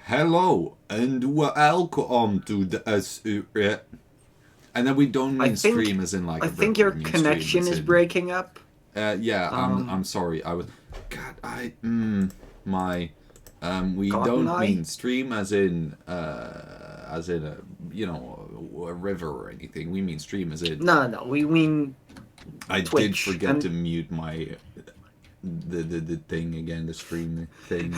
hello and welcome to the and then we don't I mean think stream as in like I a think river. your We mean stream connection as is in breaking up. yeah. I'm Um, sorry. I was God. My we Cotton don't Eye. mean stream as in a a river or anything. We mean stream as in No, we mean I did Twitch, forget and to mute my the thing again, the stream thing.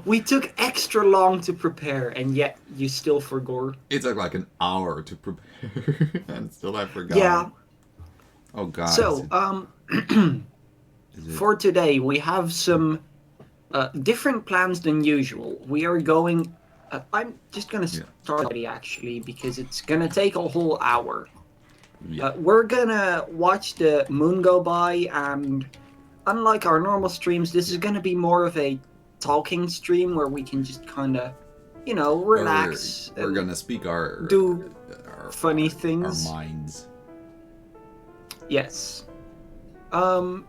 we took extra long to prepare, and yet you still forgot. It took like an hour to prepare, and still I forgot. Yeah. Oh God, is So, it? Is it? for today we have some different plans than usual. We are going. I'm just gonna Yeah, start already, actually, because it's gonna take a whole hour. yeah. We're gonna watch the moon go by, and unlike our normal streams, this is gonna be more of a talking stream where we can just kind of, We're relax we're and gonna speak our do our funny our, our things. minds. Yes. Um.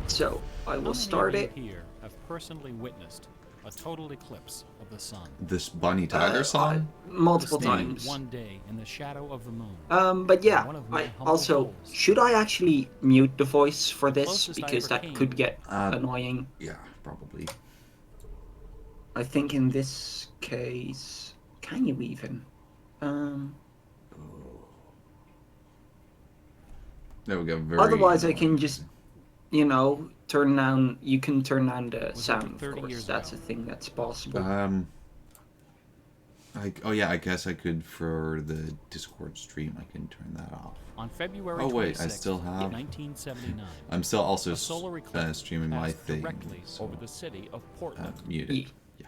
So I will How many start of you it. here have personally witnessed a total eclipse of the sun? This Bunny Tyler song. Multiple Standing times. one day in the shadow of the moon. But yeah, One of my I humble also goals. should I actually mute the voice for The this, closest I because ever that came- could get Uh, annoying. Yeah, probably. I think in this case, can you even? There we go. Very. Otherwise, I can just, turn down. You can turn down the Was sound, over of 30 course. years That's ago. a thing that's possible. I guess I could for the Discord stream. I can turn that off. On February Oh, wait, I 26th, still have- 1979, I'm still also a solar eclipse streaming my passed thing. directly So, over the city of Portland. muted. Ye- Yeah.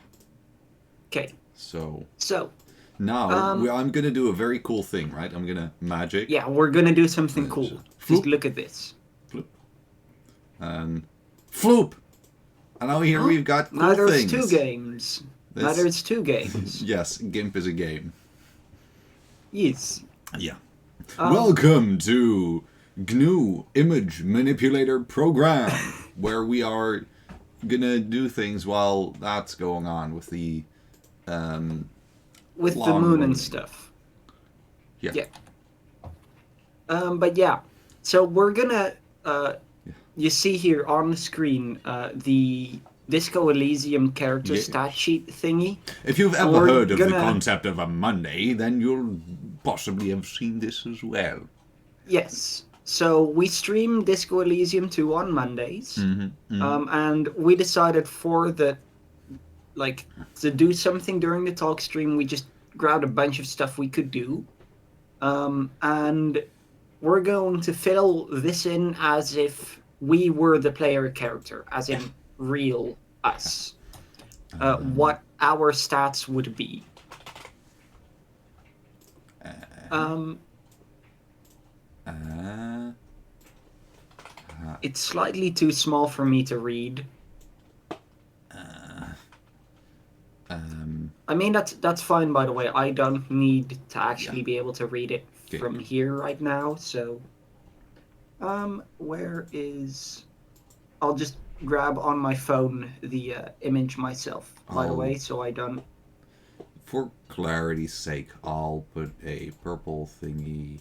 Okay, So so now Um, I'm gonna do a very cool thing, right? I'm gonna magic. yeah, we're gonna do something Uh, cool. floop. Just look at this. Floop. And floop. And now here we've got cool Now there's things. two games. Now This- there's two games. Yes, GIMP is a game. Yes. Yeah. Welcome to GNU Image Manipulator Program, where we are gonna do things while that's going on with the With the Long moon loading. and stuff. yeah. Yeah. But yeah, so we're gonna. You see here on the screen the Disco Elysium character Yeah. stat sheet thingy. If you've ever We're heard of the gonna- concept of a Monday, then you'll possibly have seen this as well. Yes. So we stream Disco Elysium 2 on Mondays. And we decided to do something during the talk stream. We just grabbed a bunch of stuff we could do. And we're going to fill this in as if we were the player character, as in real us. What our stats would be. It's slightly too small for me to read. I mean, that's fine, by the way. I don't need to actually be able to read it Okay. from here right now, so... where is... I'll just grab on my phone the image myself, by the Oh. way, so I don't... For clarity's sake, I'll put a purple thingy.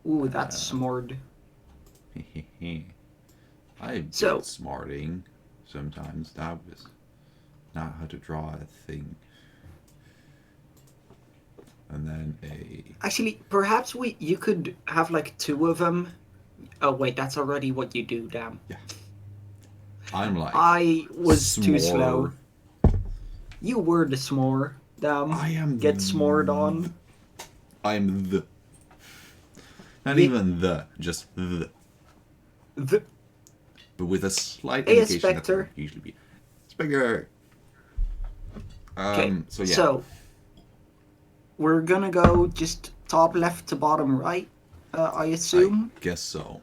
Ooh, that's smart. I'm So- smarting sometimes. That was not how to draw a thing. And then a... Actually, perhaps you could have, like, two of them. Oh, wait, that's already what you do, damn. I'm like... I was too s'more. slow. You were the s'more, damn. I am Get s'mored on. I'm the... Not Ye- even the, just the. The... But with a slight Hey, indication that Spectre. would usually be. Spectre! Okay, So yeah. so we're gonna go just top left to bottom right, I assume. I guess so.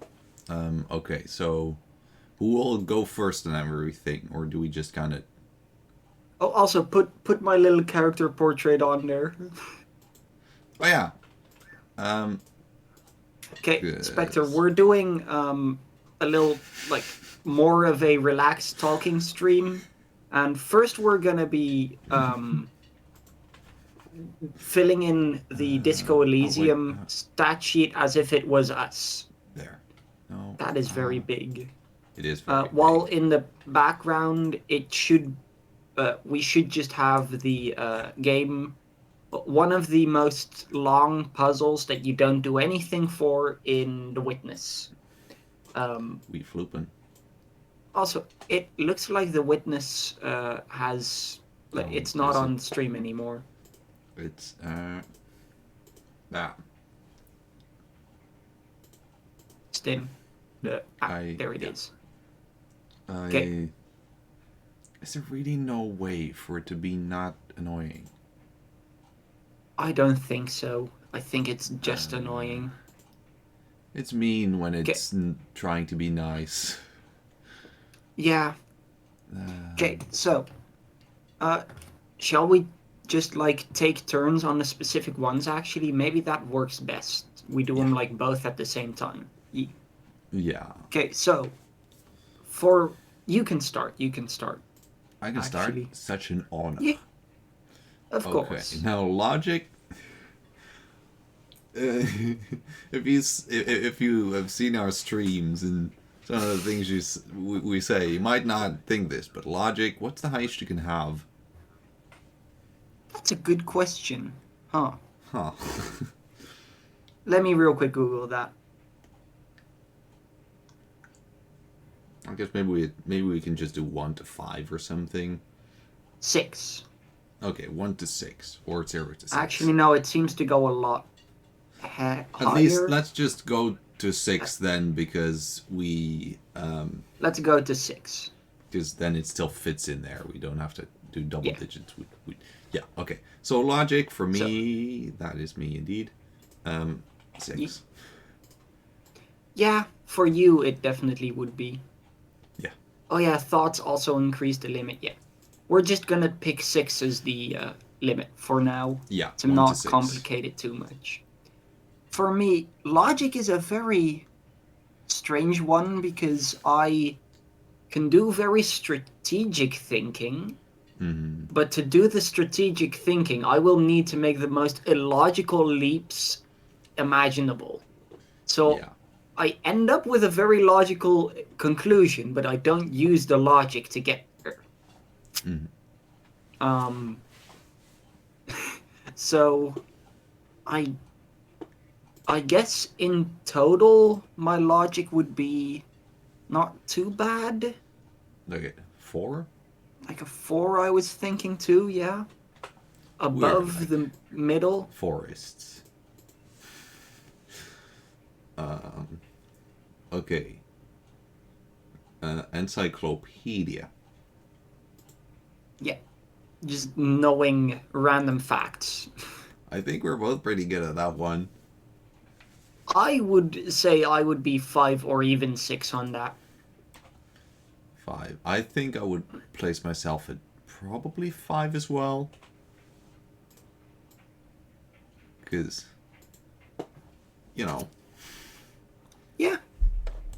Okay, so who will go first in everything, or do we just kind of? Oh, also put my little character portrait on there. Oh yeah. Okay, Yes. Spectre, we're doing a little like more of a relaxed talking stream, And first we're going to be filling in the Disco Elysium stat sheet as if it was us. There. No. That is very big. It is very While big. in the background, it should we should just have the game. One of the most long puzzles that you don't do anything for in The Witness. We flooping. Also, it looks like The Witness has. It's not is it? on stream anymore. It's that. Stim. There it is. Okay. Is there really no way for it to be not annoying? I don't think so. I think it's just annoying. It's mean when it's trying to be nice. Yeah. Okay, so, shall we just like take turns on the specific ones? Actually, maybe that works best. We do them like both at the same time. Yeah. Okay, so you can start. You can start. I can start. Such an honor. Yeah. Of Okay. course. Now logic. If you have seen our streams and some of the things we say, you might not think this, but logic. What's the highest you can have? That's a good question. Huh. Let me real quick Google that. I guess maybe we can just do 1 to 5 or something. 6. Okay, 1 to 6 or 0 to 6. Actually, no. It seems to go a lot higher. At least let's just go to 6 then, because Let's go to 6. Because then it still fits in there. We don't have to do double digits. Yeah. Okay. So logic for me, that is me indeed. 6. Yeah, for you it definitely would be. Yeah. Oh yeah, thoughts also increase the limit. Yeah, we're just gonna pick 6 as the limit for now. Yeah. To not complicate it too much. For me, logic is a very strange one because I can do very strategic thinking. Mm-hmm. But to do the strategic thinking, I will need to make the most illogical leaps imaginable. So I end up with a very logical conclusion, but I don't use the logic to get there. Mm-hmm. So I guess in total my logic would be not too bad. Okay, 4? Like a 4 I was thinking too, yeah. Above the middle. Forests. Okay. Encyclopedia. Yeah. Just knowing random facts. I think we're both pretty good at that one. I would say I would be 5 or even 6 on that. 5. I think I would place myself at probably 5 as well. Because, Yeah.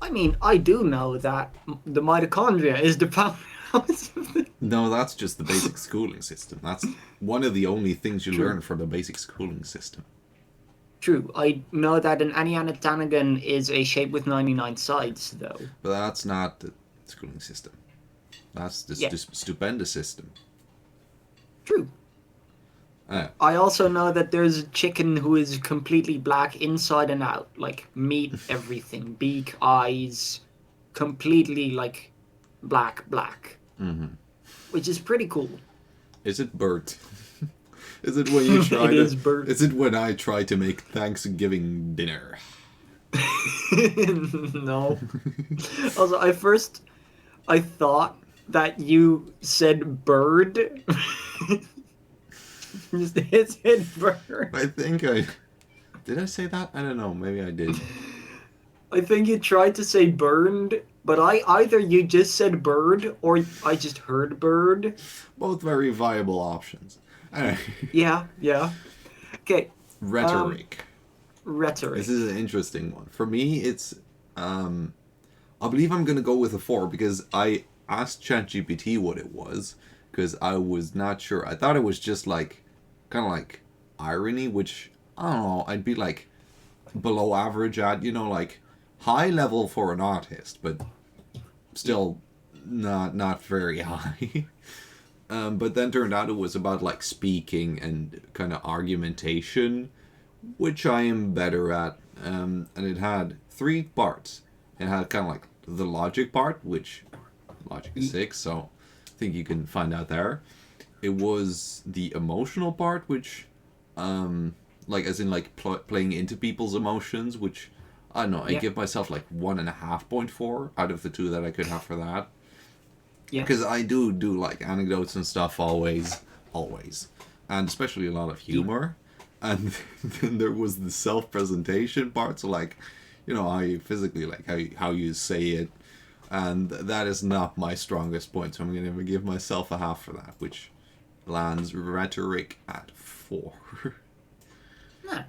I mean, I do know that the mitochondria is the powerhouse of the... No, that's just the basic schooling system. That's one of the only things you learn from the basic schooling system. True. I know that an Anianatanagon is a shape with 99 sides, though. But that's not the schooling system. That's the stupendous system. True. I also know that there's a chicken who is completely black inside and out. Like, meat, everything. Beak, eyes. Completely, like, black. Mm-hmm. Which is pretty cool. Is it Bert? Is it when you try It is Bert. Is it when I try to make Thanksgiving dinner? No. Also, I thought that you said bird. It said bird. I think did I say that? I don't know. Maybe I did. I think you tried to say burned, but either you just said bird or I just heard bird. Both very viable options. Anyway. Yeah. Okay. Rhetoric. Rhetoric. This is an interesting one. For me, it's I believe I'm gonna go with a 4 because I asked ChatGPT what it was because I was not sure. I thought it was just like kind of like irony, which I don't know. I'd be like below average at, like high level for an artist, but still not very high. But then turned out it was about like speaking and kind of argumentation, which I am better at. And it had 3 parts. It had kind of like the logic part, which logic is 6, so I think you can find out there. It was the emotional part, which, like as in like playing into people's emotions, which I don't know. I give myself like 1.5.4 out of the 2 that I could have for that. Yeah. Because I do like anecdotes and stuff always, and especially a lot of humor. And then there was the self-presentation part, so like, how you physically, like how you say it, and that is not my strongest point. So I'm gonna give myself a half for that, which lands rhetoric at 4. Nah.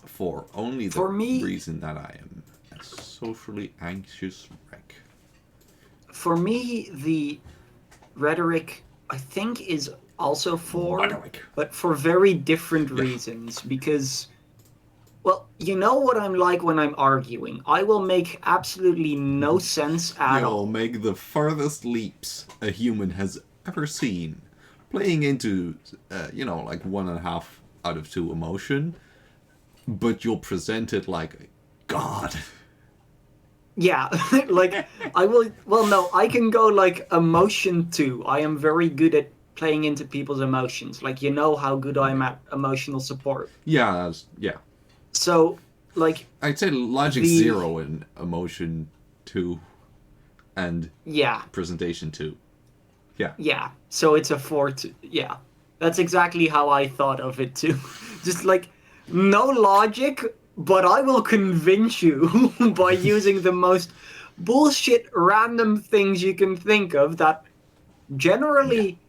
4. Only the For me, reason that I am a socially anxious wreck. For me, the rhetoric, I think, is also 4, Rhetoric. but for very different reasons. Because, well, you know what I'm like when I'm arguing. I will make absolutely no sense at all. You'll make the farthest leaps a human has ever seen, playing into, like 1.5 out of 2 emotion, but you'll present it like God. Yeah, like, I will, well, no, I can go, like, emotion 2. I am very good at playing into people's emotions. Like, you know how good I am at emotional support. Yeah, So, like... I'd say logic 0 and emotion 2 and presentation 2. Yeah. Yeah, so it's a 4 2. Yeah, that's exactly how I thought of it too. Just like, no logic, but I will convince you by using the most bullshit random things you can think of that generally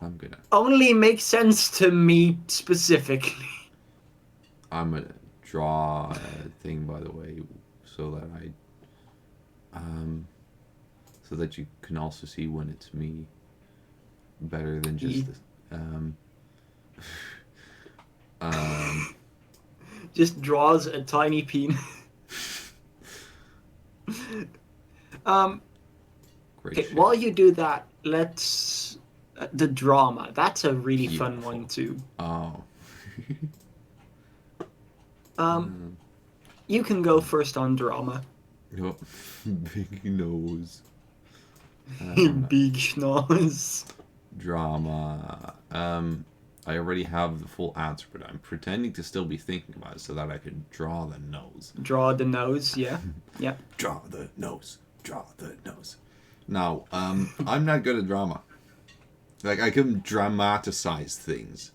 I'm gonna only make sense to me specifically. I'm gonna draw a thing, by the way, so that so that you can also see when it's me better than just this. Just draws a tiny penis. Great Okay, shit. while you do that, let's... the drama. That's a really fun Beautiful. one too. Oh. You can go first on drama. Oh, big nose. Big schnoz. Drama. I already have the full answer, but I'm pretending to still be thinking about it so that I can draw the nose. Draw the nose, yeah. Yeah. Draw the nose. Draw the nose. Now, I'm not good at drama. Like, I can dramatize things,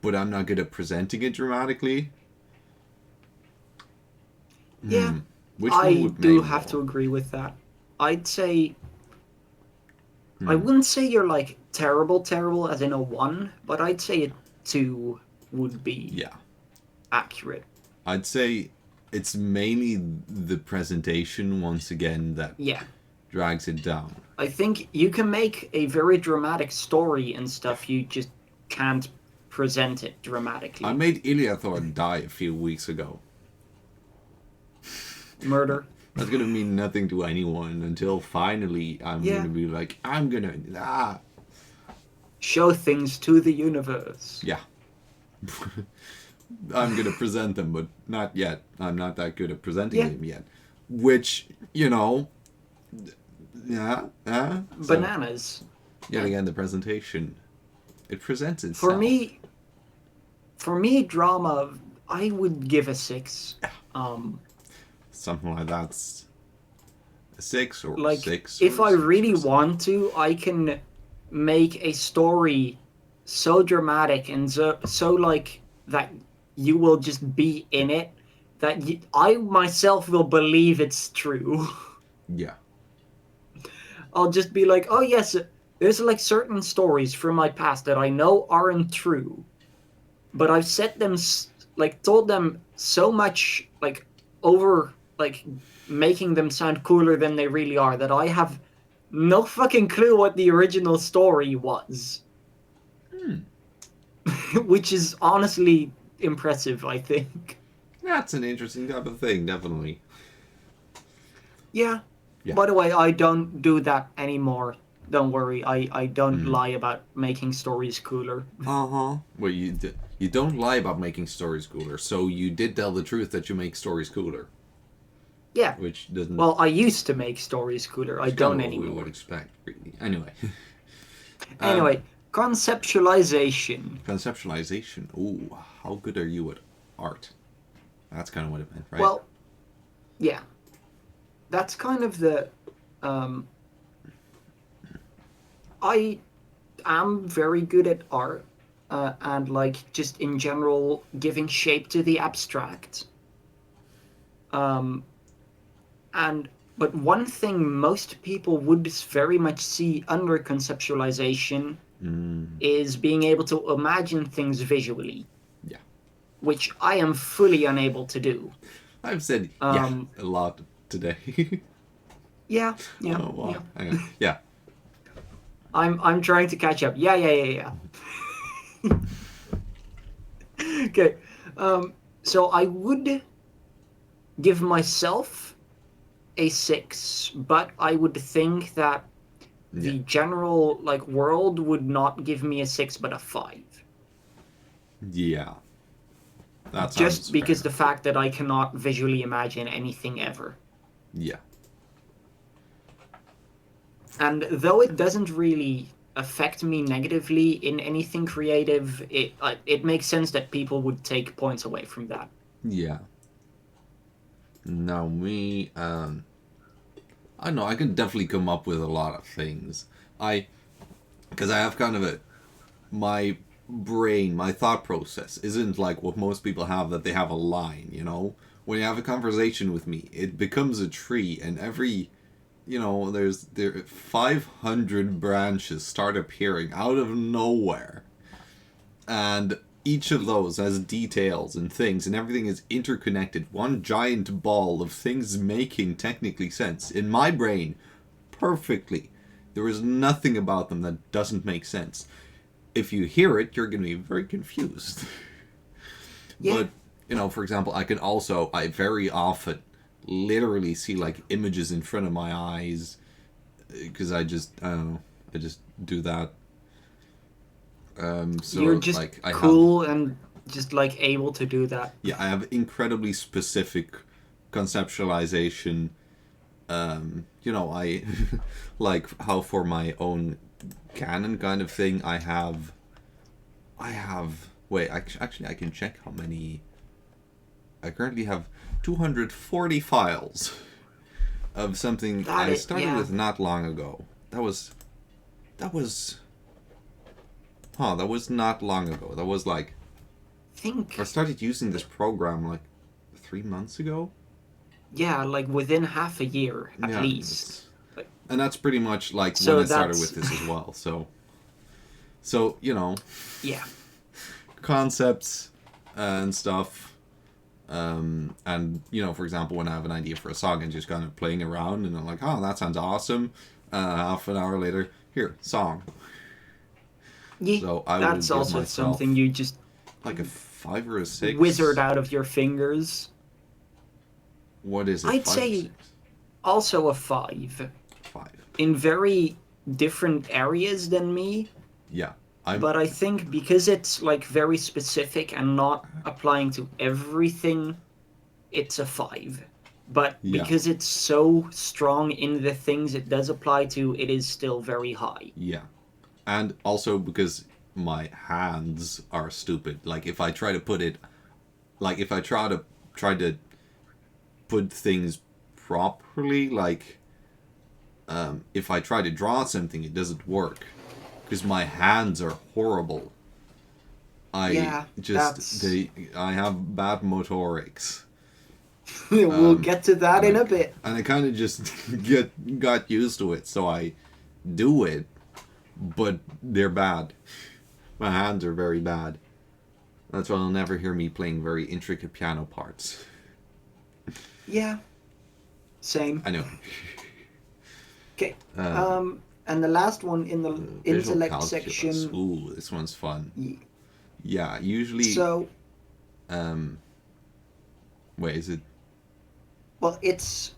but I'm not good at presenting it dramatically. Yeah. Which I one would do make have more? to agree with that. I'd say... I wouldn't say you're, like, terrible, as in a 1, but I'd say a 2 would be accurate. I'd say it's mainly the presentation, once again, that drags it down. I think you can make a very dramatic story and stuff, you just can't present it dramatically. I made Iliathor die a few weeks ago. Murder. That's gonna mean nothing to anyone until finally I'm gonna be like, I'm gonna show things to the universe. Yeah. I'm gonna present them, but not yet. I'm not that good at presenting them yet. Which, so, Bananas. yet again, the presentation, it presents itself. For me, drama, I would give a 6. Something like that's a 6 or like, 6. If I really want to, I can make a story so dramatic and so like that you will just be in it, that I myself will believe it's true. Yeah. I'll just be like, oh yes, there's like certain stories from my past that I know aren't true, but I've set them, like, told them so much, like, over, like, making them sound cooler than they really are, that I have no fucking clue what the original story was. Which is honestly impressive, I think. That's an interesting type of thing, definitely. Yeah. Yeah. By the way, I don't do that anymore. Don't worry, I don't lie about making stories cooler. Uh-huh. Well, you don't lie about making stories cooler, so you did tell the truth that you make stories cooler, Yeah. which doesn't... Well, I used to make stories cooler. I it's don't kind of what we anymore. would expect, really. Anyway. Anyway, conceptualization. Conceptualization. Ooh, how good are you at art? That's kind of what it meant, right? Well, yeah. That's kind of the I am very good at art, and like just in general giving shape to the abstract. Um, and but one thing most people would very much see under conceptualization is being able to imagine things visually, Yeah. which I am fully unable to do. I've said Um, a lot today. Yeah, yeah, Oh, wow. yeah. Hang on. Yeah. I'm trying to catch up. Yeah. Okay. So I would give myself a 6, but I would think that the Yeah. general like world would not give me a 6 but a 5. Yeah. That sounds Just because fair. the fact that I cannot visually imagine anything ever. Yeah. And though it doesn't really affect me negatively in anything creative, it makes sense that people would take points away from that. Yeah. Now me, I don't know, I can definitely come up with a lot of things. Because I have kind of my brain, my thought process isn't like what most people have, that they have a line, you know? When you have a conversation with me, it becomes a tree, and every, there 500 branches start appearing out of nowhere. And each of those has details and things, and everything is interconnected. One giant ball of things making technically sense. In my brain, perfectly. There is nothing about them that doesn't make sense. If you hear it, you're going to be very confused. Yeah. But, for example, I very often literally see like images in front of my eyes, because I just do that. So You're just like I have, cool and just like able to do that. yeah, I have incredibly specific conceptualization. I like how for my own canon kind of thing, I have. Wait, actually, I can check how many. I currently have 240 files of something I started with not long ago. That was not long ago. That was like, I started using this program like 3 months ago. Yeah, like within half a year at Yeah, least. and that's pretty much like So when I started that's- with this as well. So Yeah. concepts and stuff. And for example, when I have an idea for a song and just kind of playing around, and I'm like, oh, that sounds awesome. Half an hour later, here, song. Yeah. So I That's will give also myself something you just like a 5 or a 6. wizard out of your fingers. What is it? I'd 5 or say 6? Also a 5. 5. In very different areas than me. Yeah. But I think because it's like very specific and not applying to everything, it's a 5. But Yeah. because it's so strong in the things it does apply to, it is still very high. Yeah. And also because my hands are stupid. Like if I try to put it, like if I try to put things properly, like if I try to draw something, it doesn't work because my hands are horrible. I have bad motorics. We'll get to that in a bit. And I kind of just got used to it, so I do it, but they're bad. My hands are very bad. That's why you'll never hear me playing very intricate piano parts. Yeah. Same. Anyway. Okay. Um, And the last one in the Visual intellect calculus. section. Ooh, this one's fun. y- Yeah, usually. So, Um, wait, is it? well, it's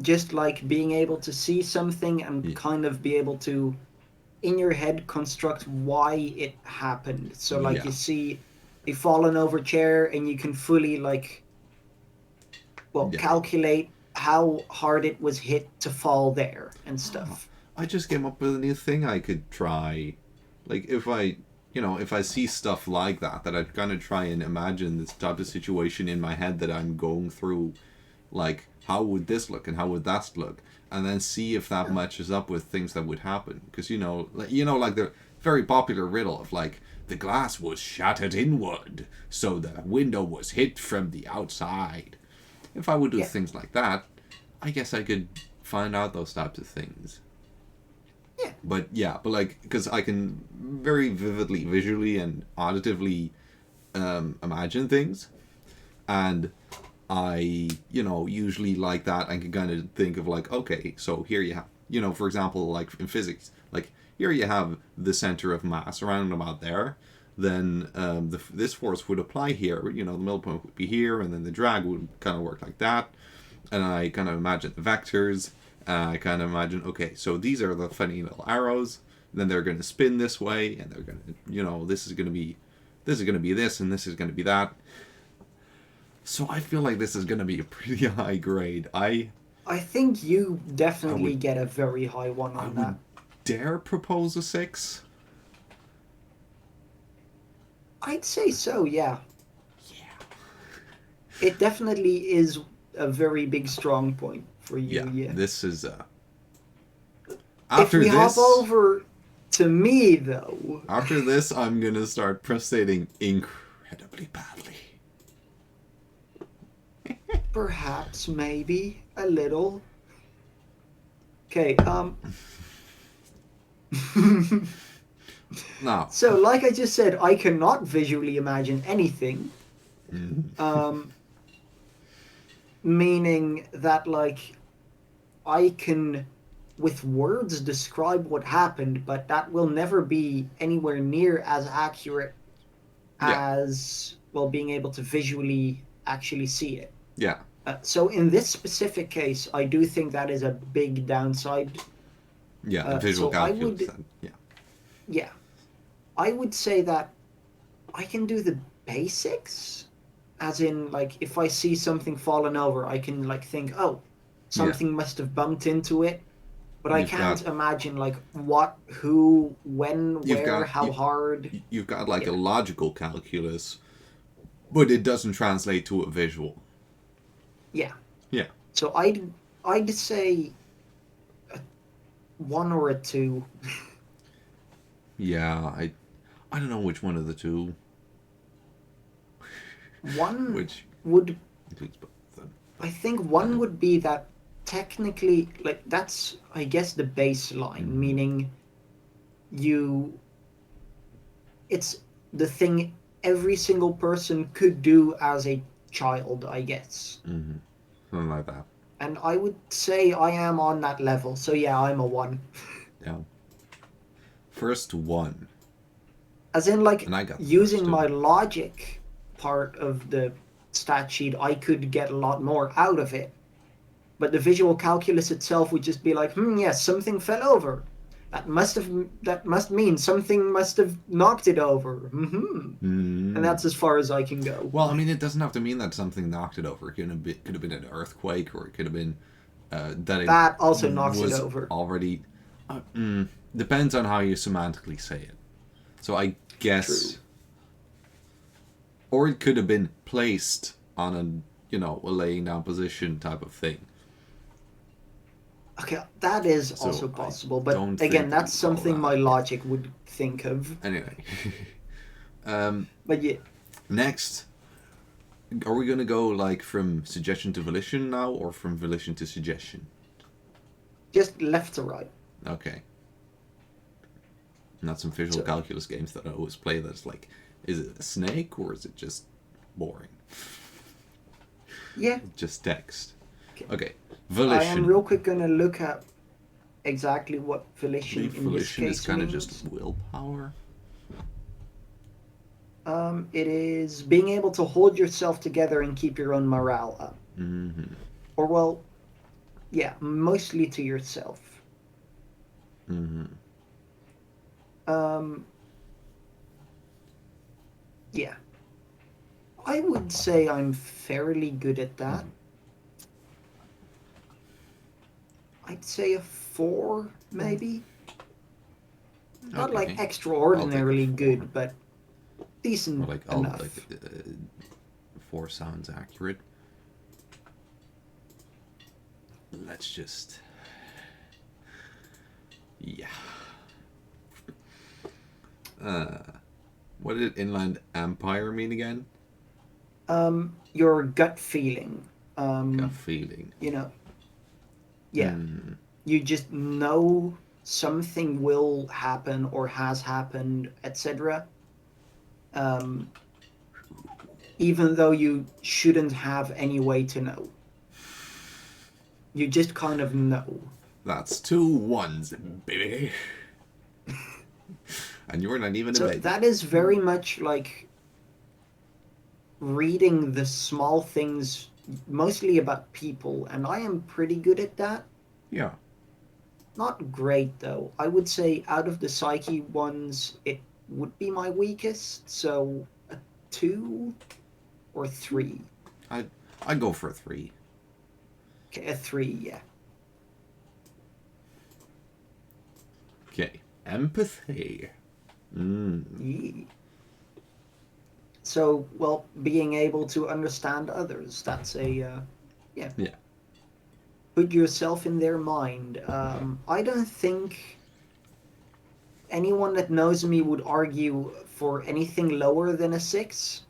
just like being able to see something and Yeah. kind of be able to, in your head, construct why it happened. So, like, Yeah. you see a fallen over chair and you can fully, like, well, Yeah. calculate how hard it was hit to fall there and stuff. I just came up with a new thing I could try. Like if I, if I see stuff like that I'd kind of try and imagine this type of situation in my head that I'm going through. Like, how would this look and how would that look? And then see if that matches up with things that would happen. Because, like the very popular riddle of like, the glass was shattered inward, so the window was hit from the outside. If I would do Yeah. things like that, I guess I could find out those types of things. But like, because I can very vividly, visually, and auditively imagine things, and I, usually like that. I can kind of think of like, okay, so here you have, for example, like in physics, like here you have the center of mass around about there. Then this force would apply here. The middle point would be here, and then the drag would kind of work like that. And I kind of imagine the vectors. I kind of imagine, okay, so these are the funny little arrows. Then they're going to spin this way, and they're going to, this is going to be this, and this is going to be that. So I feel like this is going to be a pretty high grade. I I think you definitely would- get a very high one I on would that. dare propose a 6. I'd say so, yeah. Yeah. It definitely is a very big strong point for you, yeah. This is If after we this. hop over to me, though, After this, I'm gonna start prostrating incredibly badly. perhaps, maybe, a little. Okay, Now, so like I just said, I cannot visually imagine anything. Meaning that, like, I can, with words, describe what happened, but that will never be anywhere near as accurate Yeah. as, well, being able to visually actually see it. yeah, So in this specific case, I do think that is a big downside. the visual so I calculus. would- Yeah, Yeah. I would say that I can do the basics, as in, like, if I see something fallen over, I can, like, think, oh, something must have bumped into it, but I You've can't got- imagine, like, what, who, when, You've where, got- how you- hard. You've got like Yeah. a logical calculus, but it doesn't translate to a visual. Yeah. Yeah. So I'd say a 1 or a 2. Yeah, I don't know which one of the two. 1 Which would, includes both of them. I think 1 would be that technically, like, that's, I guess, the baseline, meaning it's the thing every single person could do as a child, I guess. Mm-hmm. Something like that. And I would say I am on that level, so yeah, I'm a 1. Yeah. First one. As in, like, And I got the using first my two. logic part of the stat sheet, I could get a lot more out of it. But the visual calculus itself would just be like, yes, something fell over. That must mean something must have knocked it over. Mm. And that's as far as I can go. Well, I mean, it doesn't have to mean that something knocked it over. It could have been an earthquake, or it could have been that it That also knocks it was over. already. Depends on how you semantically say it. So I guess, True. or it could have been placed on a laying down position type of thing. Okay, that is So also I possible. But don't think again, that's it's all something that. my logic would think of. Anyway, But yeah, next, are we gonna go like from suggestion to volition now, or from volition to suggestion? just left to right. Okay. Not some visual So- calculus games that I always play that's like, is it a snake or is it just boring? Yeah. Just text. Okay. Okay. I Volition. am real quick gonna look at exactly what volition Maybe in this volition is case kind of means. just willpower. It is being able to hold yourself together and keep your own morale up. Mm-hmm. Or, well, yeah, mostly to yourself. Mm-hmm. Um, yeah. I would say I'm fairly good at that. I'd say a 4, maybe. Not Okay. like extraordinarily I'll take a 4. good, but decent Or like, enough. 4 sounds accurate. Let's just... Yeah. What did Inland Empire mean again? Your gut feeling. Got a feeling. You know, yeah. Hmm. You just know something will happen or has happened, etc. Even though you shouldn't have any way to know. You just kind of know. That's 2 ones, baby. And you're not even a So baby. that is very much like reading the small things, mostly about people, and I am pretty good at that. Yeah. Not great though. I would say out of the psyche ones, it would be my weakest. So a 2 or 3. I'd go for a 3. Okay, a 3, yeah. Okay. Empathy. Yee. So, well, being able to understand others, that's a, yeah. Yeah. Put yourself in their mind. I don't think anyone that knows me would argue for anything lower than a 6.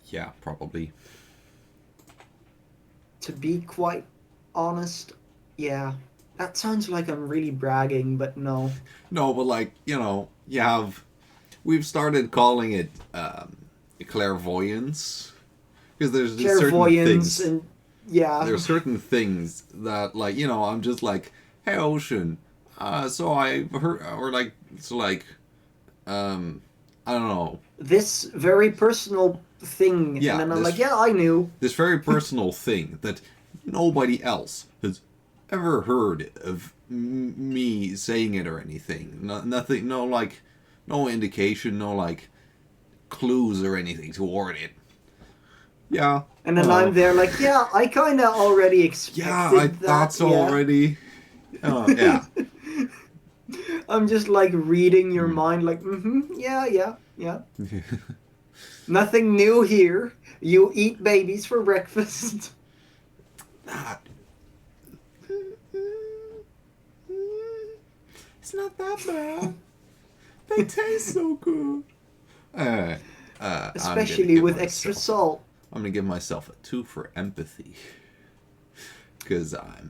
Yeah, probably. To be quite honest, yeah. That sounds like I'm really bragging, but no. No, but like, we've started calling it clairvoyance. Because there's just certain Clairvoyance things. and yeah. There are certain things that, like, I'm just like, hey, Ocean, so I heard, or like, so like, I don't know. This very personal thing, Yeah, and then I'm this- like, yeah, I knew. This very personal thing that nobody else has ever heard of me saying it or anything. Nothing, no indication, no, like, clues or anything toward it. Yeah. And then well, I'm there like, yeah, I kind of already expected Yeah, I that. thought so yeah. already. Yeah. I'm just like reading your Mm. mind, like, yeah. Nothing new here. You eat babies for breakfast. Not. It's not that bad. They taste so good. Especially with extra salt. I'm gonna give myself a 2 for empathy. Because I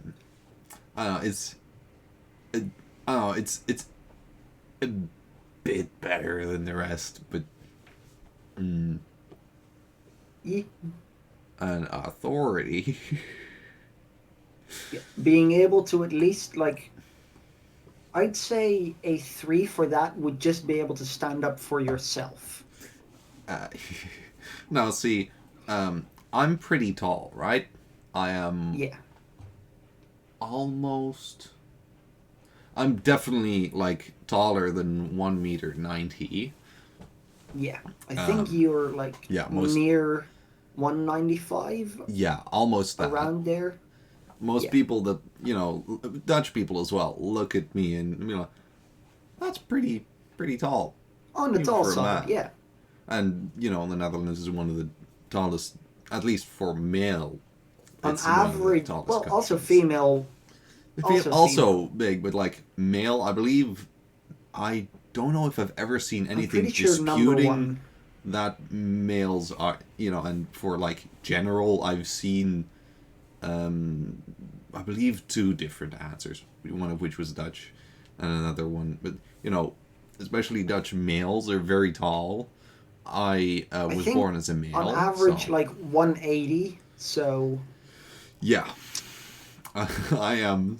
don't know, it's a bit better than the rest, but Yeah. an authority. Being able to at least, like, I'd say a 3 for that would just be able to stand up for yourself. Now, see, I'm pretty tall, right? I am Yeah. almost. I'm definitely, like, taller than 1 meter 90. Yeah. I think you're, like, yeah, near 195, Yeah, almost that. around there. Most yeah. people that, Dutch people as well, look at me and, that's pretty tall. On the Even tall for a side, man. yeah. And, the Netherlands is one of the tallest, at least for male. On it's one of the average, tallest well, also countries. female. Also big, but like male, I believe. I don't know if I've ever seen anything pretty sure number disputing one. that males are, and for like general, I've seen, I believe 2 different answers. One of which was Dutch, and another one. But especially Dutch males are very tall. I was think born as a male. On average, so- like 180. So Yeah. I am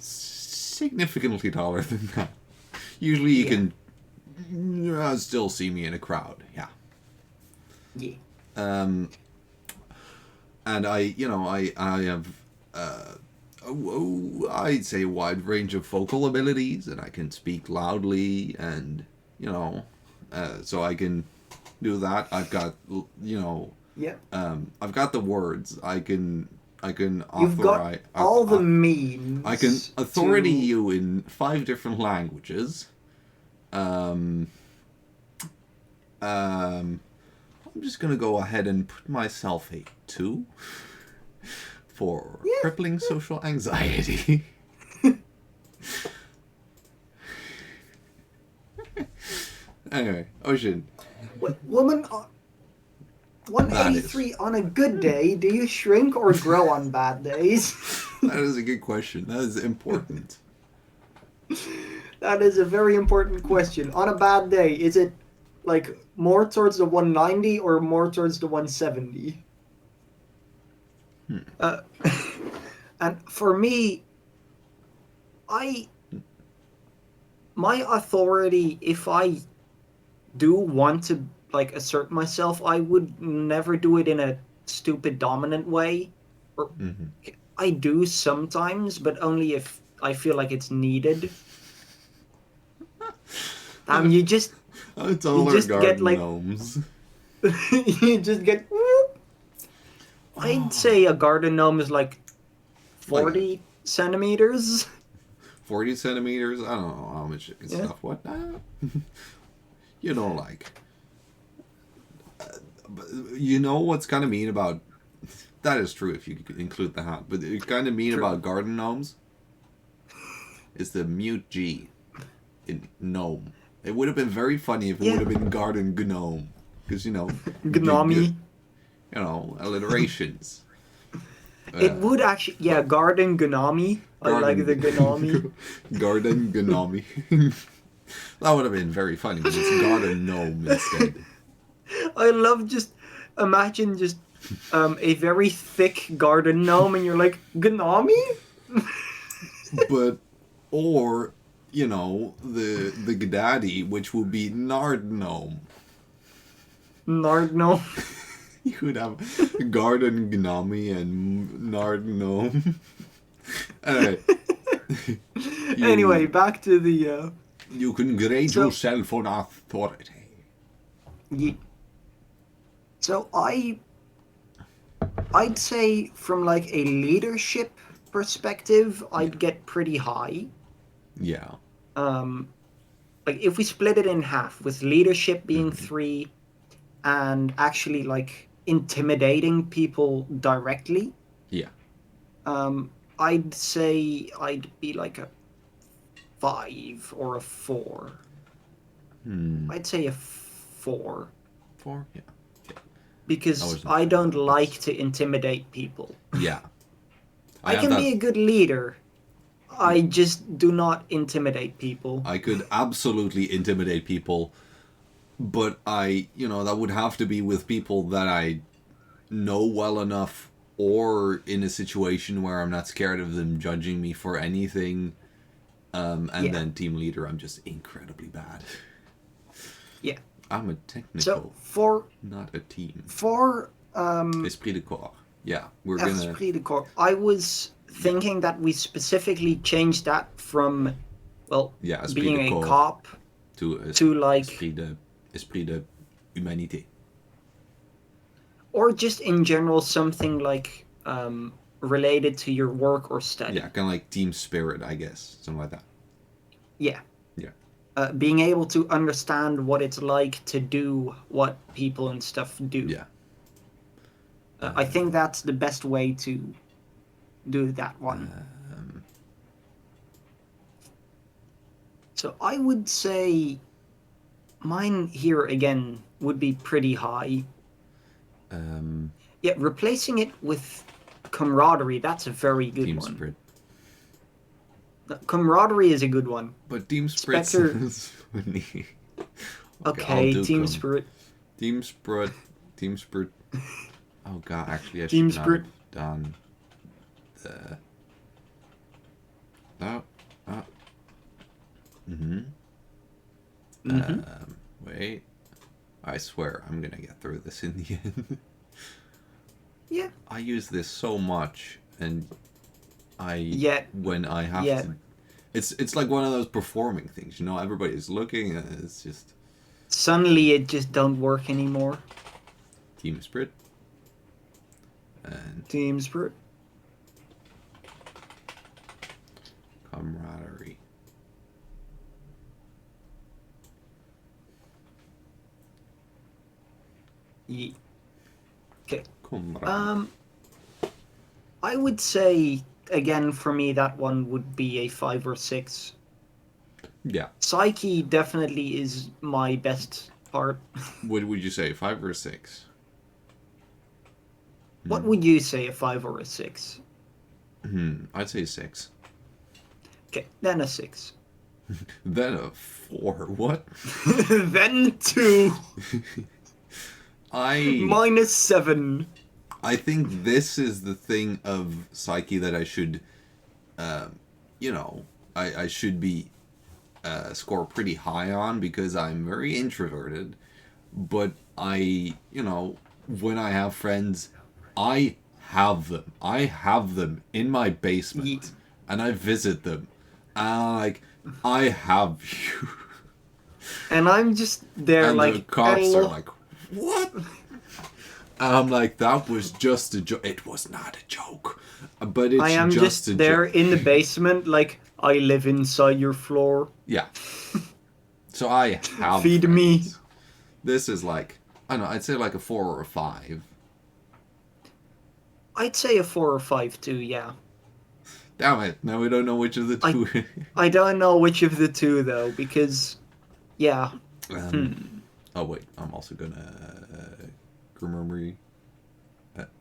significantly taller than that. Usually you Yeah. can still see me in a crowd. Yeah. Yeah. And I have I'd say a wide range of vocal abilities, and I can speak loudly, and so I can do that. I've got Yeah. I've got the words. I can You've got authorize. all the means. I can authority to... you in 5 different languages. I'm just gonna go ahead and put myself a 2 for crippling social anxiety. Anyway, Ocean. Woman, 183 on a good day, do you shrink or grow on bad days? That is a good question. That is important. That is a very important question. On a bad day, is it like more towards the 190 or more towards the 170? And for me, my authority, if I do want to like assert myself, I would never do it in a stupid dominant way. Or I do sometimes, but only if I feel like it's needed. You just It's all our just garden get, like- gnomes. you just get. Whoop. I'd say a garden gnome is like 40 centimeters. 40 centimeters? I don't know how much stuff. What? Like... but you know what's kind of mean about... That is true if you could include the hat. But it's kind of mean True. about garden gnomes is the mute G in gnome. It would have been very funny if it would have been garden gnome. Because, Gnomy. alliterations. It would actually, garden gnome. I like the gnome. Garden gnome. That would have been very funny, but it's garden gnome instead. I love imagine a very thick garden gnome and you're like, gnome? But, or, the Gadaddy, which would be Nard gnome. Nard gnome. You would have garden gnome and Nard gnome. Anyway, back to the... You can grade yourself on authority. Yeah. So I'd say from like a leadership perspective, I'd get pretty high. Yeah. Like if we split it in half, with leadership being 3 and actually like intimidating people directly. Yeah. I'd say I'd be like a 5 or a 4. I'd say a 4. 4? Yeah. Because I don't like to intimidate people. Yeah. I can be a good leader. I just do not intimidate people. I could absolutely intimidate people, but that would have to be with people that I know well enough, or in a situation where I'm not scared of them judging me for anything. Then team leader, I'm just incredibly bad. Yeah. I'm a technical, not a team. For Esprit de corps. Yeah, Esprit de corps. I was thinking that we specifically changed that from, being a cop to like esprit de humanité. Or just in general something like related to your work or study. Yeah, kind of like team spirit, I guess, something like that. Yeah. Yeah. Being able to understand what it's like to do what people and stuff do. Yeah. I think that's the best way to do that one. So I would say mine here again would be pretty high. Yeah, replacing it with camaraderie, that's a very good team one. spirit. Camaraderie is a good one. But team spirit Spectre... is funny. Okay, team spirit. Team spirit. Team spirit. Oh god, actually I team should spirit. not have done the... Mm-hmm. Mhm. Wait. I swear I'm gonna get through this in the end. Yeah. I use this so much, and Yet. when I have Yet. to, it's like one of those performing things, you know. Everybody's looking, and it's just Suddenly it just don't work anymore. team spirit and Team Spirit. camaraderie. Ye- Okay. Camaraderie. I would say again for me that one would be a 5 or 6. Yeah. Psyche definitely is my best part. What would you say, 5 or 6? What would you say, a 5 or a 6? I'd say 6. Okay, then a 6. Then a 4. What? Then 2. I -7. I think this is the thing of Psyche that I should, I should be score pretty high on because I'm very introverted. But when I have friends, I have them. I have them in my basement, Ye- and I visit them, and I'm like, I have you. And I'm just there And like, the cops "Hello." are like, what? I'm like, that was just a joke. It was not a joke. But it's I am just a just there joke. in the basement like, I live inside your floor. Yeah. So I have Feed me. friends. This is like, I don't know, I'd say like a 4 or a 5. I'd say a 4 or 5 too, yeah. Damn it. Now we don't know which of the two. I don't know which of the two though, because, yeah. Oh, wait. I'm also gonna... Grimmery.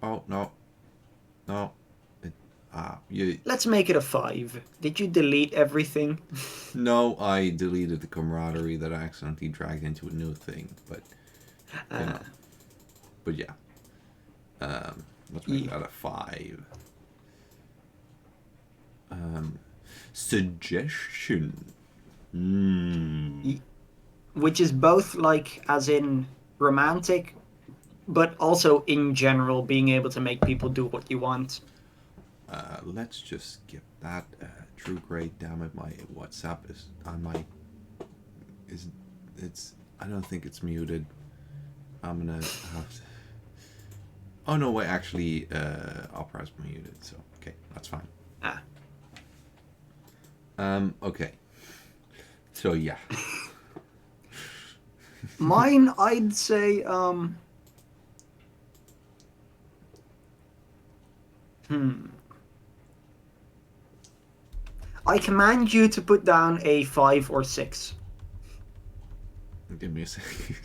Oh, no. No. You... Let's make it a 5. Did you delete everything? No, I deleted the camaraderie that I accidentally dragged into a new thing, but... But yeah. Let's make that a 5. Suggestion. Which is both like, as in romantic, but also in general being able to make people do what you want. Let's just skip that. True Great, damn it, my WhatsApp is on my... It's... I don't think it's muted. I'm gonna have to... Oh, no, wait, actually, Opera's muted, so, okay, that's fine. Okay. So, yeah. Mine, I'd say, I command you to put down a 5 or 6. Give me a second.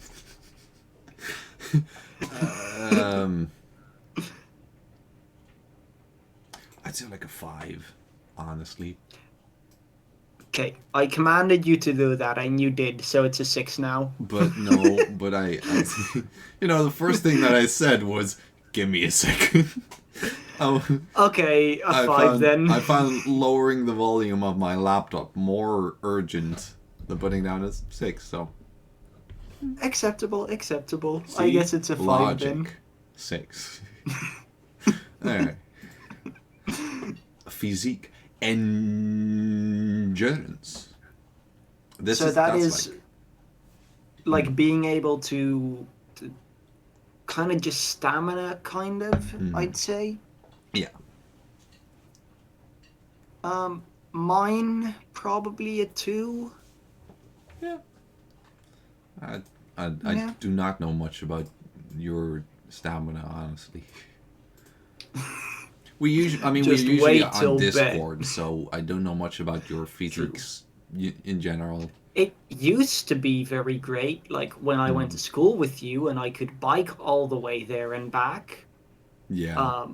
I'd say like a 5, honestly. Okay, I commanded you to do that, and you did, so it's a 6 now. But no, but I the first thing that I said was, give me a second. Oh, Okay, a 5 then. I found lowering the volume of my laptop more urgent than putting down a 6, so. Acceptable. I See? guess it's a 5 Logic. then. 6. Alright. Physique. Endurance. So that's like being able to kind of just stamina, kind of, I'd say. Yeah. Mine probably a 2. Yeah. I Yeah. do not know much about your stamina, honestly. We usually Just we're usually wait on till Discord, so I don't know much about your physiques in general. It used to be very great, like when I went to school with you and I could bike all the way there and back. Yeah.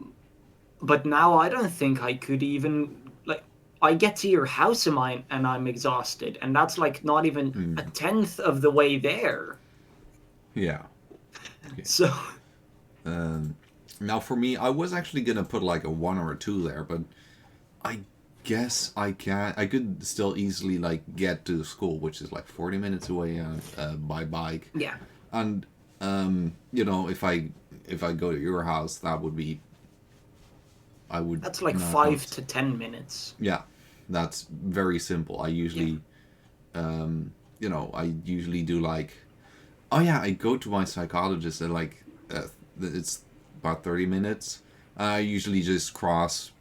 But now I don't think I could even, like, I get to your house and I'm exhausted, and that's like not even a 10th of the way there. Yeah. Okay. So Now for me, I was actually gonna put like a 1 or a 2 there, but I guess I can. I could still easily like get to the school, which is like 40 minutes away by bike. Yeah. And you know, if I go to your house, that would be. I would. That's like not 5 notice. to 10 minutes. Yeah, that's very simple. I usually, you know, I usually do like. Oh yeah, I go to my psychologist at like it's about 30 minutes. I usually just cross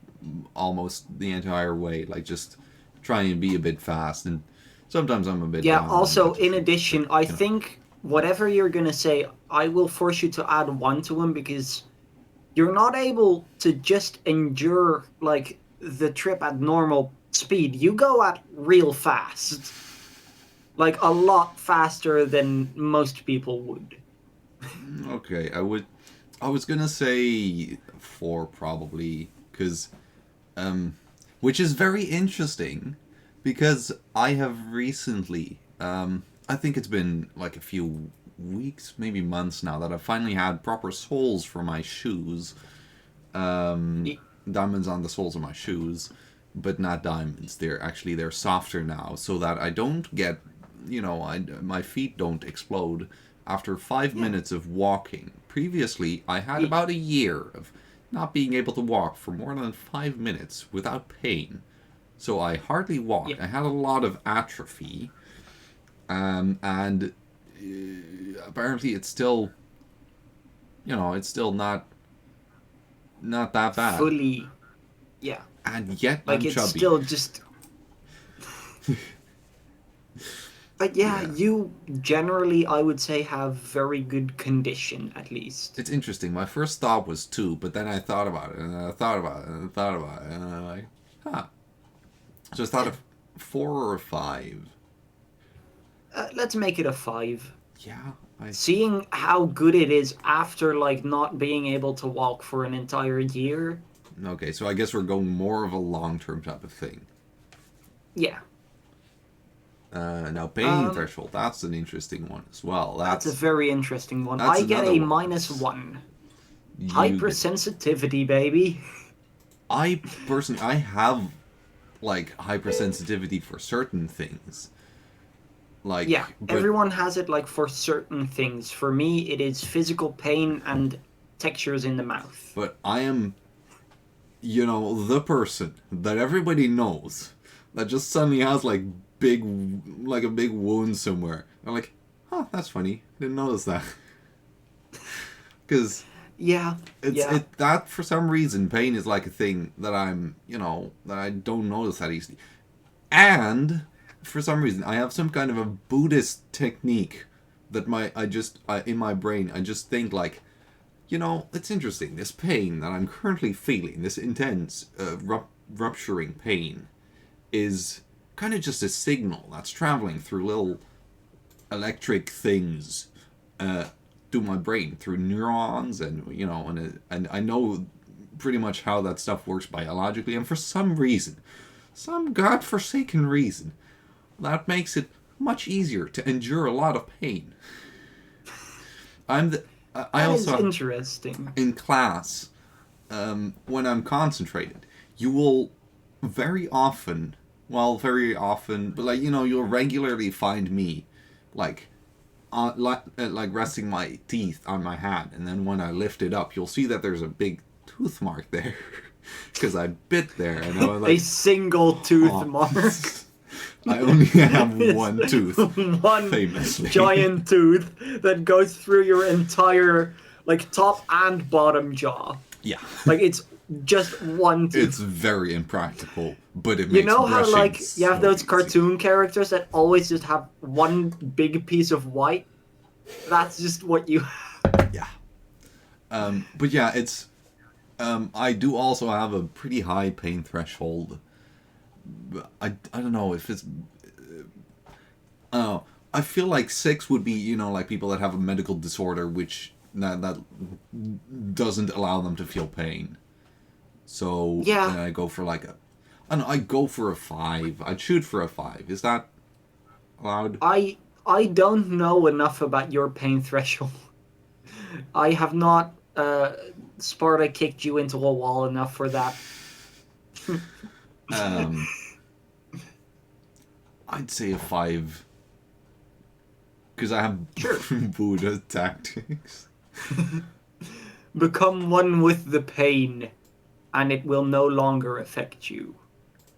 almost the entire way, like just try and be a bit fast, and sometimes I'm a bit. Yeah, down, also, but, in addition, I you know. think whatever you're going to say, I will force you to add 1 to them because you're not able to just endure, like, the trip at normal speed. You go at real fast. Like, a lot faster than most people would. Okay, I was gonna say 4 probably, because which is very interesting, because I have recently, I think it's been like a few weeks, maybe months now, that I've finally had proper soles for my shoes. Y- Diamonds on the soles of my shoes, but not diamonds. They're softer now, so that I don't get, you know, my feet don't explode after 5 minutes of walking. Previously, I had y- about a year of not being able to walk for more than 5 minutes without pain. So I hardly walked. Yeah. I had a lot of atrophy, and apparently it's still, you know, it's still not that bad. Fully. Yeah. And yet Like, I'm it's chubby. still just. But yeah, Yeah. you generally, I would say, have very good condition, at least. It's interesting. My first thought was 2, but then I thought about it, and I thought about it, and I thought about it, and I'm like, huh. So I thought of 4 or a 5. Let's make it a 5. Yeah, I. Seeing how good it is after, like, not being able to walk for an entire year. Okay, so I guess we're going more of a long-term type of thing. Yeah, Now, pain Um, threshold, that's an interesting one as well. that's a very interesting one. that's I get another a one. -1. You get- Hypersensitivity, baby. I personally, I have, like, hypersensitivity for certain things. Like, Yeah, but everyone has it, like, for certain things. For me, it is physical pain and textures in the mouth. But I am, you know, the person that everybody knows that just suddenly has like a big wound somewhere. I'm like, huh, that's funny. Didn't notice that. Because Yeah, yeah. that for some reason pain is like a thing that I'm, you know, that I don't notice that easily. And for some reason I have some kind of a Buddhist technique that in my brain I just think like, you know, it's interesting. This pain that I'm currently feeling, this intense rupturing pain, is kind of just a signal that's traveling through little electric things through my brain, through neurons, and you know, and I know pretty much how that stuff works biologically, and for some reason, some godforsaken reason, that makes it much easier to endure a lot of pain. I That is also interesting. in class, when I'm concentrated, you will very often, but like, you know, you'll regularly find me, like, like resting my teeth on my hand, and then when I lift it up, you'll see that there's a big tooth mark there, because I bit there, and I was A like, single tooth "Oh." mark. I only have one tooth, One famously. giant tooth that goes through your entire, like, top and bottom jaw. Yeah. Like, it's just one tooth. It's very impractical, but it makes You know how, brushing like, you have so those easy. cartoon characters that always just have one big piece of white? That's just what you Yeah. But yeah, it's. I do also have a pretty high pain threshold. I don't know if it's. I feel like 6 would be, you know, like people that have a medical disorder which that doesn't allow them to feel pain. So Yeah. then I go for like a. I don't know, I go for a 5. I'd shoot for a 5. Is that allowed? I don't know enough about your pain threshold. I have not Sparta kicked you into a wall enough for that. Um, I'd say a 5. Because I have Sure. Buddha tactics. Become one with the pain, and it will no longer affect you.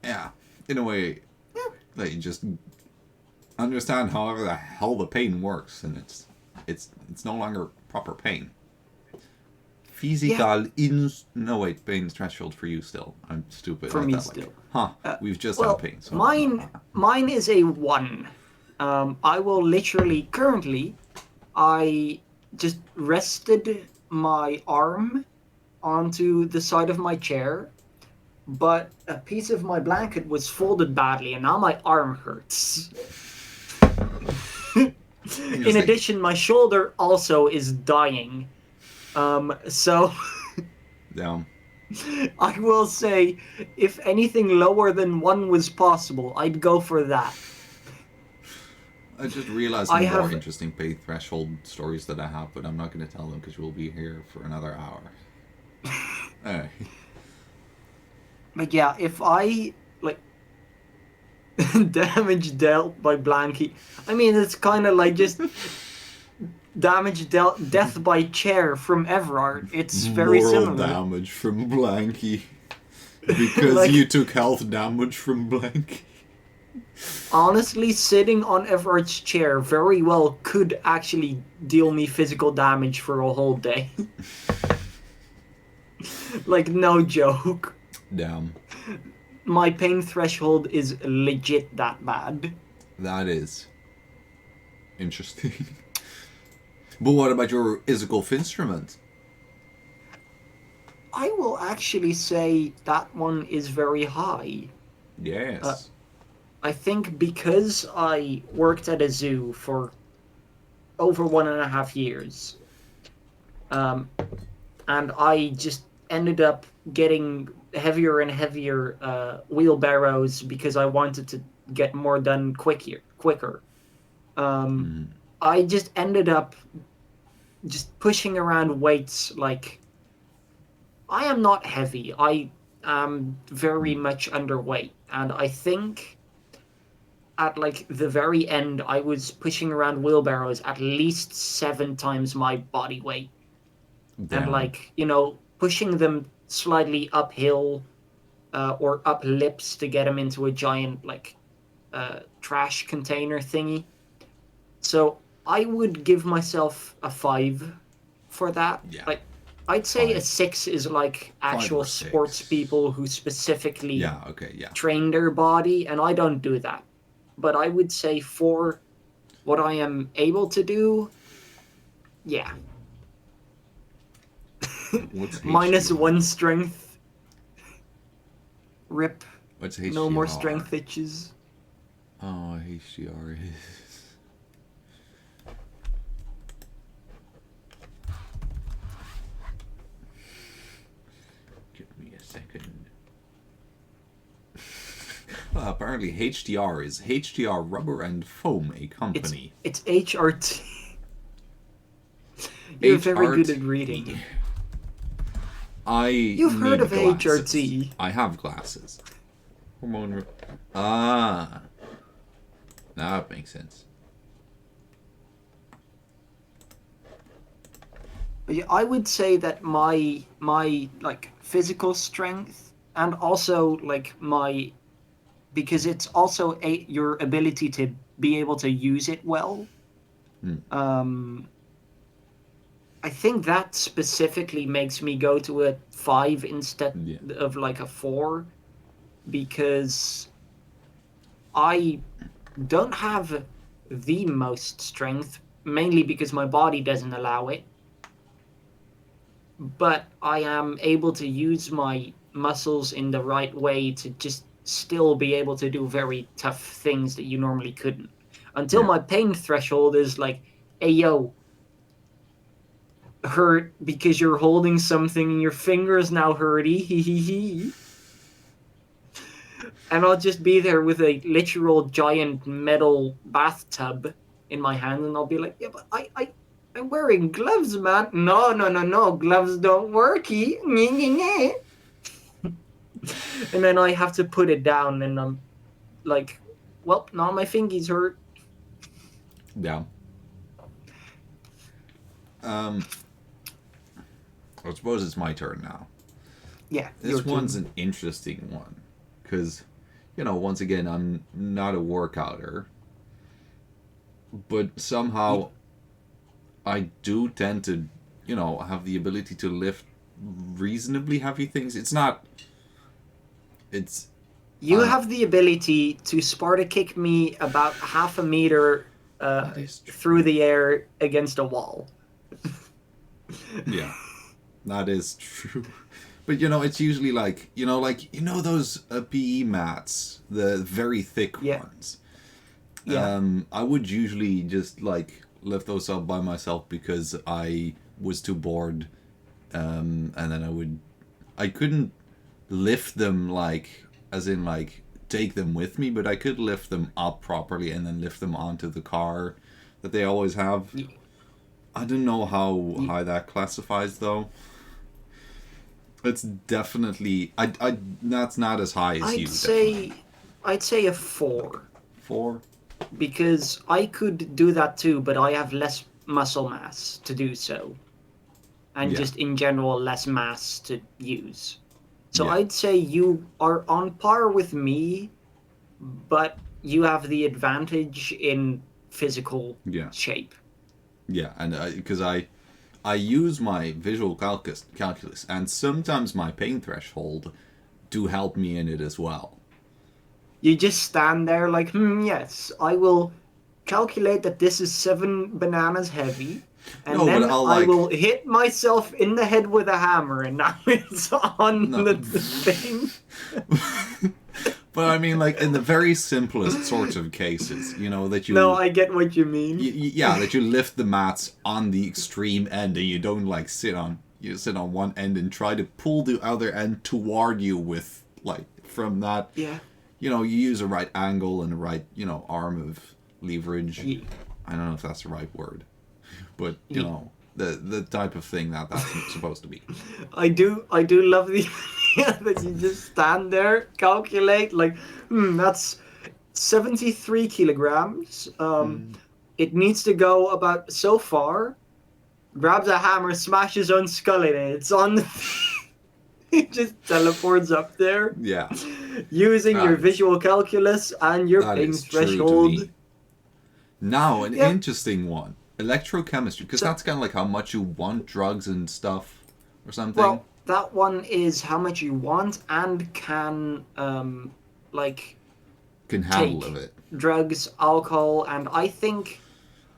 Yeah, in a way, that you just understand however the hell the pain works, and it's no longer proper pain. Physical no wait, pain threshold for you still. I'm stupid. For I me thought, still. We've just Well, had pain. So mine is a 1. I will literally, currently, I just rested my arm onto the side of my chair, but a piece of my blanket was folded badly, and now my arm hurts. In addition, my shoulder also is dying. So Down. I will say, if anything lower than 1 was possible, I'd go for that. I just realized I more have- interesting pay threshold stories that I have, but I'm not going to tell them because we'll be here for another hour. Alright. But yeah, if I, like, damage dealt by Blanky, I mean, it's kind of like just damage dealt, death by chair from Everard. It's very Moral similar. damage from Blanky. Because Like- you took health damage from Blanky. Honestly, sitting on Everard's chair very well could actually deal me physical damage for a whole day. Like, no joke. Damn. My pain threshold is legit that bad. That is interesting. But what about your Isikov instrument? I will actually say that one is very high. Yes. I think because I worked at a zoo for over 1.5 years, and I just ended up getting heavier and heavier wheelbarrows because I wanted to get more done quicker. I just ended up just pushing around weights like I am not heavy. I am very much underweight, and I think at like the very end I was pushing around wheelbarrows at least 7 times my body weight. Damn. And like, you know, pushing them slightly uphill or up lips to get them into a giant like trash container thingy. So I would give myself a 5 for that. Yeah. Like, I'd say a 5. 6 is like actual or sports 6. people who specifically Yeah, okay, yeah. train their body, and I don't do that. But I would say for what I am able to do, yeah. What's Minus HDR? 1 strength. Rip. What's HDR? No more strength itches. Oh, HDR is... Give me a second. Apparently HDR is HDR Rubber and Foam, a company. It's HRT. You're very good at reading. You've heard of HRT. I have glasses. Ah. Now that makes sense. But yeah, I would say that my like physical strength and also like my, because it's also your ability to be able to use it well. I think that specifically makes me go to a 5 instead of like a 4, because I don't have the most strength, mainly because my body doesn't allow it. But I am able to use my muscles in the right way to just still be able to do very tough things that you normally couldn't. Until my pain threshold is like, hey yo, hurt because you're holding something and your fingers now hurty, hee hee hee. And I'll just be there with a literal giant metal bathtub in my hand, and I'll be like, yeah, but I'm wearing gloves, man. No, gloves don't worky. And then I have to put it down, and I'm like, well, now my fingies hurt. Yeah. I suppose it's my turn now. Yeah, This your one's turn. an interesting one. Because, once again, I'm not a workouter. But somehow, I do tend to, have the ability to lift reasonably heavy things. It's not. It's. You have the ability to Sparta kick me about half a meter That is true. through the air against a wall. Yeah, that is true. But it's usually like those PE mats, the very thick Yeah. ones. Yeah. I would usually just lift those up by myself because I was too bored, and then I couldn't lift them as in take them with me, but I could lift them up properly and then lift them onto the car that they always have. Yeah. I don't know how high that classifies though. It's definitely I that's not as high as you. I'd say a 4, 4. because I could do that too, but I have less muscle mass to do so, and Yeah. just in general less mass to use. So Yeah. I'd say you are on par with me, but you have the advantage in physical Yeah. shape. Yeah, and because I use my visual calculus, and sometimes my pain threshold do help me in it as well. You just stand there like, yes, I will calculate that this is 7 bananas heavy, and No, but then I'll, I will hit myself in the head with a hammer, and now it's on No. the thing. But I mean, in the very simplest sorts of cases, that you. No, I get what you mean. Yeah, that you lift the mats on the extreme end, and you don't sit on one end and try to pull the other end toward you with from that. Yeah. You use a right angle and a right arm of leverage. Yeah. I don't know if that's the right word, but Yeah. the type of thing that's supposed to be. I do love the idea that you just stand there, calculate that's 73 kilograms. It needs to go about so far. Grabs a hammer, smashes his own skull in it. It's on the. It just teleports up there, Yeah, using your That- visual calculus and your that pain is true to threshold. me. Now, an Yeah. interesting one. Electrochemistry, because So- that's kind of how much you want drugs and stuff or something. Well, that one is how much you want and can can handle take of it. drugs, alcohol, and I think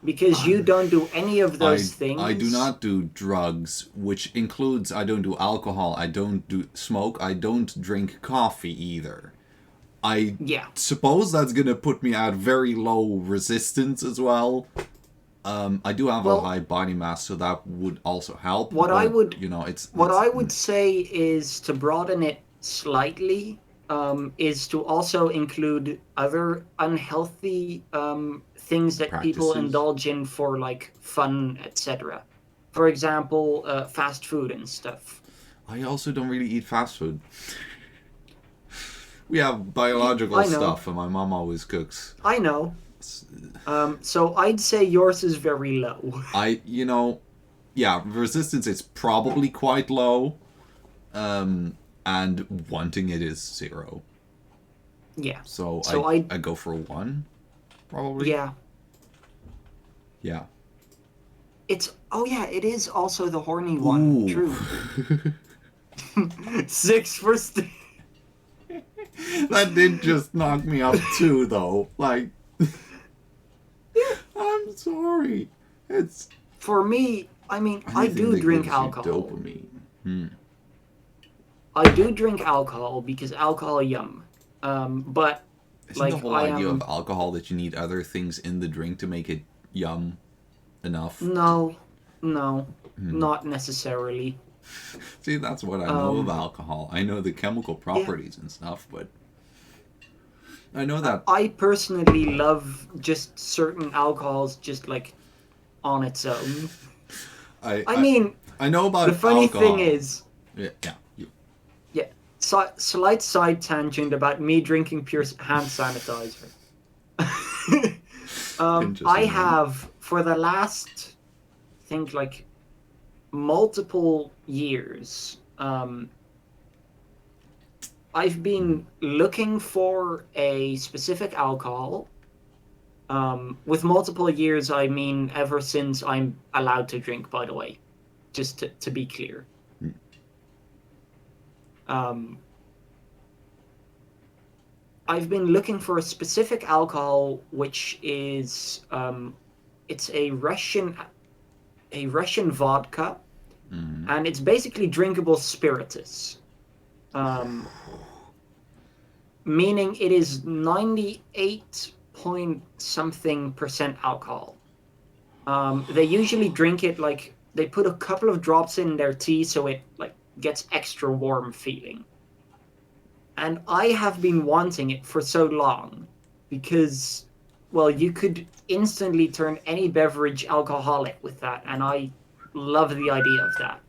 because you don't do any of those things. I do not do drugs, which includes I don't do alcohol, I don't do smoke, I don't drink coffee either. I Yeah. suppose that's gonna put me at very low resistance as well. I do have a Well- high body mass, so that would also help. What I but, would- it's What it's- I would say is to broaden it slightly, is to also include other unhealthy things that people Practices. indulge in for fun, etc. For example, fast food and stuff. I also don't really eat fast food. We have biological I know. stuff, and my mom always cooks. I know. So I'd say yours is very low. Yeah, resistance is probably quite low, and wanting it is 0. Yeah. So, So I I- go for a 1, probably. Yeah. Yeah. It is also the horny one. Ooh. True. 6 for That did just knock me up 2, though. I'm sorry. It's. For me, I mean, I anything do that drink gives you alcohol. Dopamine. I do drink alcohol because alcohol, yum. But Isn't the whole I idea am. of alcohol that you need other things in the drink to make it yum enough? No, Hmm. not necessarily. See, that's what I know of alcohol. I know the chemical properties and stuff, but I know that. I personally love just certain alcohols, just on its own. I mean, I know about the funny alcohol. thing is, Yeah. You. slight side tangent about me drinking pure hand sanitizer. I Interesting. have for the last, I think, like multiple years. I've been looking for a specific alcohol. With multiple years, I mean ever since I'm allowed to drink, by the way, just to be clear. I've been looking for a specific alcohol, which is it's a Russian vodka, and it's basically drinkable spiritus. Meaning it is 98 point something percent alcohol. They usually drink it like they put a couple of drops in their tea so it like gets extra warm feeling. And I have been wanting it for so long because, well, you could instantly turn any beverage alcoholic with that, and I love the idea of that.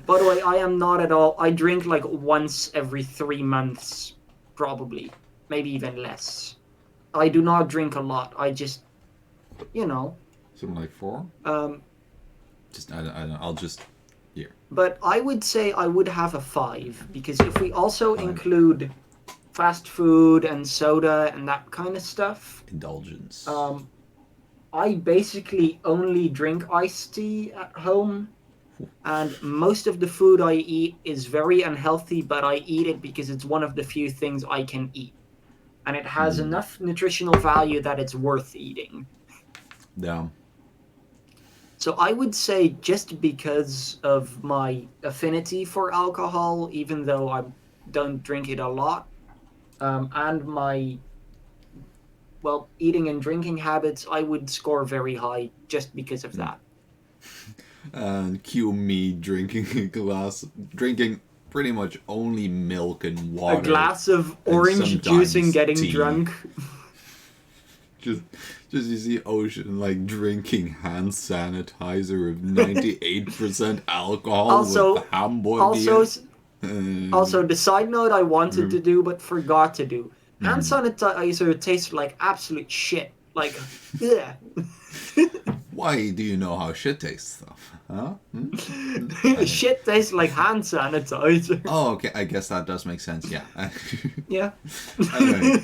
By the way, I am not at all. I drink like once every 3 months, probably, maybe even less. I do not drink a lot. I just, Something like 4? Just I don't. I'll just here. But I would say I would have a 5 because if we also 5. include fast food and soda and that kind of stuff, Indulgence. I basically only drink iced tea at home. And most of the food I eat is very unhealthy, but I eat it because it's one of the few things I can eat. And it has enough nutritional value that it's worth eating. Yeah. So I would say just because of my affinity for alcohol, even though I don't drink it a lot, and my, eating and drinking habits, I would score very high just because of that. And cue me drinking pretty much only milk and water. A glass of orange juice and getting tea. drunk. Just you see Ocean like drinking hand sanitizer of 98% alcohol Also- with hamburger. Also, the side note I wanted to do but forgot to do. Hand sanitizer tastes like absolute shit. Like, ugh. Why do you know how shit tastes, though? Huh? Shit tastes like hand sanitizer. Oh, okay. I guess that does make sense. Yeah. Yeah. Anyway,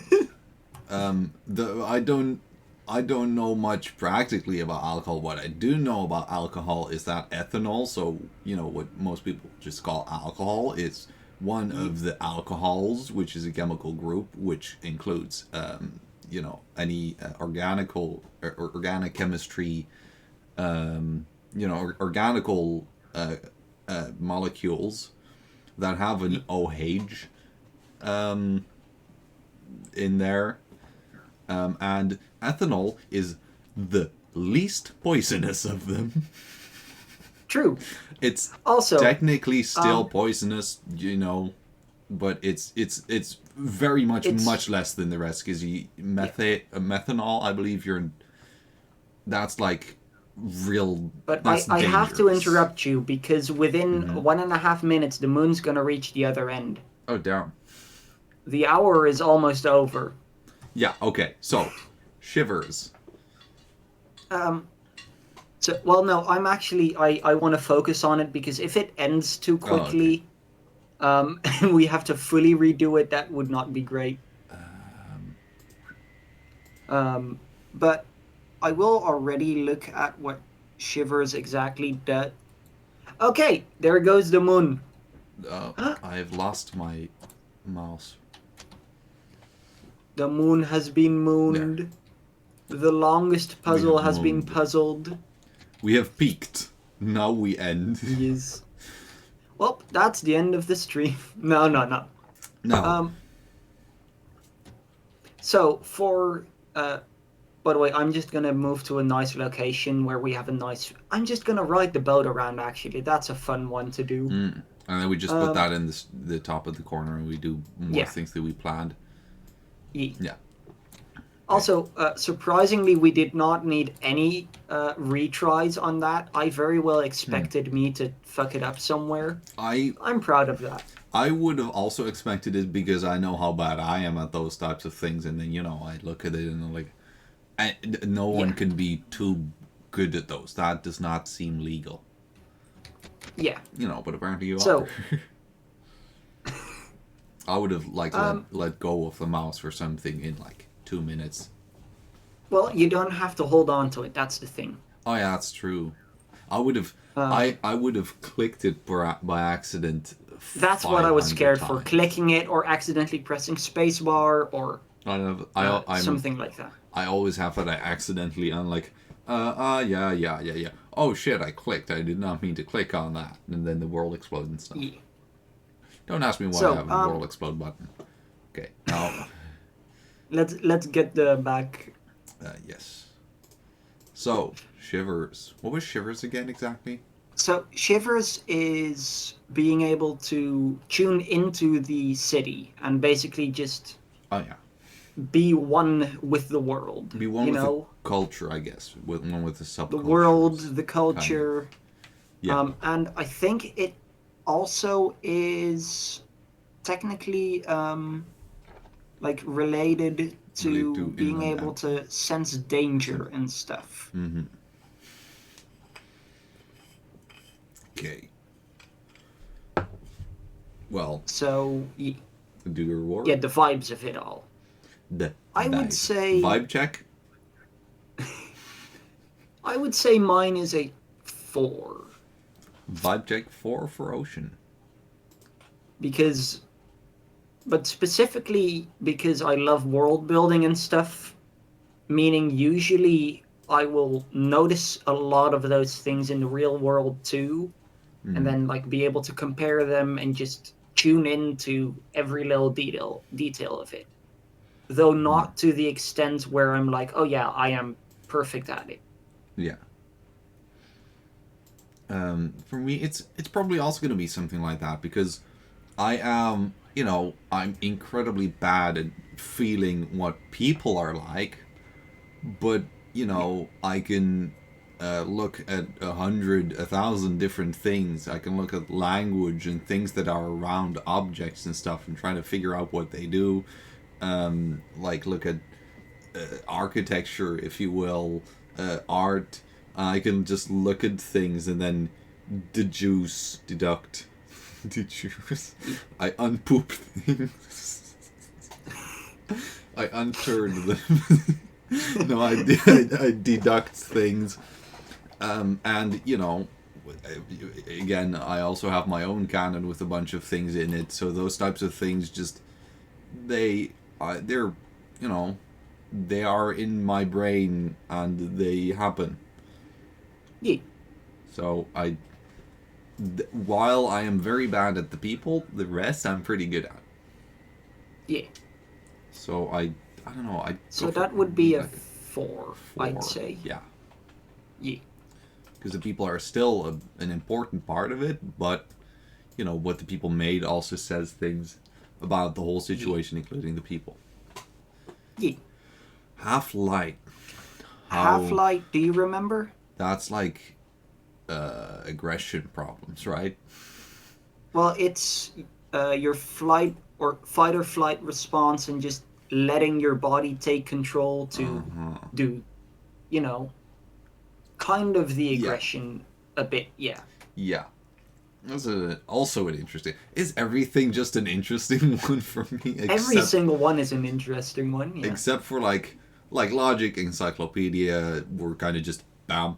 I don't know much practically about alcohol. What I do know about alcohol is that ethanol, so what most people just call alcohol, is one of the alcohols, which is a chemical group which includes any organic chemistry, organical molecules that have an OH in there. And ethanol is the least poisonous of them. True. It's Also, technically still poisonous, but it's very much less than the rest. Because methanol, I believe that's like real. But that's I have to dangerous. interrupt you because within 1.5 minutes the moon's gonna reach the other end. Oh damn. The hour is almost over. Yeah. Okay. So, shivers. So, no, I'm actually I want to focus on it because if it ends too quickly, and we have to fully redo it, that would not be great. But I will already look at what shivers exactly does. Okay, there goes the moon. I've lost my mouse. The moon has been mooned. The longest puzzle has been mooned. puzzled. We have peaked. Now we end. Yes. Well, that's the end of the stream. No. No. So for by the way, I'm just gonna move to a nice location where we have a nice. I'm just gonna ride the boat around. Actually, that's a fun one to do. And then we just put that in the top of the corner, and we do more things that we planned. Yeah. Yeah. Also, surprisingly, we did not need any retries on that. I very well expected me to fuck it up somewhere. I'm proud of that. I would have also expected it because I know how bad I am at those types of things, and then I look at it and I'm like, no one can be too good at those. That does not seem legal. Yeah. But apparently you So, are. I would have let go of the mouse or something in 2 minutes. well, you don't have to hold on to it. That's the thing. Oh yeah, that's true. I would have. I would have clicked it by accident. That's what I was scared for: times. clicking it or accidentally pressing spacebar or I'm something like that. I always have that I accidentally yeah. Oh shit! I clicked. I did not mean to click on that, and then the world explodes and stuff. Yeah. Don't ask me why So, I have a world explode button. Okay, now. Let's get the back. Yes. So, Shivers. What was Shivers again exactly? So Shivers is being able to tune into the city and basically just Oh yeah. be one with the world. Be one you with know, the culture, I guess. One with the subculture. the world, the culture. Yeah. And I think it also is technically related to being able to sense danger and stuff. Mm-hmm. Okay. Well. So Do your reward. yeah, the vibes of it all. I would say vibe check. I would say mine is a 4. Vibe check 4 for Ocean. But specifically because I love world building and stuff, meaning usually I will notice a lot of those things in the real world too, and then be able to compare them and just tune into every little detail of it. Though not to the extent where I'm like, oh yeah, I am perfect at it. Yeah. For me, it's probably also going to be something like that because I am, I'm incredibly bad at feeling what people are like, but I can look at 100, 1,000 different things. I can look at language and things that are around objects and stuff and try to figure out what they do. Look at architecture, if you will, art. I can just look at things and then deduct. I unpoop things. I unturn them. No, I deduct things. And, again, I also have my own canon with a bunch of things in it. So those types of things just, they're, they are in my brain and they happen. Yeah. So while I am very bad at the people, the rest I'm pretty good at. Yeah. So I don't know. So that would be a 4, I'd say. Yeah. Yeah. Because the people are still an important part of it, but what the people made also says things about the whole situation, including the people. Yeah. Half-Light. Half-Light, do you remember? That's aggression problems, right? Well, it's your fight or flight response and just letting your body take control to do, kind of the aggression a bit, yeah. Yeah. That's also an interesting... Is everything just an interesting one for me? Every single one is an interesting one, yeah. Except for, Logic, Encyclopedia, were kind of just, bam.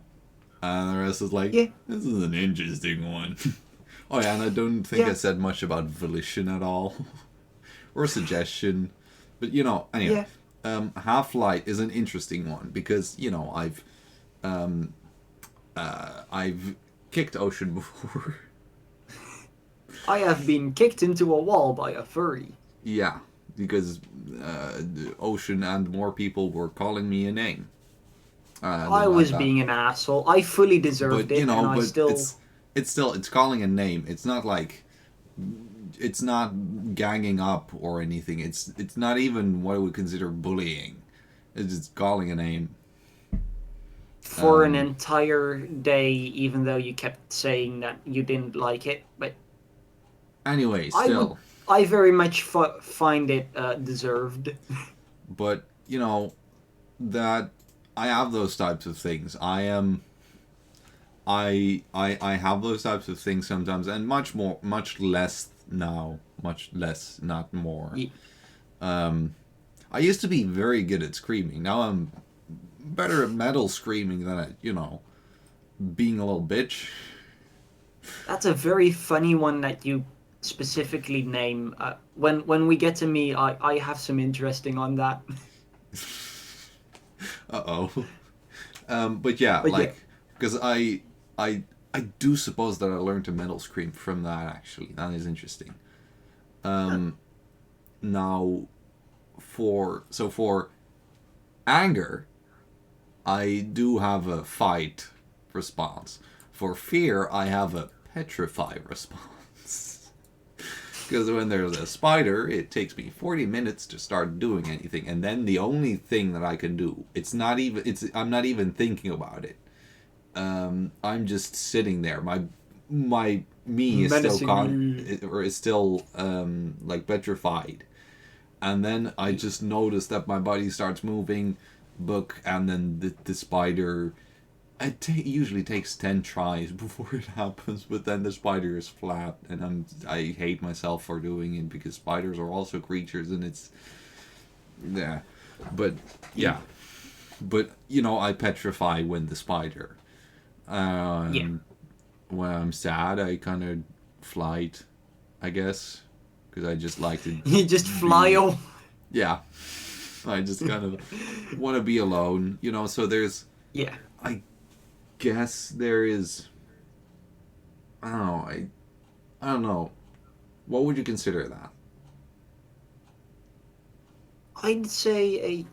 And the rest is this is an interesting one. Oh yeah, and I don't think I said much about volition at all. Or suggestion. But, anyway. Yeah. Half-Light is an interesting one because, I've kicked Ocean before. I have been kicked into a wall by a furry. Yeah, because Ocean and more people were calling me a name. I was being an asshole. I fully deserved it, and I still... It's calling a name. It's not it's not ganging up or anything. It's not even what I would consider bullying. It's just calling a name. for an Um, entire day, even though you kept saying that you didn't like it. But Anyway, I would, still. I very much find it deserved. But, you know, that I have those types of things. I have those types of things sometimes, and much less now. Much less, not more. Ye- I used to be very good at screaming. Now I'm better at metal screaming than at, being a little bitch. That's a very funny one that you specifically name. When we get to me, I have some interesting on that. Uh-oh. But yeah, But yeah. because I I do suppose that I learned to metal scream from that. Actually, that is interesting. Now, for anger, I do have a fight response. For fear, I have a petrify response. Because when there's a spider, it takes me 40 minutes to start doing anything, and then the only thing that I can do, I'm not even thinking about it. I'm just sitting there. My me is still Menacing you. or is still like petrified, and then I just notice that my body starts moving, and then the spider. Usually takes 10 tries before it happens, but then the spider is flat, and I hate myself for doing it because spiders are also creatures, and it's yeah, but yeah, but I petrify when the spider. Yeah. When I'm sad, I kind of flight, I guess, because I just like to You just fly be. off. Yeah, I just kind of want to be alone, So there's, Yeah. I guess there is. I don't know. I don't know. What would you consider that? I'd say a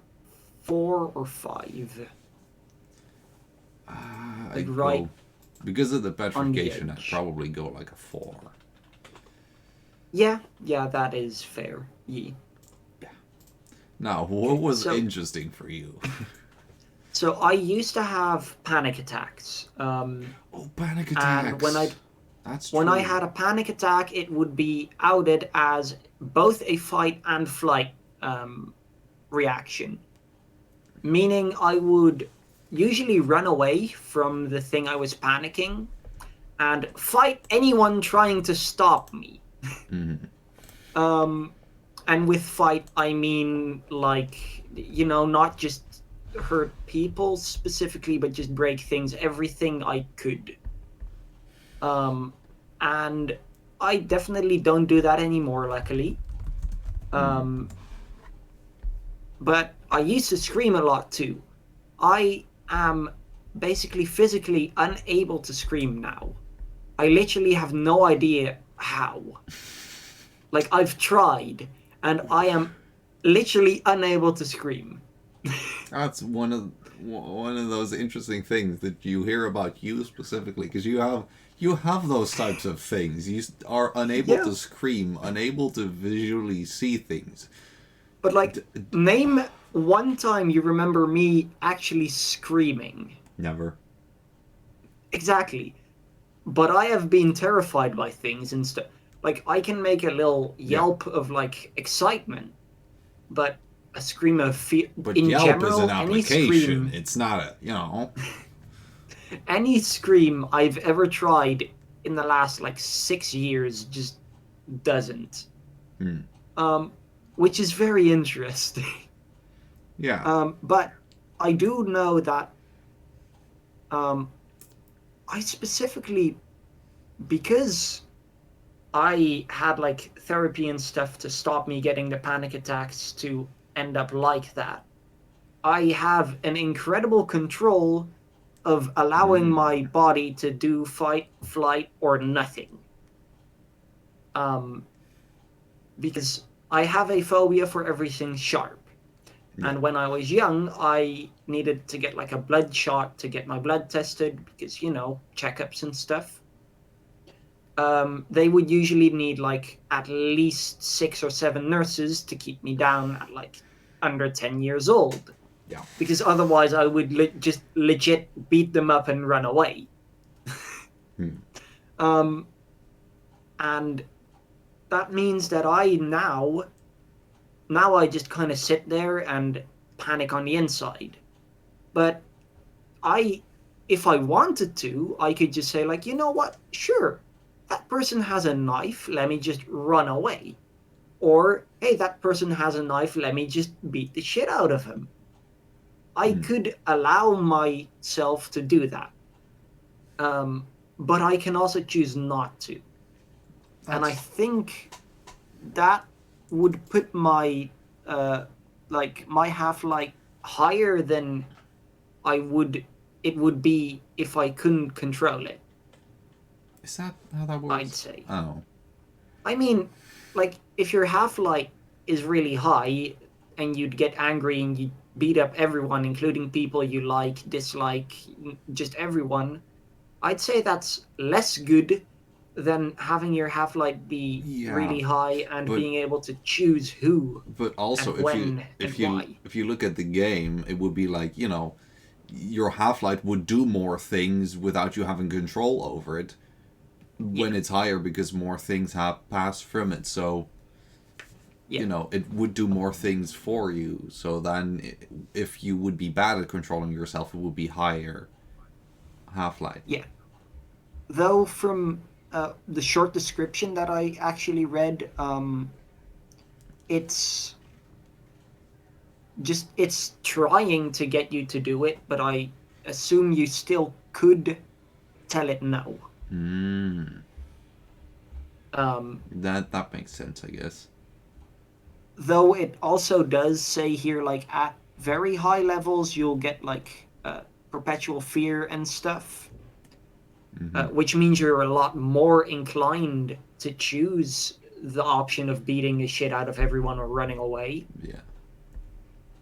4 or 5. Like I'd right go because of the on the petrification. I'd edge. probably go like a 4. Yeah, that is fair. Yeah. Now, what was So interesting for you? so I used to have panic attacks. Oh, panic And attacks. That's when I true. had a panic attack, it would be outed as both a fight and flight reaction. Meaning I would usually run away from the thing I was panicking and fight anyone trying to stop me. Mhm. And with fight, I mean like, not just hurt people specifically, but just break things, everything I could. Um, and I definitely don't do that anymore, luckily. Um, but I used to scream a lot too. I am basically physically unable to scream now. I literally have no idea how. Like, I've tried, and I am literally unable to scream. That's one of those interesting things that you hear about you specifically, because you have those types of things. You are unable Yeah, to scream, unable to visually see things. but like, D- name one time you remember me actually screaming. Never. Exactly. But I have been terrified by things and stuff. Like, I can make a little Yeah. yelp of like excitement, but a scream of fear But in Yelp is an general, application. It's not any scream I've ever tried in the last like 6 years just doesn't. Hmm. Um, which is very interesting. Yeah. But I do know that um, I specifically, because I had like therapy and stuff to stop me getting the panic attacks to end up like that. I have an incredible control of allowing my body to do fight, flight, or nothing. Um, because I have a phobia for everything sharp. Yeah. And when I was young, I needed to get like a blood shot to get my blood tested because, checkups and stuff. They would usually need like at least 6 or 7 nurses to keep me down at like under 10 years old. Yeah. Because otherwise I would just legit beat them up and run away. Um, and that means that I now I just kind of sit there and panic on the inside. But if I wanted to, I could just say, like, you know what? Sure, that person has a knife. Let me just run away. Or, hey, that person has a knife. Let me just beat the shit out of him. I could allow myself to do that. But I can also choose not to. And I think that would put my my half-life higher than it would be if I couldn't control it. Is that how that works? I'd say. Oh. I mean, like, if your half-life is really high and you'd get angry and you beat up everyone, including people you like, dislike, just everyone, I'd say that's less good than having your half-life be really high and being able to choose who. But also, if you look at the game, it would be like, you know, your half-life would do more things without you having control over it when it's higher, because more things have passed from it. So, you know, it would do more things for you. So then, if you would be bad at controlling yourself, it would be higher half-life. Yeah. Though from the short description that I actually read, it's trying to get you to do it, but I assume you still could tell it no. That makes sense, I guess. Though it also does say here, like, at very high levels, you'll get, like, perpetual fear and stuff. Which means you're a lot more inclined to choose the option of beating the shit out of everyone or running away. Yeah.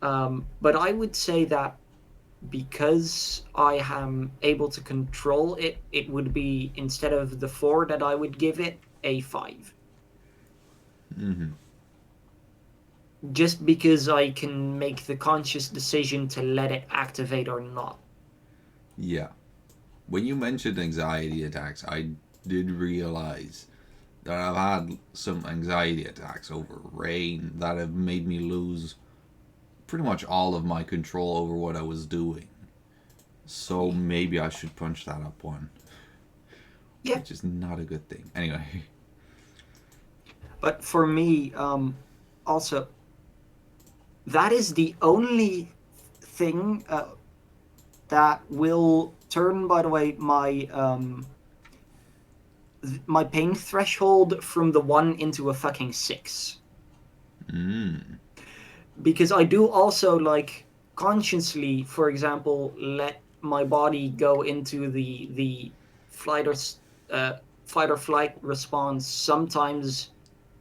But I would say that because I am able to control it, it would be, instead of the 4 that I would give it, a 5. Just because I can make the conscious decision to let it activate or not. Yeah. When you mentioned anxiety attacks, I did realize that I've had some anxiety attacks over rain that have made me lose pretty much all of my control over what I was doing. So maybe I should punch that up one. Yeah. Which is not a good thing. Anyway. But for me, also, that is the only thing that will turn, by the way, my pain threshold from the 1 into a fucking 6. Because I do also, like, consciously, for example, let my body go into the fight or flight response sometimes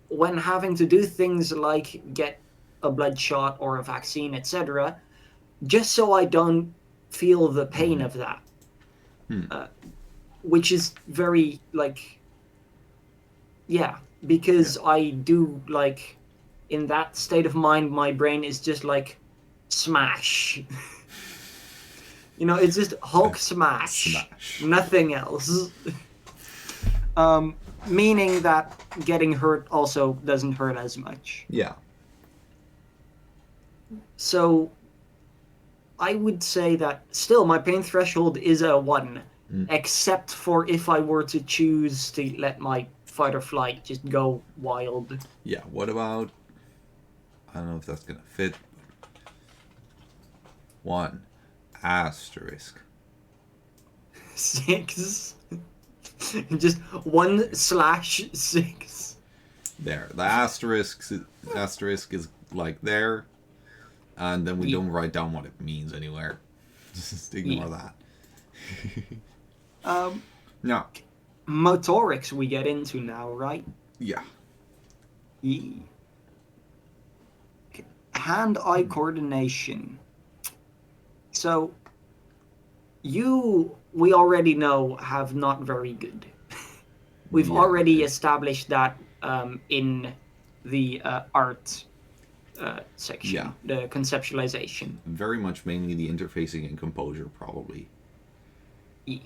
when having to do things like get a blood shot or a vaccine, etc., just so I don't feel the pain of that. Which is very, like, because I do, like, in that state of mind, my brain is just like, smash. You know, it's just Hulk smash. Nothing else. Meaning that getting hurt also doesn't hurt as much. Yeah. So I would say that still my pain threshold is a 1, except for if I were to choose to let my fight or flight just go wild. Yeah, what about, I don't know if that's gonna fit. 1 asterisk 6. Just 1/6. There. The asterisk is like there, and then we don't write down what it means anywhere. Just ignore that. Now, motorics we get into now, right? Yeah. Hand-eye coordination. So, we already know, have not very good. We've already established that in the art section, Yeah. the conceptualization. Very much mainly the interfacing and composure, probably. E.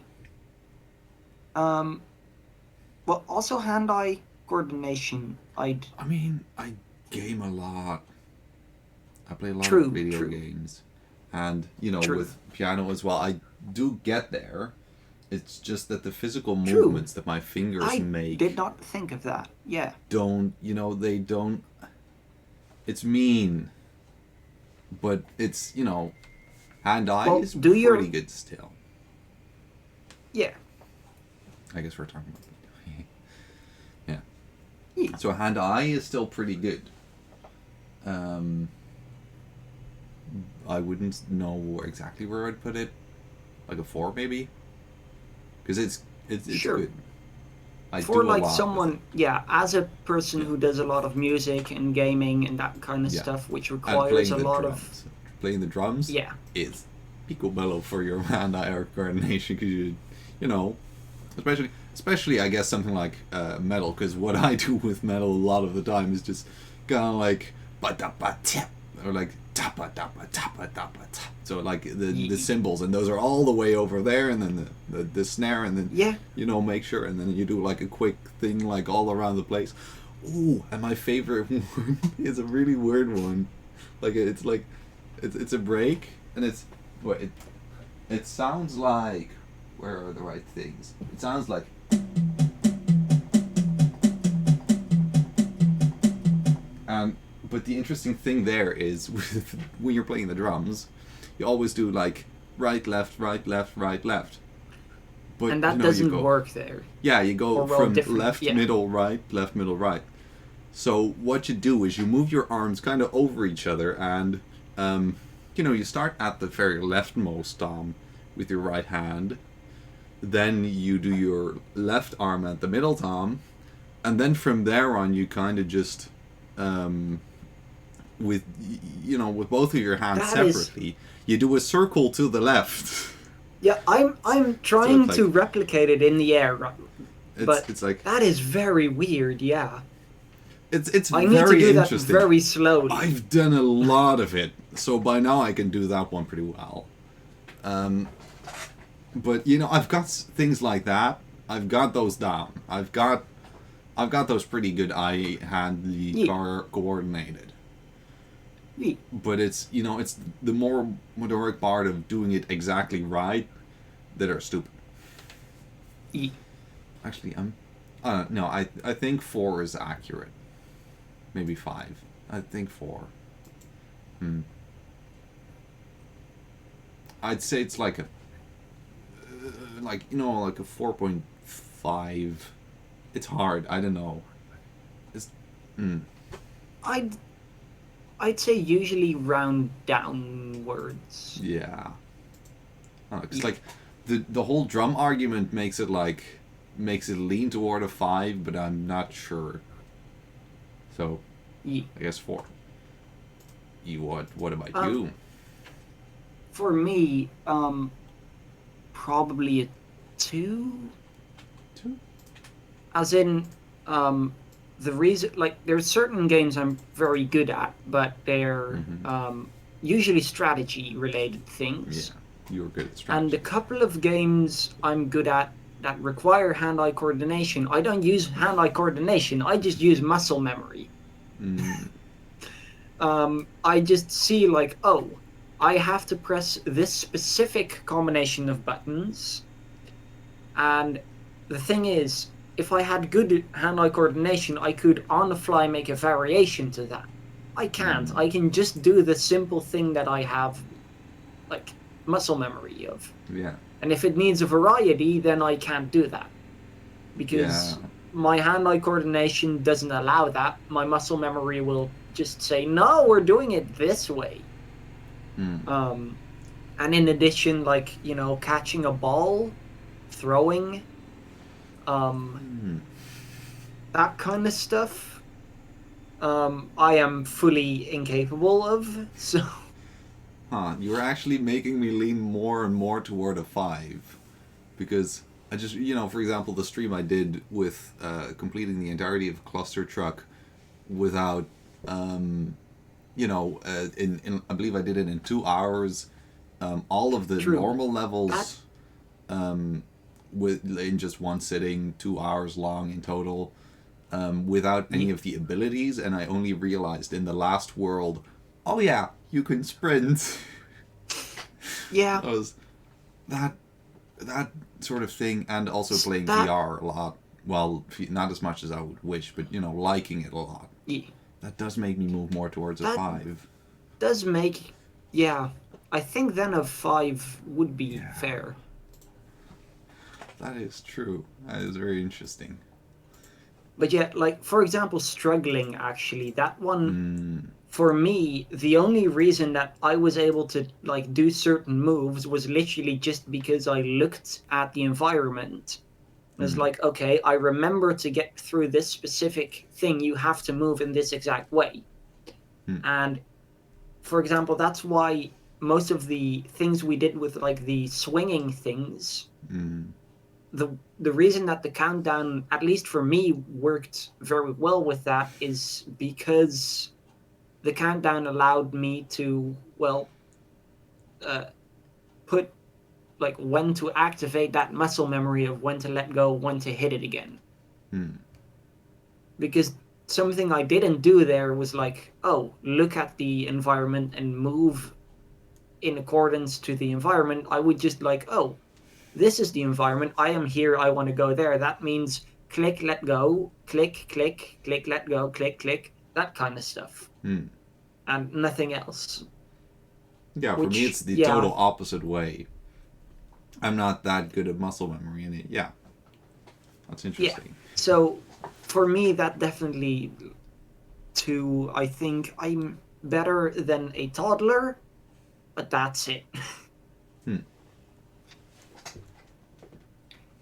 Well, also hand-eye coordination. I mean, I game a lot. I play a lot True, of video true. games. And, you know, True. with piano as well, I do get there. It's just that the physical True. movements that my fingers I make did not think of that. Yeah. don't, they don't. It's mean. But it's, hand-eye Well, is do pretty your- good still. Yeah. I guess we're talking about yeah. Yeah. So hand-eye is still pretty good. I wouldn't know exactly where I'd put it. Like a 4 maybe? Because it's Sure. good. I For do a like lot with someone, it. yeah, as a person Yeah. who does a lot of music and gaming and that kind of Yeah. stuff, which And requires playing a the lot drums. Playing the drums yeah, is picobello for your hand-eye coordination because you know, especially I guess something like metal, because what I do with metal a lot of the time is just kind of like ba-da-ba-tip, or like ta-ba-da-ba-ta-ba-da-ba-ta. So like the cymbals, and those are all the way over there, and then the snare, and then yeah, make sure, and then you do like a quick thing like all around the place. Ooh, and my favorite one is a really weird one. Like it's a break, and it sounds like, where are the right things? It sounds like, but the interesting thing there is with, when you're playing the drums, you always do like right, left, right, left, right, left. But and that you doesn't work there. Yeah, you go Or well, from different, left, yeah. middle, right, left, middle, right. So what you do is you move your arms kind of over each other, and you start at the very leftmost tom with your right hand. Then you do your left arm at the middle tom, and then from there on you kind of just with both of your hands That is- separately, you do a circle to the left. Yeah, I'm trying it's to like- replicate it in the air, but It's like that is very weird. Yeah, it's I need very to do that interesting. very slowly. I've done a lot of it, so by now I can do that one pretty well. But I've got things like that. I've got those down. I've got those pretty good eye-hand coordinated. Yeah. But it's it's the more motoric part of doing it exactly right that are stupid. Yeah. Actually, no, I think 4 is accurate. Maybe 5. I think 4. I'd say it's like a like a 4.5. It's hard. I don't know. It's I'd say usually round downwards. yeah. I don't know, 'cause like the whole drum argument makes it lean toward a 5, but I'm not sure. So Yeah. I guess 4. What about Um, you? For me, probably a 2. 2? As in, the reason, like, there's certain games I'm very good at, but they're usually strategy-related things. Yeah. You were good at And strategy. a couple of games I'm good at that require hand-eye coordination. I don't use hand-eye coordination. I just use muscle memory. I just see like, oh, I have to press this specific combination of buttons. And the thing is, if I had good hand-eye coordination, I could on the fly make a variation to that. I can't. I can just do the simple thing that I have, like, muscle memory of. Yeah. And if it needs a variety, then I can't do that. Because Yeah. my hand-eye coordination doesn't allow that. My muscle memory will just say, no, we're doing it this way. And in addition, like, catching a ball, throwing, that kind of stuff, I am fully incapable of, so... Huh, you're actually making me lean more and more toward a 5. Because I just, for example, the stream I did with completing the entirety of Cluster Truck without in I believe I did it in 2 hours. All of the True. normal levels, in just one sitting, 2 hours long in total, without any of the abilities, and I only realized in the last world, oh yeah, you can sprint. Yeah. That was that sort of thing, and also playing That- VR a lot. Well, not as much as I would wish, but liking it a lot. Yeah. That does make me move more towards a That- 5. Does make, yeah. I think then a 5 would be Yeah. fair. That is true. That is very interesting. But yeah, like for example, struggling actually, that one Mm, for me, the only reason that I was able to like do certain moves was literally just because I looked at the environment. It was like, okay, I remember to get through this specific thing, you have to move in this exact way. And for example, that's why most of the things we did with like the swinging things, the reason that the countdown, at least for me, worked very well with that is because the countdown allowed me to, well, put like when to activate that muscle memory of when to let go, when to hit it again. Because something I didn't do there was like, oh, look at the environment and move in accordance to the environment. I would just like, oh, this is the environment. I am here. I want to go there. That means click, let go, click, click, click, let go, click, click, that kind of stuff. And nothing else. Yeah, for me it's the total opposite way. I'm not that good at muscle memory, and yeah, that's interesting. Yeah. So for me, that definitely, I think I'm better than a toddler, but that's it.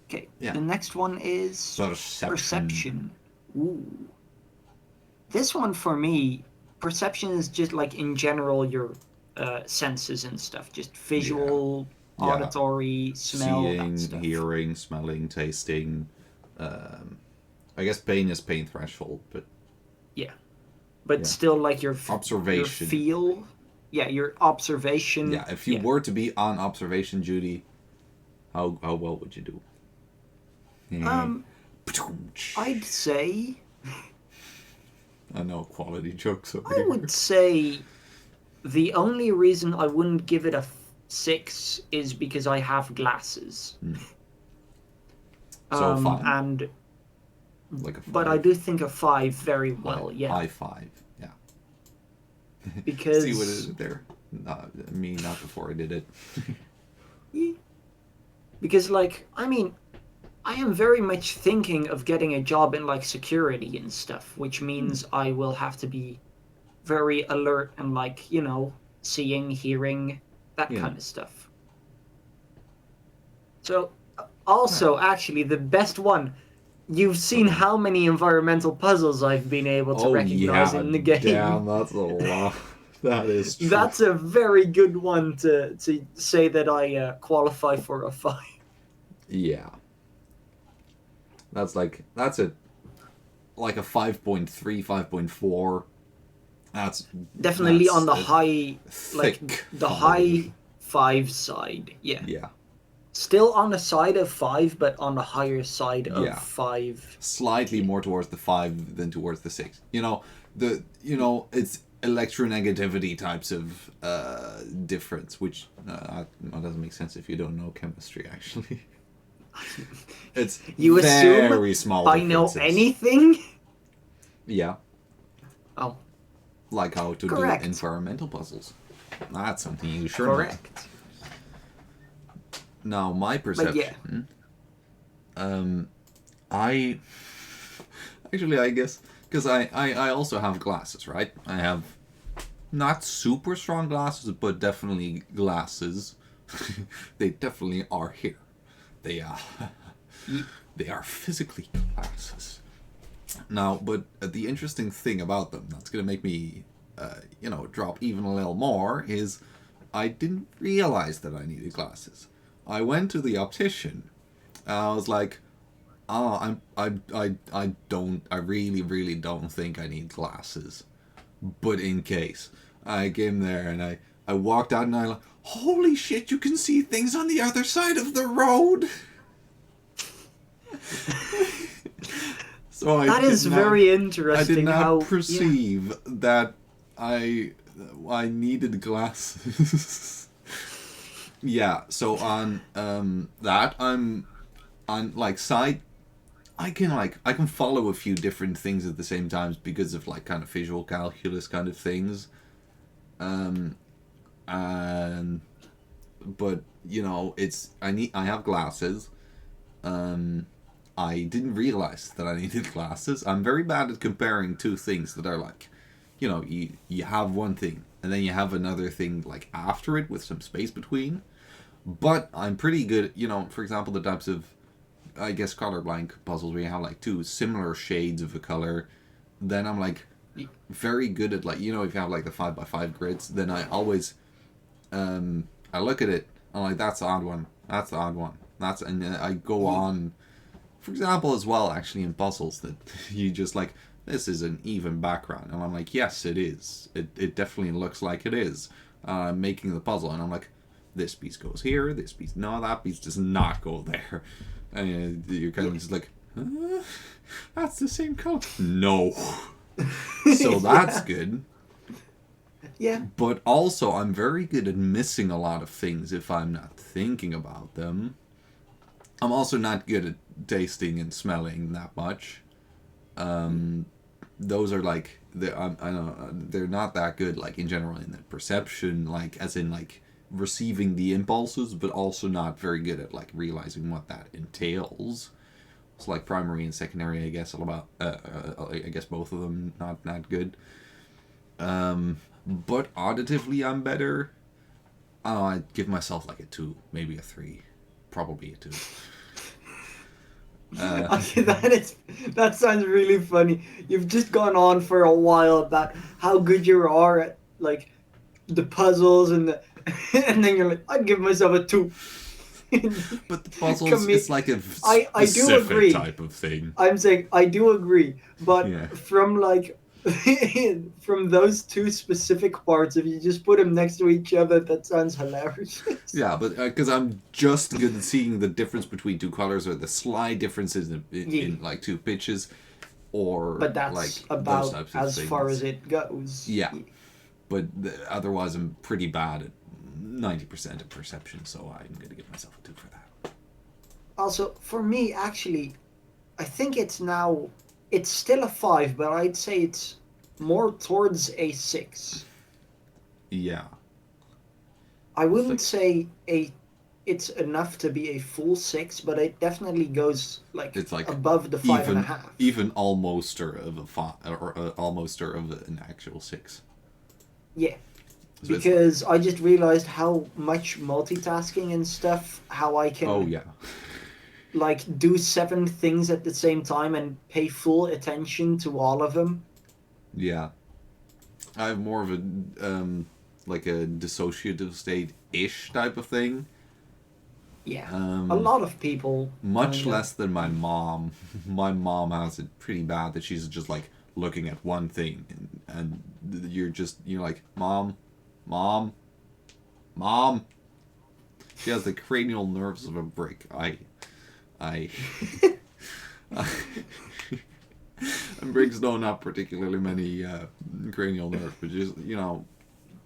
Okay. Yeah. The next one is perception. Ooh. This one for me, perception is just like in general your senses and stuff, just visual, auditory, smell, seeing, that stuff. hearing, smelling, tasting. I guess pain is pain threshold, but yeah, but still like your observation. your feel. Yeah, your observation. Yeah, if you were to be on observation duty, how well would you do? I'd say. I know quality jokes over I here. would say the only reason I wouldn't give it a 6 is because I have glasses. So 5? And Like a 5. but I do think a 5 very well. High 5. Yeah. Because see what it is there. Not before I did it. Because like I mean, I am very much thinking of getting a job in like security and stuff, which means I will have to be very alert and like, seeing, hearing, that kind of stuff. So also actually the best one, you've seen how many environmental puzzles I've been able to recognize in the game. Damn, that's a lot. That is true. That's a very good one to say that I qualify for a 5. Yeah. That's a 5.3, 5.4. That's definitely on the high, like thick the 5. high 5 side. Yeah. Yeah. Still on the side of 5, but on the higher side of 5. Slightly more towards the 5 than towards the 6. It's electronegativity types of difference, which that doesn't make sense if you don't know chemistry, actually. It's You very assume small I know differences. anything? Yeah. Oh, Like how to Correct. do environmental puzzles. That's something you should correct. know. Now, my perception... I guess... Because I also have glasses, right? I have not super strong glasses, but definitely glasses. They definitely are here. They are physically glasses. Now, but the interesting thing about them, that's going to make me, drop even a little more, is I didn't realize that I needed glasses. I went to the optician, and I was like, I really, really don't think I need glasses. but in case. I came there and I walked out and I like, holy shit, you can see things on the other side of the road. So That is very interesting. I did not how perceive that I needed glasses. Yeah, so on that I'm on like side I can follow a few different things at the same time because of like kind of visual calculus kind of things. And but you know, I have glasses. I didn't realize that I needed glasses. I'm very bad at comparing two things that are like, you know, you have one thing and then you have another thing like after it with some space between. But I'm pretty good, you know, for example, the types of, I guess, colorblind puzzles where you have like two similar shades of a color. Then I'm like very good at like, you know, if you have like the 5x5 grids, then I always, I look at it, I'm like, that's the odd one, that's the odd one. And then I go on, for example, as well, actually, in puzzles that you just like, this is an even background. And I'm like, yes, it is. It definitely looks like it is. Making the puzzle. And I'm like, this piece goes here, this piece, no, that piece does not go there. And you're kind of just like, that's the same color. No. So that's good. Yeah. But also, I'm very good at missing a lot of things if I'm not thinking about them. I'm also not good at tasting and smelling that much. Those are like I know they're not that good like in general in the perception, like as in like receiving the impulses, but also not very good at like realizing what that entails. It's like primary and secondary, I guess. All about I guess both of them not good. But auditively, I'm better. I'd give myself like a 2, maybe a 3, probably a 2. Okay, that sounds really funny. You've just gone on for a while about how good you are at like the puzzles and and then you're like, I'd give myself a 2. But the puzzles, it's like a I do agree. specific type of thing. I'm saying I do agree, but Yeah. from like from those two specific parts, if you just put them next to each other, that sounds hilarious. Yeah, but because I'm just good at seeing the difference between two colors or the slight differences in like two pitches, or But that's like those about types of as things. far as it goes. Yeah, but otherwise I'm pretty bad at 90% of perception, so I'm gonna give myself a 2 for that. Also, for me, actually, I think it's still a 5, but I'd say it's more towards a 6. Yeah, I wouldn't say it's enough to be a full 6, but it definitely goes like it's like above the 5.5. even almoster of a 5 or almoster of an actual 6. Yeah. So it's- Because I just realized how much multitasking and stuff, how I can oh yeah, like do 7 things at the same time and pay full attention to all of them. yeah. I have more of a like a dissociative state-ish type of thing. Yeah. Um, A lot of people Much kinda- less than my mom. My mom has it pretty bad that she's just like looking at one thing and you're like, Mom. She has the cranial nerves of a brick. And bricks don't have particularly many cranial nerves, but just, you know,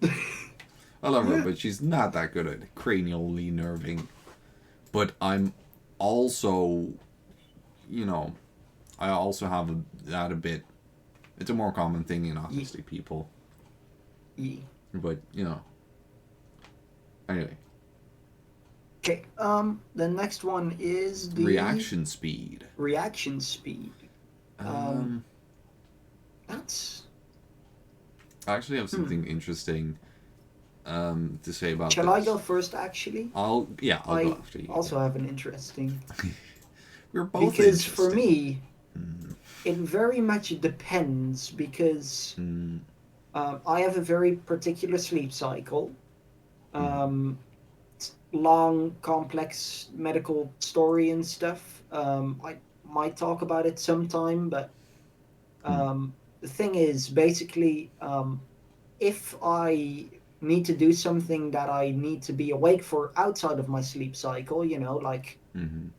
I love her, but she's not that good at cranially nerving. But I'm also, you know, I also have that a bit. It's a more common thing in autistic people. Yeah. But, you know. Anyway. Okay, the next one is the Reaction speed. reaction speed. That's I actually have something interesting to say about Shall I this. go first actually? I'll go after you. Also have an interesting We're both because for interesting. me it very much depends because Mm, I have a very particular sleep cycle. Long, complex medical story and stuff. I might talk about it sometime, but the thing is, basically, if I need to do something that I need to be awake for outside of my sleep cycle, like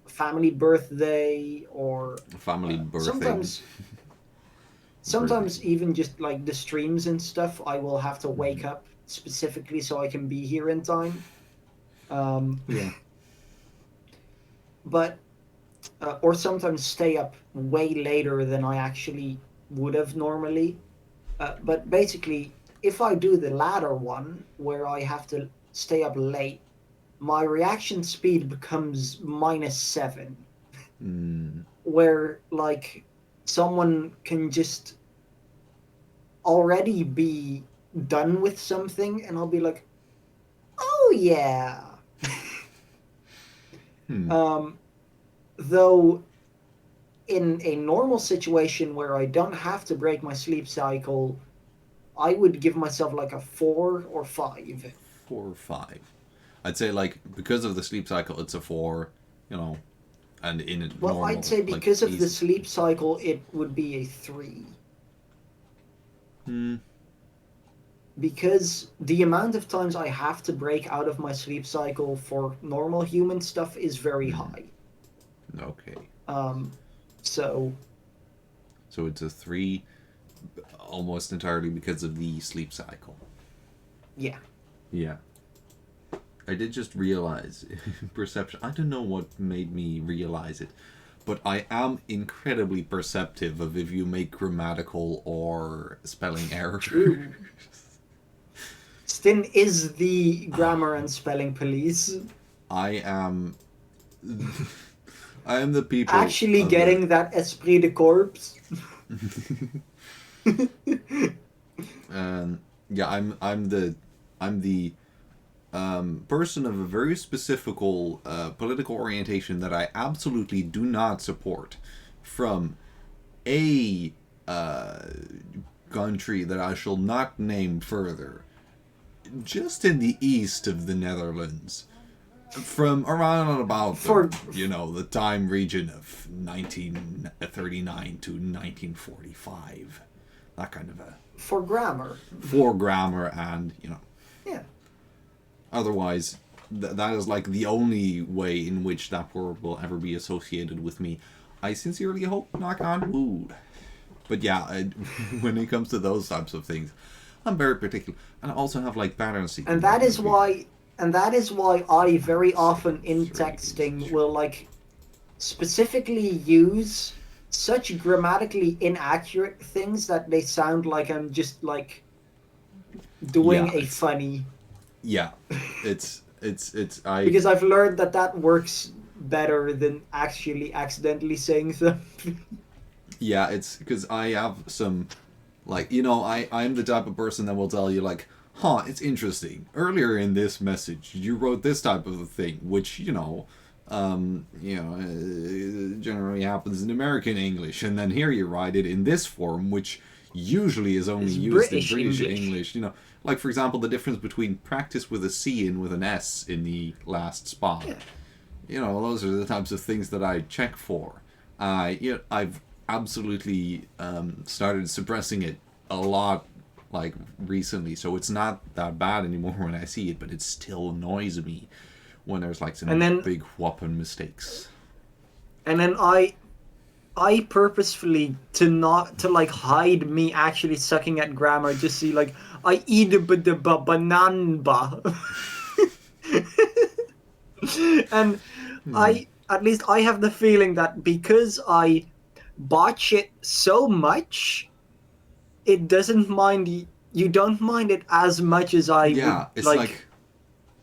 family birthday or Family birthing. sometimes even just like the streams and stuff, I will have to wake up specifically so I can be here in time. Yeah. But or sometimes stay up way later than I actually would have normally. But basically, if I do the latter one, where I have to stay up late, my reaction speed becomes -7. Where, like, someone can just already be done with something, and I'll be like, oh yeah. Though in a normal situation where I don't have to break my sleep cycle, I would give myself like a 4 or 5. 4 or 5. I'd say, like, because of the sleep cycle, it's a 4, and in a normal... I'd say because of the easy. sleep cycle, it would be a 3. Because the amount of times I have to break out of my sleep cycle for normal human stuff is very high. Okay. So it's a 3 almost entirely because of the sleep cycle. yeah. Yeah. I did just realize perception. I don't know what made me realize it, but I am incredibly perceptive of if you make grammatical or spelling errors. True. Stin is the grammar and spelling police. I am the people Actually of getting that esprit de corps. Yeah, I'm the person of a very specific political orientation that I absolutely do not support from a country that I shall not name further, just in the east of the Netherlands, from around and about the time region of 1939 to 1945, that kind of a For grammar. And Yeah. otherwise that is like the only way in which that word will ever be associated with me. I sincerely hope, knock on wood. But yeah, when it comes to those types of things, I'm very particular, and I also have like patterns. And that is why I very often in texting will like specifically use such grammatically inaccurate things that they sound like I'm just like doing a funny. Yeah, it's because I've learned that works better than actually accidentally saying something. Yeah, it's because I have some, like, I'm the type of person that will tell you, like, it's interesting. Earlier in this message, you wrote this type of a thing, which, generally happens in American English, and then here you write it in this form, which usually is only used in British English. Like, for example, the difference between practice with a C and with an S in the last spot. Yeah. Those are the types of things that I check for. I've absolutely started suppressing it a lot, like, recently, so it's not that bad anymore when I see it, but it still annoys me when there's like some big whopping mistakes. And then I purposefully to like hide me actually sucking at grammar, just see like I eat the banana. And I have the feeling that because I botch it so much, it doesn't mind you don't mind it as much as I would, it's like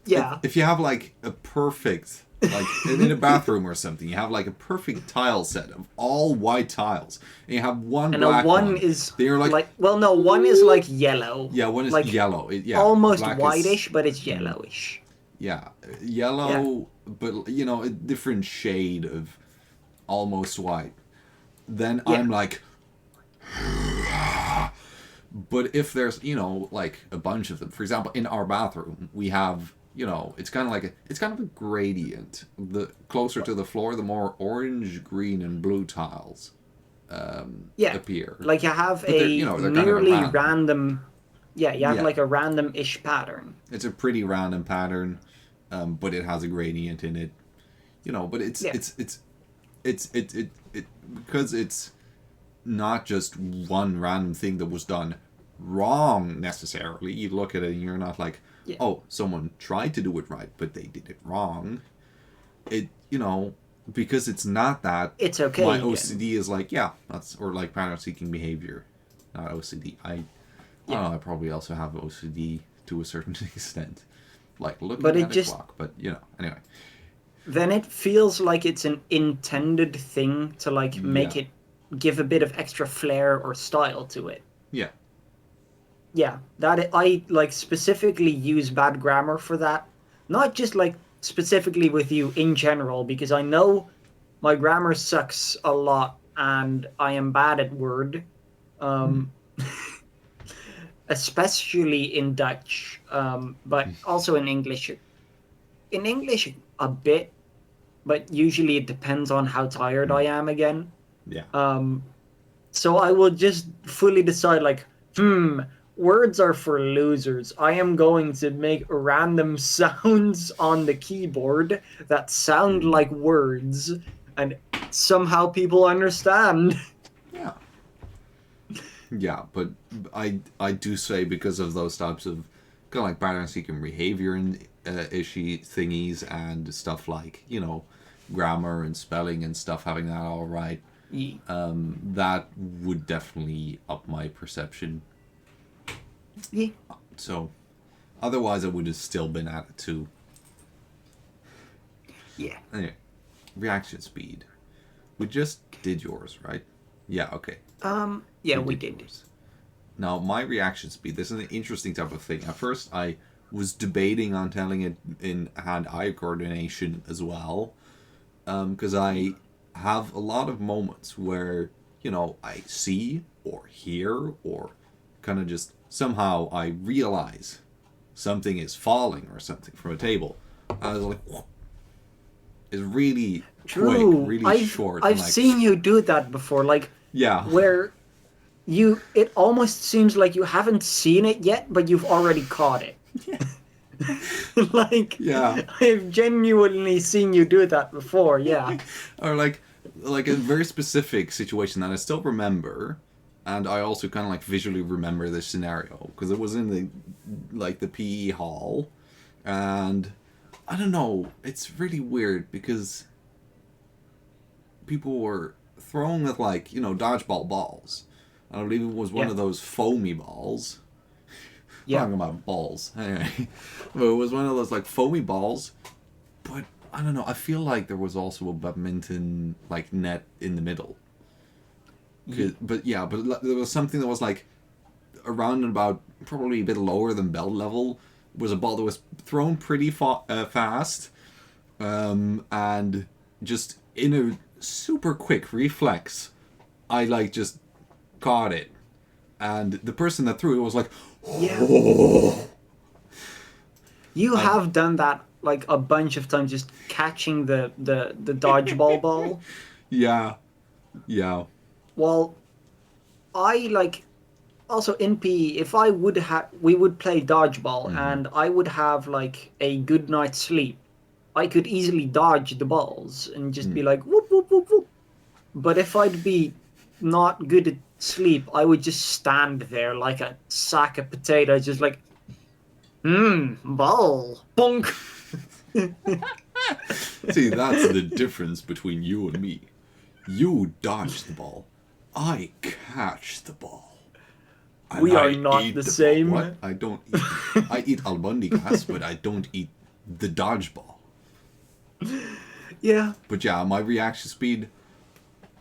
yeah. If you have like a perfect, like in a bathroom or something, you have like a perfect tile set of all white tiles, and you have one and black one. Is they're like no, one is like yellow. Yeah, one is like yellow. Almost whitish, but it's yellowish. Yeah, yellow, but a different shade of almost white. Then I'm like, but if there's like a bunch of them, for example, in our bathroom we have it's kind of like a gradient. The closer to the floor, the more orange, green, and blue tiles Yeah. appear. Like you have But they're, a you know, they're kind of nearly random. random. Yeah, you have Yeah. like a random-ish pattern. It's a pretty random pattern, but it has a gradient in it. You know, but Yeah. it because it's not just one random thing that was done wrong necessarily. You look at it and you're not like, Yeah. oh, someone tried to do it right, but they did it wrong. It, you know, because it's not that. It's okay. My then. OCD is like, yeah, that's, or like pattern-seeking behavior, not OCD. I don't know. I probably also have OCD to a certain extent, like looking But it at a just- clock. But you know, anyway. Then it feels like it's an intended thing to like make Yeah. it give a bit of extra flair or style to it. Yeah. Yeah, I like specifically use bad grammar for that. Not just like specifically with you in general, because I know my grammar sucks a lot and I am bad at Word. Especially in Dutch, but also in English. In English, a bit, but usually it depends on how tired I am again. Yeah. So I will just fully decide, like, words are for losers. I am going to make random sounds on the keyboard that sound like words, and somehow people understand. Yeah. Yeah, but I do say because of those types of kind of like pattern-seeking behavior and issue thingies and stuff like, you know, grammar and spelling and stuff, having that all right, that would definitely up my perception. Yeah. So, otherwise I would have still been at it too. Yeah. Anyway, reaction speed. We just did yours, right? Yeah, okay. Yeah, we did. yours. Now, my reaction speed, this is an interesting type of thing. At first, I was debating on telling it in hand-eye coordination as well, because I have a lot of moments where, you know, I see or hear or kind of just somehow I realize something is falling or something from a table. I was like, whoa. It's really True. quick, really short. I've and like, seen you do that before, like yeah. where it almost seems like you haven't seen it yet, but you've already caught it. Like, Yeah. I've genuinely seen you do that before, yeah. Or like a very specific situation that I still remember, and I also kind of like visually remember this scenario because it was in the PE hall, and I don't know, it's really weird because people were throwing with like, you know, dodgeball balls. I believe it was one Yeah. of those foamy balls. Yeah. Talking about balls. Anyway, but it was one of those like foamy balls. But I don't know. I feel like there was also a badminton like net in the middle. But there was something that was like around and about probably a bit lower than belt level. It was a ball that was thrown pretty fast, and just in a super quick reflex, I like just caught it, and the person that threw it was like, Yeah. oh. You have done that like a bunch of times, just catching the dodgeball ball. Yeah. Well, I like also in PE, if I would have, we would play dodgeball, and I would have like a good night's sleep. I could easily dodge the balls and just be like whoop whoop whoop whoop. But if I'd be not good at sleep, I would just stand there like a sack of potatoes, just like, ball, bonk. See, that's the difference between you and me. You dodge the ball. I catch the ball. And We are I not eat the ball. same. What? I don't eat. I eat albondigas, but I don't eat the dodgeball. Yeah. But yeah, my reaction speed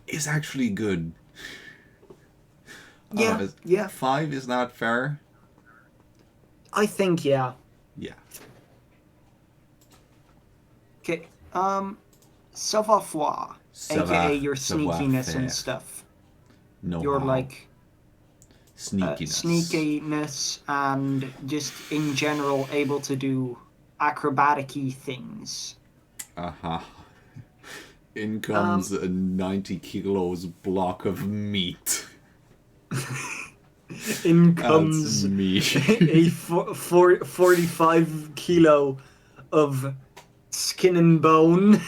is actually good. Yeah, yeah. 5 is not fair. I think, yeah. Yeah. Okay. Savoir-faire, aka your sneakiness savoir-faire. and stuff. No. Your like sneakiness. sneakiness and just in general able to do acrobatic-y things. Uh-huh. In comes a 90 kilos block of meat. In That's comes me. a 45 kilo of skin and bone,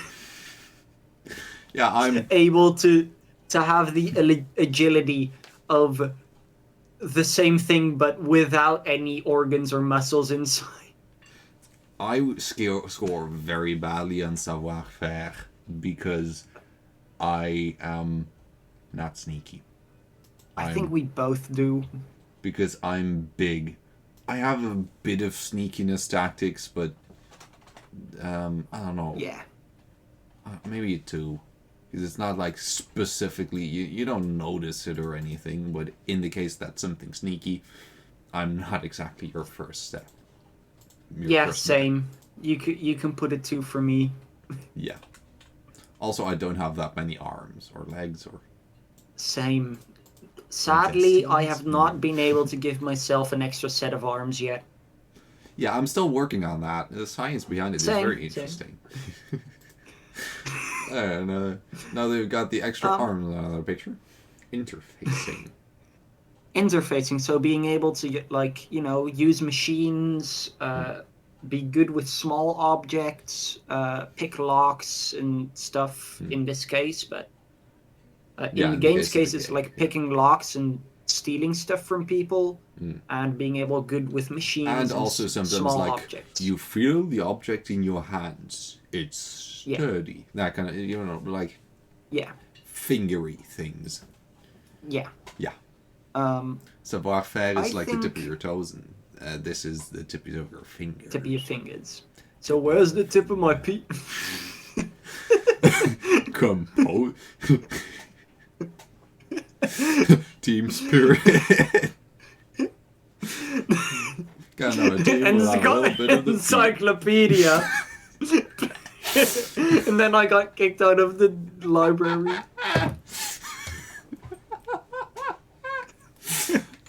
Yeah, I'm able to have the agility of the same thing but without any organs or muscles inside. I score very badly on savoir faire because I am not sneaky. I think we both do. Because I'm big. I have a bit of sneakiness tactics, but I don't know. Yeah. Maybe 2. Because it's not like specifically, you don't notice it or anything, but in the case that something sneaky, I'm not exactly your first step. Yeah, first same. You can put it 2 for me. Yeah. Also, I don't have that many arms or legs or. Same. Sadly, I have Intestines? not been able to give myself an extra set of arms yet. Yeah, I'm still working on that. The science behind it is Same, very same. interesting. And now they've got the extra arms on another picture. Interfacing. Interfacing, so being able to get, like, use machines, be good with small objects, pick locks and stuff in this case, but in the game's case it's like picking locks and stealing stuff from people and being able good with machines And also sometimes small like objects. you feel the object in your hands. It's sturdy. That kind of like Yeah. fingery things. Yeah. Yeah. Um, Savoir faire is I like the tip of think- your toes, and this is the tip of your fingers. tip of your fingers. So where's the tip of my pee? Compose. Team spirit. Got another team And with it's a got little bit of the encyclopedia. And then I got kicked out of the library.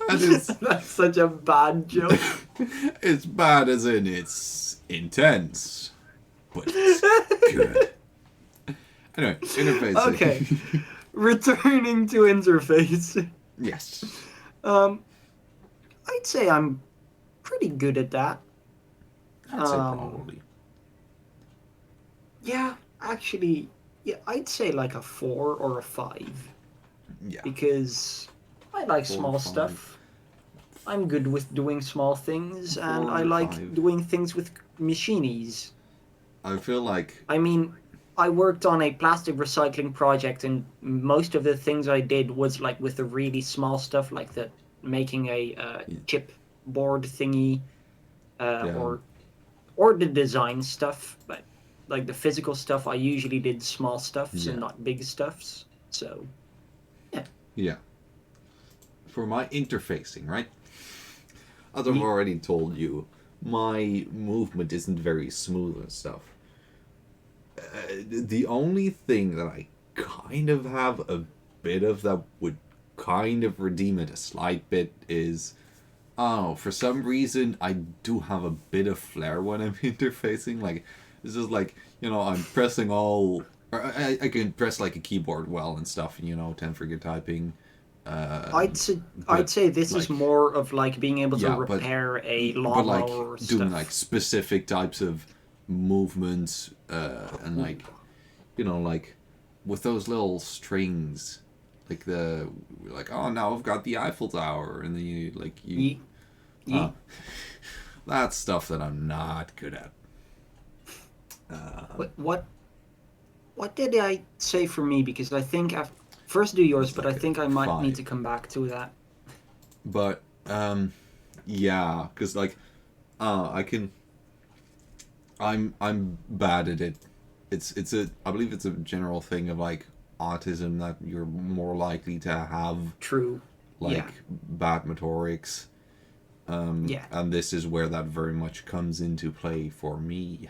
That is, That's such a bad joke. it's bad as in it's intense, but it's good. Anyway, interfacing. Okay. Returning to interface. Yes. I'd say I'm pretty good at that. That's it probably. Yeah, actually, yeah, I'd say like a 4 or a 5 Yeah. because I like 4 or small 5. stuff. I'm good with doing small things, 4 and I or like 5. doing things with machinies. I feel like I mean, I worked on a plastic recycling project, and most of the things I did was like with the really small stuff, like the making a chip board thingy, or the design stuff. But like the physical stuff, I usually did small stuffs Yeah. and not big stuffs. So yeah. For my interfacing, right? As I've already told you, my movement isn't very smooth and stuff. The only thing that I kind of have a bit of that would kind of redeem it a slight bit is, oh, for some reason I do have a bit of flair when I'm interfacing. Like, it's just like, I'm pressing all, or I can press like a keyboard well and stuff, and tend for good typing. I'd say this is like- more of like being able to Yeah, but- repair a but lawnmower like or stuff. doing like specific types of movements and like like with those little strings like oh, now I've got the Eiffel Tower, and then you Ye- ye- that's stuff that I'm not good at. What did I say for me? Because I think first do yours, It's but like I think I might 5. need to come back to that. But yeah, because like I'm bad at it. I believe it's a general thing of like autism that you're more likely to have True. like Yeah. bad motorics. Yeah. And this is where that very much comes into play for me.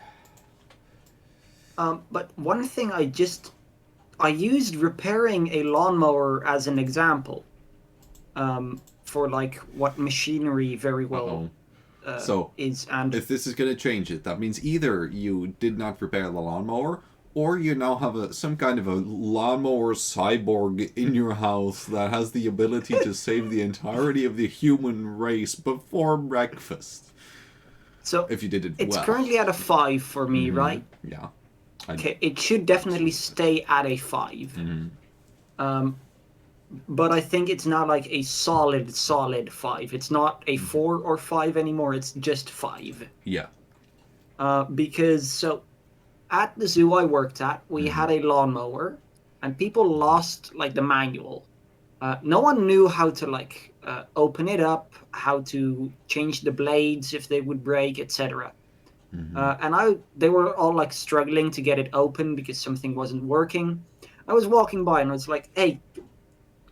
But one thing I used repairing a lawnmower as an example. For like what machinery very well So is, and if this is going to change it, that means either you did not repair the lawnmower, Or you now have some kind of a lawnmower cyborg in your house that has the ability to save the entirety of the human race before breakfast. So If you did it it's well. currently at a 5 for me, right? Yeah. Okay, it should definitely stay at a 5. But I think it's not like a solid 5. It's not a 4 or 5 anymore. It's just 5. Yeah. Because so at the zoo I worked at, we had a lawnmower, and people lost like the manual. No one knew how to like open it up, how to change the blades if they would break, etc. And they were all like struggling to get it open because something wasn't working. I was walking by and I was like, "Hey,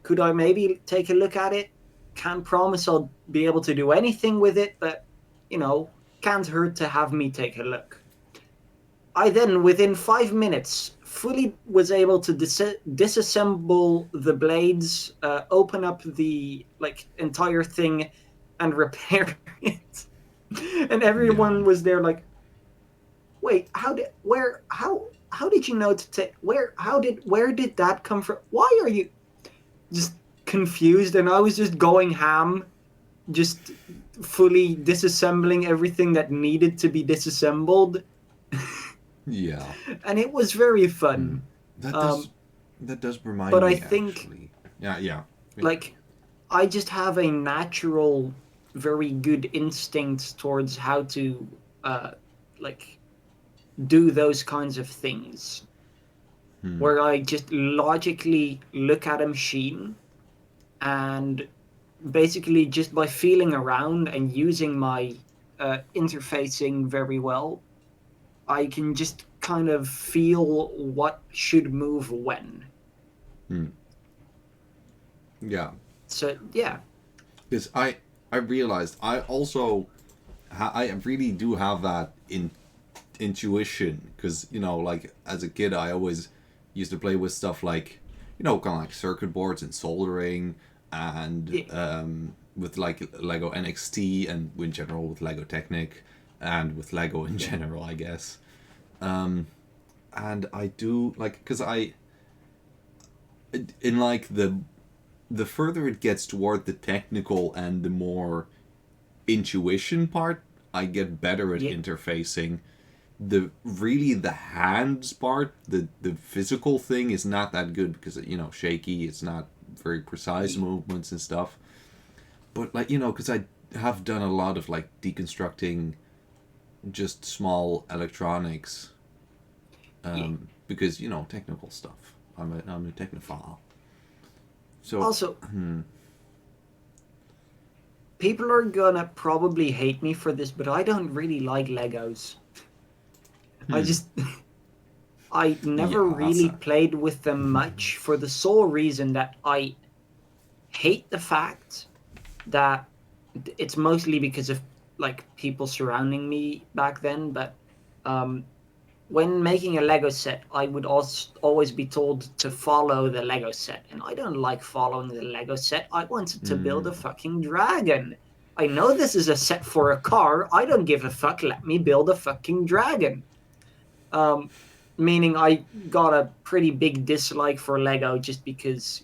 could I maybe take a look at it? Can't promise I'll be able to do anything with it, but can't hurt to have me take a look." I then, within 5 minutes, fully was able to disassemble the blades, open up the like entire thing, and repair it. And everyone was there like, "Wait, how did you know to take where did that come from? Why are you just confused?" And I was just going ham, just fully disassembling everything that needed to be disassembled. Yeah. And it was very fun. That does remind but me, I think, actually. Yeah. like, I just have a natural, very good instinct towards how to, like, do those kinds of things. Where I just logically look at a machine and basically just by feeling around and using my interfacing very well, I can just kind of feel what should move when. Yeah. So, yeah. Because I realized I also I really do have that intuition, because like as a kid I always used to play with stuff like kind of like circuit boards and soldering, and with like Lego NXT, and in general with Lego Technic, and with Lego in general, I guess. And I do like, because in like the further it gets toward the technical and the more intuition part, I get better at interfacing. The hands part, the physical thing is not that good because shaky. It's not very precise movements and stuff. But like because I have done a lot of like deconstructing just small electronics. Because technical stuff. I'm a technophile. So also, people are gonna probably hate me for this, but I don't really like Legos. I never really played with them much, for the sole reason that I hate the fact that it's mostly because of like people surrounding me back then, but when making a Lego set, I would always be told to follow the Lego set, and I don't like following the Lego set. I wanted to build a fucking dragon. I know this is a set for a car. I don't give a fuck. Let me build a fucking dragon. Meaning I got a pretty big dislike for Lego just because,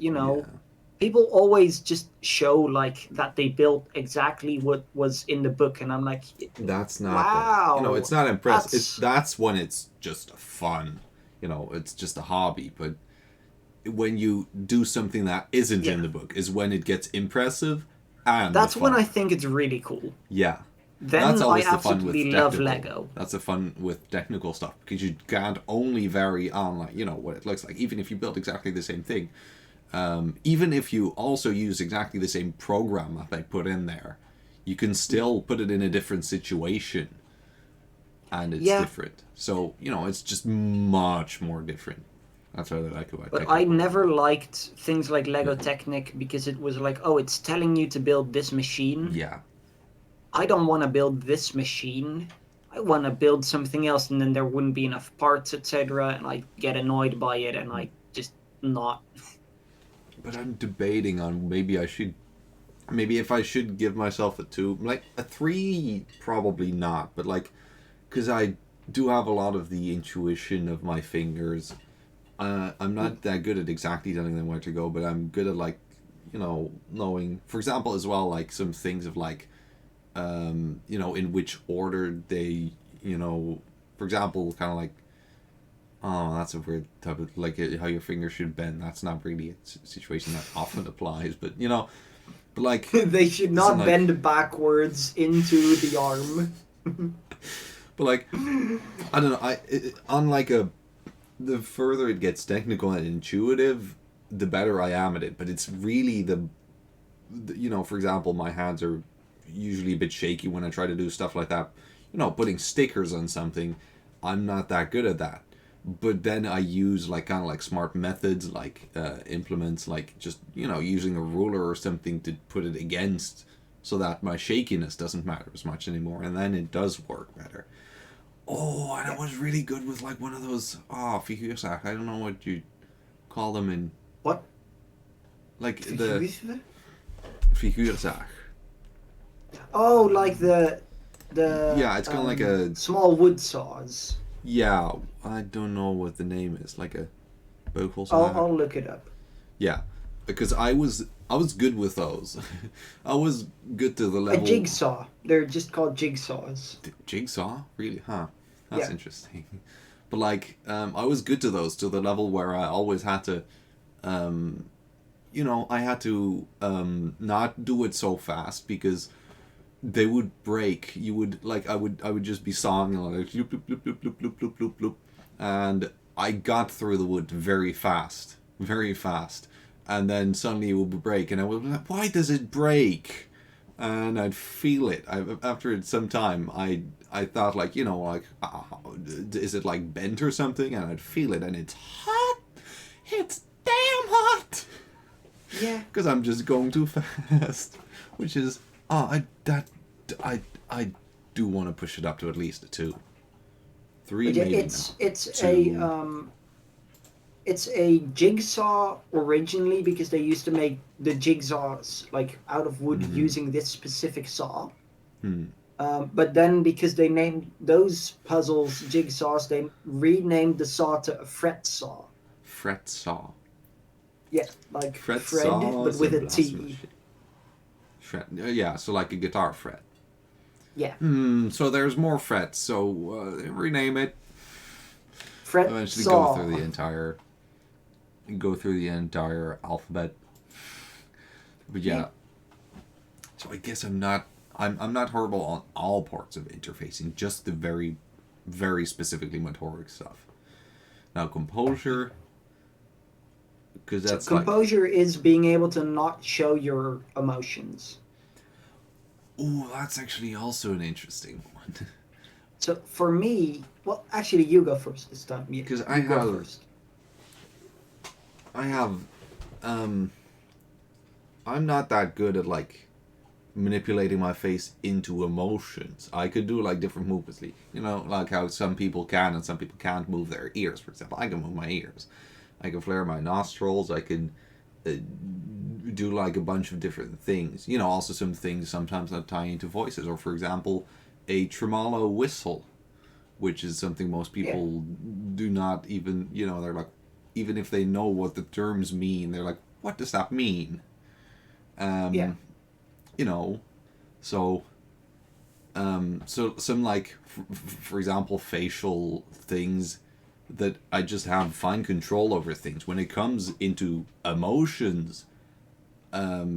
people always just show like that they built exactly what was in the book, and I'm like, that's not wow. It's not impressive. That's when it's just fun. It's just a hobby. But when you do something that isn't in the book is when it gets impressive, and that's when I think it's really cool. Yeah. Then that's always I the fun with absolutely love Lego. That's the fun with technical stuff, because you can't only vary on like what it looks like. Even if you build exactly the same thing, even if you also use exactly the same program that they put in there, you can still put it in a different situation, and it's different. So it's just much more different. That's what I like about. But I never liked things like Lego Technic because it was like, oh, it's telling you to build this machine. Yeah. I don't want to build this machine. I want to build something else, and then there wouldn't be enough parts, etc. And I get annoyed by it, and I just not. But I'm debating on maybe if I should give myself a 2, like a 3, probably not. But like, because I do have a lot of the intuition of my fingers. I'm not that good at exactly telling them where to go, but I'm good at like, knowing. For example, as well, like some things of like, in which order they, for example, kind of like, oh, that's a weird type of like how your fingers should bend. That's not really a situation that often applies, but but like They should not like, bend backwards into the arm. but like I don't know. On like the further it gets technical and intuitive, the better I am at it. But it's really for example, my hands are usually a bit shaky when I try to do stuff like that. Putting stickers on something, I'm not that good at that. But then I use like kind of like smart methods, like implements, like just using a ruler or something to put it against, so that my shakiness doesn't matter as much anymore, and then it does work better. Oh, and I was really good with like one of those figuurzaag. I don't know what you call them in What? like the figuurzaag. Oh, like the Yeah, it's kind of like a small wood saws. yeah. I don't know what the name is. Like a vocal I'll look it up. Yeah, because I was good with those. I was good to the A level. jigsaw. They're just called jigsaws. Jigsaw, really? Huh. That's Yeah. interesting. But like, I was good to those to the level where I always had to, I had to not do it so fast because they would break. You would like I would just be sawing like loop loop loop loop loop loop loop loop loop, and I got through the wood very fast, and then suddenly it would break, and I would be like, why does it break? And I'd feel it. After some time, I thought like is it like bent or something? And I'd feel it, and it's hot. It's damn hot. Yeah. Because I'm just going too fast, which is I do want to push it up to at least a 2, 3 But yeah, maybe. it's Two. it's a jigsaw originally because they used to make the jigsaws like out of wood using this specific saw. But then because they named those puzzles jigsaws, they renamed the saw to a fret saw. Fret saw. Yeah, like Fret Fred, saw. but with a blasphemous T. shit. Fret. Yeah, so like a guitar fret. Yeah, So there's more frets. So rename it. fret Eventually saw. go through the entire alphabet. But yeah. So I guess I'm not horrible on all parts of interfacing, just the very, very specifically motoric stuff. Now composure, because that's Composure is being able to not show your emotions. ooh, that's actually also an interesting one. So for me, well, actually, you go first this time. Yeah, 'Cause you go first. I have, I'm not that good at like manipulating my face into emotions. I could do like different movements, like how some people can and some people can't move their ears. For example, I can move my ears. I can flare my nostrils. I can do like a bunch of different things. Also some things sometimes that tie into voices, or for example, a tremolo whistle, which is something most people do not even. They're like, even if they know what the terms mean, they're like, what does that mean? So so some like for example facial things that I just have fine control over things. When it comes into emotions,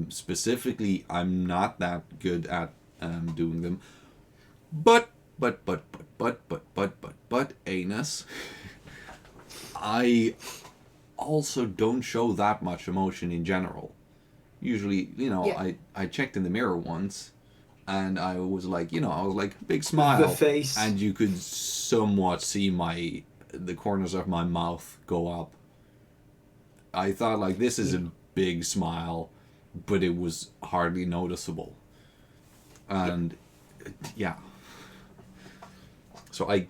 specifically, I'm not that good at doing them. But anus, I also don't show that much emotion in general. Usually, I checked in the mirror once, and I was like, big smile, The face. and you could somewhat see the corners of my mouth go up. I thought like this is a big smile, but it was hardly noticeable. And yeah. So I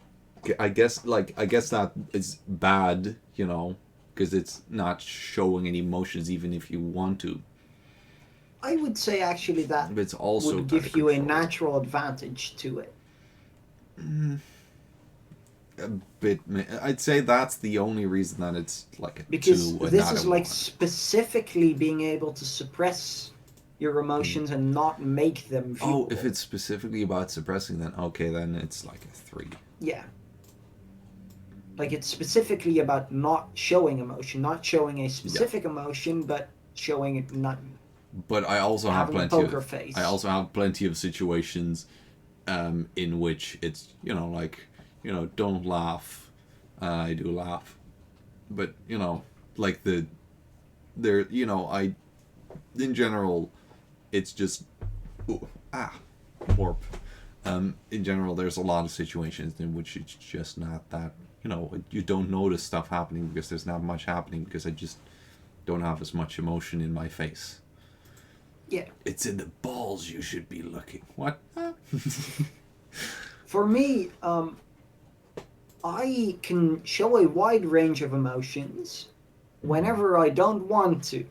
guess that is bad, because it's not showing any emotions even if you want to. I would say actually that But it's also would give you a natural advantage to it. a bit. I'd say that's the only reason that it's like a Because 2 and this not is a like 1. specifically being able to suppress your emotions and not make them viewable. Oh, if it's specifically about suppressing, then okay, then it's like a 3. Yeah. Like it's specifically about not showing emotion, not showing a specific emotion, but showing it not But I also have having a plenty poker of. face. I also have plenty of situations, in which it's like don't laugh. I do laugh, but like there I in general, it's just warp. In general, there's a lot of situations in which it's just not that you don't notice stuff happening because there's not much happening because I just don't have as much emotion in my face. Yeah. It's in the balls you should be looking. What? For me, I can show a wide range of emotions whenever I don't want to.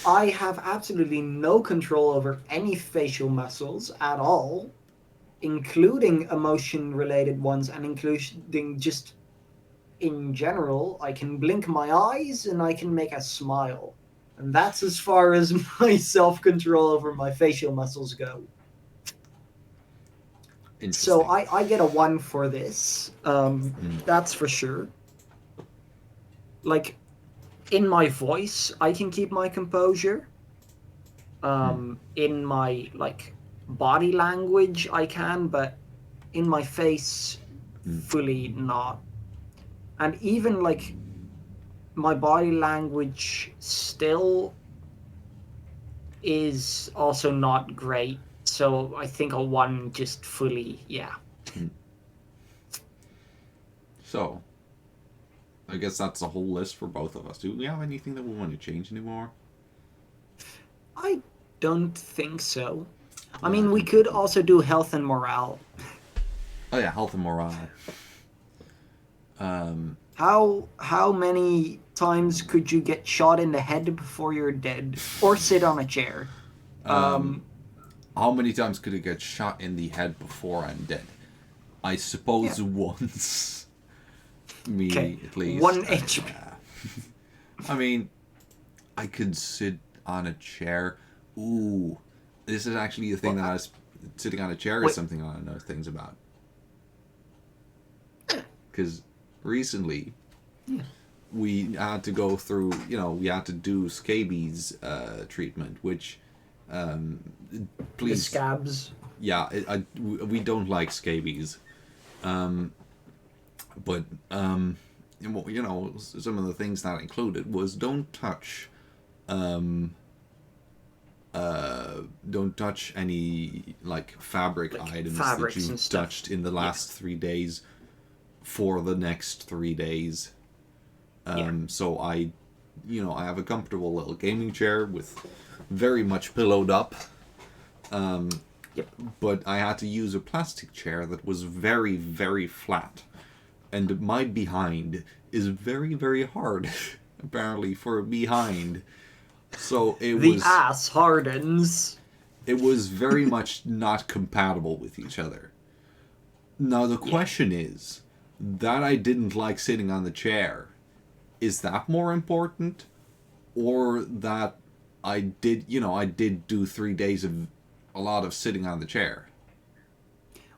I have absolutely no control over any facial muscles at all, including emotion-related ones and including just in general. I can blink my eyes and I can make a smile. And that's as far as my self-control over my facial muscles go. So I get a 1 for this. That's for sure. Like, in my voice, I can keep my composure. In my, like, body language, I can, but in my face, fully not. And even, like, my body language still is also not great. So I think a 1 just fully, yeah. So, I guess that's the whole list for both of us. Do we have anything that we want to change anymore? I don't think so. I mean, we could also do health and morale. Oh yeah, health and morale. How many times could you get shot in the head before you're dead, or sit on a chair? How many times could it get shot in the head before I'm dead? I suppose once. Me, at least. 1 HP. Yeah. I mean, I could sit on a chair. Ooh. This is actually a thing that I was... Sitting on a chair is something I know things about. Because recently, we had to go through, we had to do scabies treatment, which... please... The scabs. Yeah, we don't like scabies. But, some of the things that included was don't touch any, like, fabric items that you touched in the last 3 days for the next 3 days. So I have a comfortable little gaming chair with very much pillowed up. But I had to use a plastic chair that was very, very flat. And my behind is very, very hard, apparently, for a behind. So the ass hardens. It was very much not compatible with each other. Now the question is, that I didn't like sitting on the chair, is that more important? Or that I did do 3 days of a lot of sitting on the chair?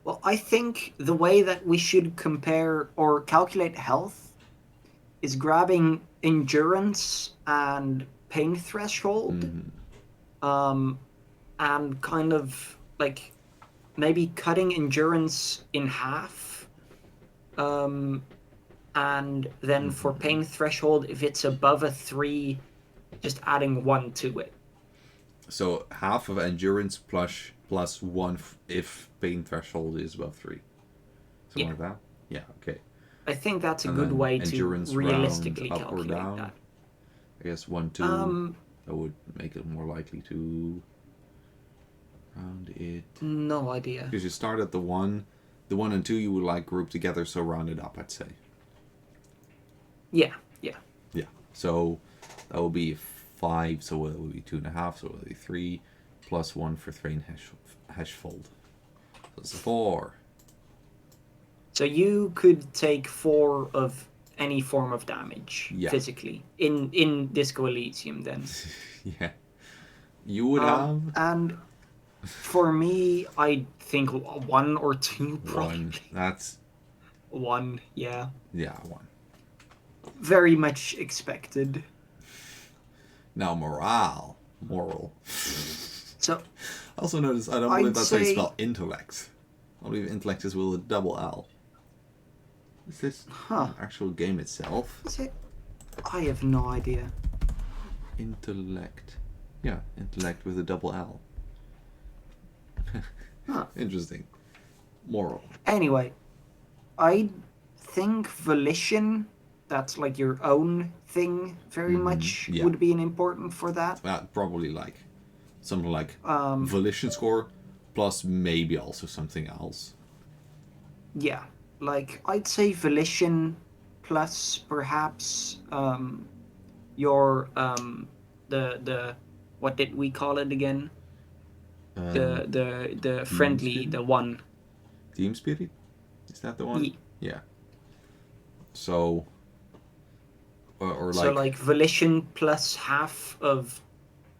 Well, I think the way that we should compare or calculate health is grabbing endurance and pain threshold, and kind of like maybe cutting endurance in half, and then for pain threshold, if it's above a 3, just adding 1 to it. So half of endurance plus 1 if pain threshold is above 3. Something like that? Yeah, okay. I think that's a good way to realistically calculate that. I guess 1, 2, that would make it more likely to round it. No idea. Because you start at the 1 and 2 you would like group together, so round it up, I'd say. Yeah. So that will be 5, so it will be 2.5, so it will be 3, plus 1 for Thrain Heshfold. That's 4. So you could take 4 of any form of damage Yeah. physically in Disco Elysium then. Yeah. You would have And for me, I think 1 or 2 probably. one. That's 1, yeah. yeah, one. Very much expected. Now moral. So Also notice I don't I'd believe that's how you say- spell intellect. I believe intellect is with a double L. Is this Huh. the actual game itself? is it? I have no idea. Intellect. Yeah, intellect with a double L. Huh. Interesting. Moral. Anyway, I think volition, that's like your own thing, very much yeah. would be an important for that. Probably like something like Um, volition score plus maybe also something else. yeah, like I'd say volition plus perhaps your the what did we call it again? The friendly, spirit? the one. Team spirit? Is that the one? Ye- Yeah. So or So like volition plus half of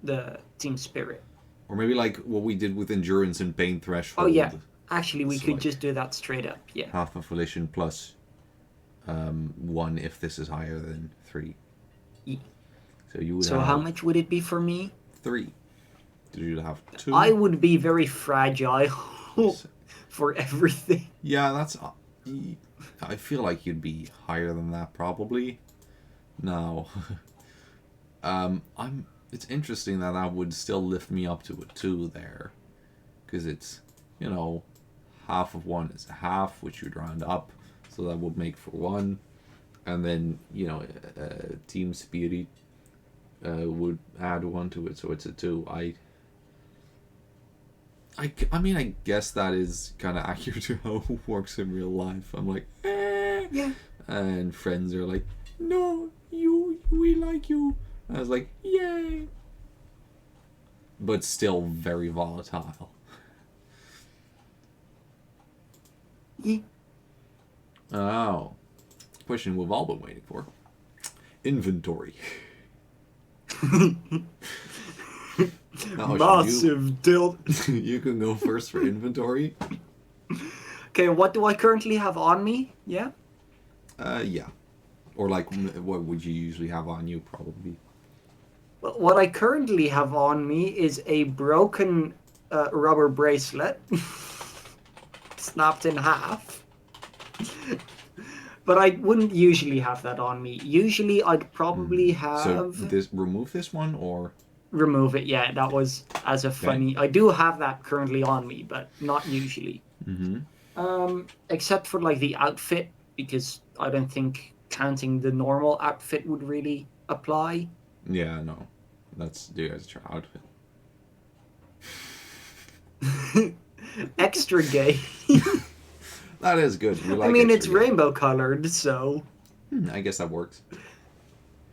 the team spirit. or maybe like what we did with endurance and pain threshold. Oh yeah, actually we So, could like- just do that straight up. Yeah. Half of volition plus 1 if this is higher than 3. Ye- So you would So have how much would it be for me? 3. Did you have 2? I would be very fragile for everything. Yeah, that's. I feel like you'd be higher than that probably. No. It's interesting that that would still lift me up to a 2 there, because it's, half of 1 is a half, which you'd round up, so that would make for 1, and then team spirit would add 1 to it, so it's a 2. I mean, I guess that is kind of accurate to how it works in real life. I'm like, Yeah. and friends are like, no, we like you. I was like, yay. But still very volatile. Yeah. Oh. Question we've all been waiting for. Inventory. Now, Dilt. you can go first for inventory. Okay, what do I currently have on me? Yeah. Yeah. Or like, what would you usually have on you? Probably. Well, what I currently have on me is a broken rubber bracelet, snapped in half. But I wouldn't usually have that on me. Usually, I'd probably have So remove this one, or remove it. Yeah, that was as a funny. I do have that currently on me, but not usually. Except for like the outfit, because I don't think counting the normal outfit would really apply. yeah, no, that's you guys' outfit. Extra gay. That is good. We like I mean, it's extra good. rainbow colored, so. I guess that works.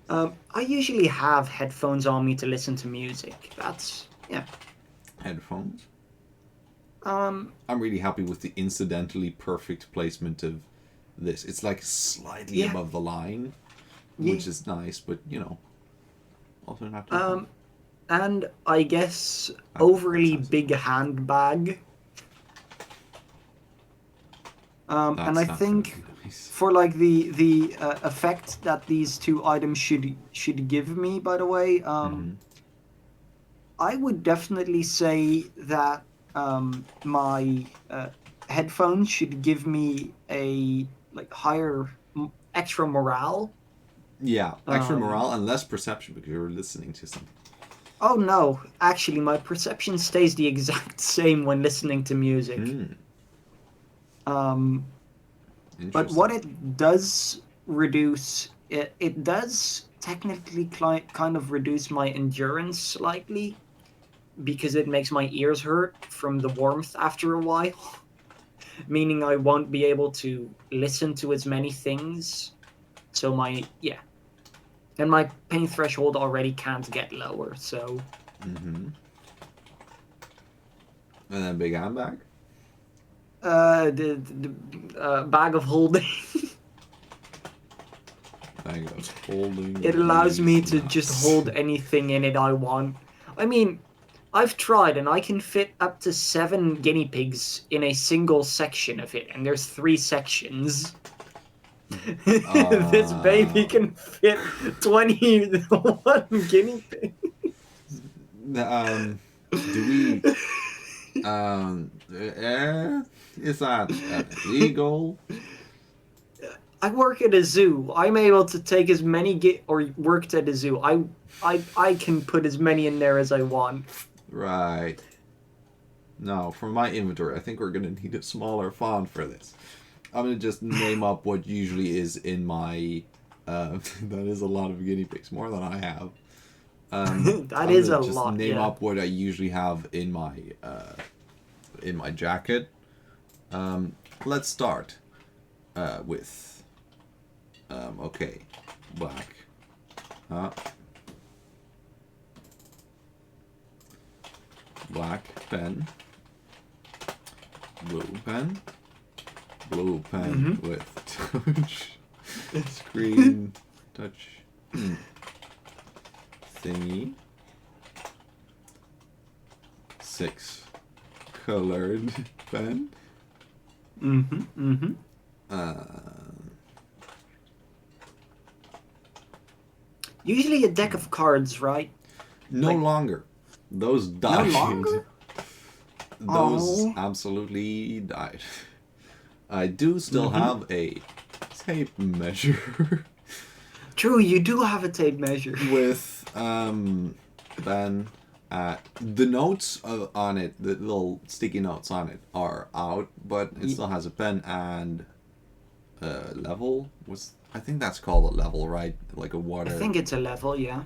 I usually have headphones on me to listen to music. That's yeah. Headphones. Um, I'm really happy with the incidentally perfect placement of this. It's like slightly Yeah. above the line, Yeah. which is nice, but also not too bad. and I guess overly big handbag. And I That's not think very nice. for like the effect that these two items should give me, by the way, I would definitely say that my headphones should give me a like higher extra morale. Yeah, extra Um, morale and less perception because you're listening to something. Oh no, actually my perception stays the exact same when listening to music. But Interesting. what it does reduce, it does technically kind of reduce my endurance slightly, because it makes my ears hurt from the warmth after a while, meaning I won't be able to listen to as many things. So and my pain threshold already can't get lower, so And then big handbag. The bag of holding. Bag of holding. It allows me to nuts. just hold anything in it I want. I mean, I've tried and I can fit up to 7 guinea pigs in a single section of it, and there's 3 sections. This baby can fit 21 guinea pigs. Do we? Is that illegal? I work at a zoo. I'm able to take as many or worked at a zoo. I can put as many in there as I want. Right. No, for my inventory, I think we're gonna need a smaller font for this. I'm gonna just name up what usually is in my. That is a lot of guinea pigs, more than I have. That is a just lot. Name Yeah. up what I usually have in my jacket. Let's start with. Okay, black. Black pen. Blue pen. Blue pen with touch. Screen touch. Thingy. 6 colored pen. Usually a deck of cards, right? No Like- longer. Those died. longer? Those Oh. absolutely died. I do still have a tape measure True, you do have a tape measure. with then the notes on it, the little sticky notes on it are out, but it still has a pen and level. I think that's called a level, right? Like a water. I think it's a level, yeah.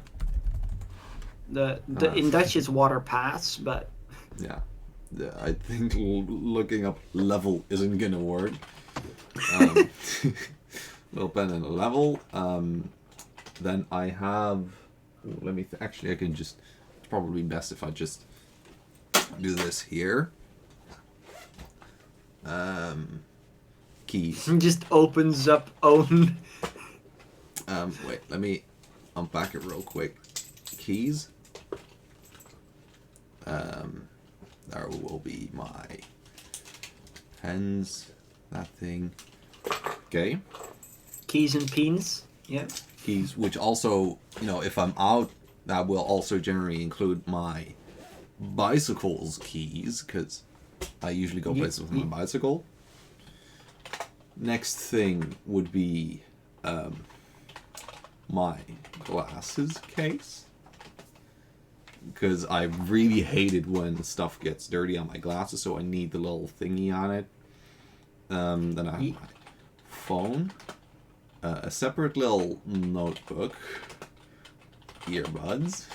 The in Dutch it's water pass, but Yeah. I think looking up level isn't gonna work. Little pen and a level. Then I have. Ooh, let me. Actually, I can just. It's probably best if I just do this here. Keys. it just opens up own. Wait. Let me unpack it real quick. Keys. There will be my pens. That thing. Okay. Keys and pins. Yeah. Keys, which also, if I'm out, that will also generally include my bicycle's keys, because I usually go places with my bicycle. Next thing would be my glasses case, because I really hated when stuff gets dirty on my glasses, so I need the little thingy on it. Then I have my phone, a separate little notebook, earbuds.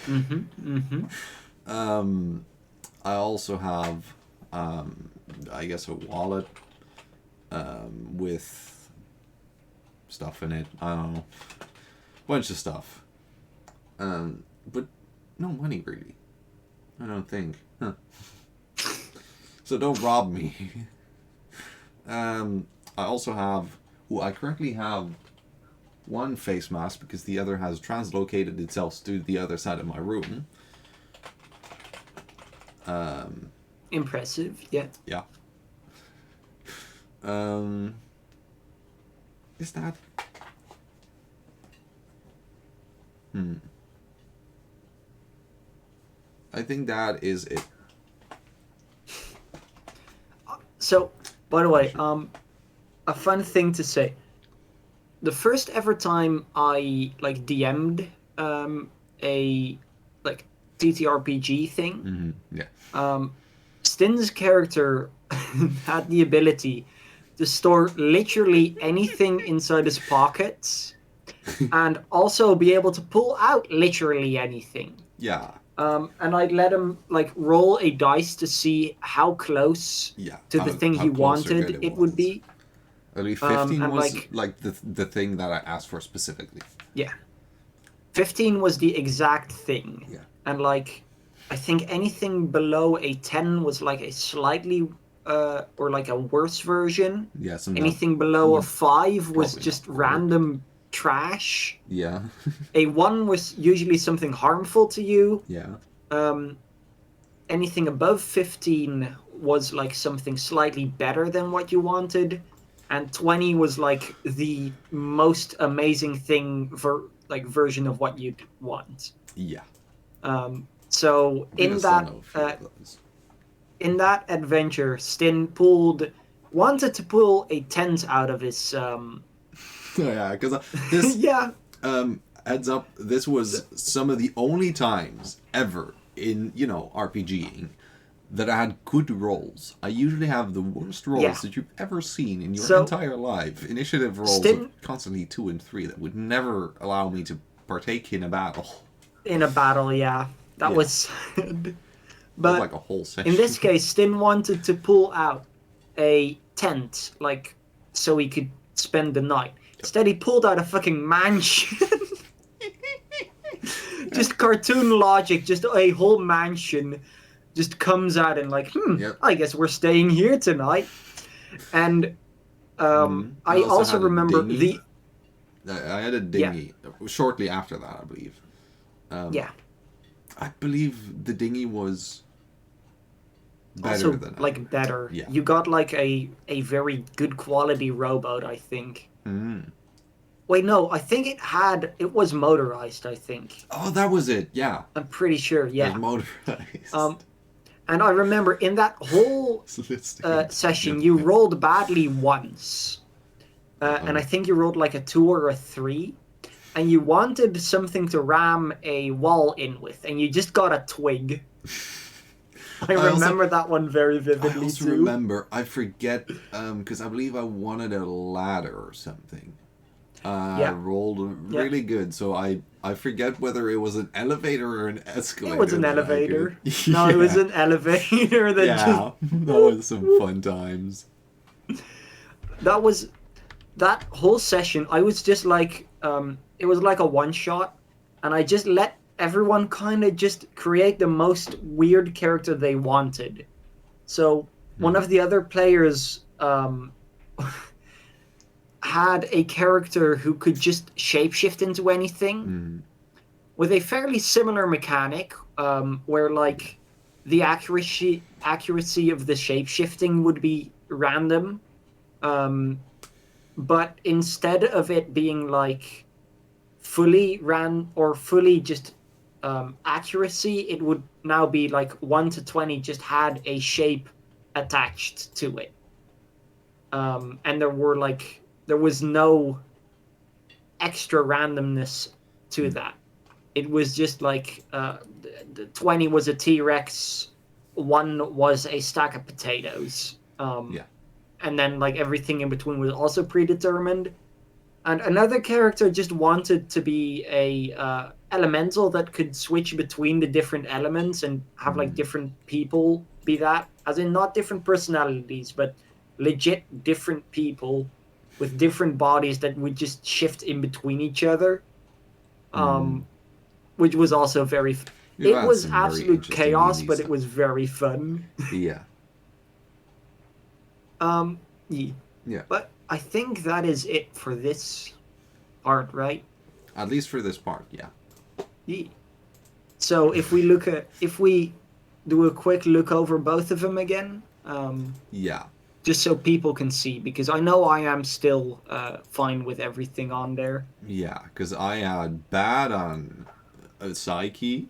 I also have, I guess, a wallet with stuff in it. I don't know, bunch of stuff. But no money really. I don't think. Huh. So don't rob me. I also have. Well, I currently have one face mask because the other has translocated itself to the other side of my room. Impressive. Yeah. Yeah. Is that? I think that is it. So, by the way, a fun thing to say. The first ever time I DM'd a TTRPG thing, Yeah. Stin's character had the ability to store literally anything inside his pockets and also be able to pull out literally anything. Yeah. And I'd let him roll a dice to see how close to the thing how he close or good wanted it would be. I believe 15 and, was the thing that I asked for specifically. Yeah. 15 was the exact thing. Yeah. And I think anything below a 10 was a slightly or like a worse version. Yeah, some Anything below a 5 was probably just not work. random trash. Yeah. A 1 was usually something harmful to you. Yeah. Anything above 15 was like something slightly better than what you wanted, and 20 was like the most amazing thing version of what you'd want. Yeah. So I think I in still that know a few of those. in that adventure, Stin wanted to pull a tent out of his Yeah, because this yeah. heads up, this was some of the only times ever in, RPGing that I had good rolls. I usually have the worst rolls Yeah. that you've ever seen in your So, entire life. Initiative rolls Stin- of constantly 2 and 3 that would never allow me to partake in a battle. In a battle, yeah. That Yeah. was sad. That was But like a whole session. in this case, Stin wanted to pull out a tent, like, so he could spend the night. Instead, he pulled out a fucking mansion. Just cartoon logic, just a whole mansion just comes out and like, Yep. I guess we're staying here tonight. And I also had a remember dinghy. I had a dinghy shortly after that, I believe. yeah. I believe the dinghy was better Also, than like, better. Yeah. You got, like, a very good quality rowboat, I think. Mm. Wait, no, I think it was motorized, I think. Oh, that was it. Yeah. I'm pretty sure, It yeah. was motorized. And I remember in that whole session, you rolled badly once. And I think you rolled like a 2 or a 3. And you wanted something to ram a wall in with, and you just got a twig. I remember that one very vividly, I also too. remember, I forget, because I believe I wanted a ladder or something. I rolled really good, so I forget whether it was an elevator or an escalator. It was an that I elevator. could- No, it was Yeah. an elevator that Yeah, that was some fun times. That whole session, I was just like, it was like a one-shot, and I just let everyone kind of just create the most weird character they wanted. So one of the other players had a character who could just shapeshift into anything with a fairly similar mechanic, where like the accuracy of the shapeshifting would be random. But instead of it being like fully just accuracy, it would now be like 1 to 20 just had a shape attached to it. And there was no extra randomness to that. It was just like the 20 was a T-Rex, 1 was a stack of potatoes. And then like everything in between was also predetermined. And another character just wanted to be a elemental that could switch between the different elements and have like different people be that, as in not different personalities, but legit different people with different bodies that would just shift in between each other. Which was also very... You've it had was some very absolute interesting chaos, DD but stuff. it was very fun. Yeah. Yeah. But I think that is it for this part, right? At least for this part, yeah. Yeah. So if we do a quick look over both of them again, Yeah. just so people can see, because I know I am still fine with everything on there. Yeah, because I had bad on psyche,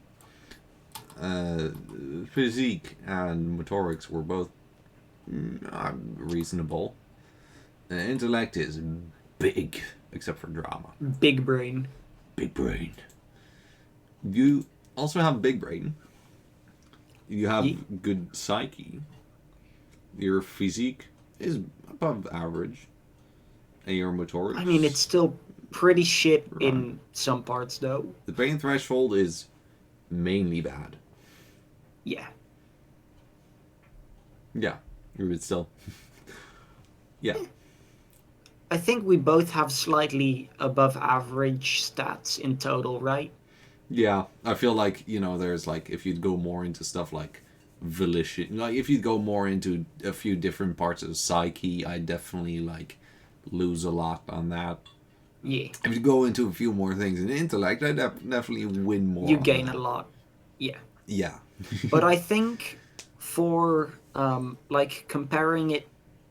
physique, and motorics were both reasonable. Intellect is big, except for drama. Big brain. Big brain. You also have big brain. You have good psyche. Your physique is above average. And your motorics... I mean, it's still pretty shit in some parts, though. The pain threshold is mainly bad. Yeah. Yeah. But still. Yeah. I think we both have slightly above average stats in total, right? Yeah. I feel like, there's like, if you'd go more into stuff like volition. Like if you go more into a few different parts of psyche, I definitely like lose a lot on that. Yeah, If you go into a few more things in intellect, I definitely win more. you on gain that. a lot. Yeah. Yeah. But I think for like comparing it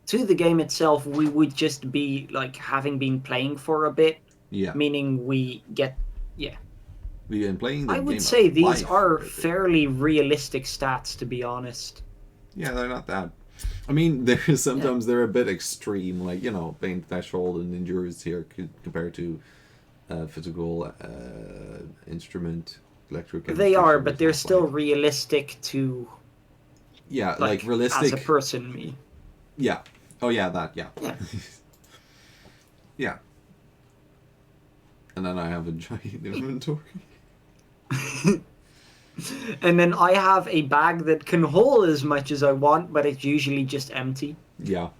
to the game itself, we would just be like having been playing for a bit, Yeah. meaning we get We've been playing the I game would of say these life for are a bit. fairly realistic stats, to be honest. Yeah, they're not that. I mean, there's sometimes they're a bit extreme, like pain threshold and endurance here compared to physical instrument, electric. They are, but they're still realistic to yeah, like realistic. as a person. Me, Yeah. Oh yeah, that. Yeah. Yeah. Yeah. And then I have a giant inventory. and then I have a bag that can hold as much as I want, but it's usually just empty. Yeah.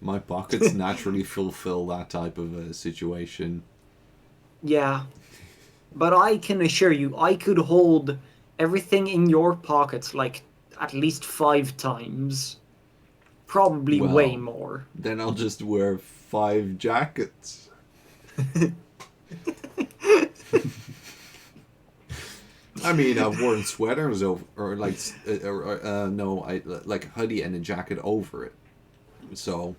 My pockets naturally fulfill that type of a situation. Yeah, but I can assure you, I could hold everything in your pockets like at least 5 times. Probably Well, way more. Then I'll just wear 5 jackets. I mean, I've worn sweaters over, or like, no, I like a hoodie and a jacket over it. So,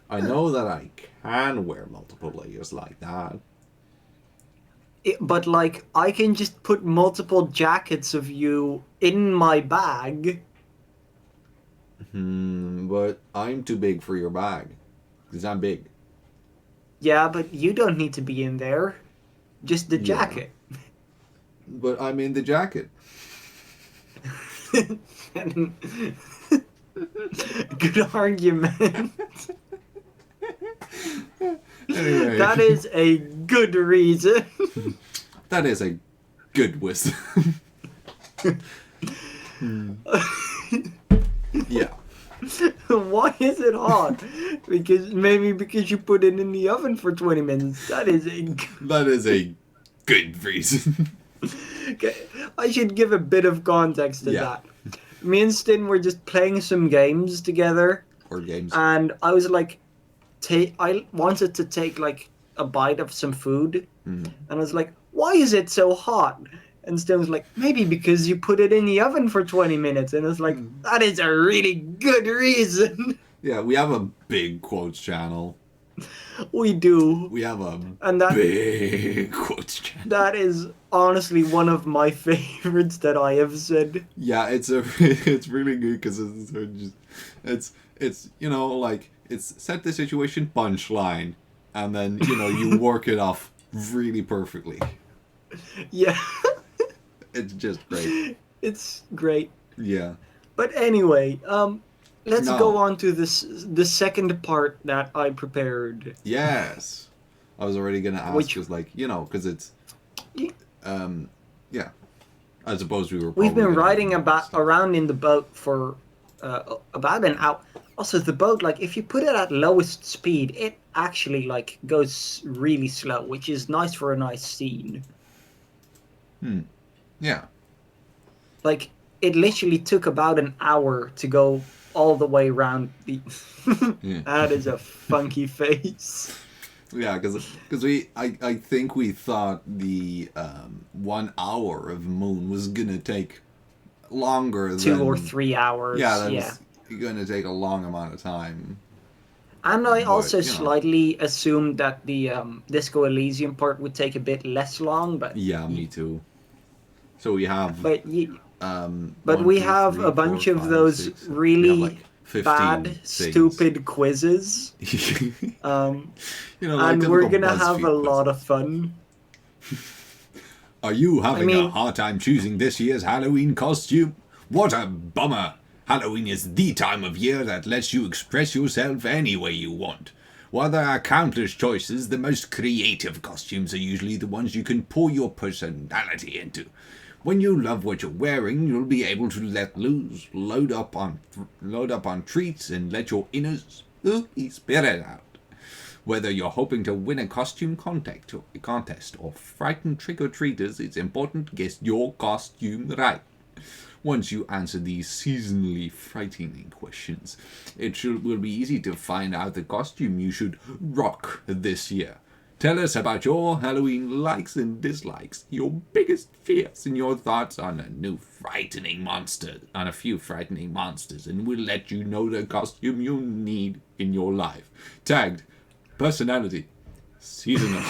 I know that I can wear multiple layers like that. But like, I can just put multiple jackets of you in my bag. But I'm too big for your bag, because I'm big. Yeah, but you don't need to be in there. Just the Yeah. jacket. But I'm in the jacket. Good argument. Anyway, That is a good reason. that is a good wisdom. Yeah. Why is it hot? Because you put it in the oven for 20 minutes. That is That is a good reason. Okay, I should give a bit of context to Yeah. that. Me and Stin were just playing some games together, Or games. and I was like, I wanted to take like a bite of some food, and I was like, why is it so hot? And Stin was like, maybe because you put it in the oven for 20 minutes. And I was like, that is a really good reason. Yeah, we have a big quotes channel. We do. We have a And that big quotes channel. that is honestly one of my favorites that I have said. Yeah, it's really good because it's like it's set the situation punchline, and then you work it off really perfectly. Yeah. It's just great. It's great. Yeah. But anyway, let's No. go on to the second part that I prepared. Yes. I was already gonna ask, Which- because because it's yeah. I suppose we were. We've probably been gonna riding do about stuff. around in the boat for about an hour. Also, the boat, like, if you put it at lowest speed, it actually like goes really slow, which is nice for a nice scene. Yeah. Like, it literally took about an hour to go all the way around the. Yeah. That is a funky face. Yeah, because I think we thought the 1 hour of Moon was gonna take longer than 2 or 3 hours. Yeah, that yeah. was gonna take a long amount of time. And I But, also you know. slightly assumed that the Disco Elysium part would take a bit less long, but Yeah, me too. So we have but but we have a bunch of those really bad, stupid quizzes, and we're gonna have a lot of fun. Are you having mean- a hard time choosing this year's Halloween costume? What a bummer! Halloween is the time of year that lets you express yourself any way you want. While there are countless choices, the most creative costumes are usually the ones you can pour your personality into. When you love what you're wearing, you'll be able to let loose, load up on treats, and let your inner spooky spirit out. Whether you're hoping to win a costume contest or frighten trick-or-treaters, it's important to guess your costume right. Once you answer these seasonally frightening questions, will be easy to find out the costume you should rock this year. Tell us about your Halloween likes and dislikes, your biggest fears, and your thoughts on a few frightening monsters, and we'll let you know the costume you need in your life. Tagged, personality, seasonal,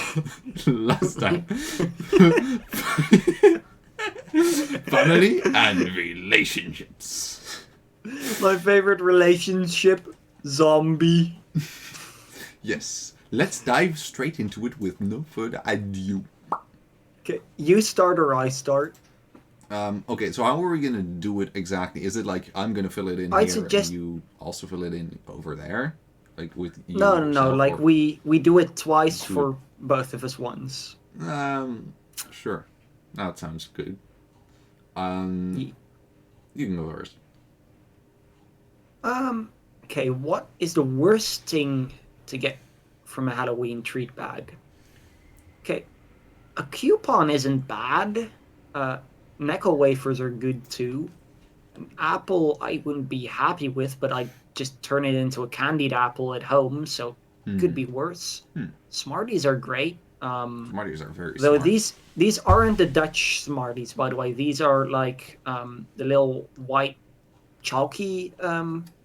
last time, family, and relationships. My favorite relationship, zombie. Yes. Let's dive straight into it with no further ado. Okay, you start or I start? Okay, so how are we gonna do it exactly? Is it like I'm gonna fill it in I'd here suggest- and you also fill it in over there? Like with you No, yourself, like or- we do it twice Do for both of us once. Sure. That sounds good. Ye- You can go first. Okay, what is the worst thing to get from a Halloween treat bag? Okay, a coupon isn't bad. Necco wafers are good too. An apple I wouldn't be happy with, but I'd just turn it into a candied apple at home, so could be worse. Smarties are great. Smarties are very Though smart. these aren't the Dutch Smarties, by the way. These are like the little white chalky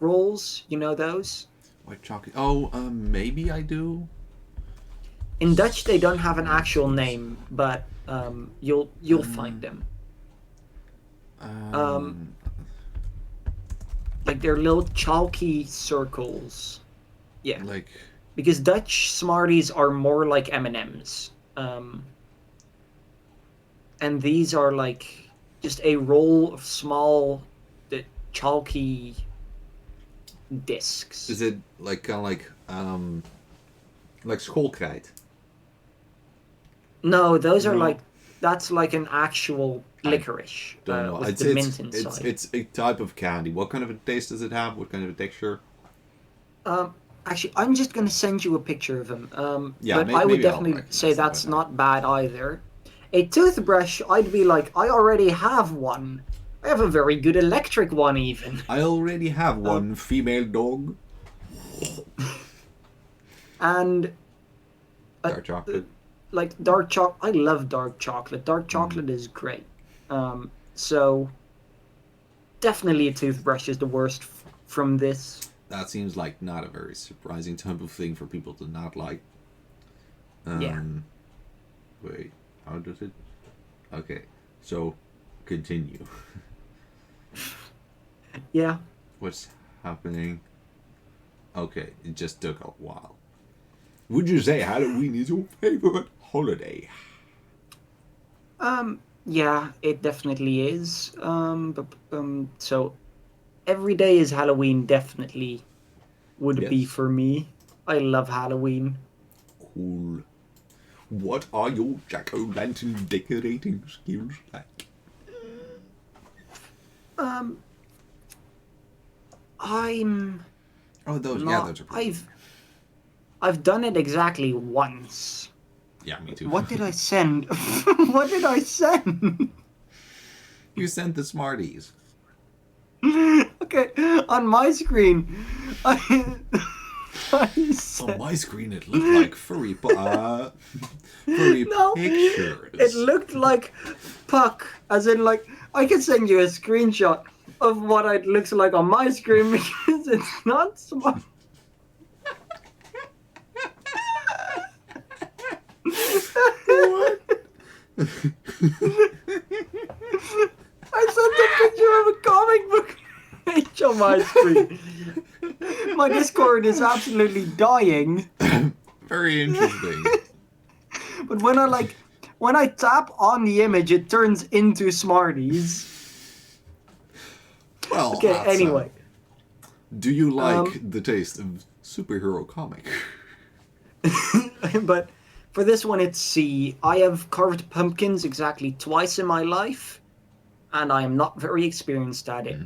rolls. You know those? White chocolate. Oh, maybe I do. In Dutch, they don't have an actual name, but you'll find them. Like they're little chalky circles. Yeah, Like, because Dutch Smarties are more like M&Ms. And these are like just a roll of small, chalky discs. is it like kind of like Schoolkrijt? No, those are No. like that's like an actual licorice Don't know. with It's, the it's, mint it's, inside. it's a type of candy. What kind of a taste does it have? What kind of a texture? Actually, I'm just gonna send you a picture of them. Yeah, but I would maybe I'll definitely recognize say them by that's now. not bad either. A toothbrush, I'd be like, I already have one. I have a very good electric one, even. I already have one female dog. And Dark chocolate. like dark chocolate, I love dark chocolate. Dark chocolate is great. So definitely a toothbrush is the worst from this. That seems like not a very surprising type of thing for people to not like. Yeah. Wait, how does it? Okay, so continue. Yeah. What's happening? Okay, it just took a while. Would you say Halloween is your favorite holiday? Yeah, it definitely is. So every day is Halloween definitely would be Yes. for me. I love Halloween. Cool. What are your jack-o'-lantern decorating skills like? I'm Oh, those. Yeah, not. those are pretty. I've done it exactly once. Yeah, me too. What did I send? What did I send? You sent the Smarties. Okay, on my screen, I On sent, my screen, it looked like furry No, pictures. it looked like Puck, as in like I can send you a screenshot of what it looks like on my screen because it's not smart. What? I sent a picture of a comic book page on my screen. My Discord is absolutely dying. Very interesting. But when I tap on the image, it turns into Smarties. Well, Okay, that's, anyway. do you like the taste of superhero comic? But for this one, it's C. I have carved pumpkins exactly twice in my life, and I am not very experienced at it.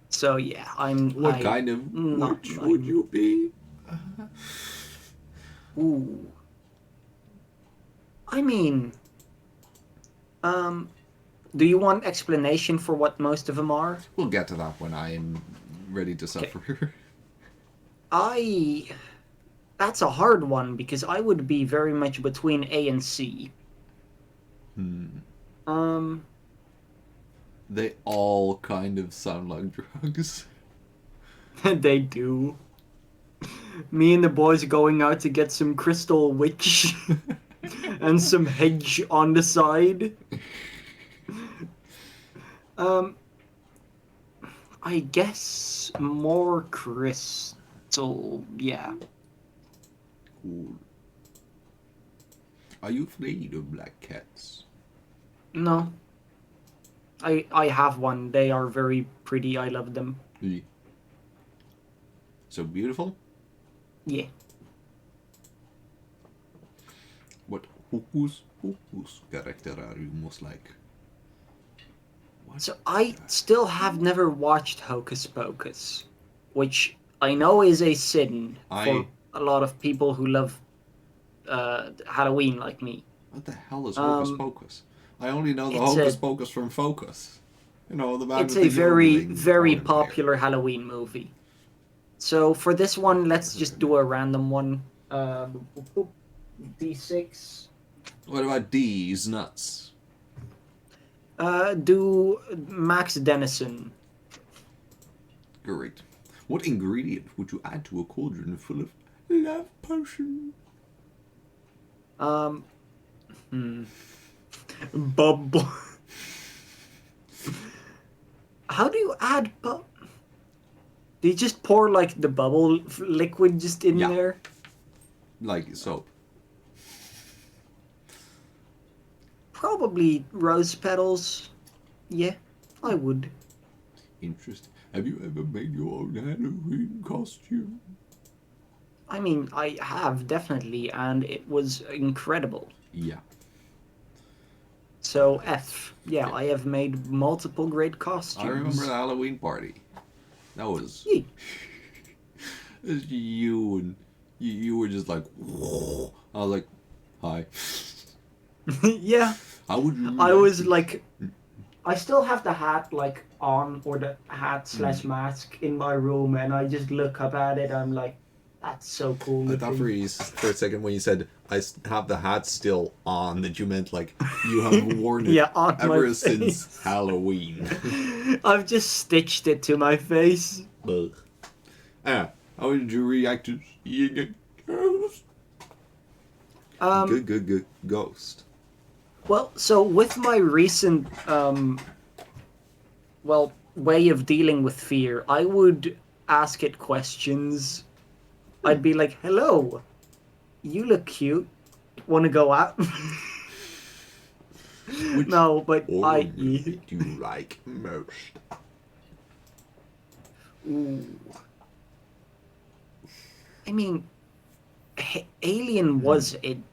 So yeah, What kind of not witch mine. would you be? Ooh. I mean, Do you want explanation for what most of them are? We'll get to that when I am ready to suffer. That's a hard one because I would be very much between A and C. Um, They all kind of sound like drugs. they do. Me and the boys going out to get some crystal witch and some hedge on the side. I guess more crystal, yeah. Cool. Are you afraid of black cats? No. I have one. They are very pretty. I love them. Yeah. So beautiful? Yeah. What Hocus character are you most like? What? So I still have never watched Hocus Pocus, which I know is a sin for a lot of people who love Halloween like me. What the hell is Hocus Pocus? I only know the Hocus Pocus from Focus. You know, the man It's with a the very, yodeling very poem popular Halloween movie. So for this one, let's just do a random one. D6. What about D's nuts? Do Max Dennison. Great. What ingredient would you add to a cauldron full of love potion? Bubble. How do you add bubble? Do you just pour like the bubble liquid just in there? Like soap. Probably rose petals. Yeah, I would. Interesting. Have you ever made your own Halloween costume? I mean, I have definitely, and it was incredible. Yeah. So F. Yeah, I have made multiple great costumes. I remember the Halloween party. That was... Yeah. It was you and... You were just like... Whoa. I was like, hi. Yeah. How would you... I was like... I still have the hat like on, or the hat / mask in my room, and I just look up at it, I'm like, that's so cool. I thought for a second when you said I have the hat still on that you meant like you have worn it on ever my since face. Halloween. I've just stitched it to my face. How did you react to seeing a ghost? Good ghost. Well, so with my recent way of dealing with fear, I would ask it questions. I'd be like, hello, you look cute. Want to go out? No, but Or do you like most? Ooh. I mean, Alien was an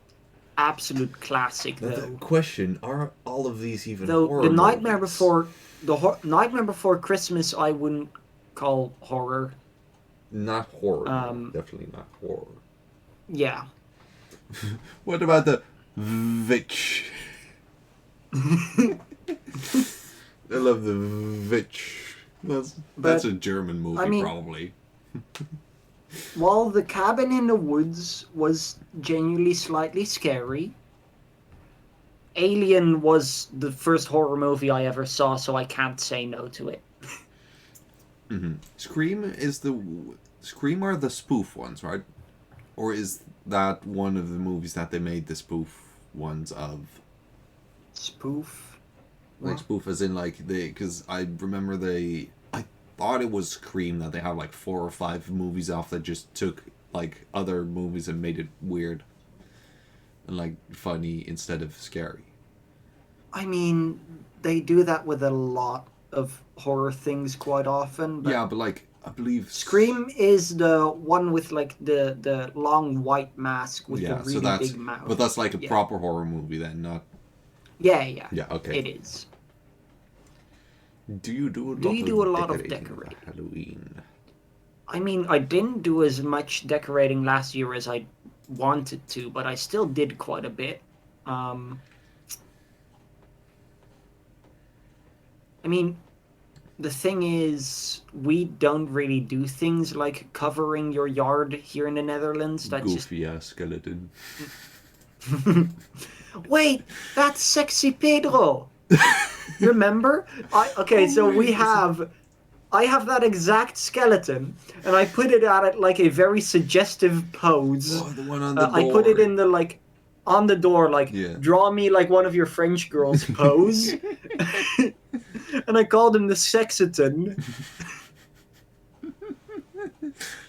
absolute classic, Now, though. the question: are all of these even Though horror the Nightmare movies? Before Nightmare Before Christmas, I wouldn't call horror. Not horror. Definitely not horror. Yeah. What about the Witch? I love the Witch. That's a German movie, I mean- probably. While The Cabin in the Woods was genuinely slightly scary, Alien was the first horror movie I ever saw, so I can't say no to it. Scream are the spoof ones, right? Or is that one of the movies that they made the spoof ones of? Spoof? Like spoof as in like because I remember I thought it was Scream that they had like 4 or 5 movies off that just took like other movies and made it weird and like funny instead of scary. I mean, they do that with a lot of horror things quite often. But Yeah, but like I believe Scream is the one with like the long white mask with the really big mouth. But that's like a Yeah. proper horror movie then, not. Yeah. Yeah, okay. It is. Do you do a lot of for decorating? Halloween? I mean, I didn't do as much decorating last year as I wanted to, but I still did quite a bit. I mean, the thing is, we don't really do things like covering your yard here in the Netherlands. That's just. Goofy ass skeleton. Wait, that's Sexy Pedro. Remember? Okay, so we have. I have that exact skeleton, and I put it at it like a very suggestive pose. Oh, the one on the door. I put it in the like, on the door, like, Yeah. draw me like one of your French girls pose. And I called him the Sexiton.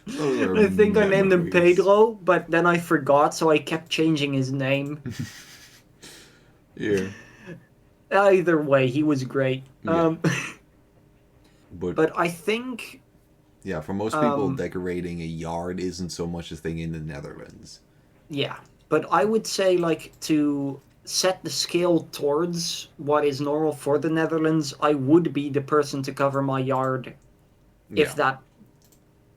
I think I named him Pedro, but then I forgot, so I kept changing his name. Yeah. Either way, he was great. Yeah. But But I think, yeah, for most people, decorating a yard isn't so much a thing in the Netherlands. yeah. But I would say, like, to set the scale towards what is normal for the Netherlands, I would be the person to cover my yard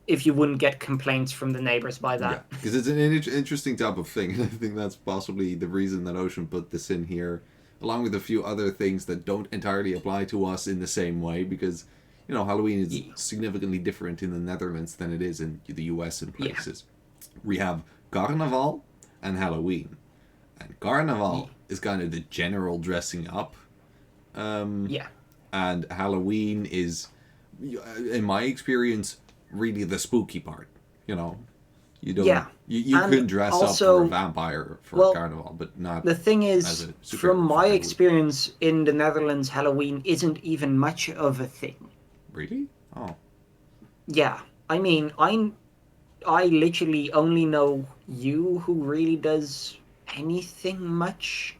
if you wouldn't get complaints from the neighbors by that. Yeah, because it's an interesting type of thing, and I think that's possibly the reason that Ocean put this in here, along with a few other things that don't entirely apply to us in the same way, because, you know, Halloween is significantly different in the Netherlands than it is in the US and places. Yeah. We have Carnaval and Halloween. And Carnaval is kind of the general dressing up. Yeah. And Halloween is, in my experience, really the spooky part. You know, you don't. Yeah. You can dress up for a vampire for Carnival, but not. The thing is, from my experience in the Netherlands, Halloween isn't even much of a thing. Really? Oh. Yeah. I mean, I literally only know you who really does anything much.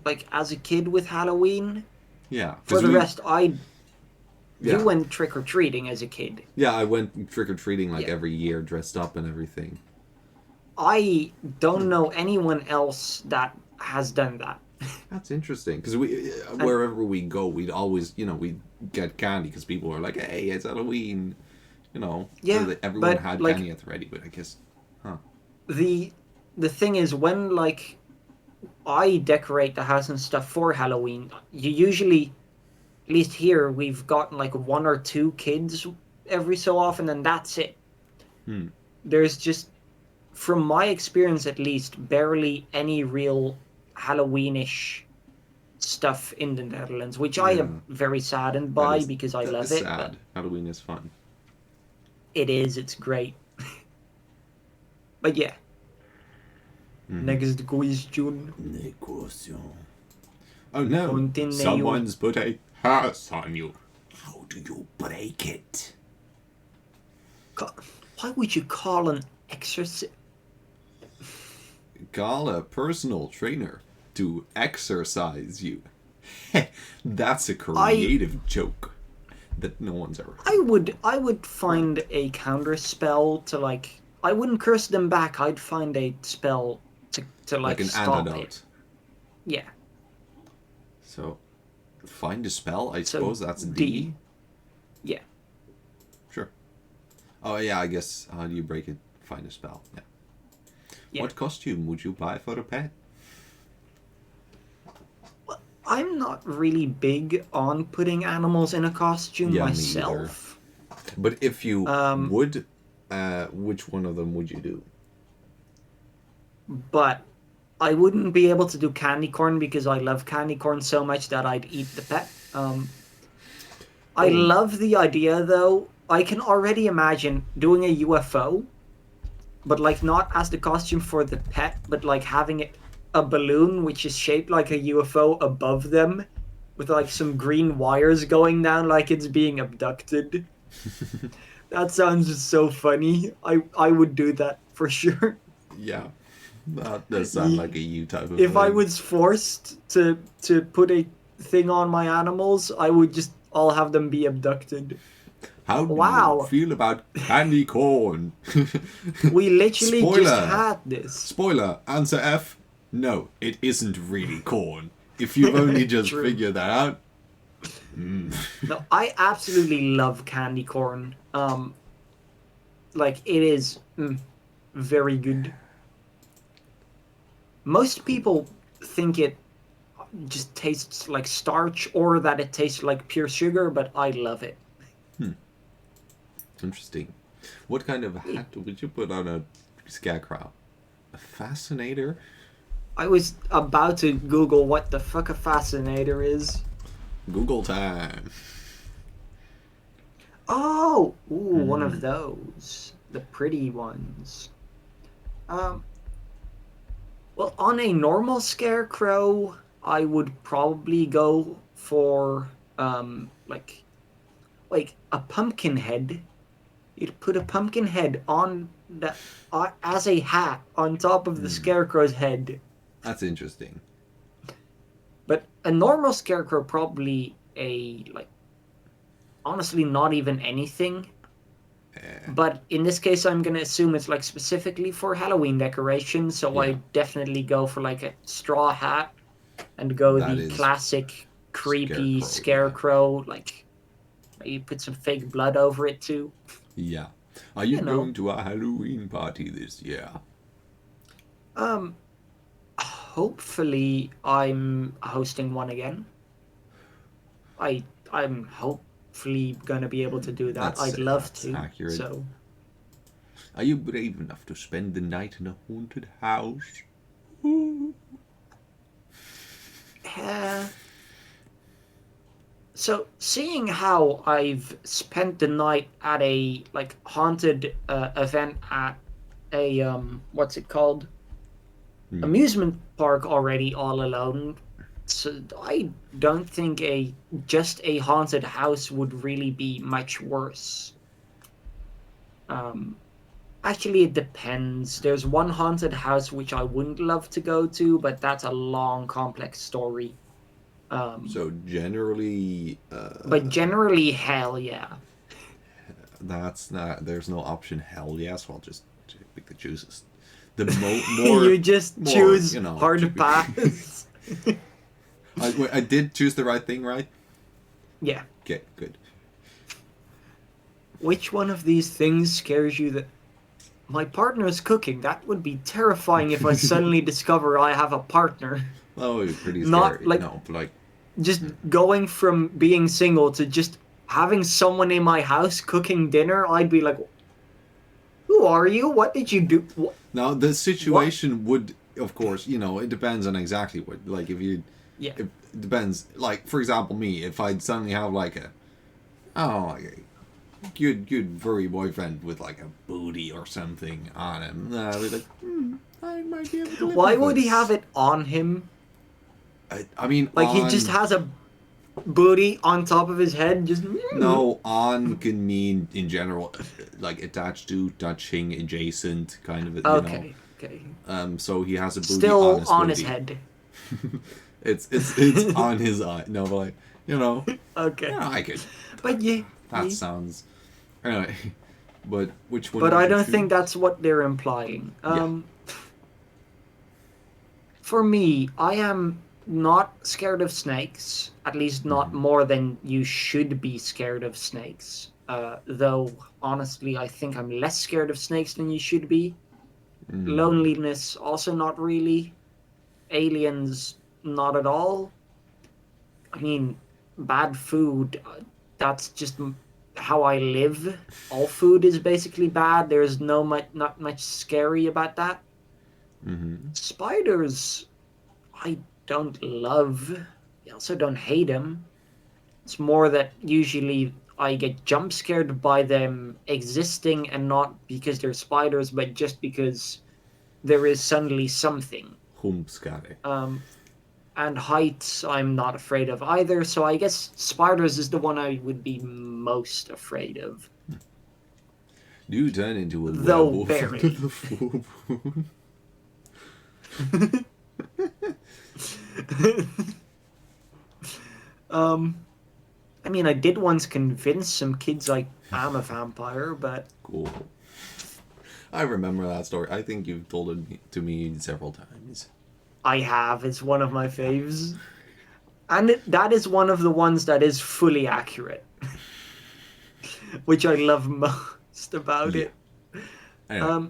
Like, as a kid with Halloween. Yeah. For the rest, you went trick-or-treating as a kid. Yeah, I went trick-or-treating like every year, dressed up and everything. I don't know anyone else that has done that. That's interesting, because wherever we go, we'd always, we'd get candy, because people were like, hey, it's Halloween. Yeah, so everyone had candy at the ready, but I guess, The thing is, when, like, I decorate the house and stuff for Halloween, you usually, at least here, we've gotten, like, 1 or 2 kids every so often, and that's it. There's just, from my experience at least, barely any real Halloweenish stuff in the Netherlands, which I am very saddened by because I love it. Sad. But Halloween is fun. It is. It's great. But yeah. Next question. Oh no! Continue. Someone's put a curse on you. How do you break it? Why would you call an exorcist? Call a personal trainer to exercise you. That's a creative joke that no one's ever heard. I would find a counter spell to, like, I wouldn't curse them back. I'd find a spell to like an stop antidote. it. Yeah. So, find a spell. I suppose that's D. Yeah. Sure. Oh yeah, I guess how do you break it? Find a spell. Yeah. What costume would you buy for a pet? I'm not really big on putting animals in a costume myself. But if you would, which one of them would you do? But I wouldn't be able to do candy corn because I love candy corn so much that I'd eat the pet. I love the idea, though. I can already imagine doing a UFO, but, like, not as the costume for the pet, but, like, having a balloon which is shaped like a UFO above them with, like, some green wires going down like it's being abducted. That sounds just so funny. I would do that for sure. Yeah. That does sound like a you type of If thing. I was forced to put a thing on my animals, I would just all have them be abducted. How do you feel about candy corn? We literally Spoiler. just had this. Spoiler, answer F. No, it isn't really corn. If you've only just figured that out. No, I absolutely love candy corn. Like, it is very good. Most people think it just tastes like starch or that it tastes like pure sugar, but I love it. Interesting. What kind of hat would you put on a scarecrow? A fascinator? I was about to Google what the fuck a fascinator is. Google time. Oh, ooh, one of those. The pretty ones. Well, on a normal scarecrow, I would probably go for like a pumpkin head. You'd put a pumpkin head on the as a hat on top of the scarecrow's head. That's interesting. But a normal scarecrow probably honestly not even anything. But in this case, I'm gonna assume it's like specifically for Halloween decoration. So Yeah. I definitely go for like a straw hat and go That the is classic creepy scarecrow, scarecrow. Like you put some fake blood over it too. Yeah. Are you You know. going to a Halloween party this year? Hopefully I'm hosting one again. I'm hopefully gonna be able to do that. I'd love That's to. accurate. So Are you brave enough to spend the night in a haunted house? Ooh. So seeing how I've spent the night at a like haunted event at a what's it called? Amusement park already all alone. So I don't think just a haunted house would really be much worse. Actually it depends. There's one haunted house which I wouldn't love to go to, but that's a long complex story. So generally, But generally, hell yeah. that's not. There's no option. Hell yes. Well, just pick the chooses. The more You just more, choose you know, hard pass. I did choose the right thing, right? Yeah. Okay, good. Which one of these things scares you that my partner is cooking? That would be terrifying if I suddenly discover I have a partner. Oh, it'd be pretty Not scary. like- No, but like, Just going from being single to just having someone in my house cooking dinner, I'd be like, who are you? What did you do? now the situation would, of course, it depends on exactly what. Like, if you, Yeah. it depends. Like, for example, me, if I'd suddenly have like like a good furry boyfriend with like a booty or something on him, I'd be like, I might be able to live Why with would he this. have it on him? I mean, Like he just has a booty on top of his head, just No, on can mean in general, like attached to, touching, adjacent, kind of. Okay, okay. So he has a booty Still on his his booty. head. It's on his eye. No, but like, Okay. I could. But yeah. That yeah. sounds. Anyway, but which one? But would I you don't choose? think that's what they're implying. Yeah. For me, I am not scared of snakes. At least not more than you should be scared of snakes. Though, honestly, I think I'm less scared of snakes than you should be. Loneliness, also not really. Aliens, not at all. I mean, bad food, that's just how I live. All food is basically bad. There's not much scary about that. Spiders, I don't love. I also don't hate them. It's more that usually I get jump scared by them existing, and not because they're spiders, but just because there is suddenly something. Humskare. And heights I'm not afraid of either, so I guess spiders is the one I would be most afraid of. Do you turn into a Though werewolf very. into the full moon? I mean, I did once convince some kids I'm a vampire, but Cool. I remember that story. I think you've told it to me several times. I have. It's one of my faves. And that is one of the ones that is fully accurate. Which I love most about it. Anyway,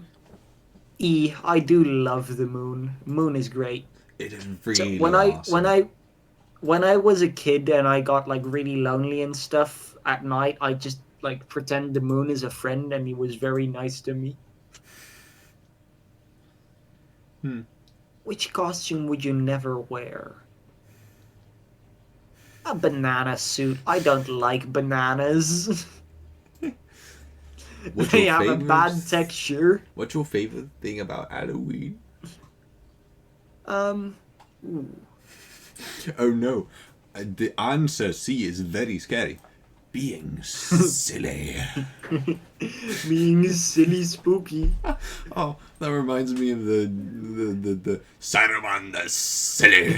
I do love the moon. Moon is great. it is So really when awesome. when I was a kid and I got like really lonely and stuff at night, I just like pretend the moon is a friend and he was very nice to me. Hmm. Which costume would you never wear? A banana suit. I don't like bananas. What's They your have a favorite? bad texture. What's your favorite thing about Halloween? Ooh. Oh no, the answer C is very scary. Being silly. Being silly spooky. Oh, that reminds me of the Saruman the Silly.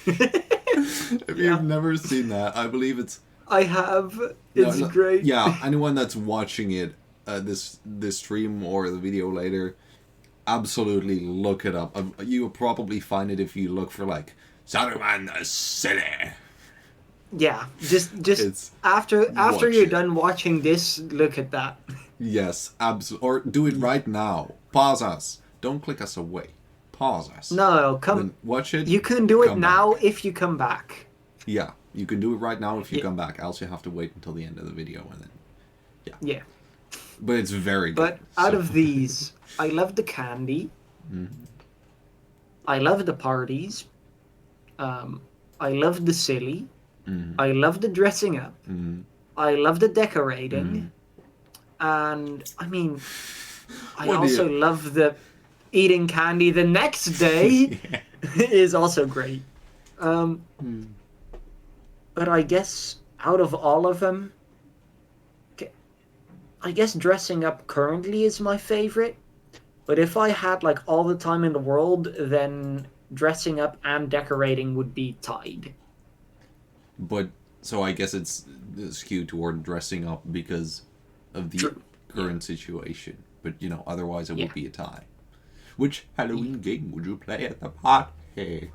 If Yeah. you've never seen that, I believe it's I have. It's no, great. Yeah, anyone that's watching it, this stream or the video later, absolutely look it up. You'll probably find it if you look for like Saruman the Silly. Yeah. Just It's after watch you're it. done watching this, look at that. Yes, absolutely. Or do it right now. Pause us. Don't click us away. Pause us. No, come. Then watch it. You can do it come now back. if you come back. Yeah, you can do it right now if you Yeah. come back. Else you have to wait until the end of the video and then. Yeah. But it's very good. But out so- of these, I love the candy. I love the parties. I love the silly. Mhm. I love the dressing up. Mhm. I love the decorating. And I mean, I What do also you- love the eating candy the next day is also great. But I guess out of all of them, I guess dressing up currently is my favorite. But if I had like all the time in the world, then dressing up and decorating would be tied. But so I guess it's skewed toward dressing up because of the True. current situation. But you know, otherwise it Yeah. would be a tie. Which Halloween game would you play at the party?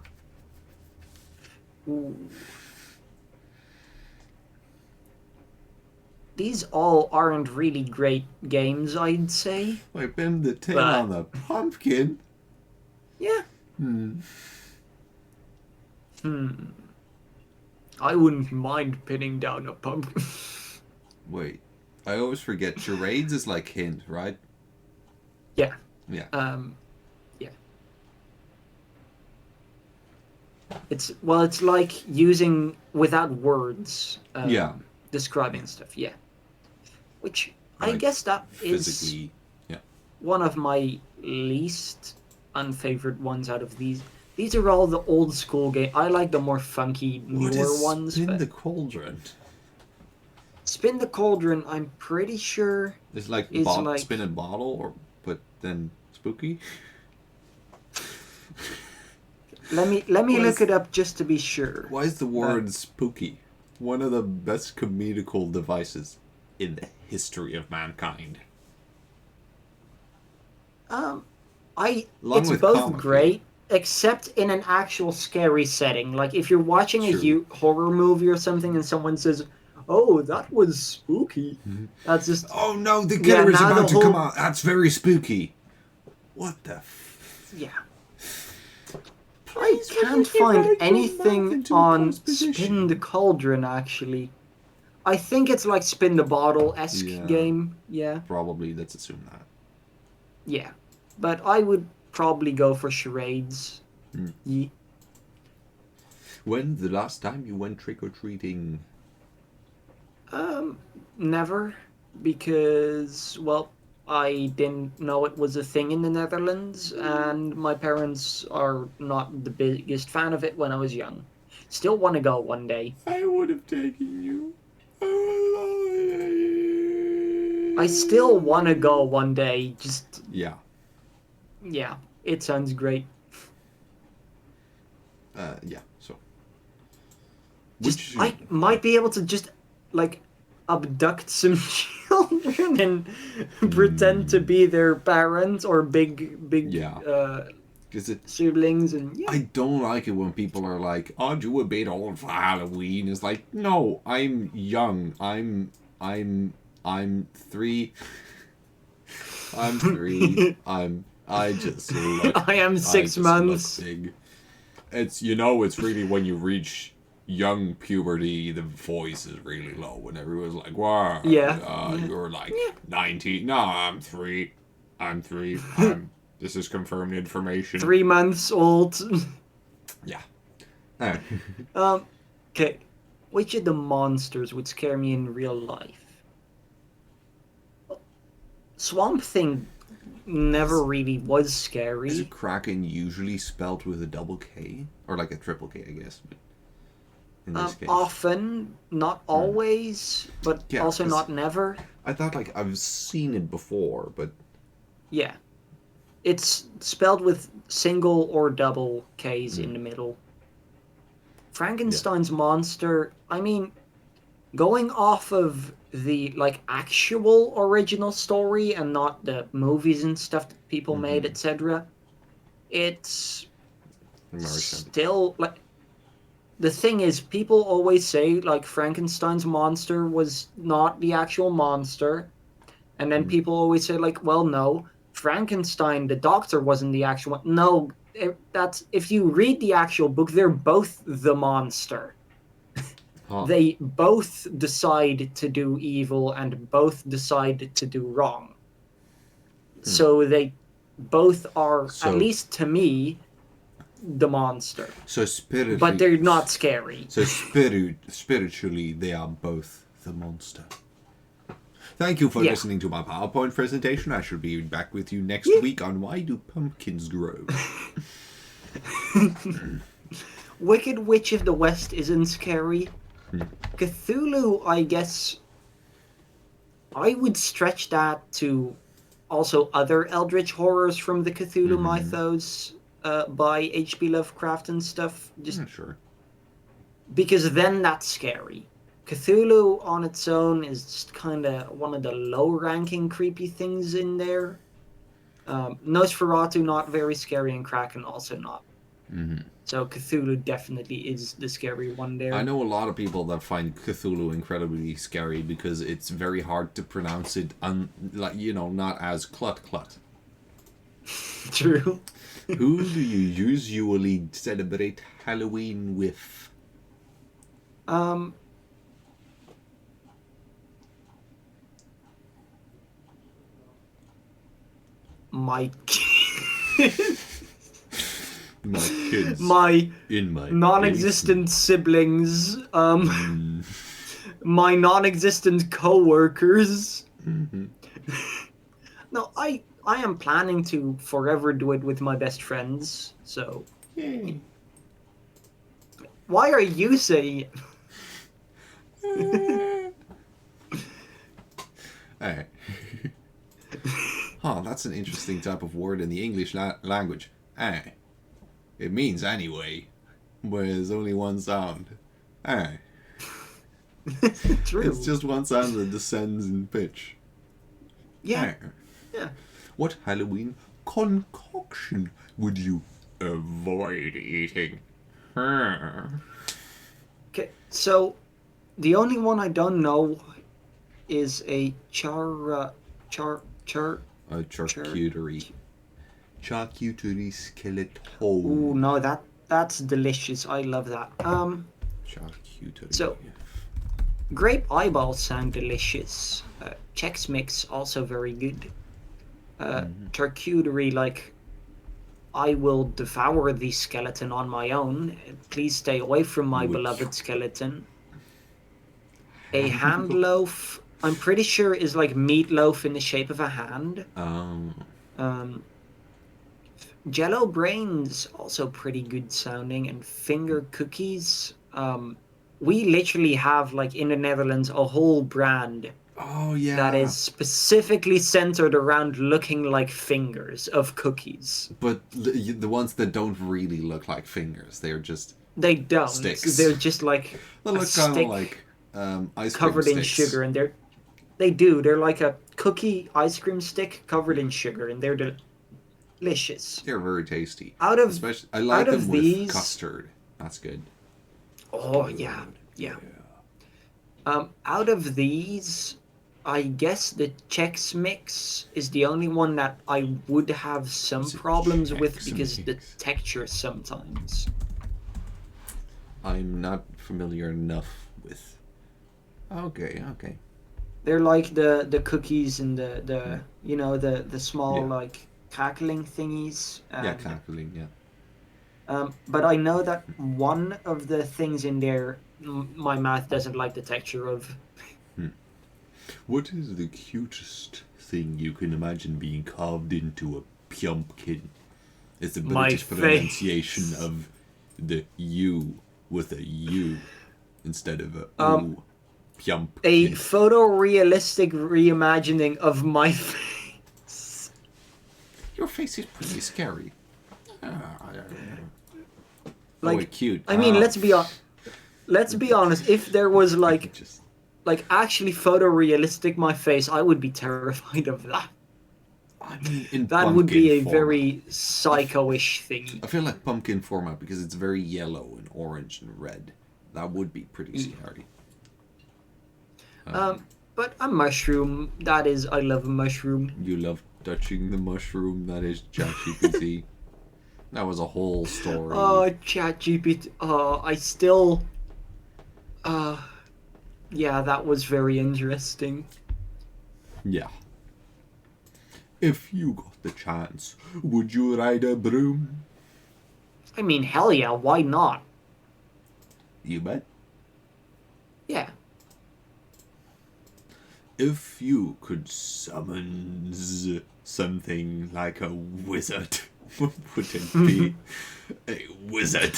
Ooh. These all aren't really great games, I'd say. I pinned the tail But- on the pumpkin. Yeah. Hmm. I wouldn't mind pinning down a pumpkin. Wait, I always forget. Charades is like hint, right? Yeah. Yeah. Yeah. It's like using without words. Yeah. Describing stuff. Yeah. Which I Like, guess that is Physically. Yeah. one of my least unfavored ones out of these. These are all the old school game. I like the more funky newer ones. Spin but the cauldron? Spin the Cauldron, I'm pretty sure. It's like It's like- spin a bottle, or but then spooky. Let me What look is- it up just to be sure. Why is the word spooky one of the best comedical devices in the history of mankind? Along Along it's with both comedy. great, except in an actual scary setting. Like if you're watching a True. horror movie or something, and someone says, "Oh, that was spooky," that's just Oh no, the Yeah, killer is now about the to come whole- out. That's very spooky. What the? yeah. I Please, would can't you find write your mouth anything into a on closed position? Spin the Cauldron actually. I think it's like Spin the Bottle esque Yeah. game. Yeah, Probably. Let's assume that. yeah. But I would probably go for charades. Ye- When's the last time you went trick or treating? Never, because well, I didn't know it was a thing in the Netherlands, and my parents are not the biggest fan of it when I was young. Still want to go one day. I would have taken you. I still want to go one day. Just Yeah. yeah, it sounds great. Yeah. So. Just I might be able to just like abduct some children and pretend to be their parents or big Yeah. Because siblings and yeah. I don't like it when people are like, "Aren't you a bit old for Halloween?" It's like, no, I'm young. I'm 3. I'm 3. I just look. I am I 6 just look months. big. It's it's really when you reach young puberty, the voice is really low, and everyone's like, "Wow, Yeah. you're like 19. No, I'm 3. I'm 3. This is confirmed information." 3 months old. Yeah. Alright. Okay. Which of the monsters would scare me in real life? Swamp Thing never really was scary. Is Kraken usually spelled with a double K? Or like a triple K, I guess. But in this case. Often, not always, but Yeah, also 'cause- not never. I thought like I've seen it before, but Yeah. It's spelled with single or double Ks in the middle. Frankenstein's monster, I mean, going off of the like actual original story and not the movies and stuff that people made, etc. It's still like the thing is, people always say like Frankenstein's monster was not the actual monster, and then people always say like, well, no, Frankenstein the doctor wasn't the actual one. No, that's if you read the actual book, they're both the monster. They both decide to do evil and both decide to do wrong. So they both are, at least to me, the monster. So spiritually, but they're not scary. So spiritually, they are both the monster. Thank you for listening to my PowerPoint presentation. I shall be back with you next week on Why Do Pumpkins Grow? Wicked Witch of the West isn't scary. Cthulhu, I guess, I would stretch that to also other eldritch horrors from the Cthulhu mythos by H.P. Lovecraft and stuff. Just sure. Because then that's scary. Cthulhu on its own is just kind of one of the low-ranking creepy things in there. Nosferatu not very scary, and Kraken also not. So Cthulhu definitely is the scary one there. I know a lot of people that find Cthulhu incredibly scary because it's very hard to pronounce it, not as Clut Clut. True. Who do you usually celebrate Halloween with? My kids. My in my non-existent siblings. My non-existent co-workers. No, I am planning to forever do it with my best friends. So. Yay. Why are you saying it? Alright. That's an interesting type of word in the English language. It means anyway, but there's only one sound. True. It's just one sound that descends in pitch. Yeah. Yeah. What Halloween concoction would you avoid eating? Okay, so the only one I don't know is a charcuterie. Charcuterie skeleton. Ooh, no, that's delicious. I love that. Charcuterie. So, grape eyeballs sound delicious. Chex Mix also very good. Charcuterie, like, I will devour the skeleton on my own. Please stay away from my beloved skeleton. A hand loaf, I'm pretty sure is like meatloaf in the shape of a hand. Jello brains also pretty good sounding, and finger cookies. We literally have like in the Netherlands a whole brand. Oh yeah. That is specifically centered around looking like fingers of cookies. But the ones that don't really look like fingers, they're just. They don't. Sticks. They're just like they look kind of like ice cream covered in sugar, and they're like a cookie ice cream stick covered in sugar, and they're delicious. They're very tasty. Especially, I like them with custard. That's good. Oh yeah. Out of these, I guess the Chex Mix is the only one that I would have some problems with because the texture sometimes. I'm not familiar enough with. Okay, okay. They're like the cookies and the you know the small Yeah. like cackling thingies. Yeah, And, cackling. Yeah. but I know that one of the things in there, my mouth doesn't like the texture of. What is the cutest thing you can imagine being carved into a pumpkin? It's the My British face. pronunciation of the U with a U instead of a A O. Pumpkin. photorealistic reimagining of my face. Your face is pretty scary. Like, wait, cute. I mean, let's be honest. If there was Just, like actually photorealistic my face, I would be terrified of that. I mean, in That pumpkin would be a format. very psycho-ish thingy. I feel like pumpkin format because it's very yellow and orange and red. That would be pretty scary. But a mushroom, that is, I love a mushroom. You love touching the mushroom. That is ChatGPT. That was a whole story. Oh, ChatGPT. Oh, I still. Yeah, that was very interesting. Yeah. If you got the chance, would you ride a broom? I mean, hell yeah, why not? You bet. Yeah. If you could summon something like a wizard, what would it be? A wizard.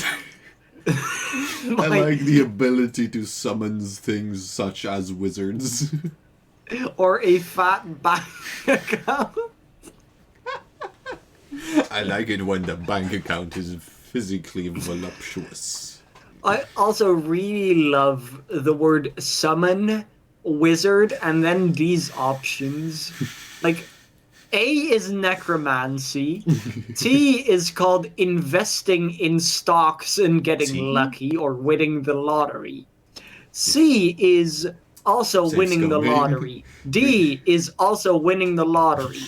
I like the ability to summon things such as wizards. Or a fat bank account. I like it when the bank account is physically voluptuous. I also really love the word summon, wizard, and then these options. Like, A is necromancy. T is called investing in stocks and getting T? lucky or winning the lottery. C is also Safe winning the scumbag. lottery. D is also winning the lottery.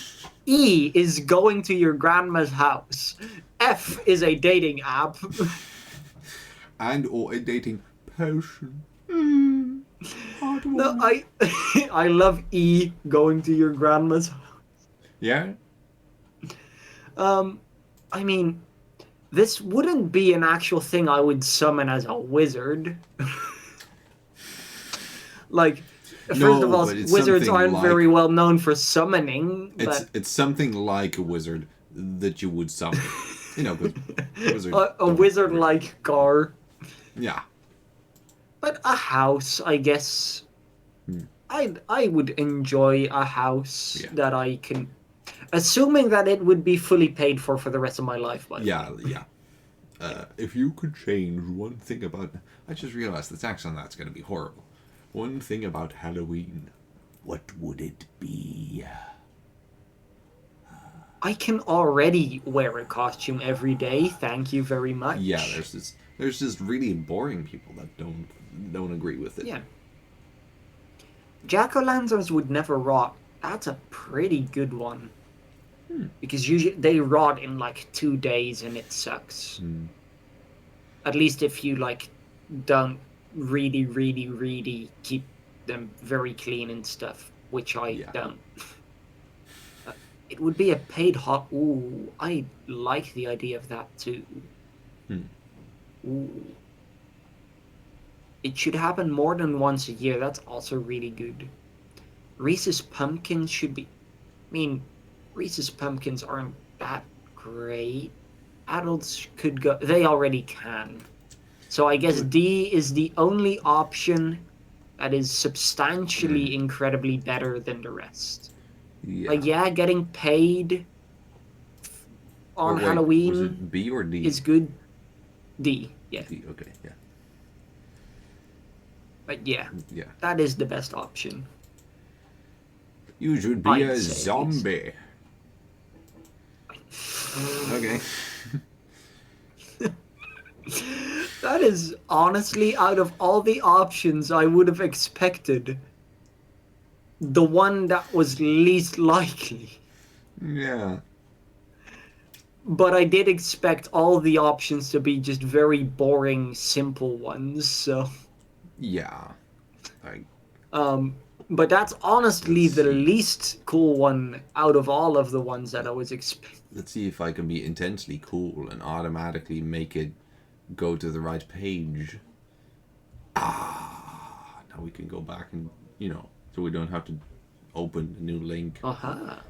E is going to your grandma's house. F is a dating app. And or a dating potion. No, I love E, going to your grandma's house. Yeah? I mean, this wouldn't be an actual thing I would summon as a wizard. Like, first No, of all, but it's wizards something aren't like- very well known for summoning, but It's something like a wizard that you would summon. You know, but wizards a don't wizard really- like Gar. Yeah. But a house, I guess. I would enjoy a house Yeah. that I can, assuming that it would be fully paid for the rest of my life. By the way. Yeah. If you could change one thing about... I just realized the tax on that's going to be horrible. One thing about Halloween, what would it be? I can already wear a costume every day. Thank you very much. Yeah, there's just really boring people that don't agree with it. Yeah. Jack-o'-lanterns would never rot. That's a pretty good one. Because usually they rot in like 2 days and it sucks. At least if you like don't really keep them very clean and stuff, which I don't. It would be a paid hot. Ooh, I like the idea of that too. Ooh. It should happen more than once a year. That's also really good. Reese's Pumpkins should be... I mean, Reese's Pumpkins aren't that great. Adults could go... They already can. So I guess D is the only option that is substantially incredibly better than the rest. Yeah. Like, yeah, getting paid on Or wait, Halloween was it B or D? is good. D, yeah. D, okay, yeah. But yeah, Yeah. that is the best option. You should be I'd a say zombie. Okay. That is honestly, out of all the options I would have expected, the one that was least likely. Yeah. But I did expect all the options to be just very boring, simple ones. So, Yeah. Like, but that's honestly Let's the see. least cool one out of all of the ones that I was expecting. let's see if I can be intensely cool and automatically make it go to the right page. Now we can go back and, so we don't have to open a new link. Aha.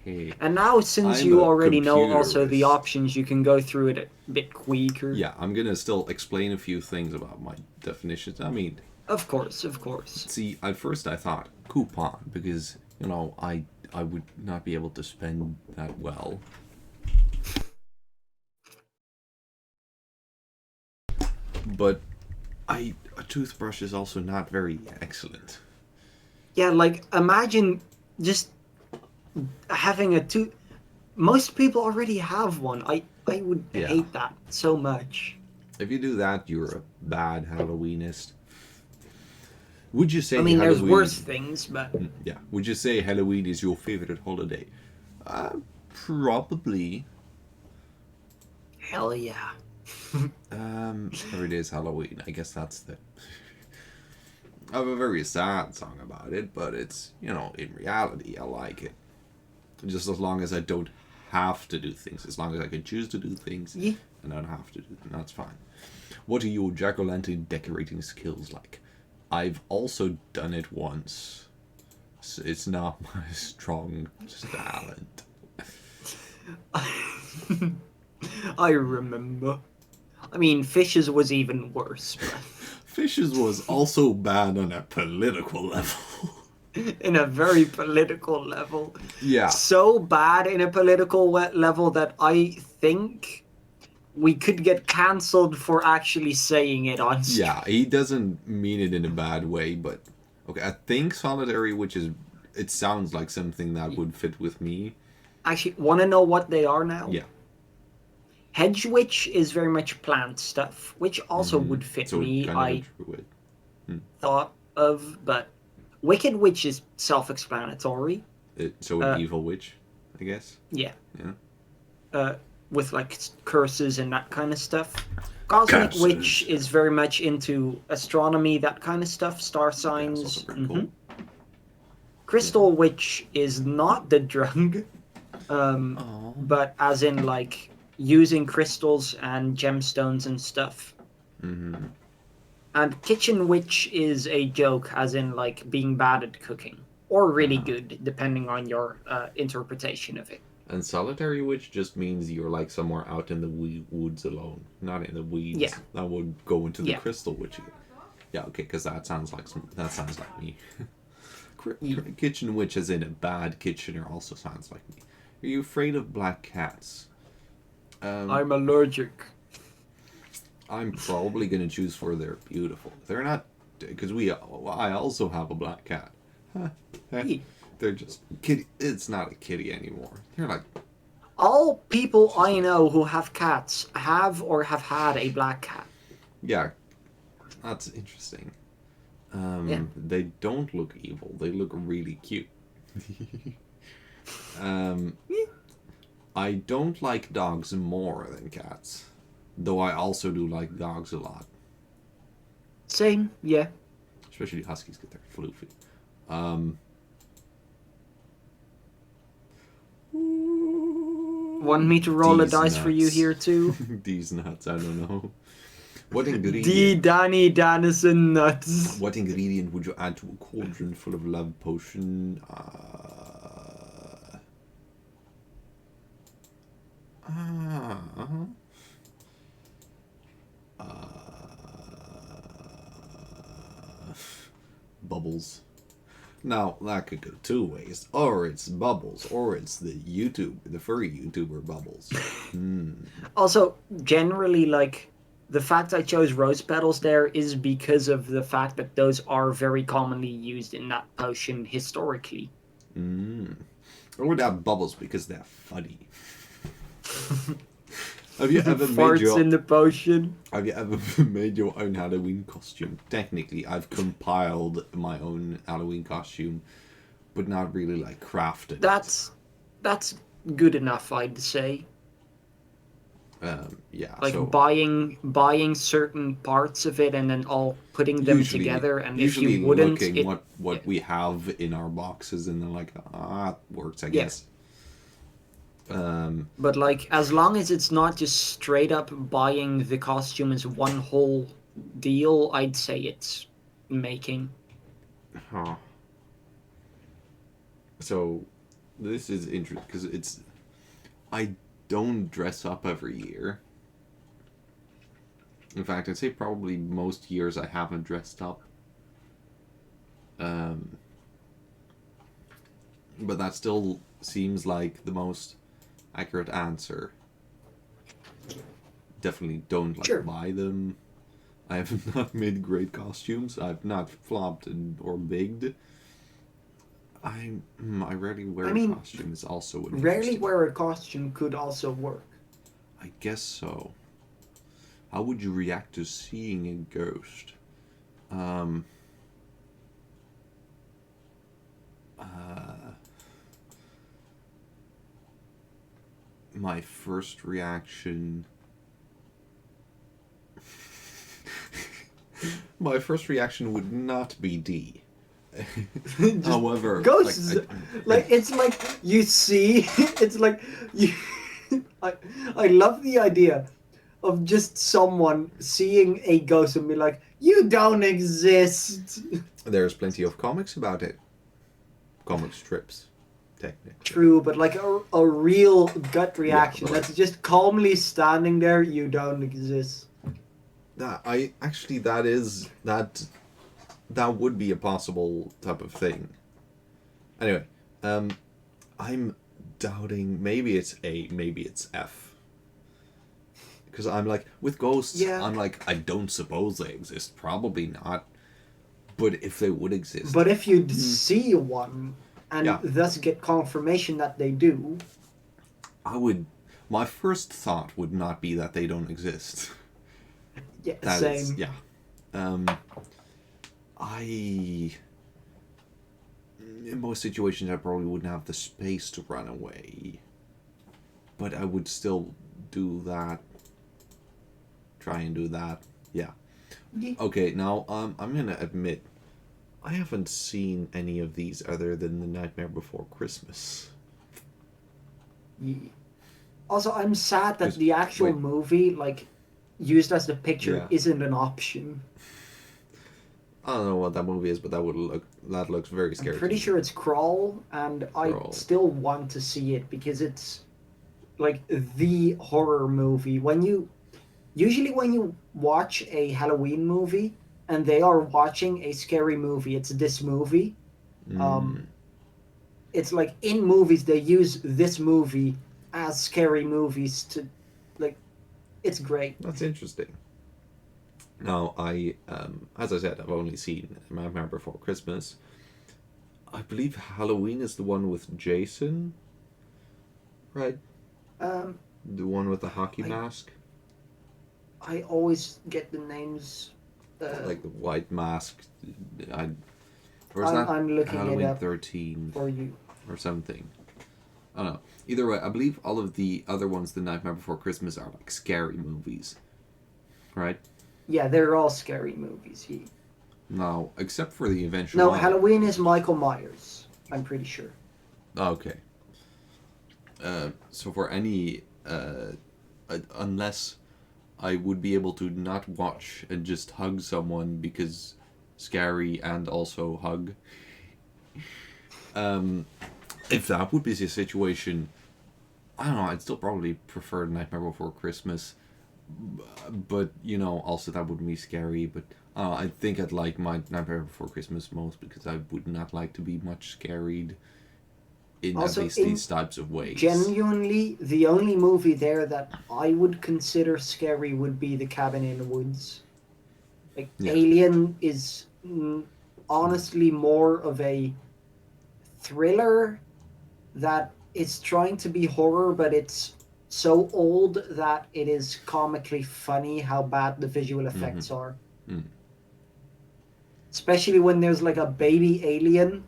Hey. And now, since I'm you a already know also the computerist. options, you can go through it a bit quicker. Yeah, I'm gonna still explain a few things about my definitions. I mean, Of course, of course. see, at first I thought coupon because I would not be able to spend that well. But a toothbrush is also not very excellent. Yeah, like imagine just having a tooth. Most people already have one. I would Yeah. hate that so much. If you do that, you're a bad Halloweenist. Would you say I mean, there's Halloween? worse things, but Yeah. Would you say Halloween is your favorite holiday? Probably. hell yeah. Every day is Halloween. I guess that's the. I have a very sad song about it, but it's, in reality, I like it. Just as long as I don't have to do things. As long as I can choose to do things Yeah. and don't have to do them, that's fine. What are your jack-o'-lantern decorating skills like? I've also done it once. So it's not my strong talent. I remember. I mean, Fishes was even worse, but Fishes was also bad on a political level. in a very political level. Yeah. So bad in a political level that I think we could get cancelled for actually saying it on stream. Yeah, he doesn't mean it in a bad way, but okay, I think solitary, it sounds like something that would fit with me. Actually, want to know what they are now? Yeah. Hedge Witch is very much plant stuff, which also would fit So me, kind I of a druid. thought of, but Wicked Witch is self-explanatory. So an evil witch, I guess. Yeah. Yeah. With like curses and that kind of stuff. Cosmic Curses. Witch is very much into astronomy, that kind of stuff, star That's signs. also pretty cool. Crystal Witch is not the drug, but as in like using crystals and gemstones and stuff. Mm-hmm. And Kitchen Witch is a joke, as in like being bad at cooking. Or really good, depending on your interpretation of it. And solitary witch just means you're like somewhere out in the woods alone, not in the weeds. Yeah. That would go into the Yeah. crystal witch. Yeah, okay, because that sounds like me. Kitchen witch, as in a bad kitchener, also sounds like me. Are you afraid of black cats? I'm allergic. I'm probably gonna choose for they're beautiful. They're not, because I also have a black cat. They're just kitty. It's not a kitty anymore. They're like, All people I know who have cats have or have had a black cat. yeah, that's interesting. Yeah. They don't look evil. They look really cute. I don't like dogs more than cats, though I also do like dogs a lot. Same, yeah. Especially huskies because they're floofy. Want me to roll a These dice for you nuts. here too? These nuts, I don't know. What ingredient? D. Danny Dannison nuts. What ingredient would you add to a cauldron full of love potion? Bubbles. Now, that could go two ways. Or it's Bubbles, or it's the furry YouTuber Bubbles. Also, generally, like, the fact I chose rose petals there is because of the fact that those are very commonly used in that potion historically. Or without Bubbles because they're funny. Have you ever Farts in the potion. Have you ever made your own Halloween costume? Technically, I've compiled my own Halloween costume, but not really like crafted. That's good enough, I'd say. Yeah. Like so buying certain parts of it and then all putting them usually, together. And if usually you wouldn't, looking it what we have in our boxes and then like it works, I Yeah. guess. Um, but like as long as it's not just straight up buying the costume as one whole deal, I'd say it's making. huh. So this is interesting because I don't dress up every year. In fact, I'd say probably most years I haven't dressed up. But that still seems like the most accurate answer. Definitely don't Sure. buy them. I have not made great costumes. I've not flopped or bigged. I rarely wear I mean, costumes. Also, an Rarely interesting- wear a costume could also work. I guess so. How would you react to seeing a ghost? Uh, my first reaction. My first reaction would not be D. Just However, ghosts, it's like you see, it's like you. I love the idea of just someone seeing a ghost and be like, "You don't exist." there's plenty of comics about it. Comic strips, technically. True, but like a real gut reaction but like- that's just calmly standing there. You don't exist. That would be a possible type of thing. Anyway, I'm doubting maybe it's A, maybe it's F. Because I'm like with ghosts, Yeah. I'm like I don't suppose they exist. Probably not. But if they would exist, But if you see one and Yeah. thus get confirmation that they do, I would. My first thought would not be that they don't exist. yeah, That same. is, yeah. In most situations, I probably wouldn't have the space to run away. But I would still do that. Try and do that. Yeah. Yeah. Okay, now, I'm gonna admit, I haven't seen any of these other than The Nightmare Before Christmas. Yeah. Also, I'm sad that 'Cause- the actual wait. movie, like, used as the picture, Yeah. isn't an option. I don't know what that movie is, but that looks very scary. I'm pretty to me. sure it's Crawl, and Crawl. I still want to see it because it's like the horror movie. Usually when you watch a Halloween movie and they are watching a scary movie, it's this movie. It's like in movies they use this movie as scary movies to, like, it's great. That's interesting. Now, as I said, I've only seen Nightmare Before Christmas. I believe Halloween is the one with Jason, right? Um, The one with the hockey I- mask, I always get the names. like the white mask. Or is that I'm looking it Halloween up 13 for you. or something? I don't know. Either way, I believe all of the other ones, The Nightmare Before Christmas, are like scary movies, right? Yeah, they're all scary movies. Yeah. No, except for the eventual. No, Halloween is Michael Myers. I'm pretty sure. Okay. So for any, unless I would be able to not watch and just hug someone because scary and also hug. If that would be the situation, I don't know. I'd still probably prefer Nightmare Before Christmas, but also that wouldn't be scary. But I think I'd like my Nightmare Before Christmas most because I would not like to be much scared in Also, at least in these types of ways. Genuinely, the only movie there that I would consider scary would be The Cabin in the Woods. Like, Yeah. Alien is honestly more of a thriller that is trying to be horror, but it's so old that it is comically funny how bad the visual effects are. Mm. Especially when there's like a baby alien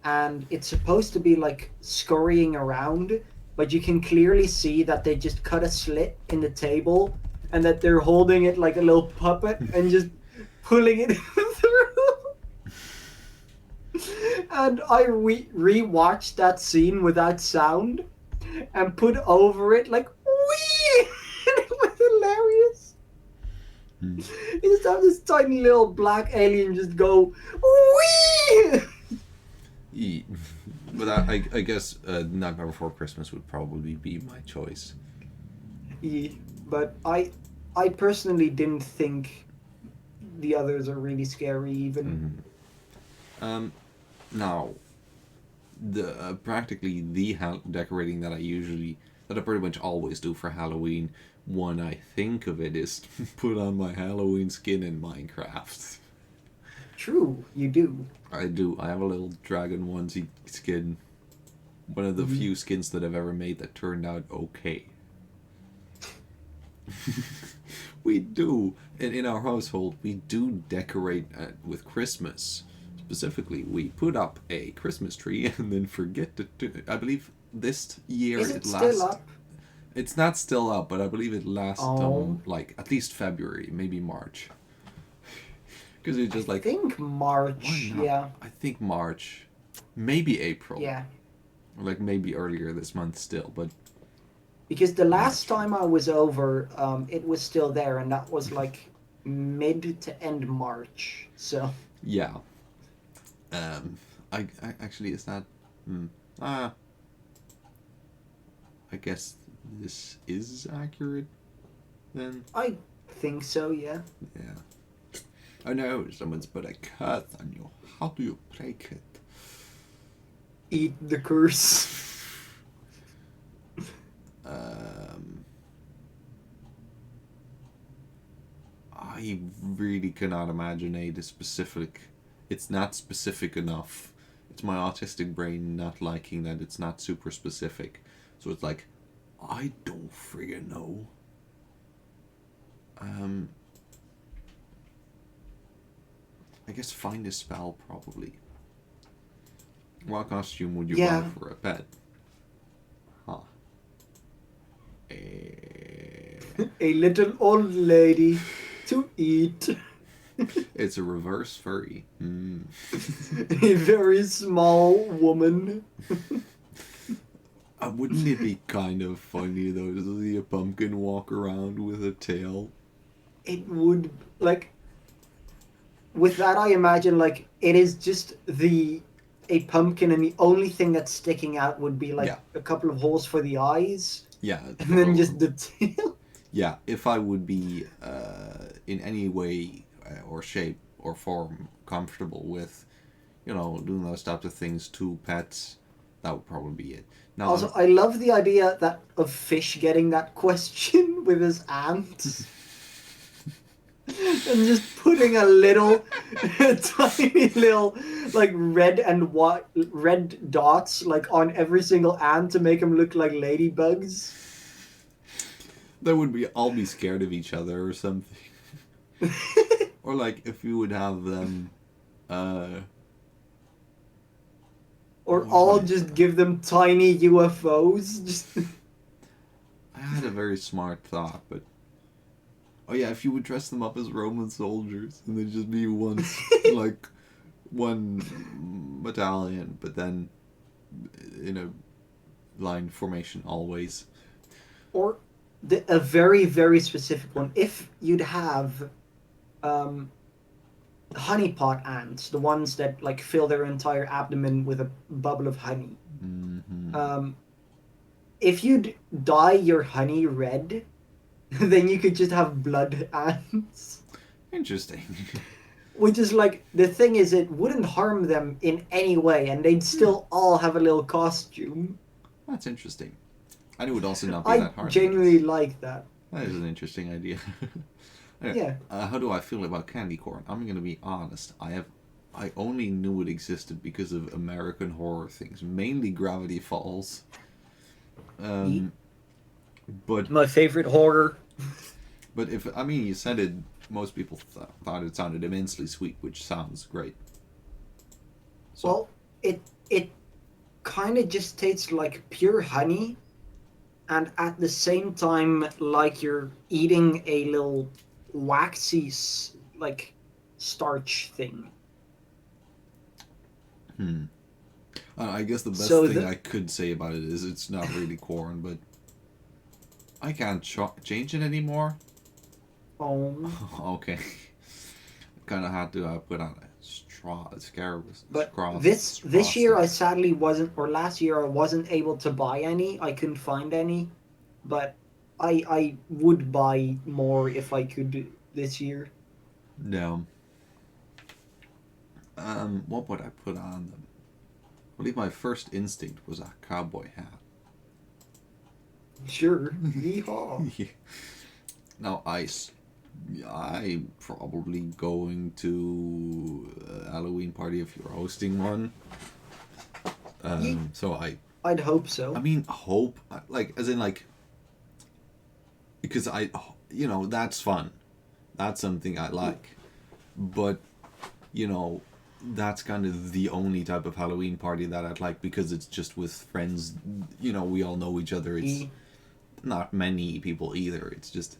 and it's supposed to be like scurrying around, but you can clearly see that they just cut a slit in the table and that they're holding it like a little puppet and just pulling it through. And I re-watched that scene without sound and put over it like, wee! And it was hilarious. You just have this tiny little black alien just go, wee! But I guess Nightmare Before Christmas would probably be my choice. But I personally didn't think the others are really scary even. Now, the practically the decorating that I pretty much always do for Halloween, when I think of it, is put on my Halloween skin in Minecraft. True, you do. I do. I have a little dragon onesie skin. One of the few skins that I've ever made that turned out okay. We do. In our household, we do decorate with Christmas. Specifically, we put up a Christmas tree and then forget to do it. I believe this year Is it it lasts. still up? It's not still up, but I believe it lasts Oh. like at least February, maybe March. Because it's just like, I think March, why not? yeah. I think March, maybe April. Yeah. Or like maybe earlier this month still, but Because the last time I was over, it was still there, and that was like mid to end March. So yeah. I actually is that. I guess this is accurate. Then I think so, yeah. yeah. I know someone's put a curse on you. How do you break it? Eat the curse. I really cannot imagine a specific. It's not specific enough. It's my autistic brain not liking that it's not super specific. So it's like, I don't friggin' know. I guess find a spell probably. What costume would you buy for a pet? Huh. A little old lady to eat. It's a reverse furry. A very small woman. Wouldn't it be kind of funny though to see a pumpkin walk around with a tail? It would, like, with that I imagine, like, it is just a pumpkin, and the only thing that's sticking out would be like a couple of holes for the eyes. Yeah. And then just the tail. Yeah, if I would be in any way or shape or form comfortable with, doing those types of things to pets, that would probably be it. Now, Also, I love the idea of Fish getting that question with his aunt. And just putting a little, tiny little, like, red dots, like, on every single ant to make them look like ladybugs. that would be, I'll be scared of each other or something. Or like if you would have them, or all just give them tiny UFOs. Just I had a very smart thought, but oh yeah, if you would dress them up as Roman soldiers and then just be one like one battalion, but then in a line formation always. Or a very, very specific one. If you'd have honeypot ants, the ones that like fill their entire abdomen with a bubble of honey. Mm-hmm. If you'd dye your honey red, then you could just have blood ants. Interesting. Which is like, the thing is, it wouldn't harm them in any way, and they'd still all have a little costume. That's interesting. And it would also not be that I hard. genuinely like that. That is an interesting idea. Yeah. How do I feel about candy corn? I'm gonna be honest. I only knew it existed because of American horror things, mainly Gravity Falls. But My favorite horror. But you said it. Most people thought it sounded immensely sweet, which sounds great. So, Well, it kind of just tastes like pure honey, and at the same time, like you're eating a little waxy, like, starch thing. I guess the best So thing the- I could say about it is it's not really corn, but I can't change it anymore. Oh, Okay. Kind of had to put on a scarabus. but Scross- this year I frosting. sadly wasn't, or last year I wasn't able to buy any. I couldn't find any, but I would buy more if I could this year. No. What would I put on them? I believe my first instinct was a cowboy hat. Sure, yeehaw. Now, I'm probably going to a Halloween party if you're hosting one. So I'd hope so. I mean, hope, like, as in, like, because that's fun. That's something I like. But, that's kind of the only type of Halloween party that I'd like because it's just with friends. We all know each other. It's not many people either. It's just,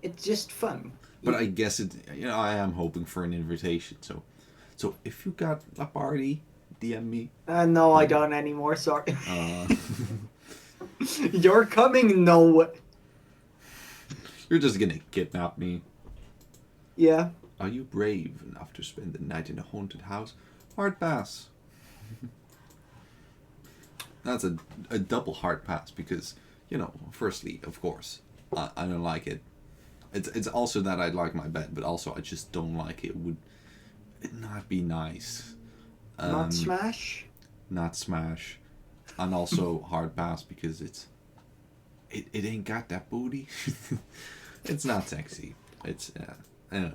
It's just fun. But I guess I am hoping for an invitation. So if you got a party, DM me. No, I don't anymore. Sorry. Uh, You're coming? No. you're just gonna kidnap me. Yeah. Are you brave enough to spend the night in a haunted house? Hard pass. That's a double hard pass because, firstly, of course, I don't like it. It's also that I like my bed, but also I just don't like it. Would it not be nice? Not Smash? Not Smash. And also hard pass because it ain't got that booty. It's not sexy. It's anyway.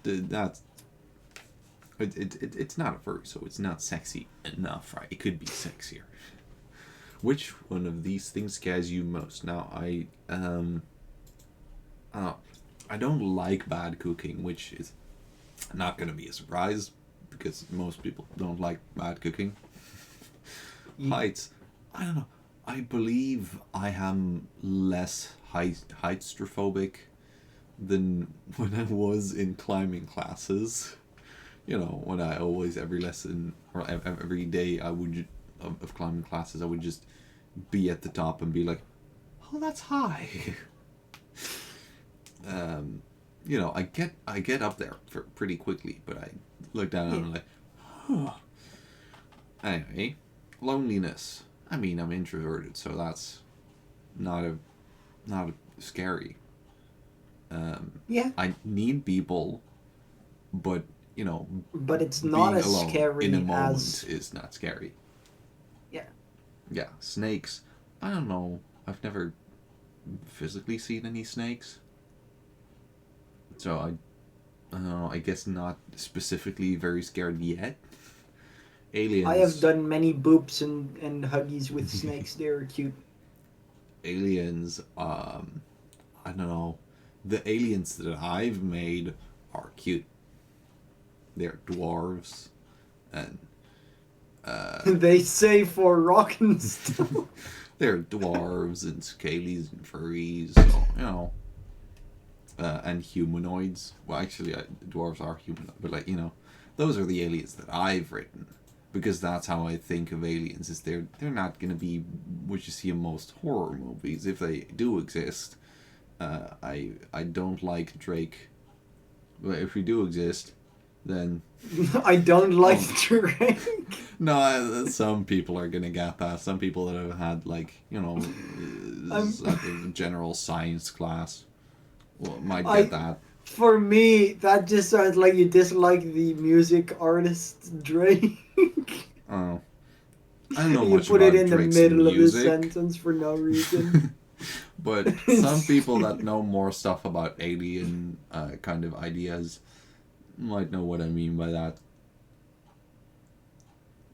It's not a furry, so it's not sexy enough, right? It could be sexier. Which one of these things scares you most? Now I don't like bad cooking, which is not gonna be a surprise because most people don't like bad cooking. Heights, I don't know. I believe I am less heightstrophobic than when I was in climbing classes. When I always every lesson or every day I would of climbing classes I would just be at the top and be like, oh, that's high. I get up there for pretty quickly, but I look down and I'm like, oh. Anyway, loneliness. I mean, I'm introverted, so that's not scary. Yeah. I need people, but But it's being not as alone scary in a moment as. is not scary. Yeah. Yeah, snakes. I don't know. I've never physically seen any snakes. So I don't know. I guess not specifically very scared yet. Aliens. I have done many boops and huggies with snakes. They're cute. Aliens. I don't know. The aliens that I've made are cute. They're dwarves, and They say for rock and stuff. they're dwarves and scalies and furries, so, and humanoids. Well, actually, dwarves are humanoid, but those are the aliens that I've written, because that's how I think of aliens. Is they're not gonna be what you see in most horror movies. If they do exist, I don't like Drake. But if we do exist, then I don't like Drake. no, some people are gonna get that. Some people that have had general science class might get that. For me, that just sounds like you dislike the music artist Drake. Oh, I don't know You much put about it in Drake's the middle of the music, sentence for no reason. but some people that know more stuff about alien kind of ideas might know what I mean by that.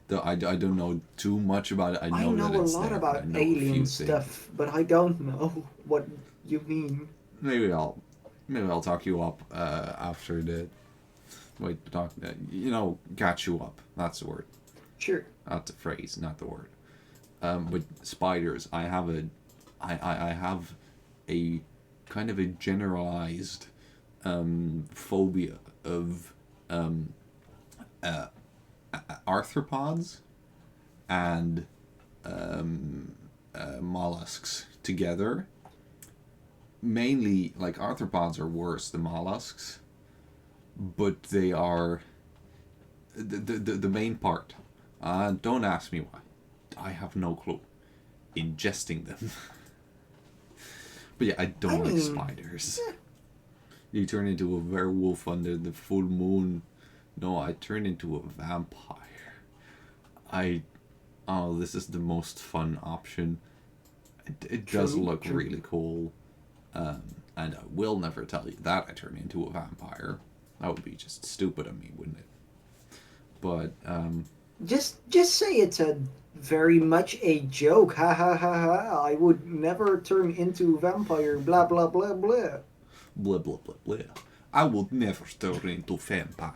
Though I don't know too much about it. I know a that it's lot there. about I know a few alien things. stuff, but I don't know what you mean. Maybe I'll talk you up after the catch you up. That's the word. Sure. Not the phrase, not the word. But spiders, I have a kind of a generalized phobia of arthropods and mollusks together. Mainly, like, arthropods are worse than mollusks, but they are the main part. Don't ask me why. I have no clue. Ingesting them. But yeah, I don't like spiders. You turn into a werewolf under the full moon. No, I turn into a vampire. Oh, this is the most fun option. It does look really cool. And I will never tell you that I turn into a vampire. That would be just stupid of me, wouldn't it? But, Just say it's a very much a joke. Ha ha ha ha. I would never turn into vampire. Blah blah blah blah. blah, blah, blah, blah. I would never turn into vampire.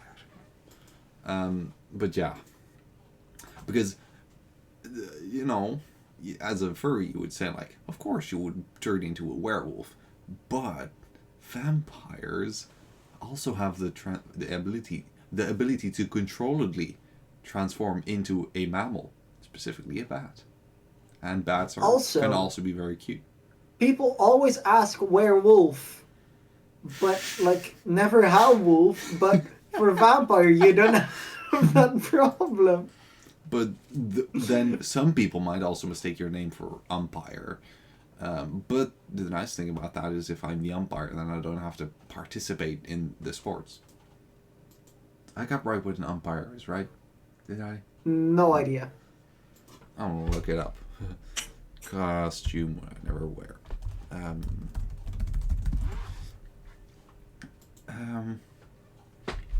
But yeah. Because, you know, as a furry, you would say, like, of course you would turn into a werewolf. But vampires also have the ability to controlledly transform into a mammal, specifically a bat. And bats can also be very cute. People always ask werewolf, but like never how wolf. But for vampire, you don't have that problem. But then some people might also mistake your name for umpire. But the nice thing about that is if I'm the umpire, then I don't have to participate in the sports. I got right what an umpire is, right? Did I? No idea. I'm gonna look it up. Costume I never wear.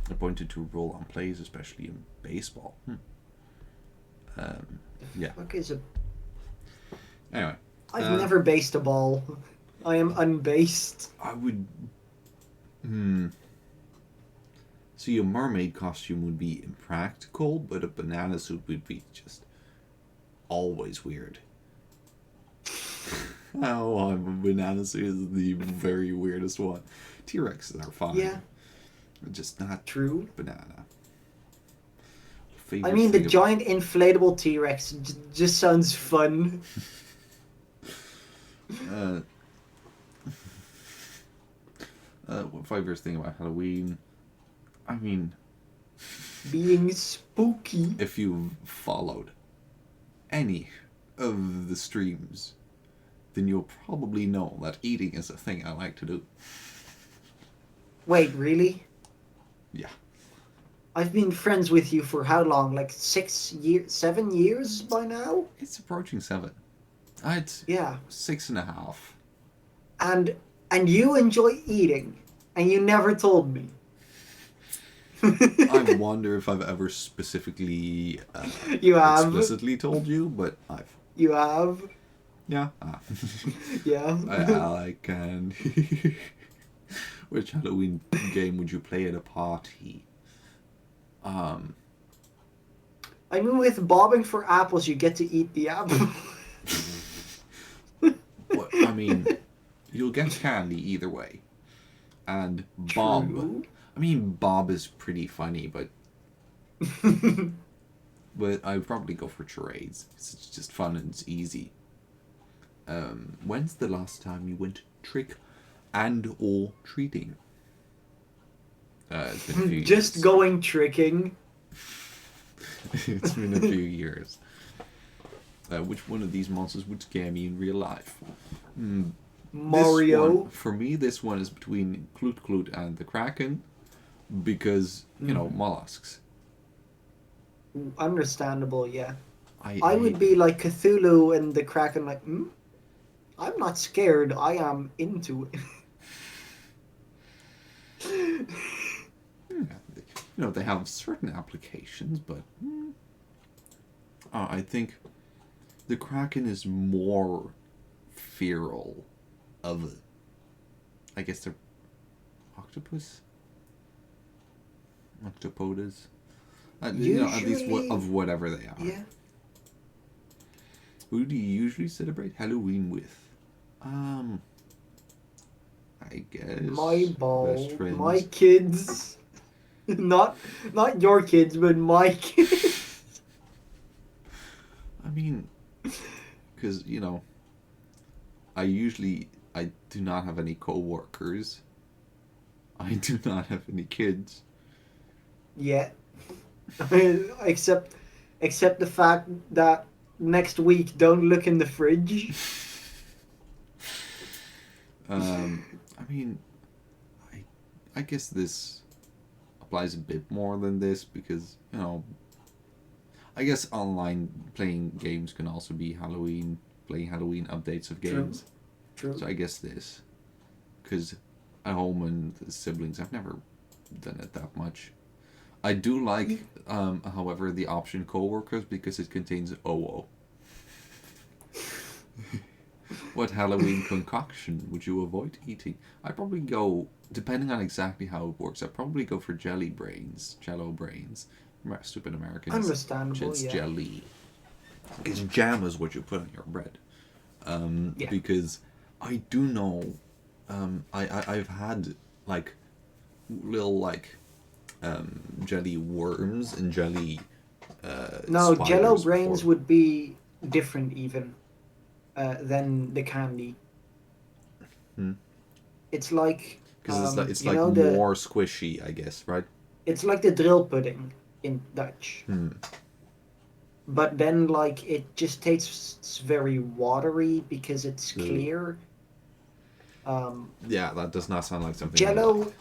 Appointed to role on plays, especially in baseball. Yeah. What is it? Anyway. I've never based a ball. I am unbased. I would. See, a mermaid costume would be impractical, but a banana suit would be just always weird. Oh, a banana suit is the very weirdest one. T-Rexes are fine. Yeah. Just not True. Banana. I mean, the giant inflatable T-Rex just sounds fun. What favorite thing about Halloween? I mean, being spooky. if you followed any of the streams, then you'll probably know that eating is a thing I like to do. Wait, really? Yeah. I've been friends with you for how long? Like 7 years by now? It's approaching 7. It's Yeah. 6.5. And you enjoy eating, and you never told me. I wonder if I've ever specifically You have. explicitly told you, but I've. You have. Yeah. Yeah. I can. Which Halloween game would you play at a party? I mean, with bobbing for apples, you get to eat the apple. Well, I mean, you'll get candy either way. And Bob. True. I mean, Bob is pretty funny, but I'd probably go for charades. It's just fun and it's easy. When's the last time you went trick and or treating? It's been a few years. Just going tricking. It's been a few years. Which one of these monsters would scare me in real life? Mario. For me, this one is between Clute Clute and the Kraken, because, you know, mollusks. Understandable, yeah. I would be like Cthulhu and the Kraken, like, I'm not scared, I am into it. You know, they have certain applications, but I think the Kraken is more feral of, I guess they're octopus? Octopodas? You know, at least of whatever they are. Yeah. Who do you usually celebrate Halloween with? I guess My ball, best friends. my kids. Not your kids, but my kids. I mean, because I do not have any co-workers. I do not have any kids. Yeah. except the fact that next week don't look in the fridge. I mean, I guess this applies a bit more than this because I guess online playing games can also be Halloween, playing Halloween updates of games. True. So I guess this, because at home and the siblings, I've never done it that much. I do like, however, the option co-workers because it contains OO. What Halloween concoction would you avoid eating? I'd probably go, depending on exactly how it works, I'd probably go for jello brains. Stupid Americans. Understandable, It's yeah. jelly. Because jam is what you put on your bread. Yeah. Because I do know, I've had like little like jelly worms and jelly No, Jello spiders brains before. would be different even than the candy. Hmm. It's like Because it's you like know the more squishy, I guess, right? it's like the drill pudding in Dutch. But then like it just tastes very watery because it's Ugh. clear. Yeah, that does not sound like something I like. Jello,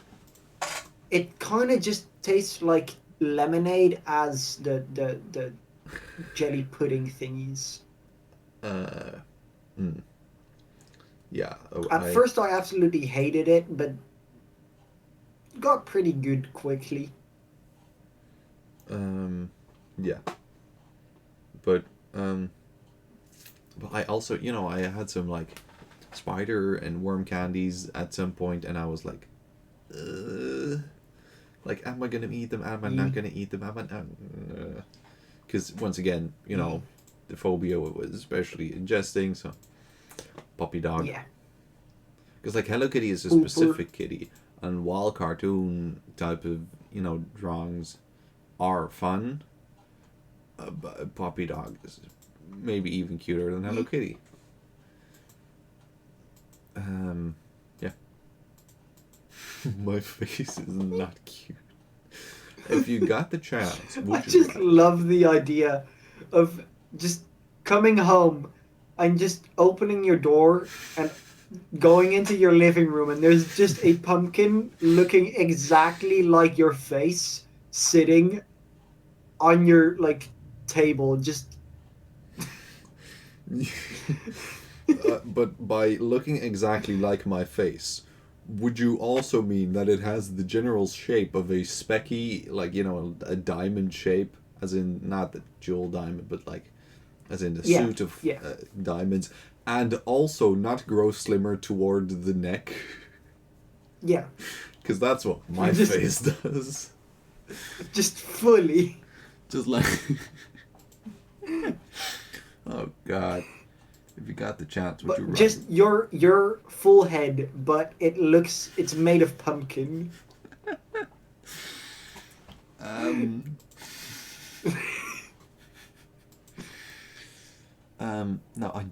it kind of just tastes like lemonade as the jelly pudding thingies. Yeah. At first, I absolutely hated it, but got pretty good quickly. Yeah. But I also, I had some like spider and worm candies at some point, and I was like, like, am I gonna eat them? Am I not gonna eat them? Am I not? Because once again, the phobia was especially ingesting. So, puppy dog. Yeah. Because like Hello Kitty is a Pooper. specific kitty, and while cartoon type of drawings are fun, puppy dog is maybe even cuter than Hello Kitty. Yeah. My face is not cute. If you got the chance, I would you? just love the idea of just coming home and just opening your door and going into your living room, and there's just a pumpkin looking exactly like your face sitting on your like table, just But by looking exactly like my face, would you also mean that it has the general shape of a specky, like, a diamond shape? As in, not the jewel diamond, but like, as in the Yeah, suit of yeah. diamonds. And also not grow slimmer toward the neck. yeah, Because that's what my Just- face does. just fully. Just like... Oh, God. If you got the chance, would you But run? just your full head, but it's made of pumpkin. No, I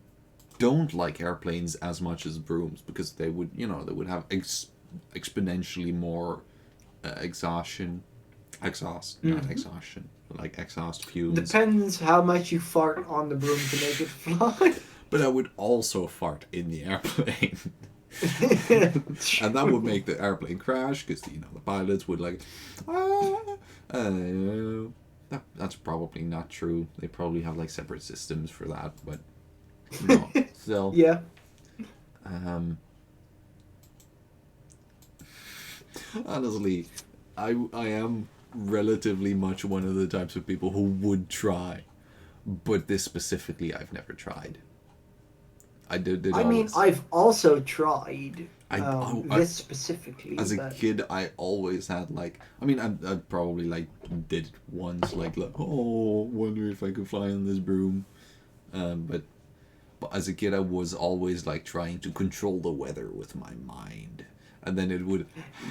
don't like airplanes as much as brooms because they would have exponentially more exhaust, not exhaustion, but like exhaust fumes. Depends how much you fart on the broom to make it fly. But I would also fart in the airplane. And that would make the airplane crash because the pilots would like that's probably not true. They probably have like separate systems for that, but still. Yeah. Honestly, I am relatively much one of the types of people who would try, but this specifically I've never tried. I did I mean, always. I've also tried I- this specifically. As a but kid, I always had like, I mean, I probably like did it once, like, oh, wonder if I could fly on this broom, but But as a kid, I was always like trying to control the weather with my mind. And then it would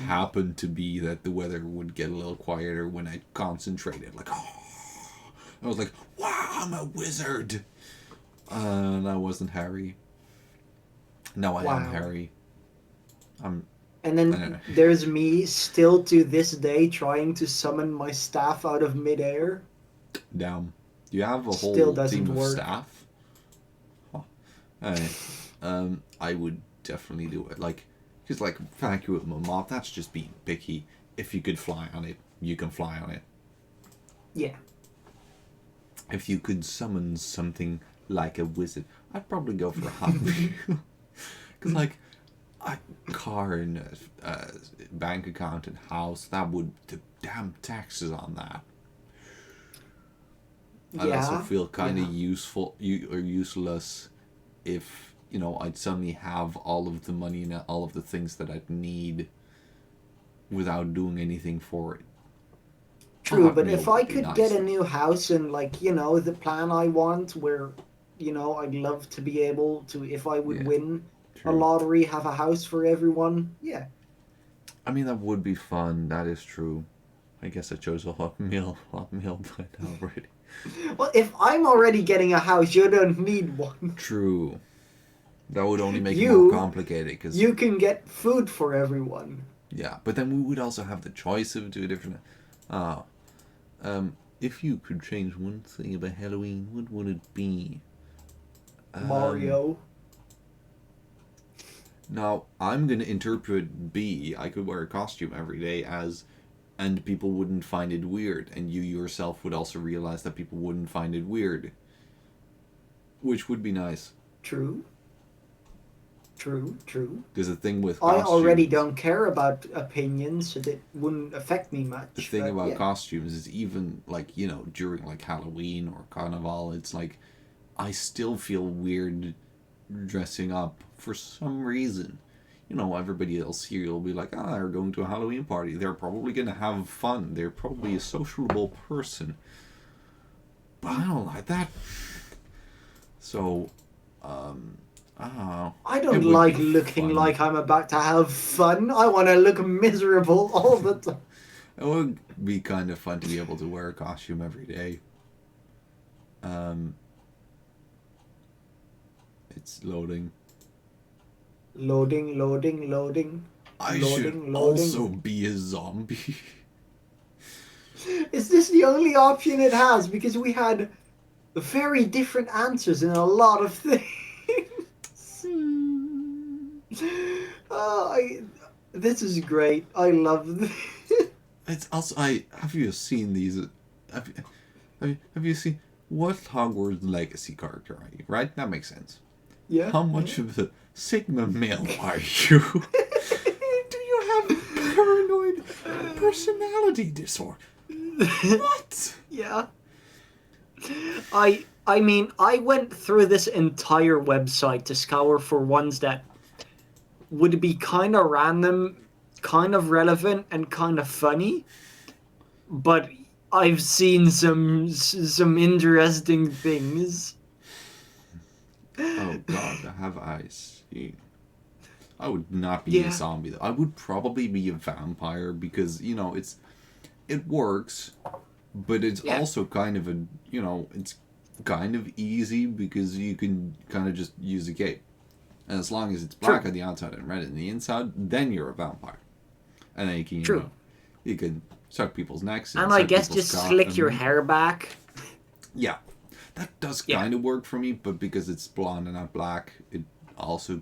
happen to be that the weather would get a little quieter when I concentrated. Like, oh, I was like, wow, I'm a wizard. And I wasn't Harry. Now I am Wow. Harry. I'm And I don't then know. there's me still to this day trying to summon my staff out of midair. down. You have a Still whole doesn't team of work. staff. Huh. Alright. I would definitely do it. Like, because like thank you with my mob. That's just being picky. If you could fly on it, you can fly on it. Yeah. If you could summon something like a wizard, I'd probably go for a Hot Wheel. Because like, a car and a bank account and house, that would the damn taxes on that. I'd also Yeah. feel kind of Yeah. useful or useless if I'd suddenly have all of the money and all of the things that I'd need without doing anything for it. True, Hot but Wheel if I would be could nice. get a new house and the plan I want where I'd love to be able to, if I would Yeah, win a true. lottery, have a house for everyone. Yeah. I mean, that would be fun. That is true. I guess I chose a hot meal by now already. Well, if I'm already getting a house, you don't need one. True. That would only make it more You complicated because you can get food for everyone. yeah. But then we would also have the choice of two different. Ah, if you could change one thing about Halloween, what would it be? Mario. Now, I'm going to interpret B, I could wear a costume every day, as, and people wouldn't find it weird, and you yourself would also realize that people wouldn't find it weird. Which would be nice. True. True. Because the thing with I costumes... already don't care about opinions, so that wouldn't affect me much. The thing but about yeah. costumes is even, like, during, like, Halloween or Carnival, it's like, I still feel weird dressing up for some reason. Everybody else here will be like, they're going to a Halloween party. They're probably going to have fun. They're probably a sociable person. But I don't like that. So, I don't know. I It don't would like be looking fun. like I'm about to have fun. I want to look miserable all the time. It would be kind of fun to be able to wear a costume every day. It's loading. Loading. I Loading, should loading. also be a zombie. Is this the only option it has? Because we had very different answers in a lot of things. This is great. I love this. It's also have you seen these? Have you seen what Hogwarts Legacy character are you? Right, that makes sense. Yeah. How much of the Sigma male are you? Do you have paranoid personality disorder? What? Yeah. I mean, I went through this entire website to scour for ones that would be kind of random, kind of relevant, and kind of funny. But I've seen some interesting things. Oh God, have I seen? I would not be Yeah. a zombie though. I would probably be a vampire because it works, but it's Yeah. also kind of it's kind of easy because you can kind of just use a cape, and as long as it's black True. on the outside and red on the inside, then you're a vampire, and then you can True. you can suck people's necks And I suck guess people's just slick your and- hair back. Yeah, that does Yeah. kind of work for me, but because it's blonde and not black, it also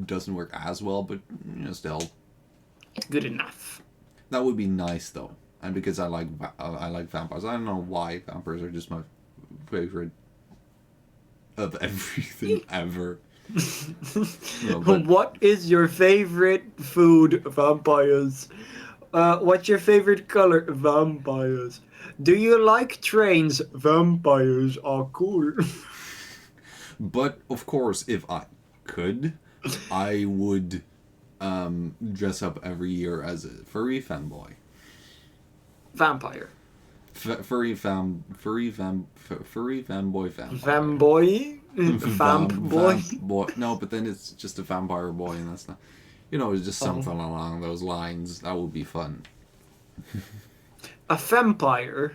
doesn't work as well. But still, It's good enough. that would be nice though. And because I like vampires, I don't know why vampires are just my favorite of everything ever. No, but What is your favorite food, vampires? What's your favorite color, vampires? Do you like trains? Vampires are cool. but of course, if I could, I would dress up every year as a furry fanboy. Vampire. Furry fanboy vampire. Vamboy? Vamp boy? boy. No, but then it's just a vampire boy, and that's not. It's just something Oh. along those lines. That would be fun. A vampire?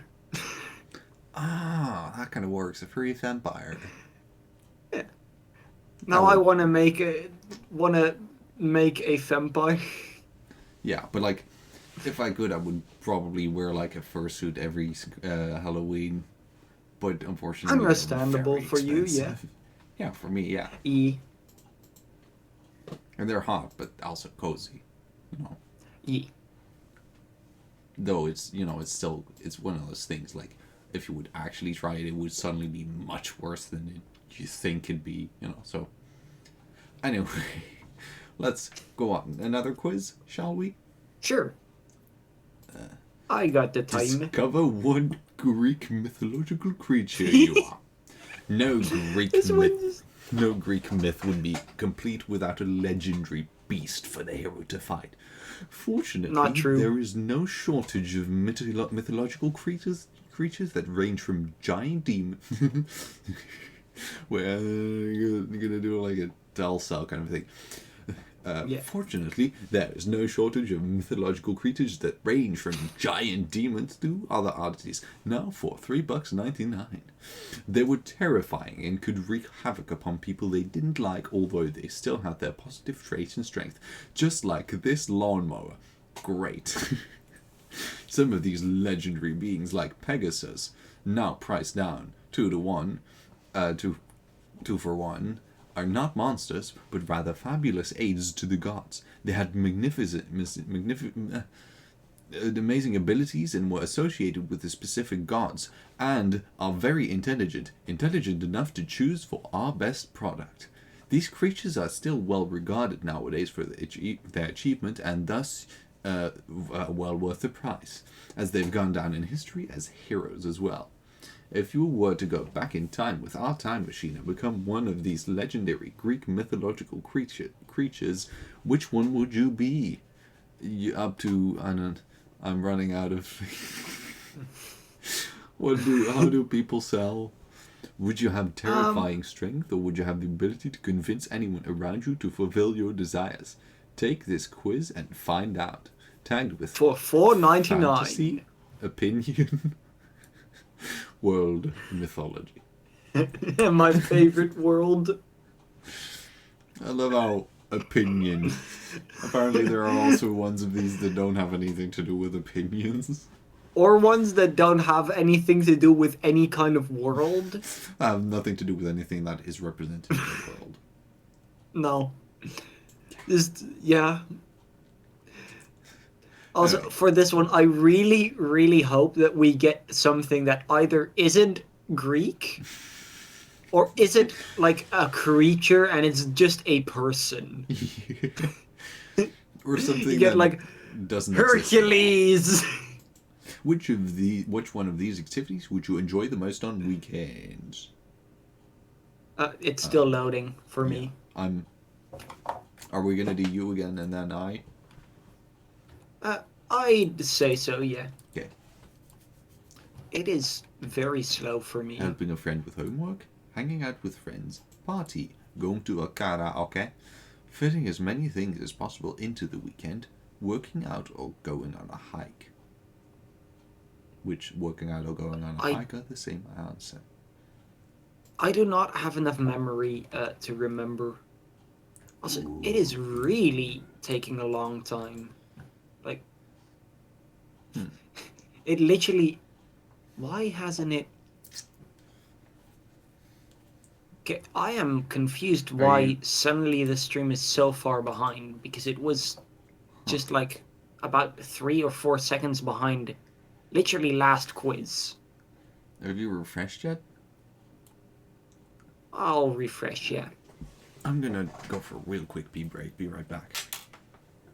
Ah, that kind of works. A furry vampire. Now would- I want to make a vampire. Yeah, but like, if I could, I would probably wear like a fursuit every Halloween. But unfortunately, they're Understandable very for you, yeah. expensive. Yeah, for me, yeah. E. And they're hot, but also cozy. E. Though it's it's one of those things like if you would actually try it, it would suddenly be much worse than you think it'd be. So anyway, let's go on. Another quiz, shall we? Sure. I got the time. Discover one Greek mythological creature you are. No Greek This one myth. is- No Greek myth would be complete without a legendary beast for the hero to fight. Fortunately, Not true. there is no shortage of mythological creatures that range from giant demons. Well, you're gonna do like a Del Cell kind of thing. Yeah. Fortunately, there is no shortage of mythological creatures that range from giant demons to other oddities. Now for $3.99. They were terrifying and could wreak havoc upon people they didn't like, although they still had their positive traits and strength. Just like this lawnmower. Great. Some of these legendary beings, like Pegasus, now priced down 2 for 1, are not monsters, but rather fabulous aids to the gods. They had amazing abilities and were associated with the specific gods, and are very intelligent enough to choose for our best product. These creatures are still well regarded nowadays for their achievement, and thus well worth the price, as they've gone down in history as heroes as well. If you were to go back in time with our time machine and become one of these legendary Greek mythological creatures, which one would you be? I'm running out of. How do people sell? Would you have terrifying strength, or would you have the ability to convince anyone around you to fulfill your desires? Take this quiz and find out. Tagged with For $4.99. fantasy, opinion, world mythology. My favorite world. I love how opinion. Apparently, there are also ones of these that don't have anything to do with opinions. Or ones that don't have anything to do with any kind of world. Have nothing to do with anything that is represented in the world. No. Just, yeah. Also, Anyway. for this one, I really, really hope that we get something that either isn't Greek or isn't like a creature and it's just a person. Or something You get that like doesn't exist. Hercules. Which one of these activities would you enjoy the most on weekends? It's still loading for me. Are we gonna do you again and then I? I'd say so, yeah. Okay. It is very slow for me. Helping a friend with homework, hanging out with friends, party, going to a karaoke, fitting as many things as possible into the weekend, working out or going on a hike. Which working out or going on a hike are the same answer. I do not have enough memory to remember. Also, it is really taking a long time. Like, it literally. Why hasn't it? Okay, I am confused why suddenly the stream is so far behind, because it was just like about 3 or 4 seconds behind literally last quiz. Have you refreshed yet? I'll refresh, yeah. I'm gonna go for a real quick pee break. Be right back.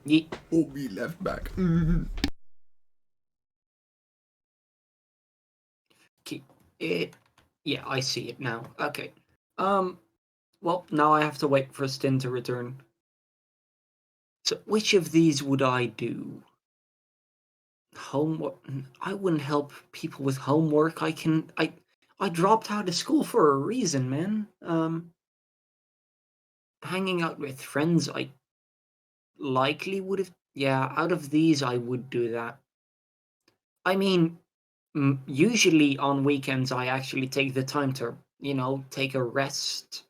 Yeet. Oh, be left back. Yeah, I see it now. Okay. Well, now I have to wait for Stin to return. So, which of these would I do? homework. I wouldn't help people with homework. I dropped out of school for a reason, man. Hanging out with friends, I likely would have. Yeah, out of these, I would do that. I mean, usually on weekends, I actually take the time to, take a rest,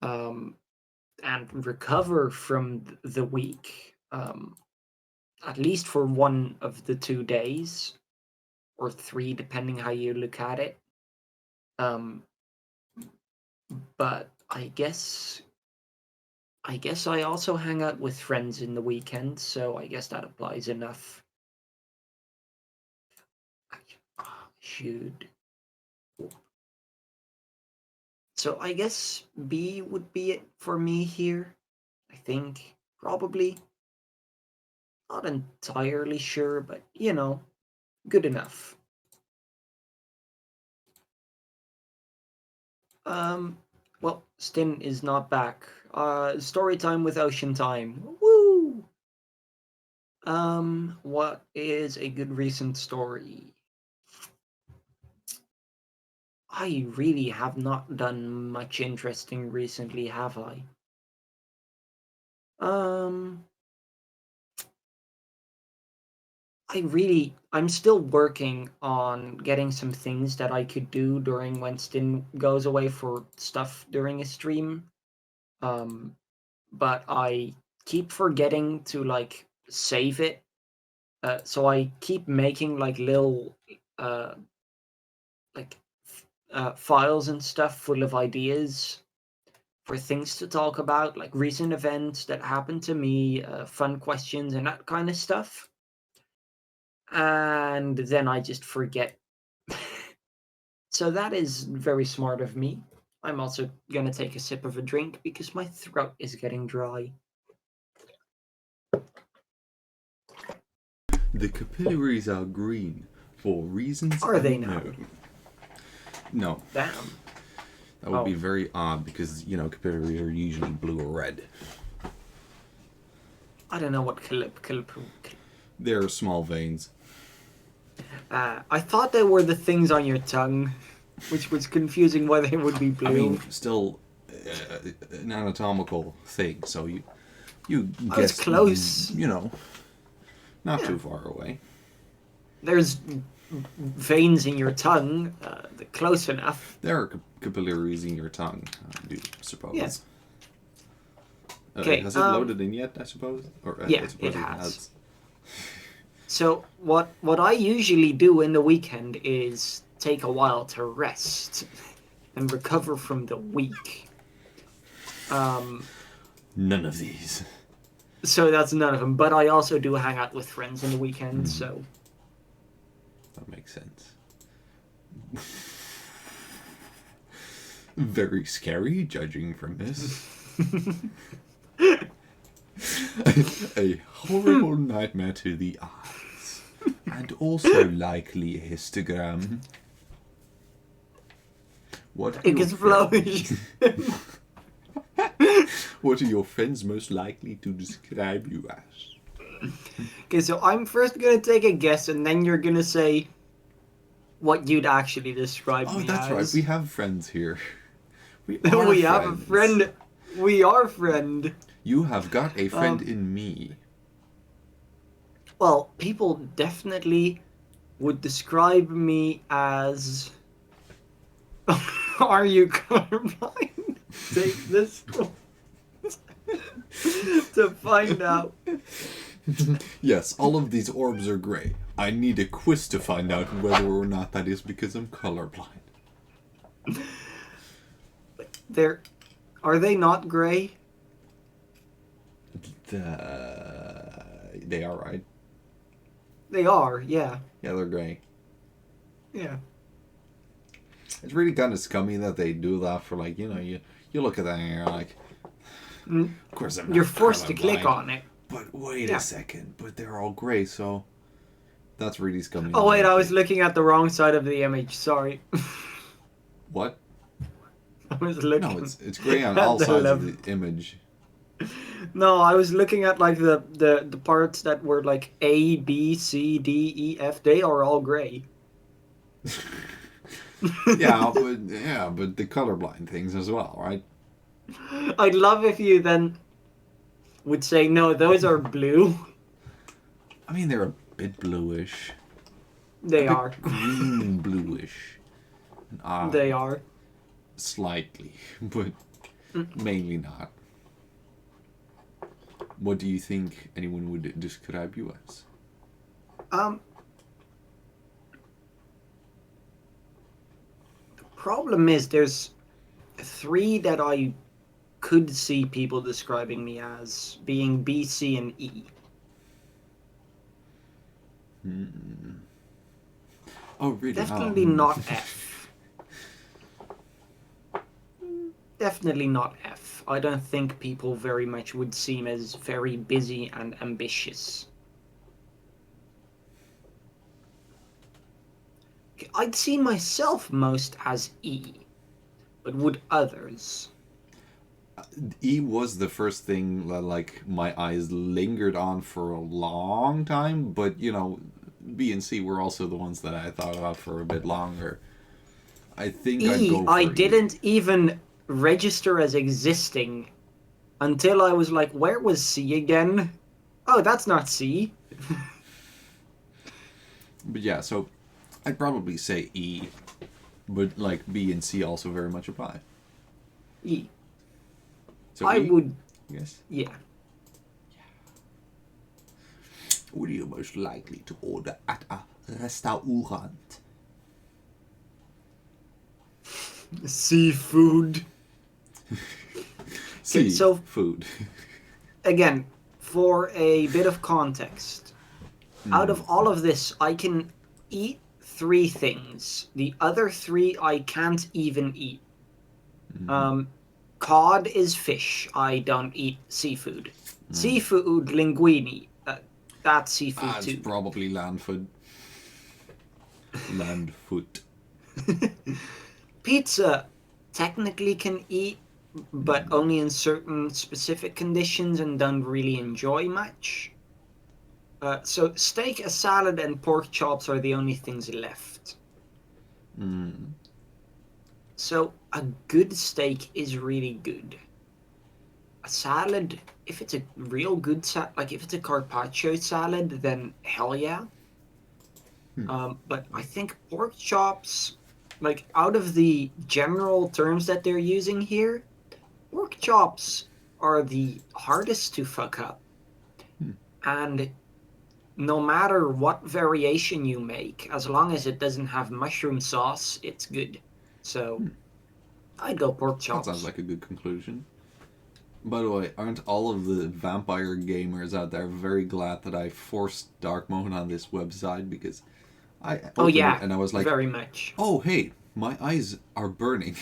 and recover from the week. At least for one of the 2 days, or three, depending how you look at it. But I guess I also hang out with friends in the weekend, so I guess that applies enough. Should. So I guess B would be it for me here. I think probably. Not entirely sure, but good enough. Well, Stin is not back. Story time with Ocean Time. Woo! What is a good recent story? I really have not done much interesting recently, have I? I'm still working on getting some things that I could do during when Stin goes away for stuff during a stream. But I keep forgetting to save it. So I keep making little files and stuff full of ideas for things to talk about, like recent events that happened to me, fun questions and that kind of stuff. And then I just forget. So that is very smart of me. I'm also gonna take a sip of a drink because my throat is getting dry. The capillaries are green for reasons Are they now? unknown. No. Damn. That would be very odd because, capillaries are usually blue or red. I don't know what They're small veins. I thought they were the things on your tongue, which was confusing why they would be blue. I mean, still an anatomical thing, so you I was guess close. Not too far away. There's veins in your tongue, close enough. There are capillaries in your tongue, I do suppose. Yeah. Okay, has it loaded in yet, I suppose? Or, yeah, I suppose it has. So what I usually do in the weekend is take a while to rest and recover from the week. None of these. So that's none of them. But I also do hang out with friends in the weekend, so... That makes sense. Very scary, judging from this. A horrible nightmare to the eyes. And also likely a histogram. What It gets flourish. What are your friends most likely to describe you as? Okay, so I'm first gonna take a guess, and then you're gonna say what you'd actually describe me as. Oh, that's right. We have friends here. We have a friend. We are friend. You have got a friend in me. Well, people definitely would describe me as... Are you colorblind? Take this to find out. Yes, all of these orbs are gray. I need a quiz to find out whether or not that is because I'm colorblind. Are they not gray? They are, right? They are, yeah. Yeah, they're gray. Yeah. It's really kind of scummy that they do that for, you look at that and you're like, of course I'm not You're forced to colorblind, click on it. But wait a second, but they're all gray, so that's really scummy. Oh wait, I was looking at the wrong side of the image, sorry. What? I was looking... No, it's gray on all sides of the image. No, I was looking at like the parts that were like A, B, C, D, E, F. They are all gray. but the colorblind things as well, right? I'd love if you then would say, no, those are blue. I mean, they're a bit bluish, a They bit are. green bluish. They are. Slightly, but mainly not. What do you think anyone would describe you as? Um, the problem is there's three that I could see people describing me as being B, C, and E. Oh, really? Definitely not F. Definitely not F. I don't think people very much would seem as very busy and ambitious. I'd see myself most as E, but would others? E was the first thing that like my eyes lingered on for a long time, but you know, B and C were also the ones that I thought about for a bit longer. I think I'd E, go for I E. didn't even register as existing until I was like, where was C again? Oh, that's not C. But yeah, so I'd probably say E, but like B and C also very much apply. E. So I E, would, yes. yeah. What are you most likely to order at a restaurant? Seafood. C. so- Food. Again, for a bit of context, out of all of this, I can eat 3 things. The other 3 I can't even eat. Cod is fish. I don't eat seafood. Seafood, linguine. That's seafood It's too. probably land food. Land food. Pizza, technically can eat, but only in certain specific conditions and don't really enjoy much. So steak, a salad, and pork chops are the only things left. So a good steak is really good. A salad, if it's a real good salad, like if it's a carpaccio salad, then hell yeah. But I think pork chops, like out of the general terms that they're using here, pork chops are the hardest to fuck up. And no matter what variation you make, as long as it doesn't have mushroom sauce, it's good. So I'd go pork That chops. sounds like a good conclusion. By the way, aren't all of the vampire gamers out there very glad that I forced dark mode on this website, because I opened yeah, it and I was like, very much. oh hey, my eyes are burning.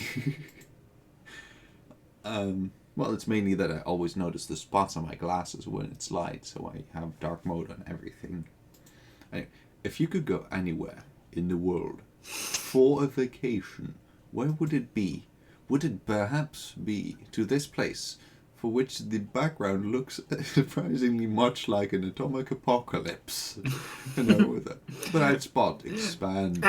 Well, it's mainly that I always notice the spots on my glasses when it's light, so I have dark mode on everything. Anyway, if you could go anywhere in the world for a vacation, where would it be? Would it perhaps be to this place, for which the background looks surprisingly much like an atomic apocalypse? You know, with a bright spot expand.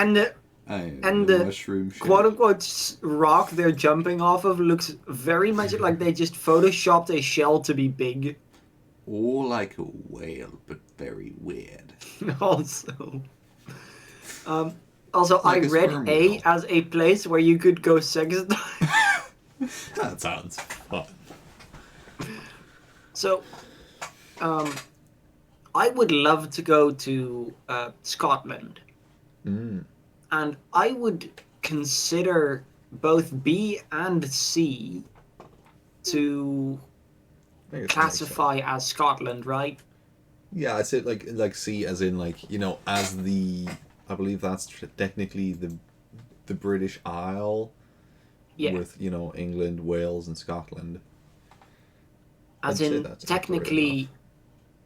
And the mushroom shape. quote unquote rock they're jumping off of looks very much like they just photoshopped a shell to be big. Or like a whale, but very weird. Also, I Like a read sperm A whale. as a place where you could go sex dive. That sounds fun. So, I would love to go to Scotland. And I would consider both B and C to classify as Scotland, right? Yeah, I'd say like C as in like, you know, as the, I believe that's technically the British Isle. Yeah. With, you know, England, Wales, and Scotland. As I'd say in, that's accurate technically,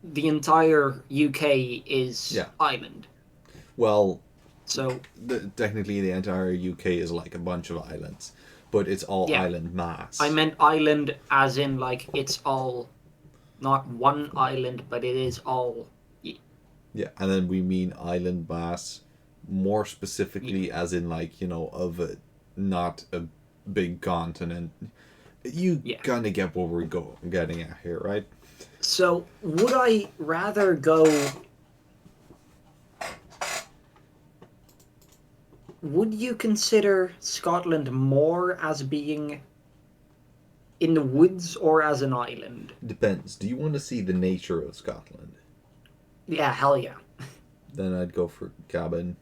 the entire UK is Yeah. island. Well, So, technically the entire UK is like a bunch of islands, but it's all Yeah. island mass. I meant island as in, like, it's all not one island, but it is all. Yeah, and then we mean island mass more specifically as in like, of a not a big continent. You kind of get what we're getting at here, right? So, would I rather go... Would you consider Scotland more as being in the woods or as an island? Depends. Do you want to see the nature of Scotland? Yeah, hell yeah. Then I'd go for cabin.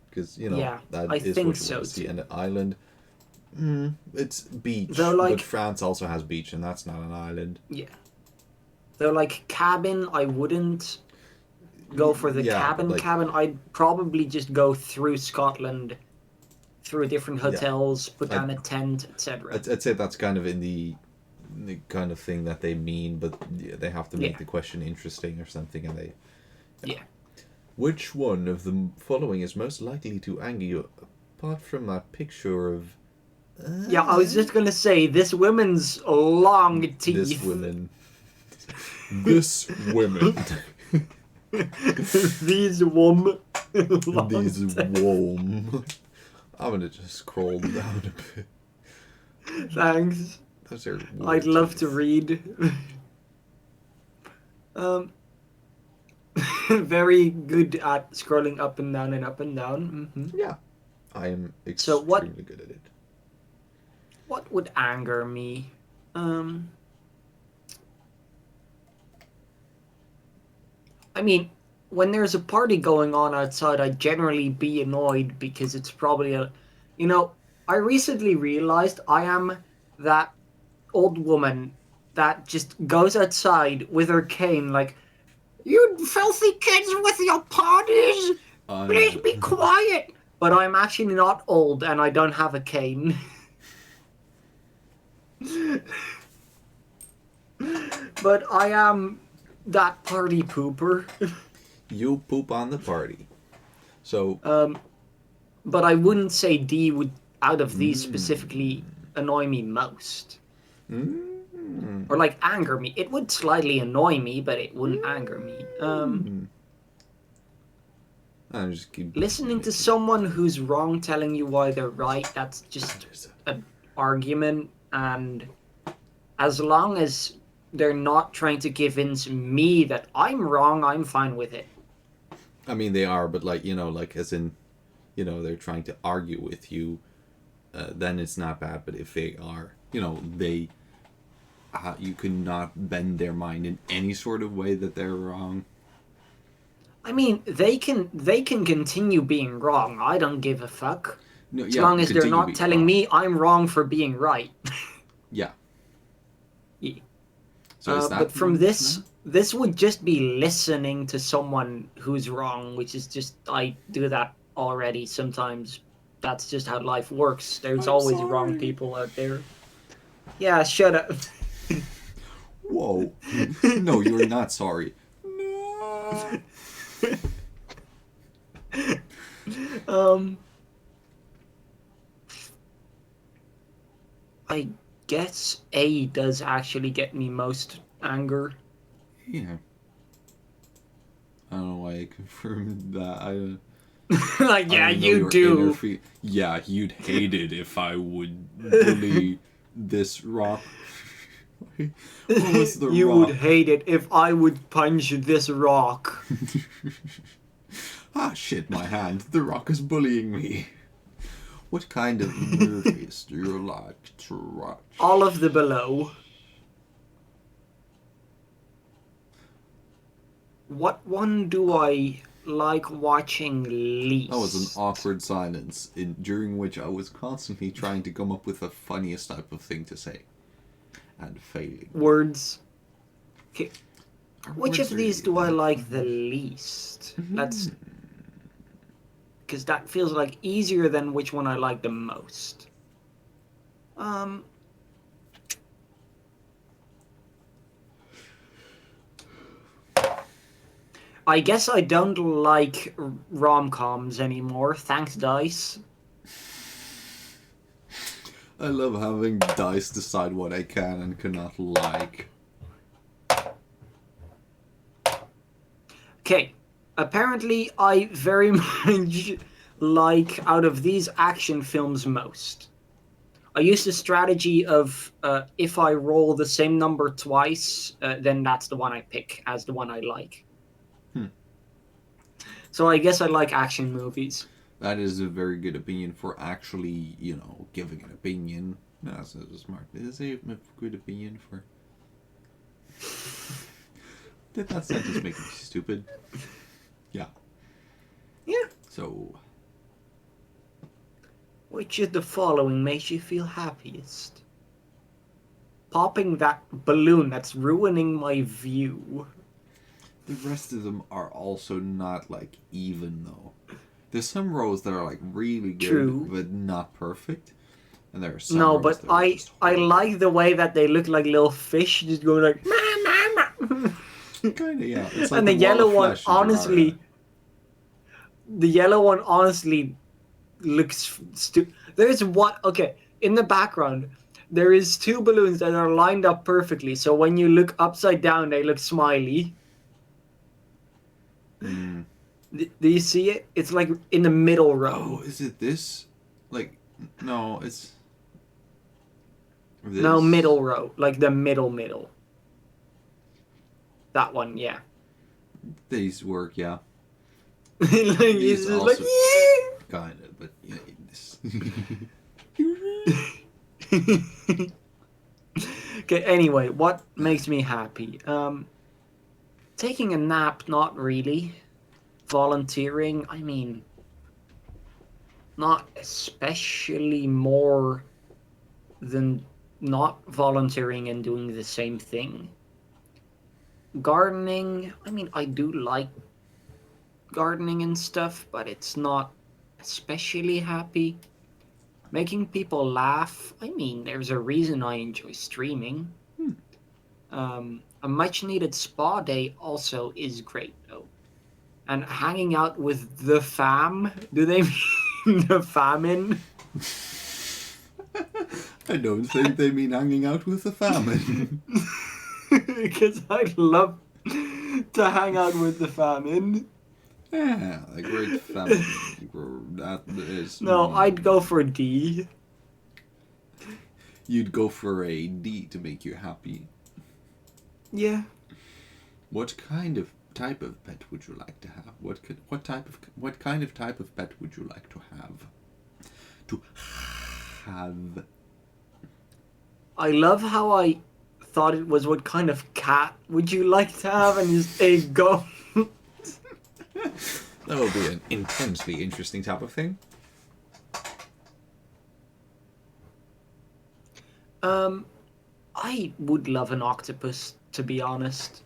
Because, that I is think what you so want to see. too. And an island, it's beach. Though, but France also has beach, and that's not an island. Yeah. Though, like, cabin, I wouldn't go for the cabin. Cabin, I'd probably just go through Scotland, through different hotels, put down a tent, etc. I'd say that's kind of in the kind of thing that they mean, but they have to make the question interesting or something, and they... Yeah. Which one of the following is most likely to anger you, apart from that picture of... Yeah, I was just gonna say, this woman's long teeth. This woman. This women. These wom. These wom. I'm gonna just scroll down a bit. Thanks. Those are I'd love to read. Very good at scrolling up and down and up and down. Mm-hmm. Yeah. I am extremely good at it. What would anger me? I mean, when there's a party going on outside, I'd generally be annoyed because it's probably a... I recently realized I am that old woman that just goes outside with her cane like, "You filthy kids with your parties! Please be quiet!" But I'm actually not old and I don't have a cane. But I am that party pooper. You poop on the party. So... But I wouldn't say D would, out of these specifically, annoy me most. Or, like, anger me. It would slightly annoy me, but it wouldn't anger me. I just keep Listening to someone who's wrong telling you why they're right, that's just an argument. And as long as they're not trying to convince me that I'm wrong, I'm fine with it. I mean, they are, but, like, as in... they're trying to argue with you, then it's not bad. But if they are, they, you cannot bend their mind in any sort of way that they're wrong. I mean, they can continue being wrong. I don't give a fuck. No, as long as they're not telling me I'm wrong for being right. Yeah. Yeah. So is that but from this would just be listening to someone who's wrong, which is just, I do that already sometimes. That's just how life works. There's always wrong people out there. Yeah, shut up. Whoa. No, you're not sorry. No. I guess A does actually get me most anger. Yeah. I don't know why I confirmed that. Like, yeah, you do. Yeah, you'd hate it if I would bully this rock. What was the You rock? would hate it if I would punch this rock. Ah, shit, my hand. The rock is bullying me. What kind of movies do you like to watch? All of the below. What one do I like watching least? That was an awkward silence, during which I was constantly trying to come up with the funniest type of thing to say. And failing. Words. Okay. Which Words of are these do I like the least? Let's... Because that feels like easier than which one I like the most. I guess I don't like rom-coms anymore. Thanks, Dice. I love having dice decide what I can and cannot like. Okay. Apparently, I very much like out of these action films most. I use the strategy of if I roll the same number twice, then that's the one I pick as the one I like. So I guess I like action movies. That is a very good opinion for actually, giving an opinion. That's smart. Is it a good opinion for? Did that sentence make me stupid? Yeah. Yeah. So. Which of the following makes you feel happiest? Popping that balloon that's ruining my view. The rest of them are also not like even though. There's some rows that are like really good, True. but not perfect, and there are some. No, rows but that are just I horrible. like the way that they look like little fish, just going like. Kinda, yeah. It's like And the wall yellow of one, flesh in honestly, Terraria. the yellow one honestly looks stupid. There's what? Okay, in the background, there is two balloons that are lined up perfectly. So when you look upside down, they look smiley. Mm. Do you see it? It's like in the middle row. Oh, is it this? Like, no, it's. This? No, middle row, like the middle. That one, yeah. These work, yeah. Like, These it's just also- like. Kinda, but yeah, this. Okay, anyway, what makes me happy? Taking a nap, not really. Volunteering, I mean, not especially more than not volunteering and doing the same thing. Gardening, I mean, I do like gardening and stuff, but it's not especially happy. Making people laugh, I mean, there's a reason I enjoy streaming. A much needed spa day also is great, though. And hanging out with the fam, do they mean the famine? I don't think they mean hanging out with the famine. Because I'd love to hang out with the famine. Yeah, the great famine. That is. No, I'd go for D. You'd go for a D to make you happy. Yeah. What kind of type of pet would you like to have? What kind of type of pet would you like to have? To have. I love how I thought it was what kind of cat would you like to have and just a go. That would be an intensely interesting type of thing. I would love an octopus, to be honest.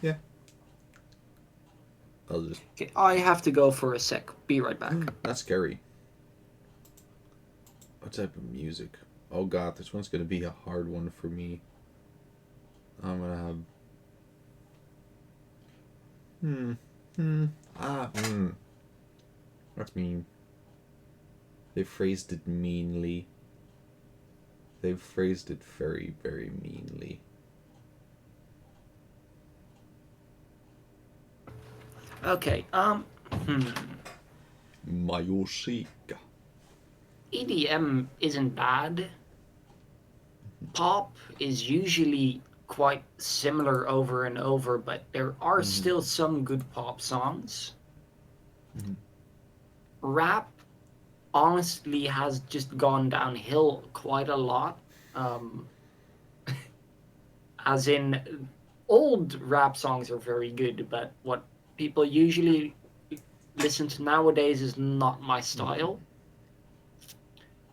Yeah. I'll just. Okay, I have to go for a sec. Be right back. That's scary. What type of music? Oh god, this one's gonna be a hard one for me. I'm gonna have. That's mean. They phrased it meanly. They've phrased it very, very meanly. Okay, Mayoshika. EDM isn't bad. Pop is usually quite similar over and over, but there are still some good pop songs. Rap honestly has just gone downhill quite a lot. As in, old rap songs are very good, but what people usually listen to nowadays is not my style.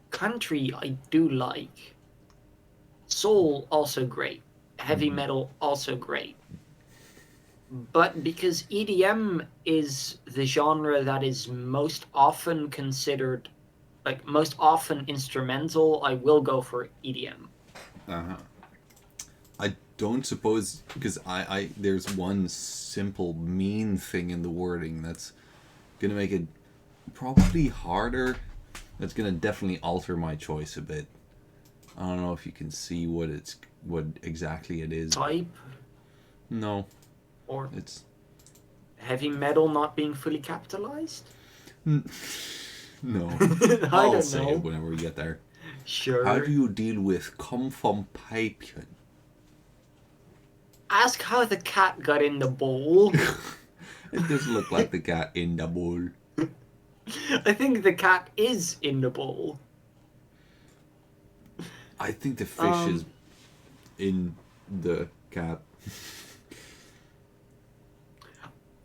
Country, I do like. Soul, also great. Heavy metal, also great. But because EDM is the genre that is most often considered, like most often instrumental, I will go for EDM. I don't suppose because I there's one simple mean thing in the wording that's gonna make it probably harder. That's gonna definitely alter my choice a bit. I don't know if you can see what exactly it is. Type? No. Or It's heavy metal not being fully capitalized? no. I I'll don't say know. it whenever we get there. Sure. How do you deal with come from Pipian? Ask how the cat got in the bowl. It does look like the cat in the bowl. I think the cat is in the bowl. I think the fish is in the cat.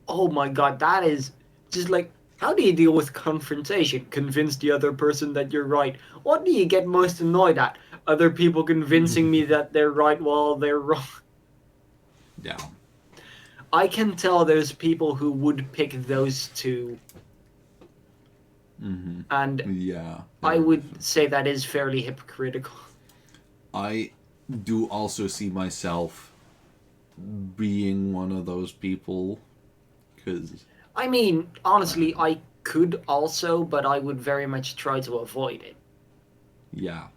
Oh my god, that is just like, how do you deal with confrontation? Convince the other person that you're right. What do you get most annoyed at? Other people convincing me that they're right while they're wrong. Yeah. I can tell there's people who would pick those two. Mm-hmm. And Yeah. I would say that is fairly hypocritical. I do also see myself being one of those people. Because, I mean, honestly, I could also, but I would very much try to avoid it. yeah.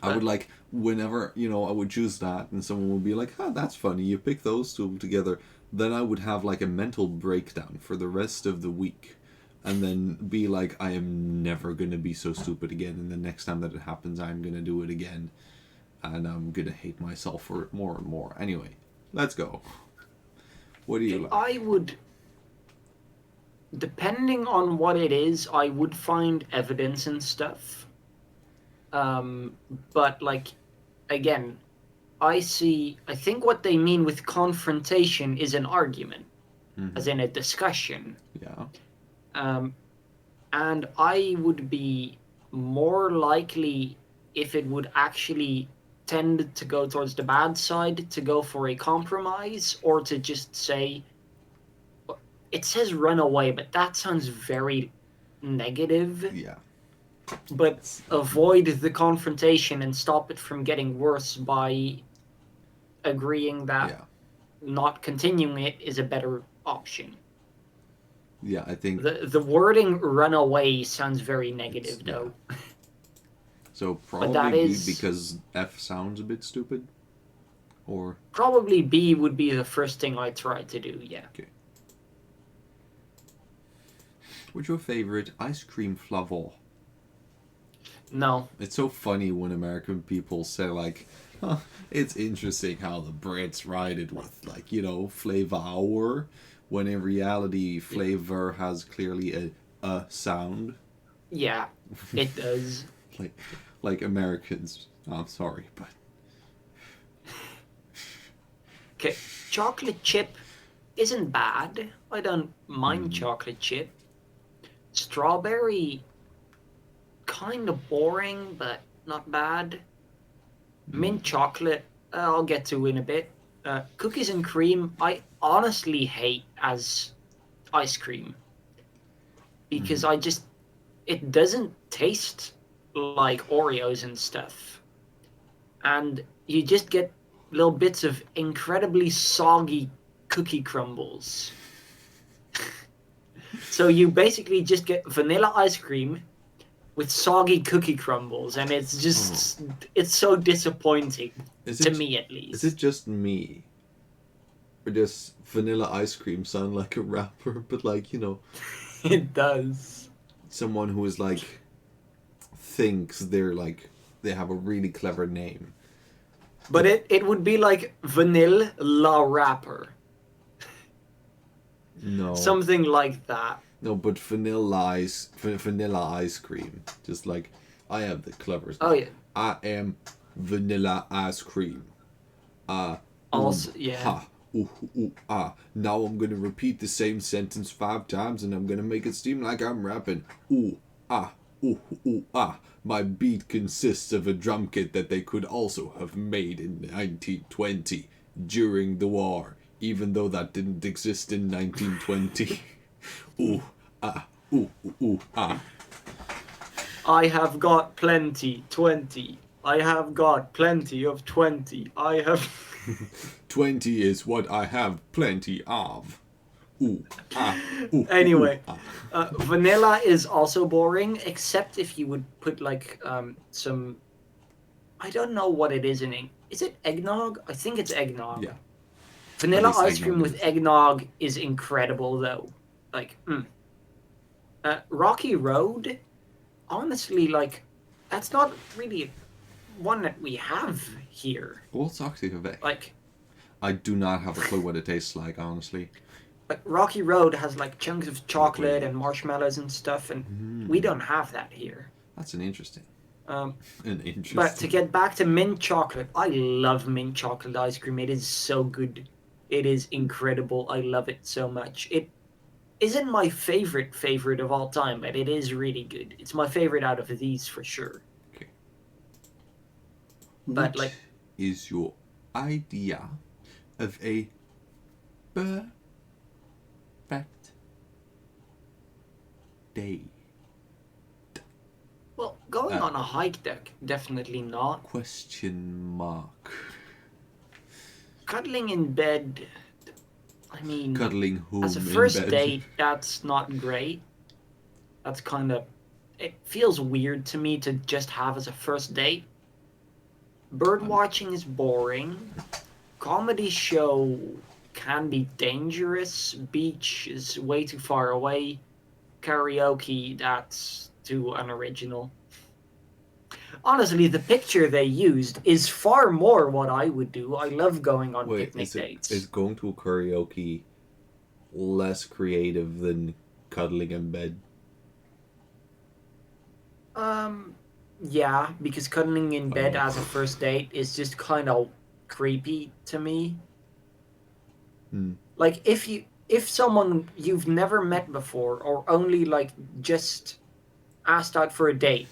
I would like, whenever, I would choose that and someone would be like, that's funny, you pick those two together. Then I would have like a mental breakdown for the rest of the week. And then be like, I am never going to be so stupid again. And the next time that it happens, I'm going to do it again. And I'm going to hate myself for it more and more. Anyway, let's go. What do you like? I would, depending on what it is, I would find evidence and stuff. But like, again, I think what they mean with confrontation is an argument, as in a discussion. Yeah. And I would be more likely, if it would actually tend to go towards the bad side, to go for a compromise, or to just say, it says run away, but that sounds very negative. Yeah. But avoid the confrontation and stop it from getting worse by agreeing that not continuing it is a better option. Yeah, I think... The wording run away sounds very negative, though. So probably B because F sounds a bit stupid? Or... Probably B would be the first thing I try to do, yeah. Okay. What's your favorite ice cream flavor? No. It's so funny when American people say, like, it's interesting how the Brits write it with, like, flavor, when in reality, flavor has clearly a sound. Yeah, it does. like Americans. I'm sorry, but... Okay, chocolate chip isn't bad. I don't mind chocolate chip. Strawberry, kind of boring, but not bad. Mint chocolate, I'll get to in a bit. Cookies and cream, I honestly hate as ice cream. Because it doesn't taste like Oreos and stuff. And you just get little bits of incredibly soggy cookie crumbles. So you basically just get vanilla ice cream with soggy cookie crumbles, and it's just, it's so disappointing, to me at least. Is it just me? Or does vanilla ice cream sound like a rapper, but like, It does. Someone who is like, thinks they have a really clever name. But it would be like Vanilla La Rapper. No. Something like that. No, but vanilla ice cream. Just like, I have the cleverest. Oh, yeah. I am vanilla ice cream. Also, yeah. Ha. Ooh, ooh, ah. Now I'm gonna repeat the same sentence 5 times and I'm gonna make it seem like I'm rapping. Ooh, ah. Ooh, ooh, ah. My beat consists of a drum kit that they could also have made in 1920 during the war, even though that didn't exist in 1920. Ooh, ah, ooh, ooh, ah. I have got plenty, 20. I have got plenty of 20. I have... 20 is what I have plenty of. Ooh, ah, ooh, Anyway, ooh, ah. vanilla is also boring, except if you would put like some... I don't know what it is in Is it eggnog? I think it's eggnog. Yeah. Vanilla least I ice cream know with this. eggnog is incredible, though. Like, Rocky Road, honestly, like, that's not really one that we have here. What's Oxy Quebec? Like, I do not have a clue what it tastes like, honestly. Rocky Road has like chunks of chocolate Wait. and marshmallows and stuff, and we don't have that here. That's an interesting. Um, An interesting. But to get back to mint chocolate, I love mint chocolate ice cream. It is so good. It is incredible. I love it so much. It isn't my favorite of all time, but it is really good. It's my favorite out of these for sure. Okay. But, What like, is your idea of a perfect day? well, going on a hike deck, definitely not. Question mark. Cuddling in bed, I mean, Cuddling home as a in first bed. date, that's not great. That's kind of, it feels weird to me to just have as a first date. Bird watching is boring. Comedy show can be dangerous. Beach is way too far away. Karaoke, that's too unoriginal. Honestly, the picture they used is far more what I would do. I love going on Wait, picnic dates. is going to a karaoke less creative than cuddling in bed? Yeah, because cuddling in bed Oh. as a first date is just kind of creepy to me. Like if someone you've never met before or only like just asked out for a date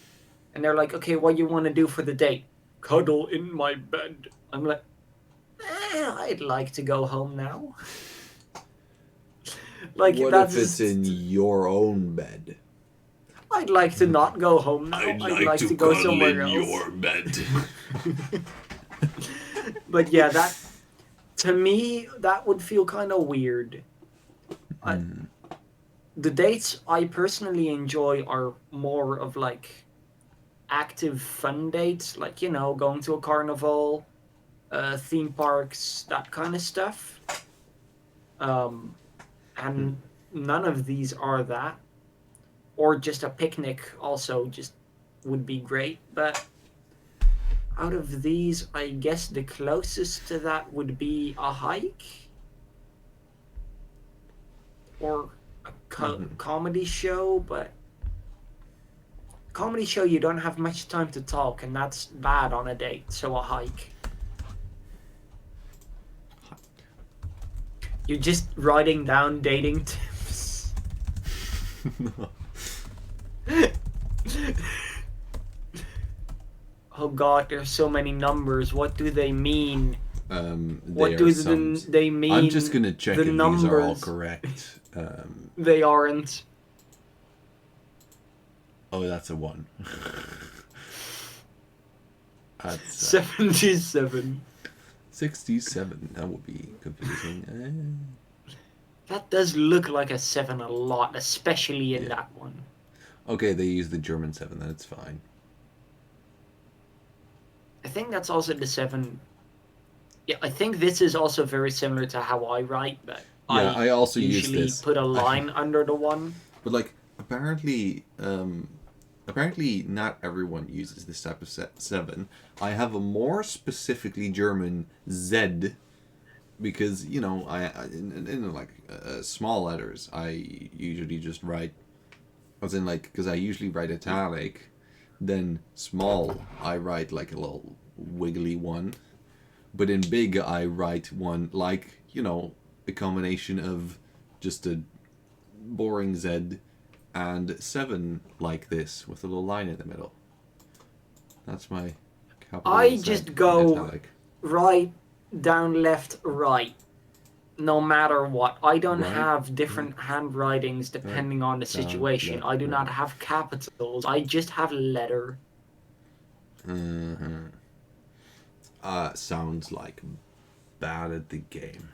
and they're like, "Okay, what do you want to do for the date?" "Cuddle in my bed." I'm like, I'd like to go home now. Like What that's if it's in your own bed? I'd like to not go home now. I'd like to go somewhere else. bed. But yeah, that to me that would feel kind of weird. The dates I personally enjoy are more of like active fun dates, like going to a carnival, theme parks, that kind of stuff. And none of these are that. Or just a picnic also just would be great, but out of these, I guess the closest to that would be a hike or a comedy show, but comedy show you don't have much time to talk, and that's bad on a date, so a hike. You're just writing down dating tips. Oh god, there's so many numbers. What do they mean? What do they mean? I'm just gonna check the if numbers. these are all correct. They aren't. Oh, that's a 1. That's 77. 67. That would be confusing. That does look like a 7 a lot, especially in that one. Okay, they use the German 7. That's fine. I think that's also the 7. Yeah, I think this is also very similar to how I write, but Yeah, I also use usually this. put a line under the 1. But like, apparently not everyone uses this type of 7. I have a more specifically German Z, because I in like small letters I usually just write, as in like, because I usually write italic, then small I write like a little wiggly one, but in big I write one like a combination of just a boring Z and 7 like this with a little line in the middle. That's my capital I Z just in go italic. right, down, left, right, no matter what. I don't Right, have different handwritings depending on the down, situation. left, I do not right. have capitals. I just have letter. Sounds like bad at the game.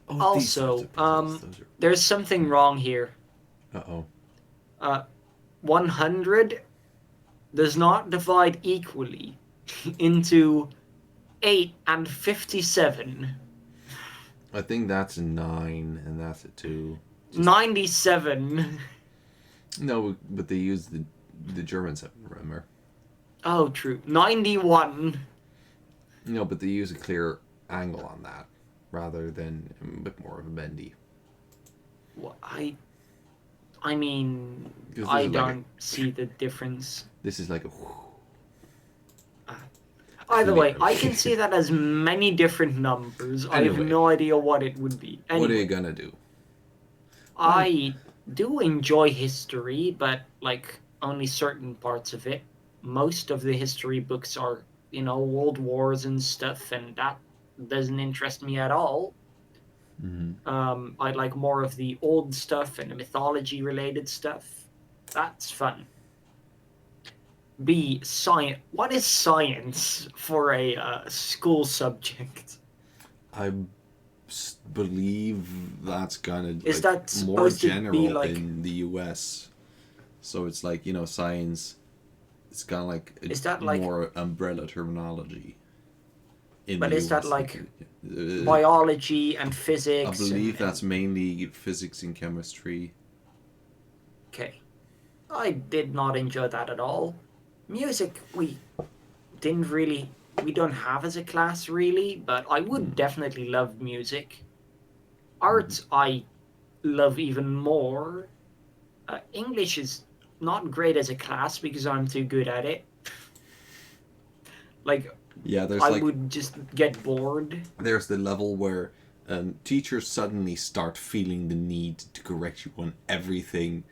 Oh, Also, there's something wrong here. Uh-oh. 100 does not divide equally into 8 and 57. I think that's a 9, and that's a 2. 97. No, but they use the German 7, remember? Oh, true. 91. No, but they use a clear angle on that, rather than a bit more of a bendy. Well, I mean, 'Cause this I is like don't see the difference. This is like a... Either way, Clear. I can see that as many different numbers. I have Anyway. no idea what it would be. What are Anyway, you gonna do? I do enjoy history, but like only certain parts of it. Most of the history books are, world wars and stuff, and that doesn't interest me at all. Mm-hmm. I like more of the old stuff and the mythology related stuff. That's fun. B, science. What is science for a school subject? I believe that's kind of Is like that more supposed to be general like? in the US. So it's like, science, it's kind of like Is that like more umbrella terminology. But is that like Uh, biology and I physics? believe that's mainly physics and chemistry. Okay. I did not enjoy that at all. Music, we don't have as a class really, but I would definitely love music. Art, I love even more. English is not great as a class because I'm too good at it. Like, Yeah, I would just get bored. there's the level where teachers suddenly start feeling the need to correct you on everything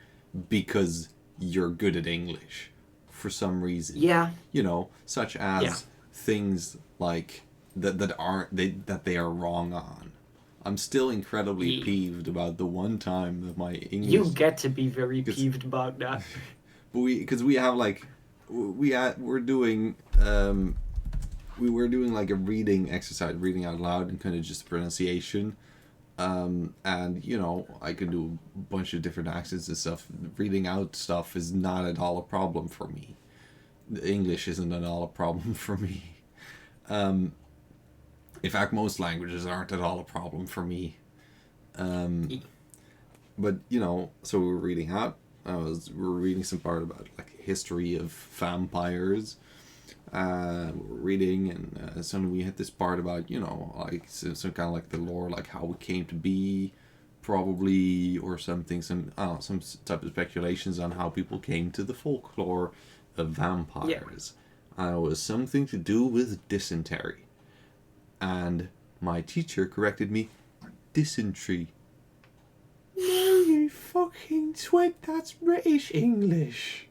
because you're good at English for some reason. Yeah. Such as Yeah. things like that they are wrong on. I'm still incredibly Ye- peeved about the one time that my English. You get to be very 'Cause- peeved about that. But because we have like we're doing we were doing like a reading exercise, reading out loud and kind of just pronunciation. And I can do a bunch of different accents and stuff. Reading out stuff is not at all a problem for me. The English isn't at all a problem for me. In fact, most languages aren't at all a problem for me. But so we were reading out. We were reading some part about like history of vampires. We're reading, and suddenly we hit this part about like some kind of like the lore, like how it came to be, probably, or something. Some type of speculations on how people came to the folklore of vampires. And it was something to do with dysentery. And my teacher corrected me, dysentery. No, you fucking twit, that's British English.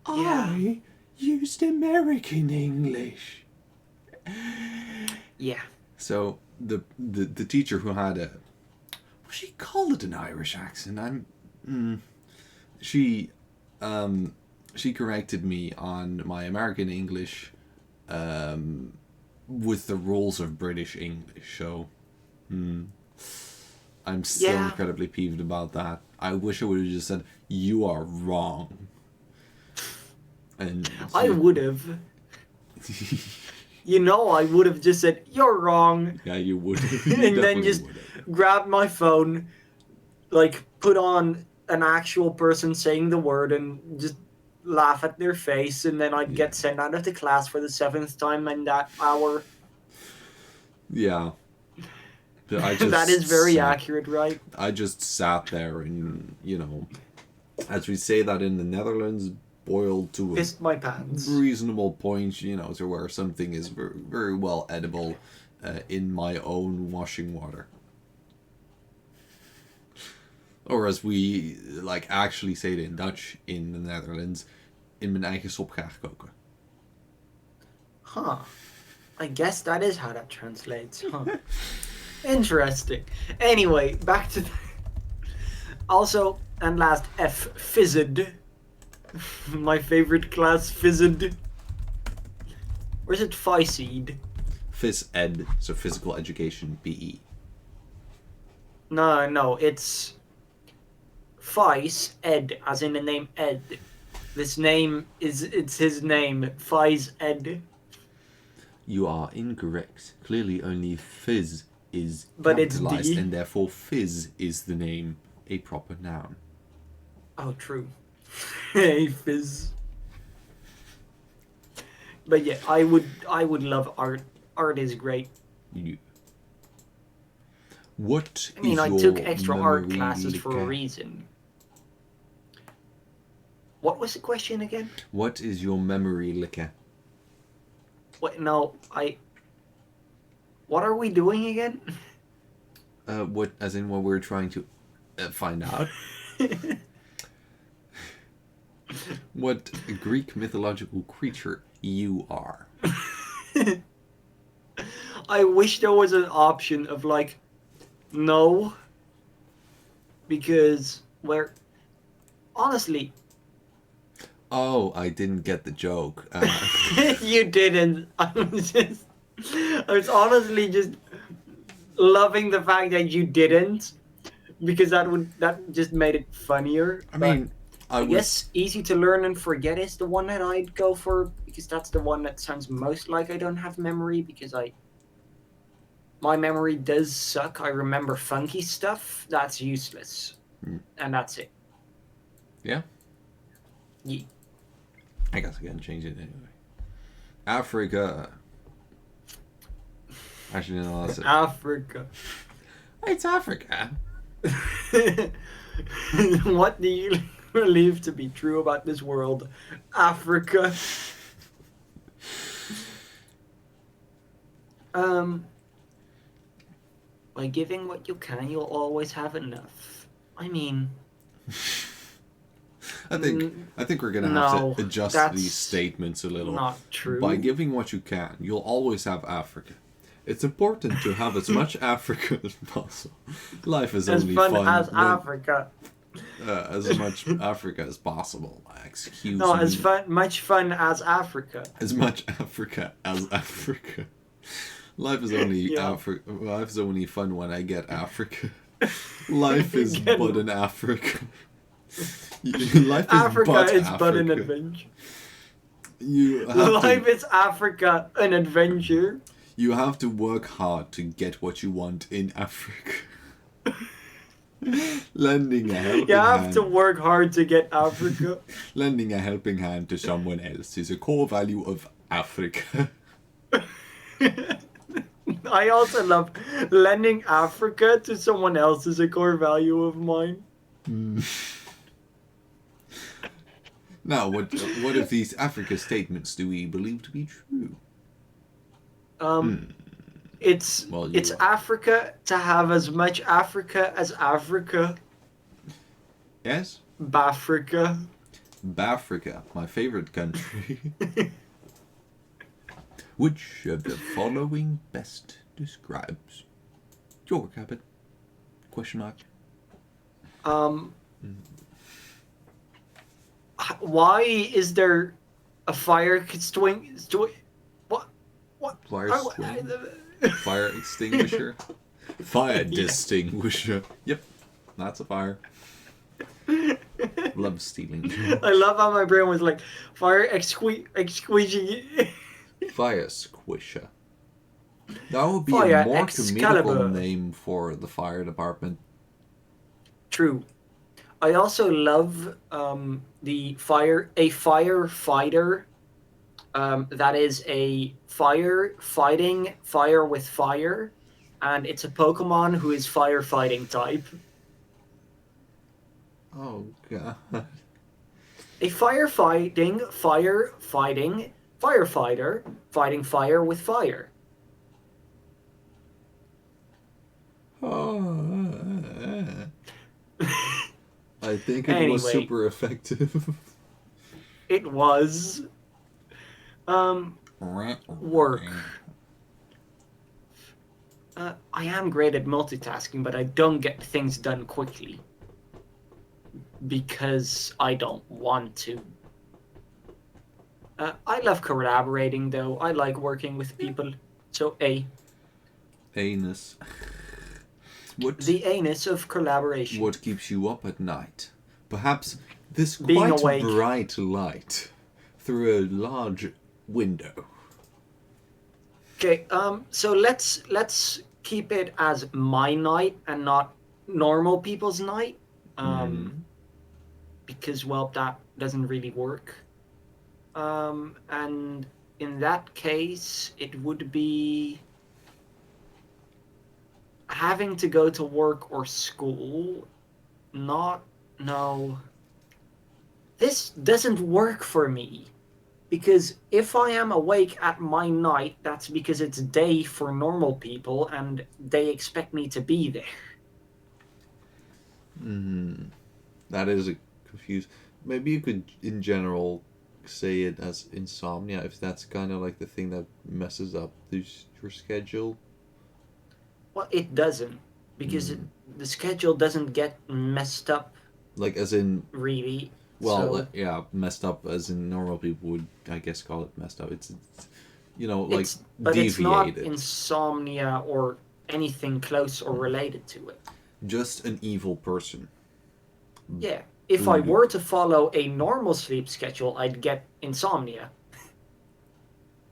Yeah. I used American English. Yeah. So the teacher who had she called it an Irish accent. She corrected me on my American English with the rules of British English. So I'm still incredibly peeved about that. I wish I would have just said, "You are wrong." And I would have. I would have just said, "You're wrong." Yeah, you would. And then just grab my phone, like put on an actual person saying the word and just laugh at their face, and then I'd get sent out of the class for the 7th time in that hour. Yeah. That is very accurate, right? I just sat there and, as we say that in the Netherlands, boiled to Pissed my pants. reasonable point, to where something is very, very well edible in my own washing water. Or as we actually say it in Dutch in the Netherlands, in mijn eigen sop graag koken. Huh. I guess that is how that translates, huh? Interesting. Anyway, back to... Also, and last, F, Physed. My favorite class, Physed. Or is it Physed? Phys Ed, so physical education, PE. No, it's... Phys Ed, as in the name Ed. It's his name, Phys Ed. You are incorrect. Clearly only Phys is But it's capitalized, D. and therefore fizz is the name, a proper noun. Oh, true. Hey, fizz. But yeah, I would love art. Art is great. You. What I mean, is I your took extra art memory classes for a liquor? reason. What was the question again? What is your memory liquor? What? No, What are we doing again? What, as in what we're trying to find out? What Greek mythological creature you are? I wish there was an option of like, no, because we're honestly, Oh, I didn't get the joke. you didn't. I was honestly just loving the fact that you didn't, because that just made it funnier. I mean, I guess easy to learn and forget is the one that I'd go for, because that's the one that sounds most like I don't have memory, because my memory does suck. I remember funky stuff. That's useless. And that's it. Yeah? Yeah. I guess I can change it anyway. Africa. Actually, no, that's it. Africa. It's Africa. What do you believe to be true about this world? Africa. By giving what you can, you'll always have enough. I mean, I think we're gonna no, have to adjust that's these statements a little. not true. By giving what you can, you'll always have Africa. It's important to have as much Africa as possible. Life is as only fun fun as when- Africa. as much Africa as possible. Excuse No, me. as much fun as Africa. As much Africa as Africa. Life is only Yeah. Life is only fun when I get Africa. Life is Get- but an Africa. Life is Africa but is Africa. but an adventure. You have Life to, is Africa, an adventure. you have to work hard to get what you want in Africa. Lending a helping You have hand. to work hard to get Africa. Lending a helping hand to someone else is a core value of Africa. I also love lending Africa to someone else is a core value of mine. Now, what of these Africa statements do we believe to be true? It's Well, you it's are. Africa to have as much Africa as Africa. Yes? Bafrica. Bafrica, my favorite country. Which of the following best describes your cabin? Question mark. Why is there a fire extinguisher? What? Fire Oh, swing. Fire extinguisher. Fire distinguisher. Yep, that's a fire. Love stealing. I love how my brain was like fire exquisite. Fire squisher. That would be Fire a more Excalibur. comedical name for the fire department. True. I also love a firefighter. That is a fire fighting fire with fire, and it's a Pokemon who is firefighting type. Oh god. A firefighter fighting fire with fire. I think it was Anyway. super effective. It was. Work. I am great at multitasking, but I don't get things done quickly. Because I don't want to. I love collaborating, though. I like working with people. So, A. Anus. What The anus of collaboration. what keeps you up at night? Perhaps this Being quite awake. bright light through a large window. Okay, so let's keep it as my night and not normal people's night. Because, well, that doesn't really work. And in that case, it would be having to go to work or school. No. This doesn't work for me. Because if I am awake at my night, that's because it's day for normal people and they expect me to be there. That is a confused. Maybe you could, in general, say it as insomnia if that's kind of like the thing that messes up your schedule. Well, it doesn't. Because the schedule doesn't get messed up, Like, as in, really. well, So yeah, messed up as in normal people would, I guess, call it messed up. It's you know, like, but it's not deviated. insomnia or anything close or related to it. Just an evil person. Yeah. If I were to follow a normal sleep schedule, I'd get insomnia.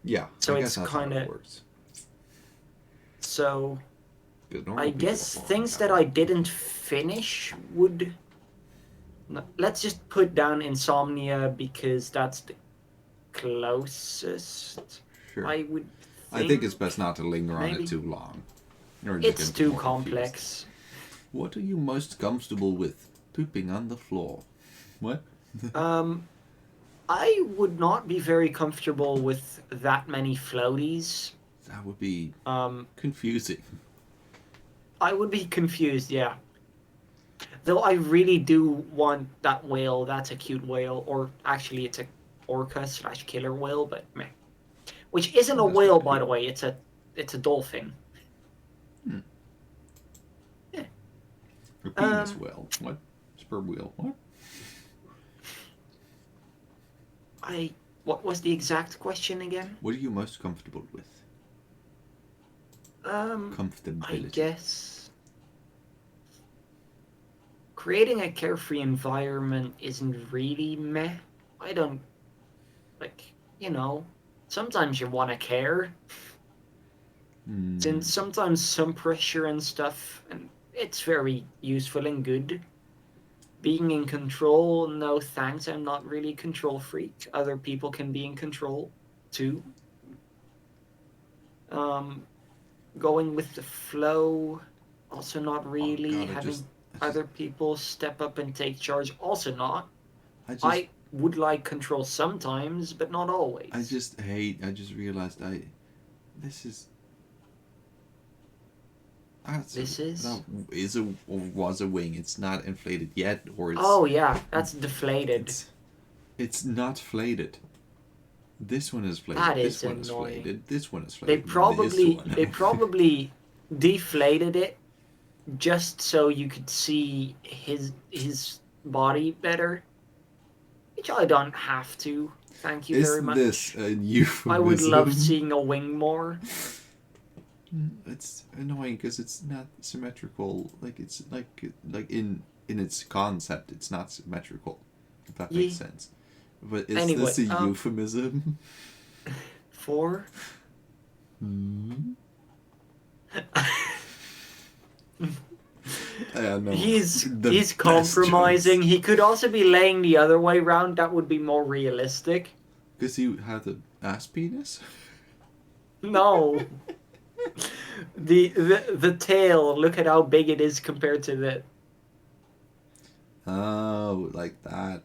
Yeah, So I it's guess that's how kinda- it works. So 'Cause normal I people guess fall things down. that I didn't finish would. No, let's just put down insomnia because that's the closest Sure. I would I think it's best not to linger on maybe. it too long. Or just It's get too more confused. complex. What are you most comfortable with? Pooping on the floor. What? I would not be very comfortable with that many floaties. That would be Um, confusing. I would be confused, yeah. Though I really do want that whale. That's a cute whale, or actually, it's a orca / killer whale, but meh. Which isn't a That's whale, not by cute. the way. It's a dolphin. A penis whale. What? Sperm whale. What? What was the exact question again? What are you most comfortable with? I Comfortability. guess creating a carefree environment isn't really meh. I don't sometimes you want to care. Since sometimes some pressure and stuff, and it's very useful and good. Being in control, no thanks. I'm not really a control freak. Other people can be in control too. Going with the flow, also not really. God, Having other people step up and take charge, also not. I would like control sometimes, but not always. I just realized this is. This is? No, is a or was a wing. It's not inflated yet, or it's. Oh yeah, that's deflated. It's not flated. This one is flated. That This is one is annoying. flated. This one is They flated. probably deflated it just so you could see his body better. Which I don't have to. Thank you very much. Is this a euphemism? I would love seeing a wing more. It's annoying because it's not symmetrical. Like it's like in its concept, it's not symmetrical. If that makes sense. But is Anyway, this a euphemism? For? No. He's compromising. He could also be laying the other way round. That would be more realistic. Because he had an ass penis. No. The tail. Look at how big it is compared to the. Oh, like that.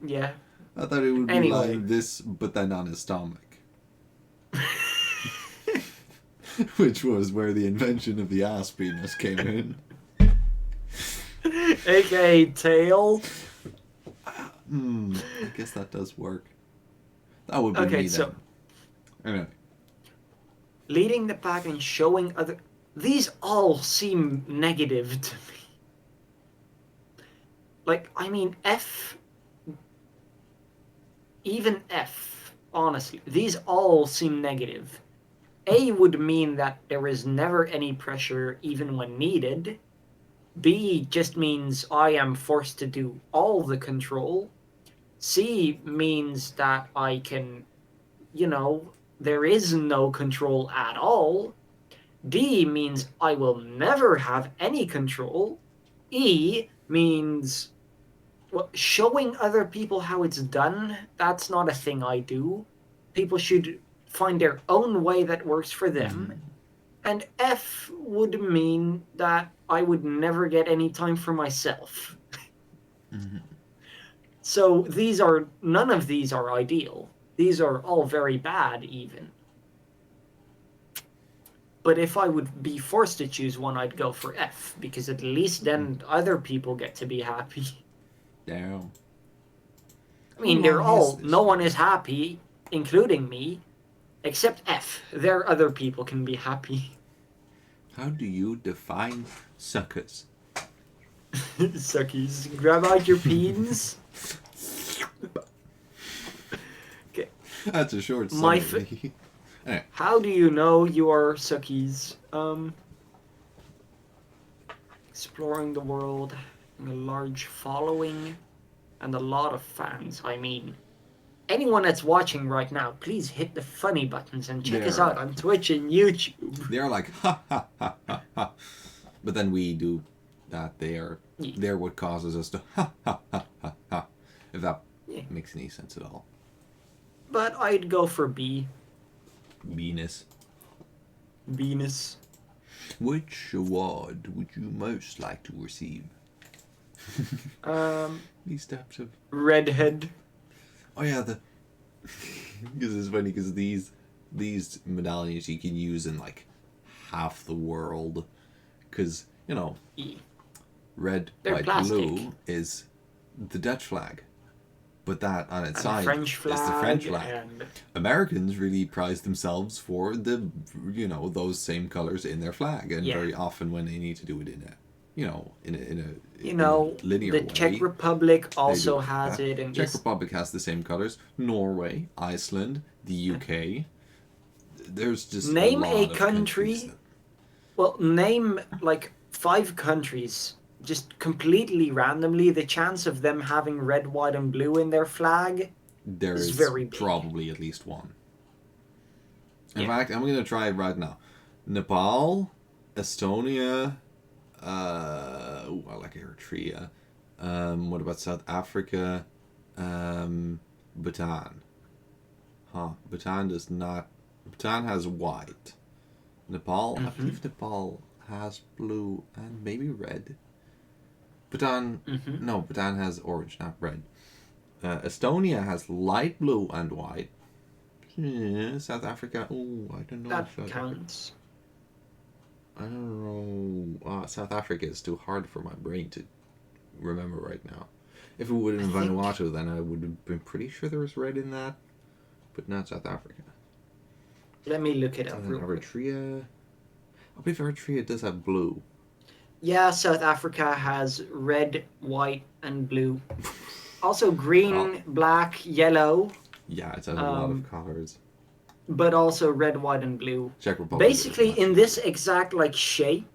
Yeah. I thought it would be Anyway. like this, but then on his stomach. Which was where the invention of the ass penis came in. AKA tail. I guess that does work. That would be Okay, me so then. Anyway. leading the pack and showing other. These all seem negative to me. Like, I mean, even F, honestly, these all seem negative. A would mean that there is never any pressure even when needed. B just means I am forced to do all the control. C means that I can, there is no control at all. D means I will never have any control. E means showing other people how it's done. That's not a thing I do. People should find their own way that works for them. And F would mean that I would never get any time for myself. So none of these are ideal. These are all very bad, even. But if I would be forced to choose one, I'd go for F, because at least then other people get to be happy. Damn. I mean, no one is happy, including me, except F. There other people can be happy. How do you define suckers? Suckies. Grab out your peens. Okay. That's a short My summary. Anyway. How do you know you are suckies? Exploring the world, a large following, and a lot of fans. I mean, anyone that's watching right now, please hit the funny buttons and check us out on Twitch and YouTube. They're like, ha ha ha ha ha. But then we do that. They're what causes us to ha ha ha ha ha. If that makes any sense at all. But I'd go for B. Venus. Which award would you most like to receive? These types of redhead. Oh yeah, because it's funny because these medallions you can use in like half the world, because red, They're white, plastic. blue is the Dutch flag, but that on its side French is the flag French flag. and Americans really prize themselves for those same colors in their flag, and very often when they need to do it in a linear way. The Czech Republic also has it, and Czech Republic has the same colors. Norway, Iceland, the UK. There's just name a lot a of country. Well, name like 5 countries. Just completely randomly, the chance of them having red, white, and blue in their flag is very big. Probably at least one. In fact, I'm gonna try it right now. Nepal, Estonia. I like Eritrea. What about South Africa? Bhutan. Bhutan does not. Bhutan has white. Nepal. I believe Nepal has blue and maybe red. Bhutan. No, Bhutan has orange, not red. Estonia has light blue and white. South Africa. Oh, I don't know. That counts. I don't know. South Africa is too hard for my brain to remember right now. If it would have been Vanuatu, then I would have been pretty sure there was red in that, but not South Africa. Let me look it up. Eritrea. I believe Eritrea does have blue. Yeah, South Africa has red, white, and blue. Also green, black, yellow. Yeah, it has a lot of colors. But also red, white, and blue. Czech Republic. Basically, in this exact shape,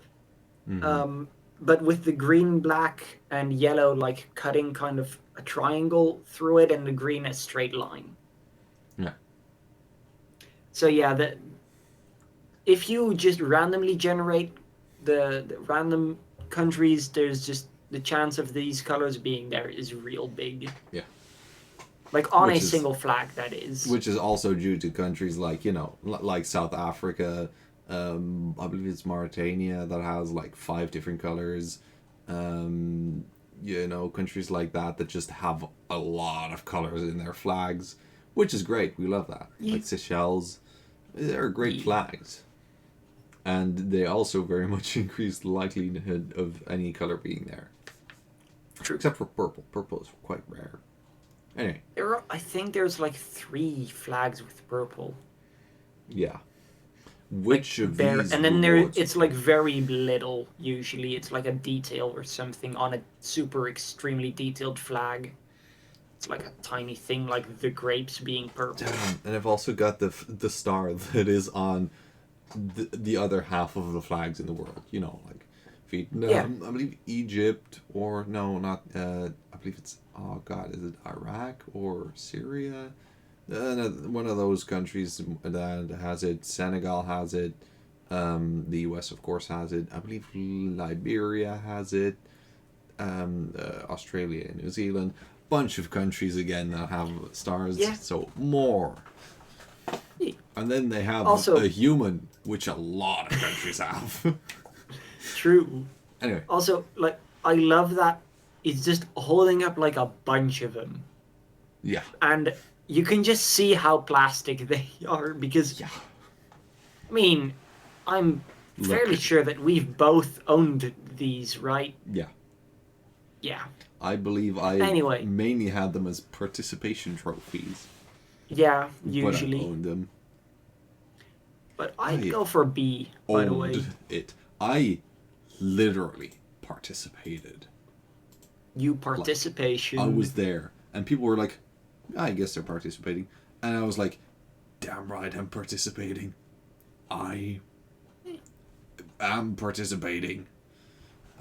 but with the green, black, and yellow cutting kind of a triangle through it, and the green a straight line. Yeah. So yeah, if you just randomly generate the random countries, there's just the chance of these colors being there is real big. Yeah. On a single flag, that is. Which is also due to countries like South Africa. I believe it's Mauritania that has 5 different colors. Countries like that just have a lot of colors in their flags, which is great. We love that. Yeah. Like Seychelles, they're great flags. And they also very much increase the likelihood of any color being there. True. Except for purple. Purple is quite rare. Anyway. I think there's 3 flags with purple. Yeah. Which of these? And then it's very little. Usually, it's a detail or something on a super extremely detailed flag. It's a tiny thing, like the grapes being purple. Damn. And I've also got the star that is on the other half of the flags in the world. Vietnam, I believe Egypt, or no, not. I believe it's. Oh God, is it Iraq or Syria? One of those countries that has it. Senegal has it. The US, of course, has it. I believe Liberia has it. Australia and New Zealand. Bunch of countries again that have stars. Yeah. So more. Yeah. And then they have Also- a human, which a lot of countries have. True. Anyway, Also, like, I love that it's just holding up like a bunch of them. yeah. And you can just see how plastic they are because, Yeah. I mean, I'm fairly Look. sure that we've both owned these, right? Yeah. Yeah. I believe I Anyway. mainly had them as participation trophies. Yeah, But I usually. owned them. But I'd I go for B, by the way. Owned it. I literally participated. You participation. I was there, and people were like, I guess they're participating. And I was like, damn right, I'm participating. I am participating.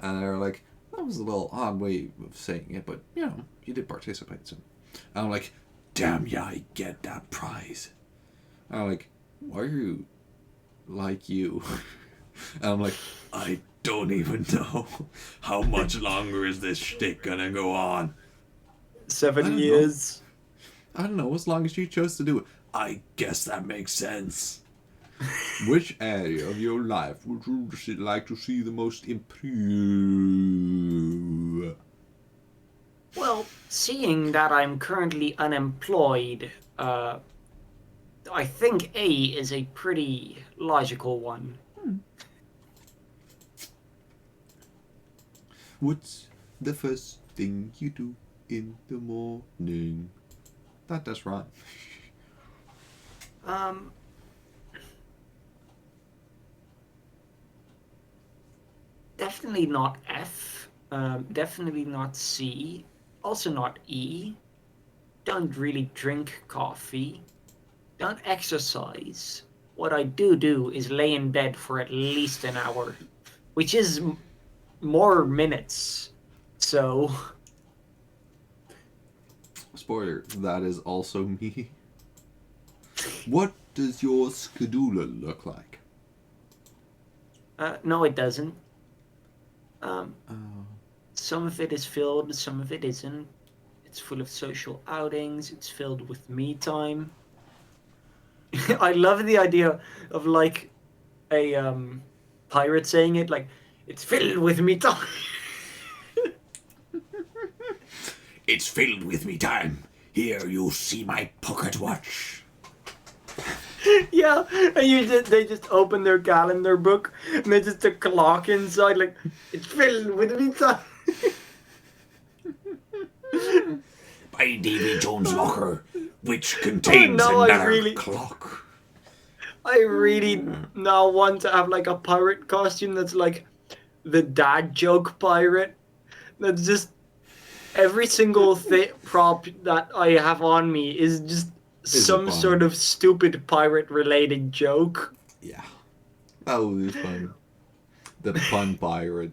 And they were like, that was a little odd way of saying it, but, you know, you did participate. So. And I'm like, damn, yeah, I get that prize. And I'm like, why are you like you? And I'm like, I don't even know. How much longer is this shtick gonna go on? I 7 don't know. years. I don't know, as long as you chose to do it. I guess that makes sense. Which area of your life would you like to see the most improve? Well, seeing that I'm currently unemployed, I think A is a pretty logical one. What's the first thing you do in the morning? That's right. Definitely not F. Definitely not C. Also not E. Don't really drink coffee. Don't exercise. What I do is lay in bed for at least an hour, which is more minutes. So, Spoiler, that is also me. What does your schedule look like? no, it doesn't. Oh. Some of it is filled, some of it isn't. It's full of social outings. It's filled with me time. I love the idea of like a pirate saying it like it's filled with me time. It's filled with me time. Here you see my pocket watch. Yeah, and they just open their calendar book and there's just a clock inside like it's filled with me time. By Davy Jones' locker, which contains no, I another really- clock. I really now want to have like a pirate costume that's like the dad joke pirate. That's just every single prop that I have on me is just Is a some pun. sort of stupid pirate related joke. Yeah. That was fun. The pun pirate.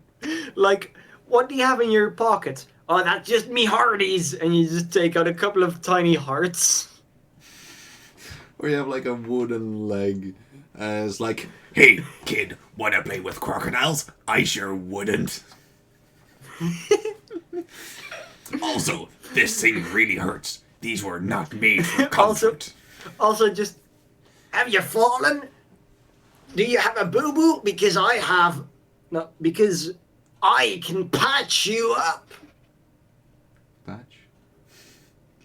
Like, what do you have in your pocket? Oh, that's just me hearties, and you just take out a couple of tiny hearts. Or you have like a wooden leg. It's like, hey, kid, wanna play with crocodiles? I sure wouldn't. Also, this thing really hurts. These were not made for Also- comfort. Also, just have you fallen? Do you have a boo boo? Because I have. No, because I can patch you up. Patch?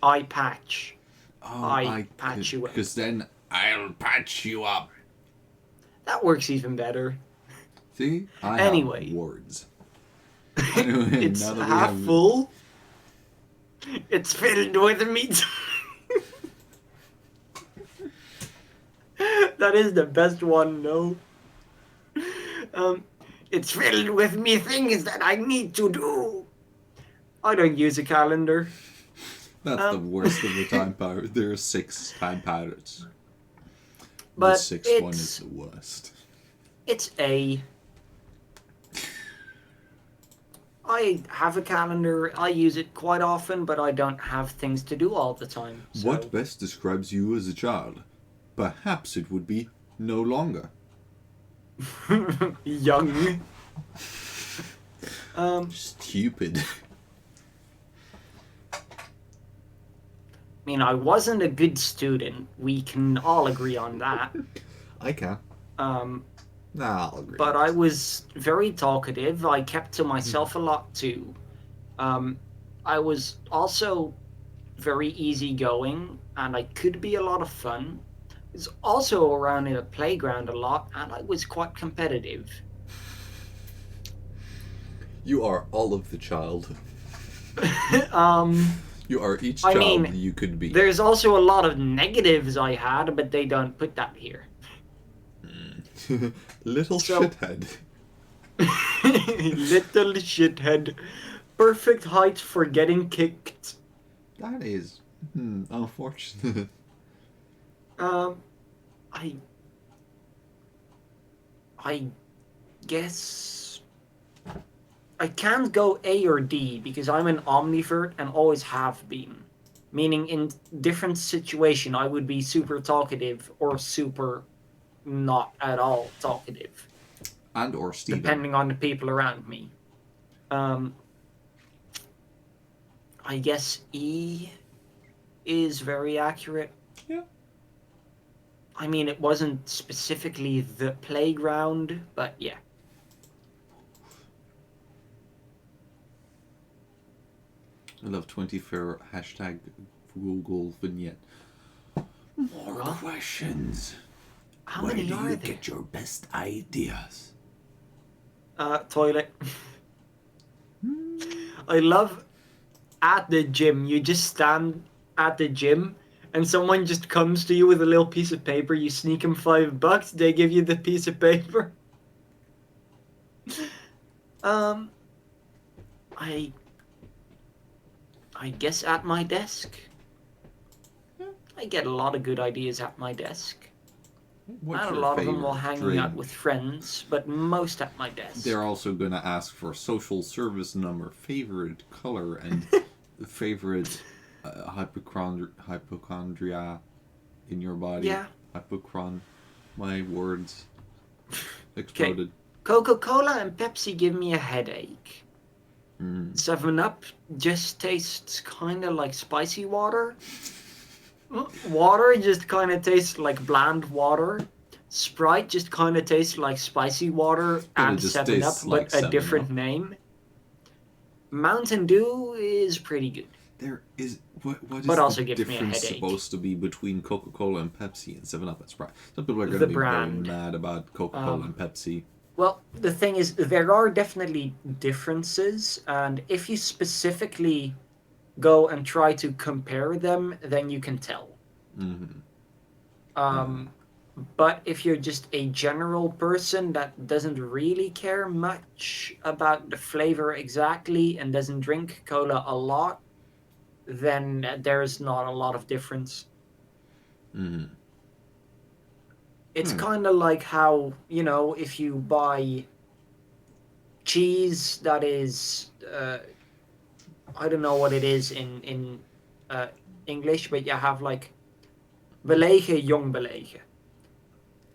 I patch. Oh, I patch you up. Because then I'll patch you up. That works even better. See? I Anyway. have words. Anyway, It's now that we half have- full. It's filled with meat. That is the best one, no? It's filled with me things that I need to do. I don't use a calendar. That's the worst of the time pirate. There are 6 time pirates. But the sixth one is it's the worst. it's A. I have a calendar. I use it quite often, but I don't have things to do all the time. So. What best describes you as a child? Perhaps it would be no longer. Young. Stupid. I mean, I wasn't a good student. We can all agree on that. I can. Um, Nah, I'll agree. but I was very talkative. I kept to myself a lot too. I was also very easygoing, and I could be a lot of fun. I was also around in a playground a lot, and I was quite competitive. You are all of the child. um, You are each I child mean, you could be. there's also a lot of negatives I had, but they don't put that here. Little So- shithead. Little shithead. Perfect height for getting kicked. That is unfortunate. I guess I can't go A or D because I'm an omnivert and always have been. Meaning in different situation I would be super talkative or super not at all talkative, And or Steven. depending on the people around me. I guess E is very accurate. Yeah. I mean, it wasn't specifically the playground, but yeah. I love 24 hashtag Google vignette. More What? questions. How Where many do are you there? get your best ideas? Toilet. I love at the gym. You just stand at the gym and someone just comes to you with a little piece of paper. You sneak them $5. They give you the piece of paper. I guess at my desk. I get a lot of good ideas at my desk. What's And a your lot of them favorite while hanging drink? out with friends, but most at my desk. They're also gonna ask for social service number, favorite color, and favorite hypochondria in your body. Yeah. Hypochron. My words exploded. Coca-Cola and Pepsi give me a headache. Mm. 7-Up just tastes kind of like spicy water. Water just kind of tastes like bland water. Sprite just kind of tastes like spicy water But it and just 7-Up, tastes like but a 7-Up. different name. Mountain Dew is pretty good. There is what is But also the gives me a difference headache. supposed to be between Coca-Cola and Pepsi and 7-Up and Sprite? Some people are The gonna be brand. very mad about Coca-Cola and Pepsi. Well, the thing is, there are definitely differences, and if you specifically go and try to compare them, then you can tell. Mm-hmm. But if you're just a general person that doesn't really care much about the flavor exactly and doesn't drink cola a lot, then there's not a lot of difference. Mm-hmm. It's kind of like how, if you buy cheese that is, I don't know what it is in English, but you have like belege, jong belege.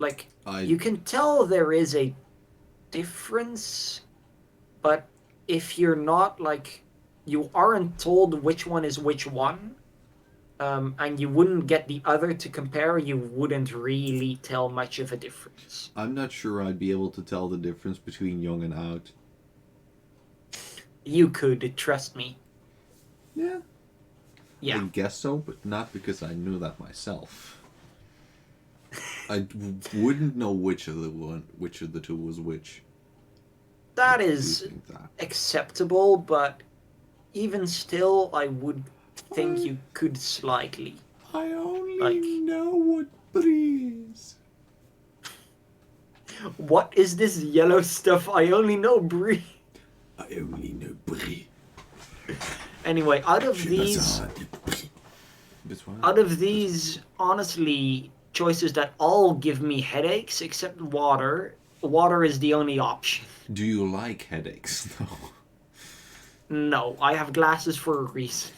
Like, you can tell there is a difference, but if you're not like, you aren't told which one is which one, and you wouldn't get the other to compare, you wouldn't really tell much of a difference. I'm not sure I'd be able to tell the difference between young and out. You could, trust me. Yeah. Yeah. I guess so, but not because I knew that myself. I wouldn't know which of the two was which. That I do is think that. acceptable, but even still, I would think you could slightly. I only Like- know what brie is. What is this yellow stuff? I only know brie. I only know brie. Anyway, out of these, This one? honestly, choices that all give me headaches except water. Water is the only option. Do you like headaches though? No, I have glasses for a reason.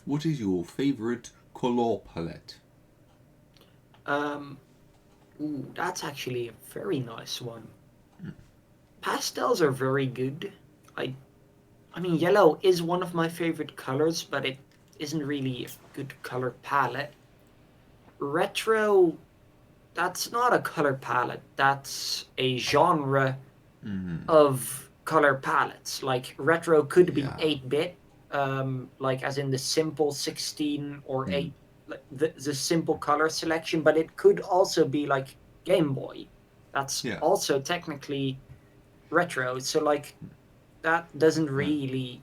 What is your favorite color palette? Ooh, that's actually a very nice one. Pastels are very good. I mean, yellow is one of my favorite colors, but it isn't really a good color palette. Retro, that's not a color palette. That's a genre Mm-hmm. of color palettes. Like retro could be Yeah. 8-bit, like as in the simple 16 or 8, like the simple color selection, but it could also be like Game Boy. That's Yeah. also technically retro. So like that doesn't Yeah. really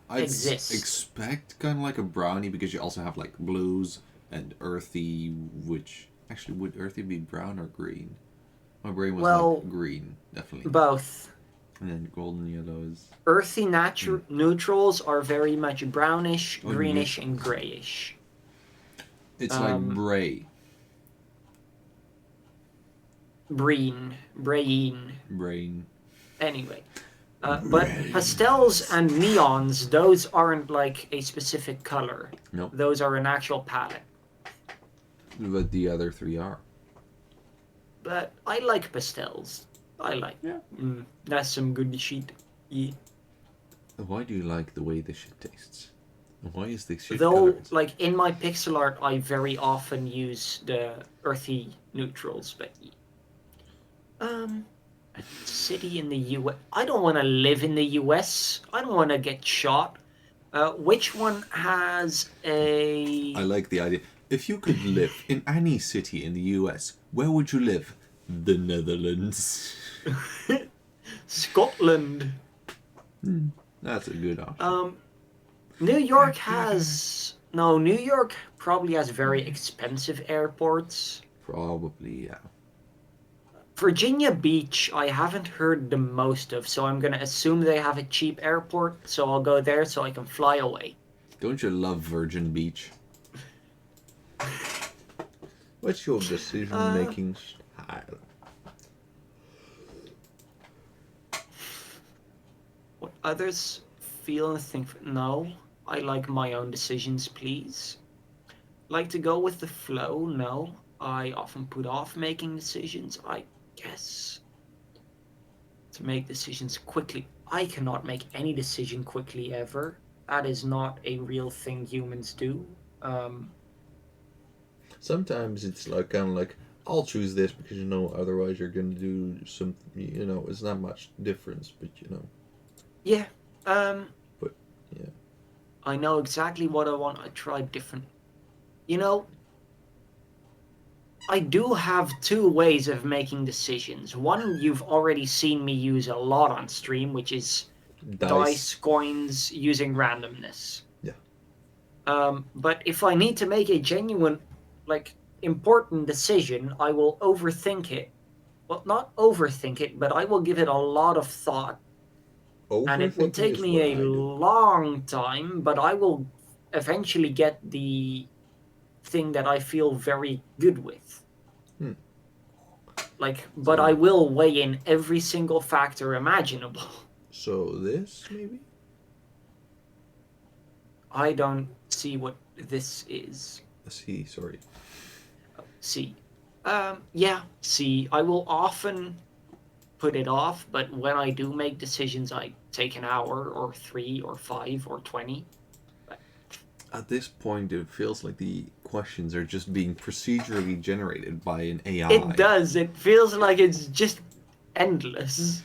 I'd exist. expect kind of like a brownie because you also have like blues and earthy, which actually would earthy be brown or green? My brain was Well, like green, definitely. both. And then golden yellow is. Earthy neutrals are very much brownish, Oh, greenish, and grayish. It's like Um, bray. Breen. Brain. Anyway. But pastels and neons, those aren't like a specific color. Nope. Those are an actual palette. But the other three are. But I like pastels. I like. Yeah. That's some good shit. Yeah. Why do you like the way the shit tastes? Why is the shit Though, colored? like in my pixel art, I very often use the earthy neutrals. But a city in the U.S. I don't want to live in the U.S. I don't want to get shot. Which one has a? I like the idea. If you could live in any city in the US, where would you live? The Netherlands. Scotland. That's a good option. New York has no. New York probably has very expensive airports. Probably, yeah. Virginia Beach, I haven't heard the most of, so I'm gonna assume they have a cheap airport. So I'll go there so I can fly away. Don't you love Virgin Beach? What's your decision-making style? What others feel and think? No, I like my own decisions, please. Like to go with the flow? No, I often put off making decisions. I guess to make decisions quickly. I cannot make any decision quickly ever. That is not a real thing humans do. Sometimes it's like kind of like I'll choose this because you know otherwise you're gonna do something. You know, it's not much difference, but you know. Yeah. But yeah. I know exactly what I want. I tried different. You know, I do have two ways of making decisions. One you've already seen me use a lot on stream, which is dice coins using randomness. Yeah. But if I need to make a genuine, like, important decision, I will overthink it. Well, not overthink it, but I will give it a lot of thought. And it will take me a long time, but I will eventually get the thing that I feel very good with. Like, but I will weigh in every single factor imaginable. So this, maybe? I don't see what this is. C, sorry. C. Yeah, C. I will often put it off, but when I do make decisions, I take an hour or 3 or 5 or 20. At this point, it feels like the questions are just being procedurally generated by an AI. It does. It feels like it's just endless.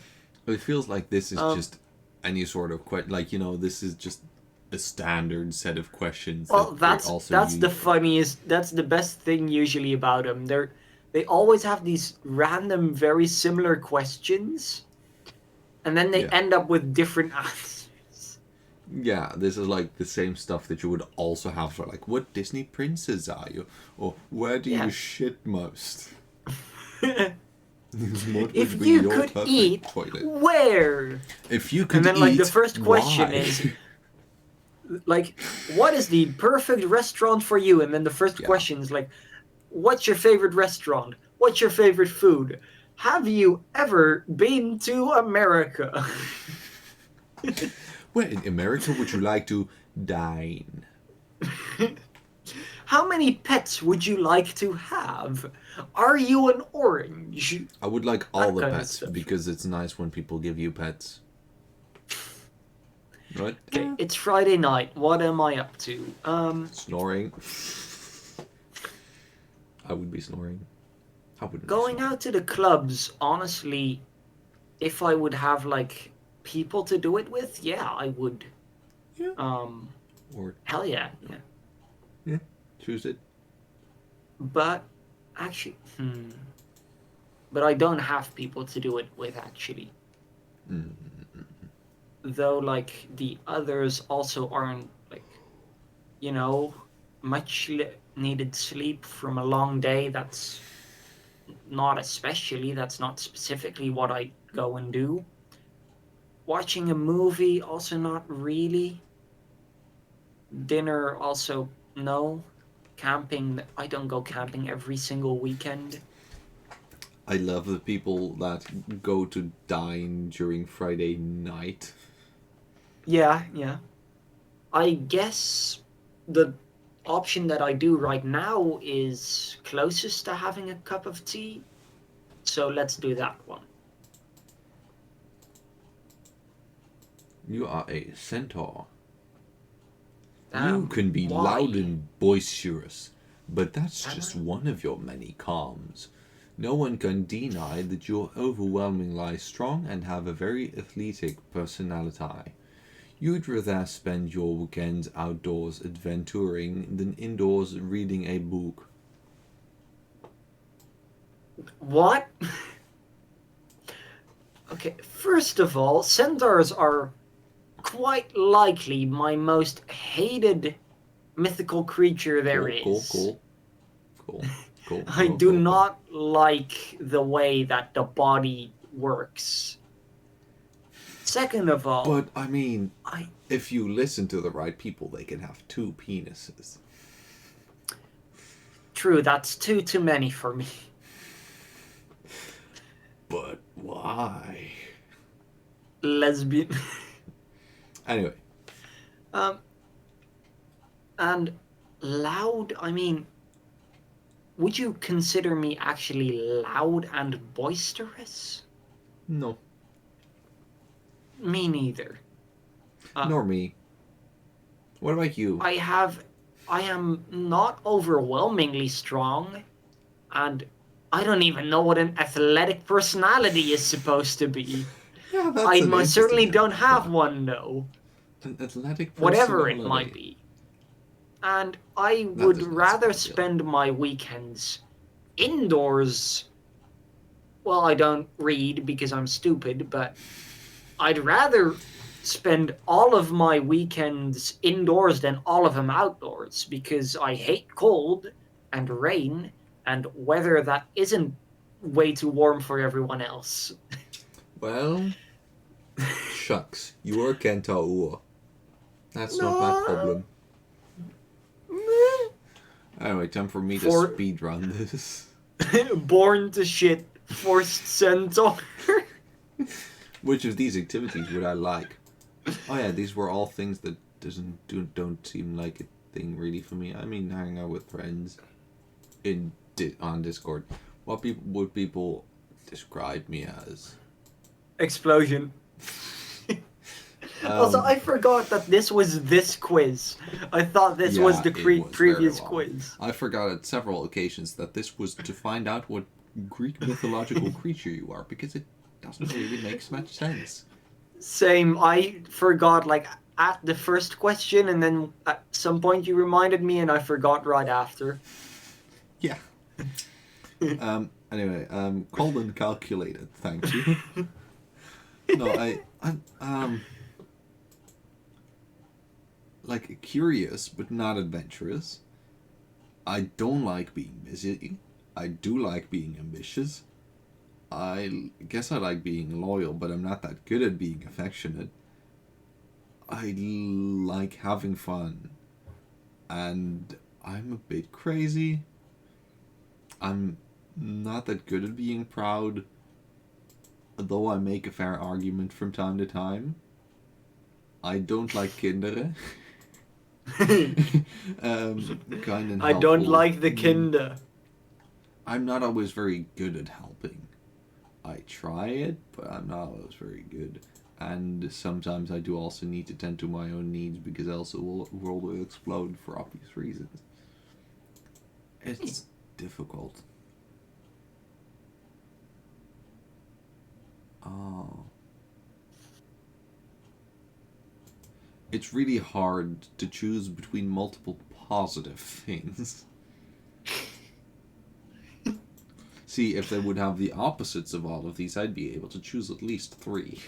It feels like this is just any sort of like you know, this is just a standard set of questions. Well, that's the funniest. That's the best thing usually about them. They always have these random, very similar questions, and then they end up with different answers. Yeah, this is like the same stuff that you would also have for like, what Disney princess are you? Or where do you shit most? If you could eat, toilet? Where? If you could eat, and then like the first question why? is, like, what is the perfect restaurant for you? And then the first question is like, what's your favorite restaurant? What's your favorite food? Have you ever been to America? Where in America would you like to dine? How many pets would you like to have? Are you an orange? I would like all That the kind of pets stuff. because it's nice when people give you pets. Right? Okay, it's Friday night. What am I up to? Snoring. I would be snoring. I wouldn't be Going snoring. out to the clubs, honestly, if I would have like people to do it with, yeah, I would. Yeah. Um, Or hell yeah, yeah. choose it. But actually, but I don't have people to do it with actually. Though, like the others also aren't like, much needed sleep from a long day. That's not specifically what I go and do. Watching a movie, also not really. Dinner, also no. Camping, I don't go camping every single weekend. I love the people that go to dine during Friday night. Yeah, yeah. I guess the option that I do right now is closest to having a cup of tea. So let's do that one. You are a centaur. You Damn, can be why? loud and boisterous, but that's Am just I? one of your many calms. No one can deny that you're overwhelmingly strong and have a very athletic personality. You'd rather spend your weekends outdoors adventuring than indoors reading a book. What? Okay, first of all, centaurs are quite likely my most hated mythical creature there Cool, is. cool, cool. Cool, cool. I cool, do cool, not like the way that the body works. Second of all, But, I mean, I if you listen to the right people, they can have two penises. true, that's too many for me. But why? Lesbian. Anyway, And loud, I mean, would you consider me actually loud and boisterous? no. Me neither. Nor me. What about you? I am not overwhelmingly strong, and I don't even know what an athletic personality is supposed to be. Yeah, that's I an most certainly interesting don't have thought. one, though. An athletic Whatever it personality. might be. And I That would does not rather sound good. spend my weekends indoors. Well, I don't read because I'm stupid, but I'd rather spend all of my weekends indoors than all of them outdoors because I hate cold and rain and weather that isn't way too warm for everyone else. Well, shucks. You are Kentaur. That's not my problem. Anyway, time for me to For- speedrun this. Born to shit, forced centaur. Which of these activities would I like? Oh yeah, these were all things that don't seem like a thing really for me. I mean, hanging out with friends on Discord. What would people describe me as? Explosion. Also, I forgot that this was this quiz. I thought this was the it was very previous long. quiz. I forgot at several occasions that this was to find out what Greek mythological creature you are, because it doesn't really make much sense. Same. I forgot like at the first question, and then at some point you reminded me, and I forgot right after. Yeah. Anyway, cold and calculated. Thank you. No, I like curious but not adventurous. I don't like being busy. I do like being ambitious. I guess I like being loyal, but I'm not that good at being affectionate. I like having fun. And I'm a bit crazy. I'm not that good at being proud, though I make a fair argument from time to time. I don't like kinderen. Kind and I don't helpful. like the Kinder. I'm not always very good at helping. I try it, but I'm not always very good. And sometimes I do also need to tend to my own needs because else the world will explode for obvious reasons. It's difficult. Oh. It's really hard to choose between multiple positive things. See, if they would have the opposites of all of these, I'd be able to choose at least 3.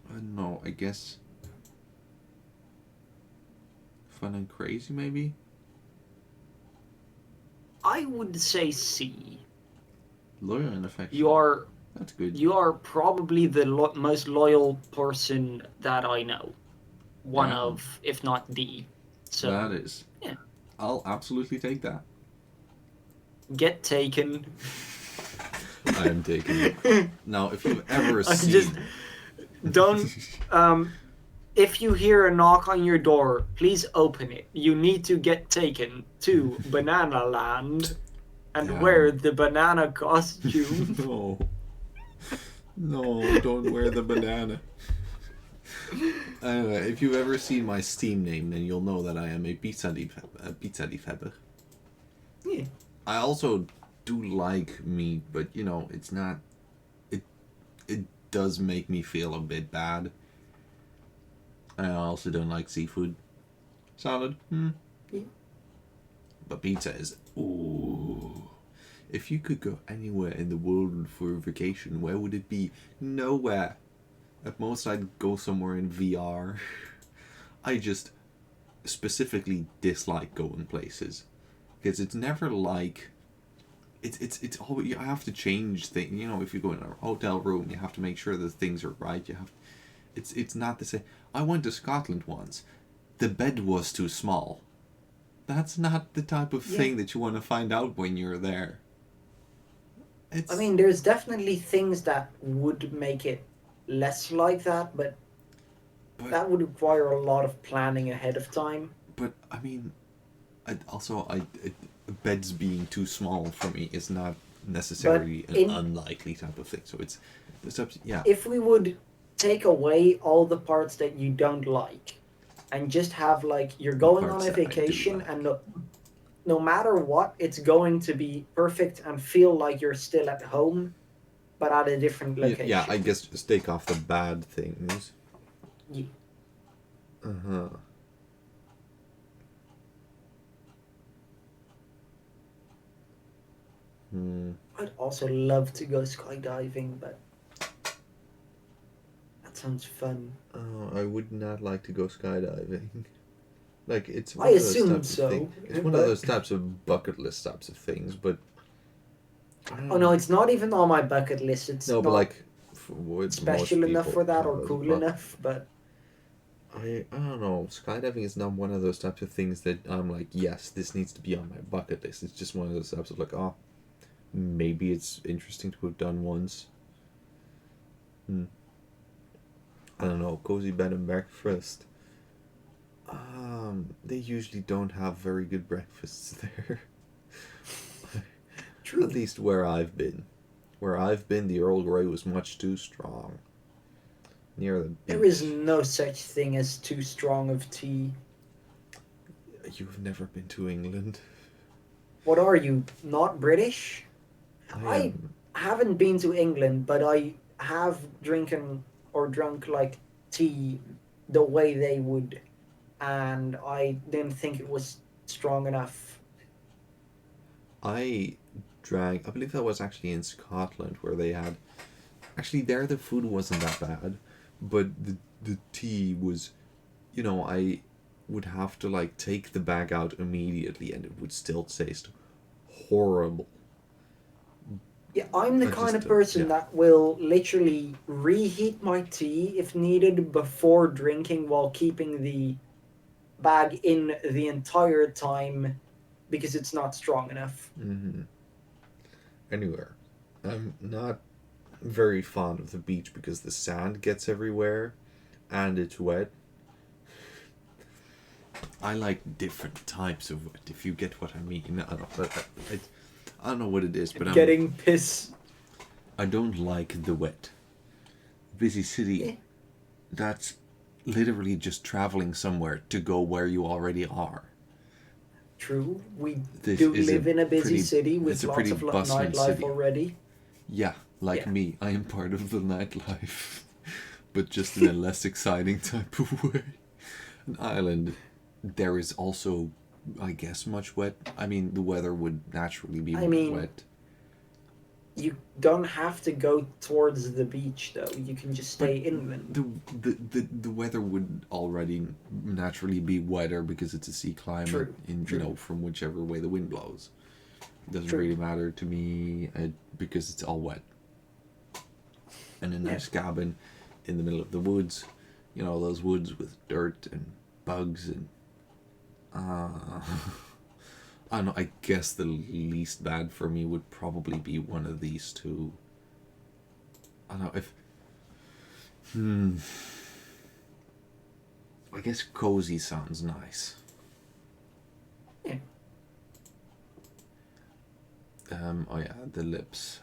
I don't know, I guess fun and crazy, maybe? I would say C. Loyal and affection. You are That's good. you are probably the most loyal person that I know. One Wow. of, if not the. So That is. yeah. I'll absolutely take that. Get taken. I am taking it. Now, if you've ever I seen... just don't. If you hear a knock on your door, please open it. You need to get taken to Banana Land and Damn. wear the banana costume. No. No, don't wear the banana. Anyway, if you've ever seen my Steam name, then you'll know that I am a pizza liebhaber. Yeah. I also do like meat, but you know, it's not. It does make me feel a bit bad. I also don't like seafood. Salad, Yeah. But pizza is ooh. If you could go anywhere in the world for a vacation, where would it be? Nowhere. At most, I'd go somewhere in VR. I just specifically dislike going places because it's never like it's always, you have to change things. You know, if you go in a hotel room, you have to make sure that things are right. You have it's not the same. I went to Scotland once. The bed was too small. That's not the type of Yeah. thing that you want to find out when you're there. It's, I mean, there's definitely things that would make it less like that, but that would require a lot of planning ahead of time. But I mean, beds being too small for me is not necessarily But an unlikely type of thing. So it's yeah. If we would take away all the parts that you don't like and just have like you're going on Parts a that I do vacation like. and no matter what, it's going to be perfect and feel like you're still at home, but at a different location. Yeah, I guess just take off the bad things. Yeah. Uh-huh. I'd also love to go skydiving, but that sounds fun. Oh, I would not like to go skydiving. Like, it's one I of those assumed types so, of things. It's one but- of those types of bucket list types of things, but Oh no, it's not even on my bucket list. It's no, not but like most special enough people for that or have as cool well. enough, but I don't know. Skydiving is not one of those types of things that I'm like, yes, this needs to be on my bucket list. It's just one of those types of like, oh, maybe it's interesting to have done once. I don't know. Cozy bed and breakfast. They usually don't have very good breakfasts there. true. At least where I've been. Where I've been, the Earl Grey was much too strong. Near the beach. There is no such thing as too strong of tea. You've never been to England. What are you, not British? I haven't been to England, but I have drinking or drunk like tea the way they would, and I didn't think it was strong enough. I drank, I believe that was actually in Scotland where they had, actually there the food wasn't that bad, but the tea was, you know, I would have to like take the bag out immediately and it would still taste horrible. Yeah, I'm the I kind just, of person yeah. that will literally reheat my tea if needed before drinking while keeping the bag in the entire time because it's not strong enough. Anywhere. I'm not very fond of the beach because the sand gets everywhere and it's wet. I like different types of wet, if you get what I mean. I don't know what it is, but Getting piss. I don't like the wet. Busy city, that's literally just traveling somewhere to go where you already are. True, we This do is live a in a busy pretty- city with it's a lots pretty of bustling nightlife city. already. Yeah, like Yeah. me, I am part of the nightlife, but just in a less exciting type of way. An island, there is also, I guess, much wet. I mean, the weather would naturally be I mean, wet. You don't have to go towards the beach though. You can just stay inland. The weather would already naturally be wetter because it's a sea climate. True, true. From whichever way the wind blows. Doesn't True. really matter to me because it's all wet. And a nice cabin in the middle of the woods, those woods with dirt and bugs and I don't know, I guess the least bad for me would probably be one of these two. I don't know if I guess cozy sounds nice. Yeah. Oh yeah, the lips.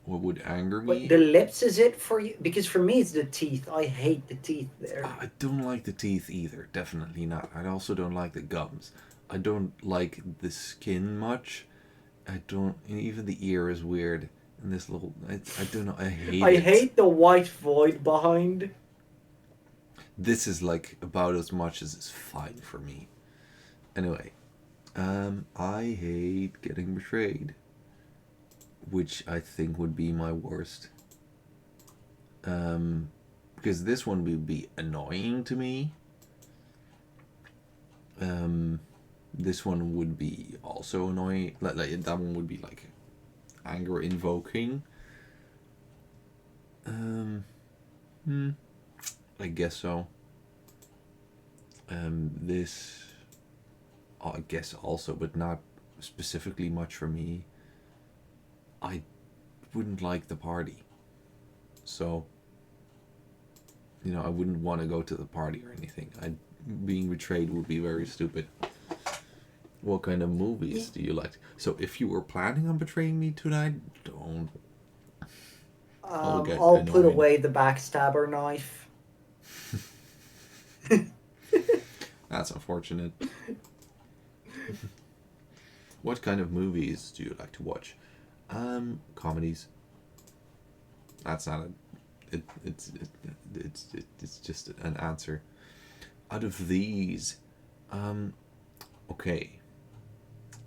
What would anger me? But the lips is it for you? Because for me it's the teeth. I hate the teeth there. I don't like the teeth either. Definitely not. I also don't like the gums. I don't like the skin much. I don't. Even the ear is weird. And this little. I don't know. I hate I it. hate the white void behind. This is like about as much as is fine for me. Anyway, I hate getting betrayed, which I think would be my worst. Because this one would be annoying to me. This one would be also annoying. Like that one would be like anger invoking. I guess so. This, I guess also, but not specifically much for me. I wouldn't like the party. So, I wouldn't want to go to the party or anything. Being betrayed would be very stupid. What kind of movies do you like? So if you were planning on betraying me tonight, don't. get I'll put annoyed. away the backstabber knife. That's unfortunate. What kind of movies do you like to watch? Comedies. That's not a. It's just an answer. Out of these, okay.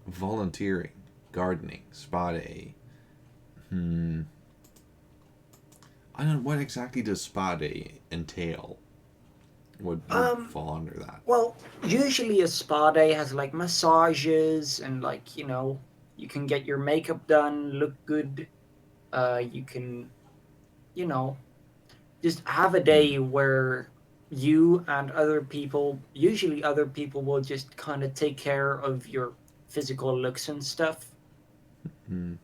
Volunteering, gardening, spa day. I don't know, what exactly does spa day entail? What would fall under that? Well, usually a spa day has like massages and like, you can get your makeup done, look good. You can, just have a day where you and usually other people will just kind of take care of your physical looks and stuff. And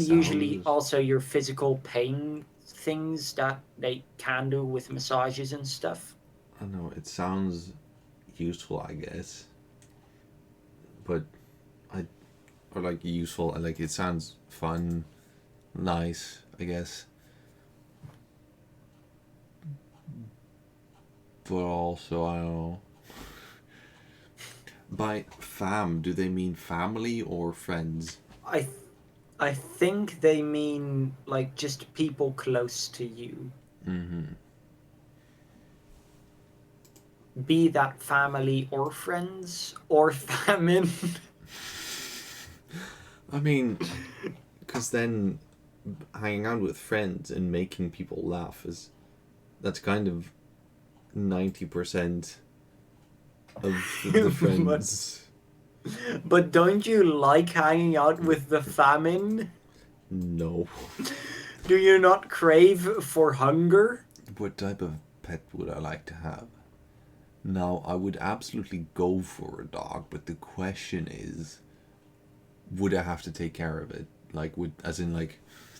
usually also your physical pain things that they can do with massages and stuff. I don't know, it sounds useful, I guess. But useful, it sounds fun, nice, I guess. But also, I don't know. By fam, do they mean family or friends? I think they mean like just people close to you. Mm-hmm. Be that family or friends or famine. I mean, because then hanging out with friends and making people laugh that's kind of 90% of the friends. But don't you like hanging out with the famine? No. Do you not crave for hunger? What type of pet would I like to have? Now, I would absolutely go for a dog, but the question is, would I have to take care of it? like would, as in like,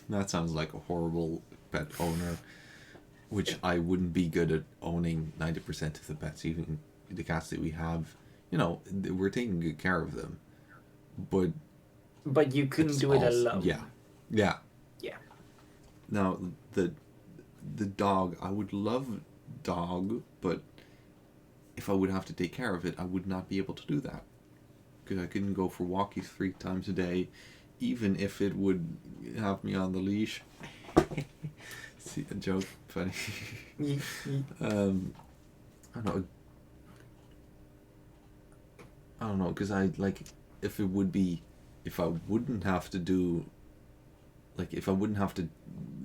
that sounds like a horrible pet owner, which I wouldn't be good at owning 90% of the pets, even the cats that we have. You know, we're taking good care of them, but But you couldn't it's do it also, alone. yeah. Yeah. Now the dog, I would love dog, but if I would have to take care of it, I would not be able to do that because I couldn't go for walkies 3 times a day, even if it would have me on the leash. See a joke, funny. I don't know. I don't know, because I like if it would be, if I wouldn't have to do, like if I wouldn't have to,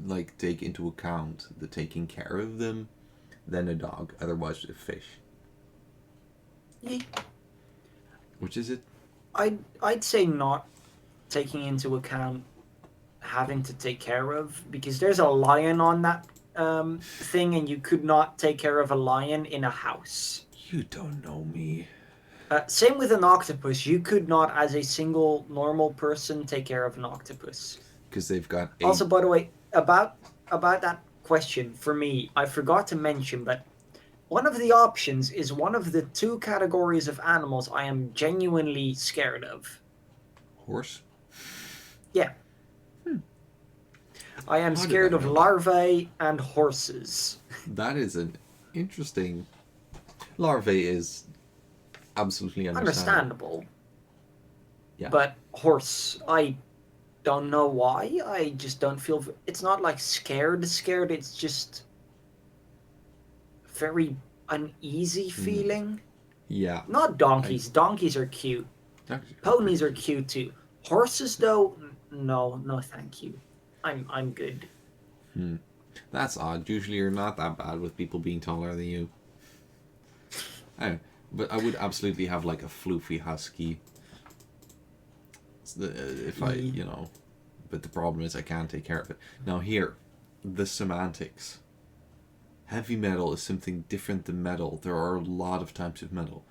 like take into account the taking care of them, then a dog. Otherwise, a fish. Yeah. Which is it? I'd say not taking into account having to take care of, because there's a lion on that thing, and you could not take care of a lion in a house. You don't know me. Same with an octopus. You could not, as a single normal person, take care of an octopus. Because they've got eight. Also, by the way, about that question, for me, I forgot to mention, but one of the options is one of the 2 categories of animals I am genuinely scared of. Horse? Yeah. I am How did scared I of know? larvae and horses. That is an interesting. Larvae is absolutely understandable. Understandable. Yeah. But horse, I don't know why. I just don't feel. It's not like scared, it's just very uneasy feeling. Yeah. Not donkeys. Donkeys are cute. Ponies are cute too. Horses, though, no, thank you. I'm good. That's odd. Usually you're not that bad with people being taller than you. But I would absolutely have like a floofy husky. If I, you know, but the problem is I can't take care of it. Now here, the semantics. Heavy metal is something different than metal. There are a lot of types of metal.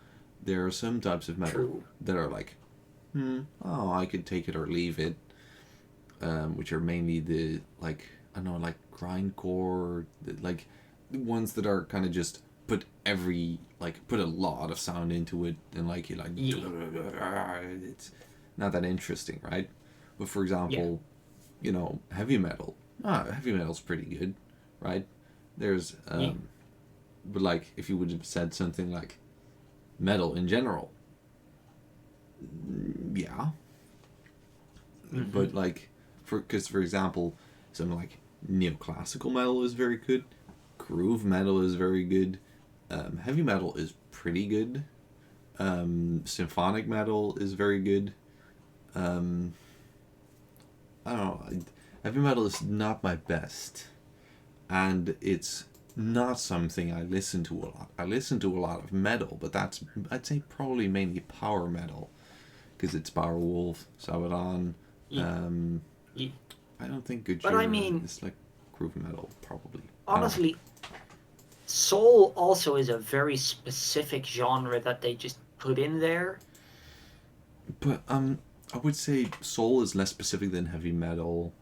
There are some types of metal True. that are like, oh, I could take it or leave it. Which are mainly the, like, I don't know, like grindcore, like the ones that are kind of just put a lot of sound into it, and like you like, it's not that interesting, right? But for example, you know, heavy metal's pretty good, right? There's but like if you would have said something like metal in general, yeah. But like for example, something like neoclassical metal is very good, groove metal is very good, heavy metal is pretty good, symphonic metal is very good. I don't know, heavy metal is not my best, and it's not something I listen to a lot. I listen to a lot of metal, but that's, I'd say, probably mainly power metal, because it's Powerwolf, Sabaton. I don't think Gojira But I mean, is like groove metal, probably. honestly, soul also is a very specific genre that they just put in there. But I would say soul is less specific than heavy metal.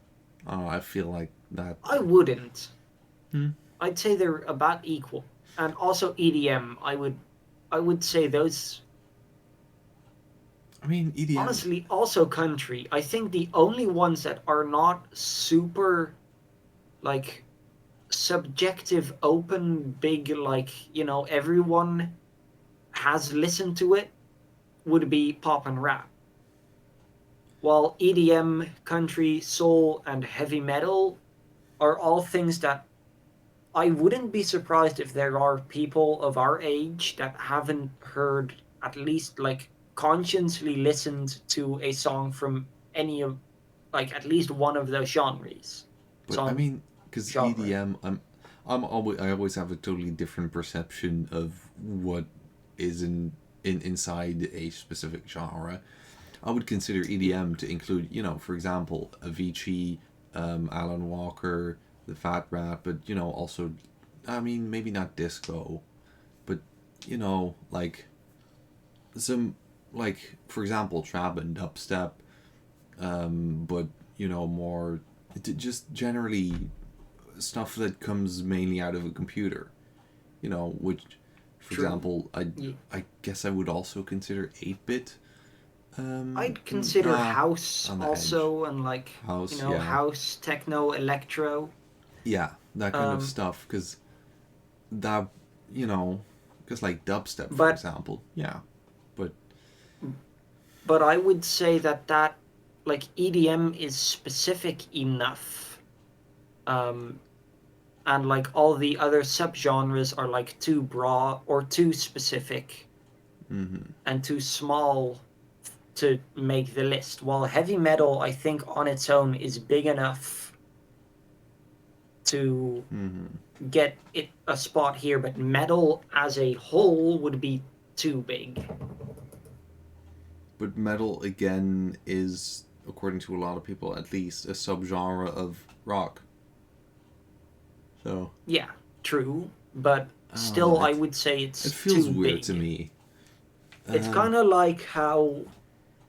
I feel like that. I wouldn't. I'd say they're about equal. And also EDM, I would say those. I mean, EDM. Honestly, also country. I think the only ones that are not super, like, subjective, open, big, like, you know, everyone has listened to it, would be pop and rap. While EDM, country, soul, and heavy metal are all things that I wouldn't be surprised if there are people of our age that haven't heard, at least like consciously listened to a song from any of, like, at least one of those genres. But I mean, because EDM, I always have a totally different perception of what is inside a specific genre. I would consider EDM to include, you know, for example, Avicii, Alan Walker, the Fat Rat, but, you know, also, I mean, maybe not disco, but, you know, like some, like, for example, trap and dubstep, but more just generally stuff that comes mainly out of a computer, which, for True. example, Ye- I guess I would also consider 8-bit. I'd consider Nah, house on the edge. also, and like House, yeah, house, techno, electro. yeah, that kind of Um, stuff, because that, you know, because like dubstep, for but example, yeah, but but I would say that like EDM is specific enough, um, and like all the other subgenres are like too broad or too specific mm-hmm, and too small to make the list. While heavy metal, I think on its own is big enough to mm-hmm. get it a spot here, but metal as a whole would be too big. But metal again is, according to a lot of people, at least a subgenre of rock. So Yeah, true, but I don't know. still, I would say It it's feels too weird to big. me. It's Um, kind of like how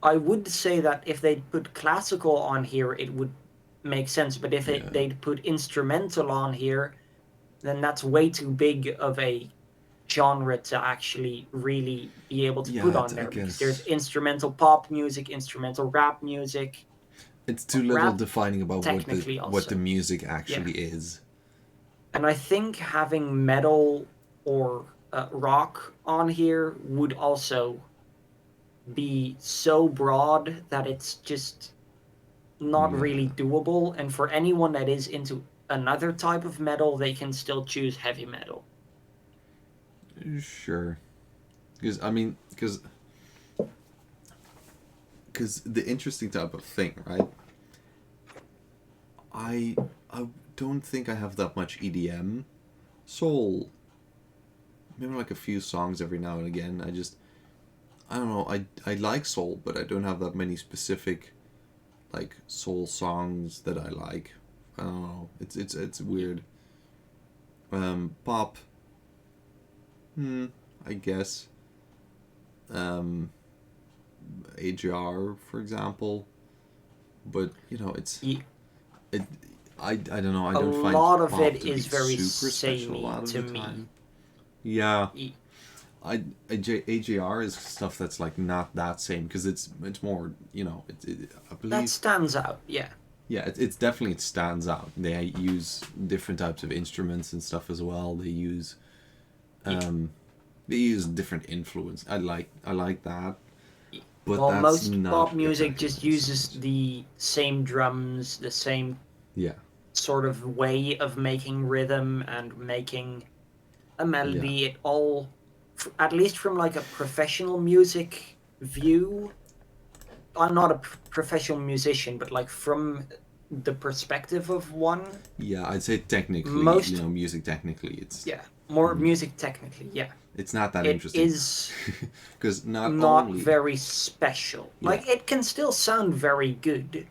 I would say that if they put classical on here, it would make sense. But if yeah, they'd put instrumental on here, then that's way too big of a genre to actually really be able to put yeah. on I there because there's guess instrumental pop music, instrumental rap music, it's too little rap defining about technically what the also. music Yeah. actually is. And I think having metal or rock on here would also be so broad that it's just not really Yeah, doable. And for anyone that is into another type of metal, they can still choose heavy metal. sure. Because I mean, because the interesting type of thing, right? I don't think I have that much EDM. Soul, maybe like a few songs every now and again. I don't know. I like soul, but I don't have that many specific like soul songs that I like. I don't know. It's weird. Pop. I guess. Um, AJR, for example. But it. I don't know. I A don't find lot of pop it to be is very super special a samey lot of to the me. time. Yeah, AJR is stuff that's like not that same because it's more I That believe stands out, yeah. yeah it's definitely it stands out. They use different types of instruments and stuff as well. Yeah. Um they use different influence. I like that, but While that's most pop not music exactly just what this uses sounds. the same drums, the same Yeah, sort of way of making rhythm and making a yeah, melody, it all, at least from like a professional music view. I'm not a professional musician, but like from the perspective of one, yeah. I'd say technically, most, music technically, it's yeah, more music technically, yeah, it's not that it interesting is because not not only very special. yeah, Like it can still sound very good,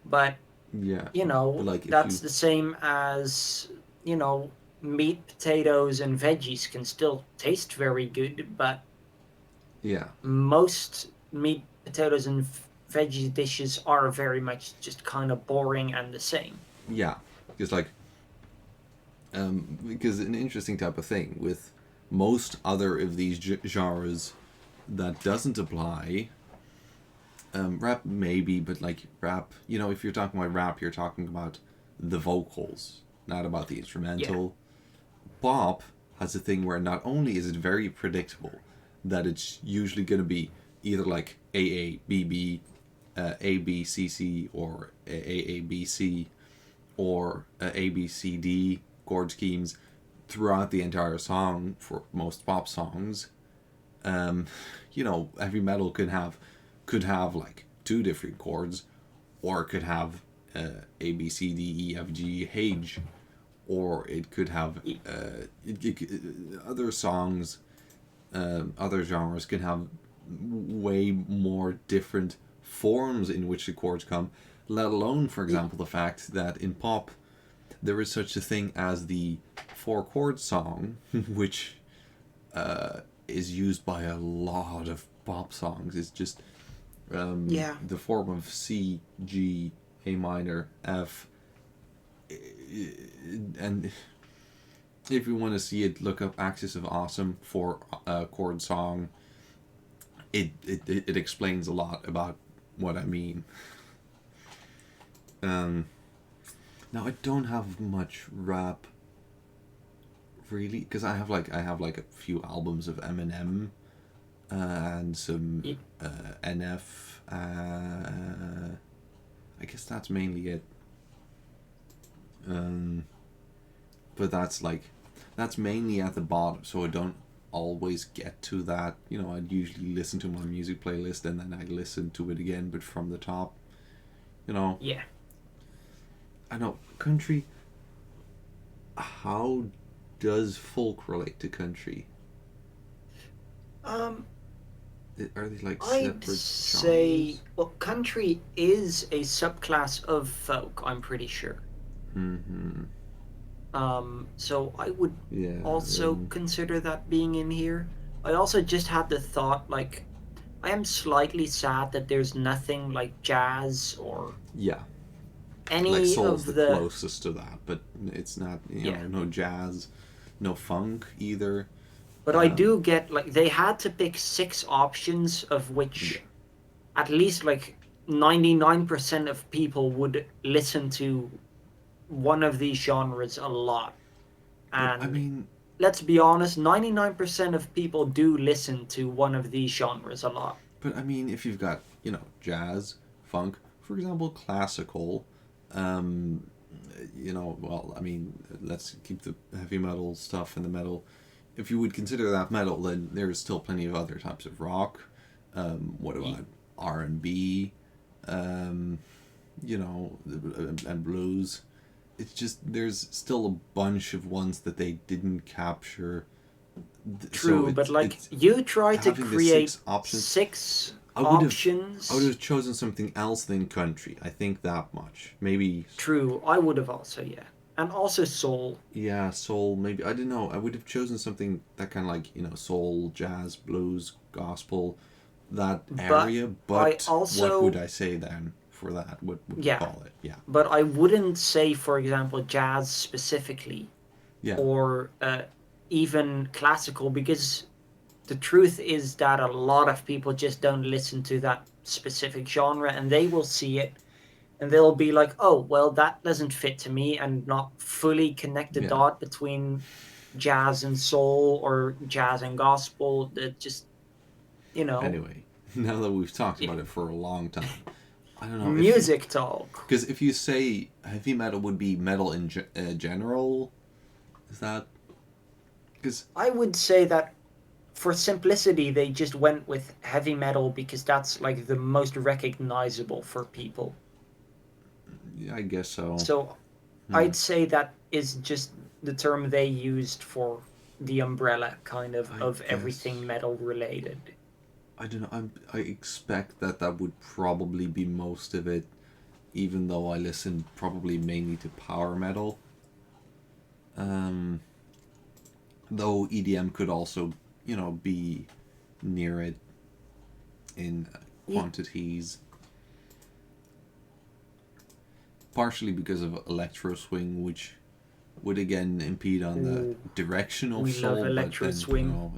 but yeah, but like if that's you the same as, you know, meat, potatoes, and veggies can still taste very good, but yeah, most meat, potatoes, and veggie dishes are very much just kind of boring and the same. yeah, because like because an interesting type of thing with most other of these genres that doesn't apply. Rap maybe, but like rap, if you're talking about rap, you're talking about the vocals, not about the Yeah. instrumental. Pop has a thing where not only is it very predictable, that it's usually going to be either like AA, BB, ABCC, or AABC, or ABCD chord schemes throughout the entire song for most pop songs. Um, heavy metal could have like two different chords, or it could have A B C D E F G H, or it could have other songs, other genres can have way more different forms in which the chords come. Let alone, for example, the fact that in pop there is such a thing as the four chord song, which is used by a lot of pop songs. It's just Yeah. the form of C, G, A minor, F, and if you want to see it, look up Axis of Awesome for chord song. It explains a lot about what I mean. Now I don't have much rap really, because I have like a few albums of Eminem and some NF. I guess that's mainly it. But that's mainly at the bottom, so I don't always get to that. You know, I'd usually listen to my music playlist and then I listen to it again, but from the top. You know. Yeah. I know country. How does folk relate to country? Are they like I'd separate say, genres? well, country is a subclass of folk, I'm pretty sure. Mm-hmm. So I would Yeah. also consider that being in here. I also just had the thought, like, I am slightly sad that there's nothing like jazz or Yeah. any Like soul's of the closest to that, but it's not. You Yeah. know, no jazz, no funk either. But I do get, like, they had to pick 6 options, of which Yeah. at least, like, 99% of people would listen to one of these genres a lot. But And I mean, let's be honest, 99% of people do listen to one of these genres a lot. if you've got, you know, jazz, funk, for example, classical, you know, well, I mean, let's keep the heavy metal stuff in the metal. If you would consider that metal, then there's still plenty of other types of rock. What about R&B? You know, and blues. It's just there's still a bunch of ones that they didn't capture. True, So but like it's you try to having the create 6 options. 6 I would options. have chosen something else than country. I think that much. Maybe. True, I would have also, yeah. And also soul. Yeah, soul. Maybe I don't know. I would have chosen something that kind of like, you know, soul, jazz, blues, gospel, that area. But I also, what would I say then for that? What would you yeah, call it? Yeah. but I wouldn't say, for example, jazz specifically, Yeah. or even classical, because the truth is that a lot of people just don't listen to that specific genre, and they will see it and they'll be like, oh, well, that doesn't fit to me, and not fully connect the Yeah. dot between jazz and soul or jazz and gospel. That just, you know. Anyway, now that we've talked about it for a long time, I don't know. Music talk. Because if you say heavy metal would be metal in general, is that? Because I would say that for simplicity, they just went with heavy metal because that's like the most recognizable for people. yeah, I guess so. So I'd say that is just the term they used for the umbrella kind of everything metal related. I don't know. I expect that would probably be most of it, even though I listen probably mainly to power metal. Though EDM could also, you know, be near it in quantities. Partially because of electro swing, which would again impede on the direction of We soul. love electro but then, swing. You know,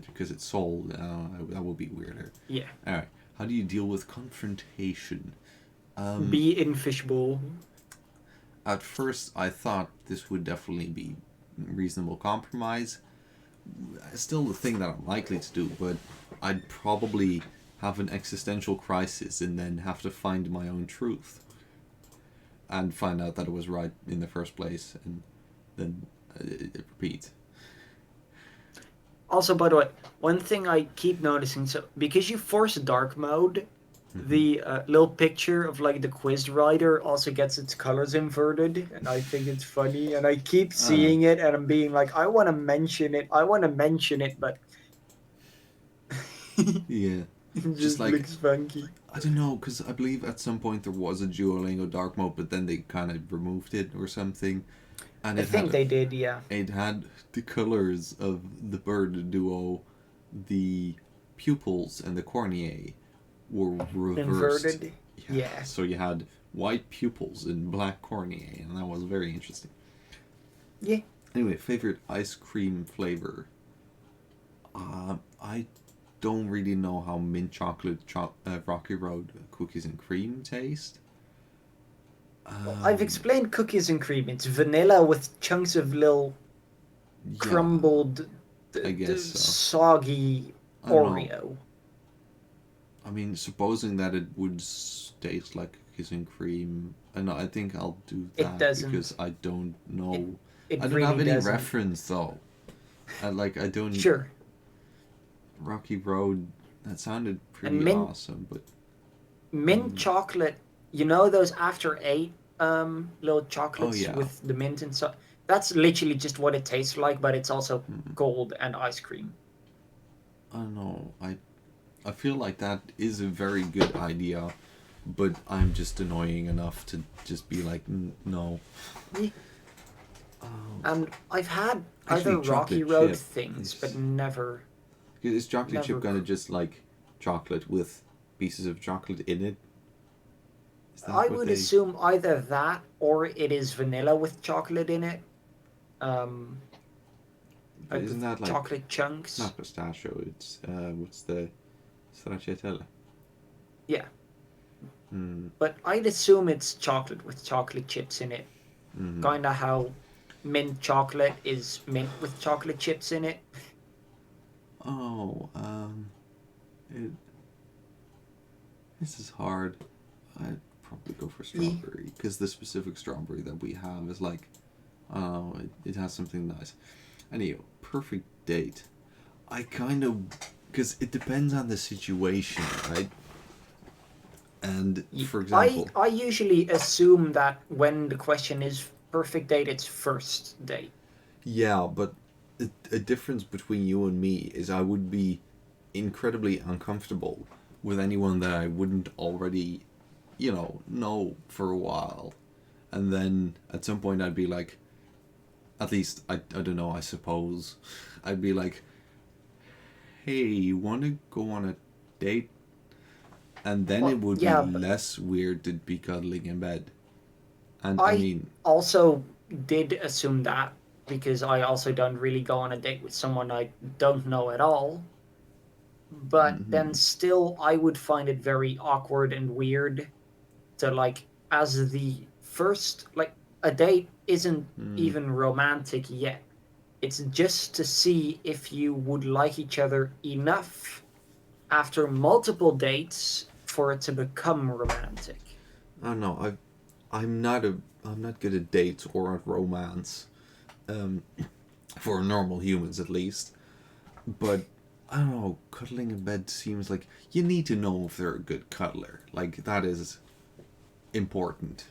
because it's soul, that would be weirder. Yeah. All right. How do you deal with confrontation? Be in fishbowl. At first, I thought this would definitely be reasonable compromise. Still the thing that I'm likely to do, but I'd probably have an existential crisis and then have to find my own truth. And find out that it was right in the first place, and then it repeats. Also, by the way, one thing I keep noticing, so because you force dark mode, the little picture of like the quiz writer also gets its colors inverted, and I think it's funny, and I keep seeing it, and I'm being like, I want to mention it, but Yeah. it Just like, looks funky. I don't know, because I believe at some point there was a Duolingo dark mode, but then they kind of removed it or something. And I think they did, yeah. It had the colors of the bird duo, the pupils and the cornea were reversed. Inverted? Yeah. So you had white pupils and black cornea, and that was very interesting. Yeah. Anyway, favorite ice cream flavor. I don't really know how mint chocolate Rocky Road cookies and cream taste. I've explained cookies and cream. It's vanilla with chunks of little Yeah, crumbled, I guess so. soggy I don't know. Oreo. I mean, supposing that it would taste like cookies and cream, and I think I'll do It that doesn't. because I don't know. It I don't really have any doesn't. reference though. I don't. Sure. Rocky Road. That sounded pretty And mint- awesome, but Mint chocolate. You know those After Eight little chocolates yeah. with the mint and stuff. That's literally just what it tastes like, but it's also gold and ice cream. I don't know. I feel like that is a very good idea, but I'm just annoying enough to just be like, no. Yeah. And I've had Actually, other Rocky chocolate Road chip things, is- but never. Is chocolate chip Never kind of just like chocolate with pieces of chocolate in it? Is that I what would they- assume either that or it is vanilla with chocolate in it. But isn't that like chocolate chunks? not pistachio? It's what's the stracciatella? Yeah, Hmm. but I'd assume it's chocolate with chocolate chips in it. Mhm. Kinda how mint chocolate is mint with chocolate chips in it. Oh, it. This is hard. I'd probably go for strawberry because the specific strawberry that we have is like, I don't know, it has something nice. Anyway, perfect date. I kind of, because it depends on the situation, right? And for example, I usually assume that when the question is perfect date, it's first date. yeah, but a difference between you and me is I would be incredibly uncomfortable with anyone that I wouldn't already, know for a while. And then at some point I'd be like, at least, I don't know, I suppose, I'd be like, hey, you want to go on a date? And then Well, it would yeah, be but- less weird to be cuddling in bed. And I- I mean, Also, did assume that because I also don't really go on a date with someone I don't know at all. But then still, I would find it very awkward and weird to like, as the first, like, a date isn't even romantic yet. It's just to see if you would like each other enough after multiple dates for it to become romantic. I don't know. I'm not good at dates or at romance, for normal humans at least. But I don't know. Cuddling in bed seems like you need to know if they're a good cuddler. Like that is important.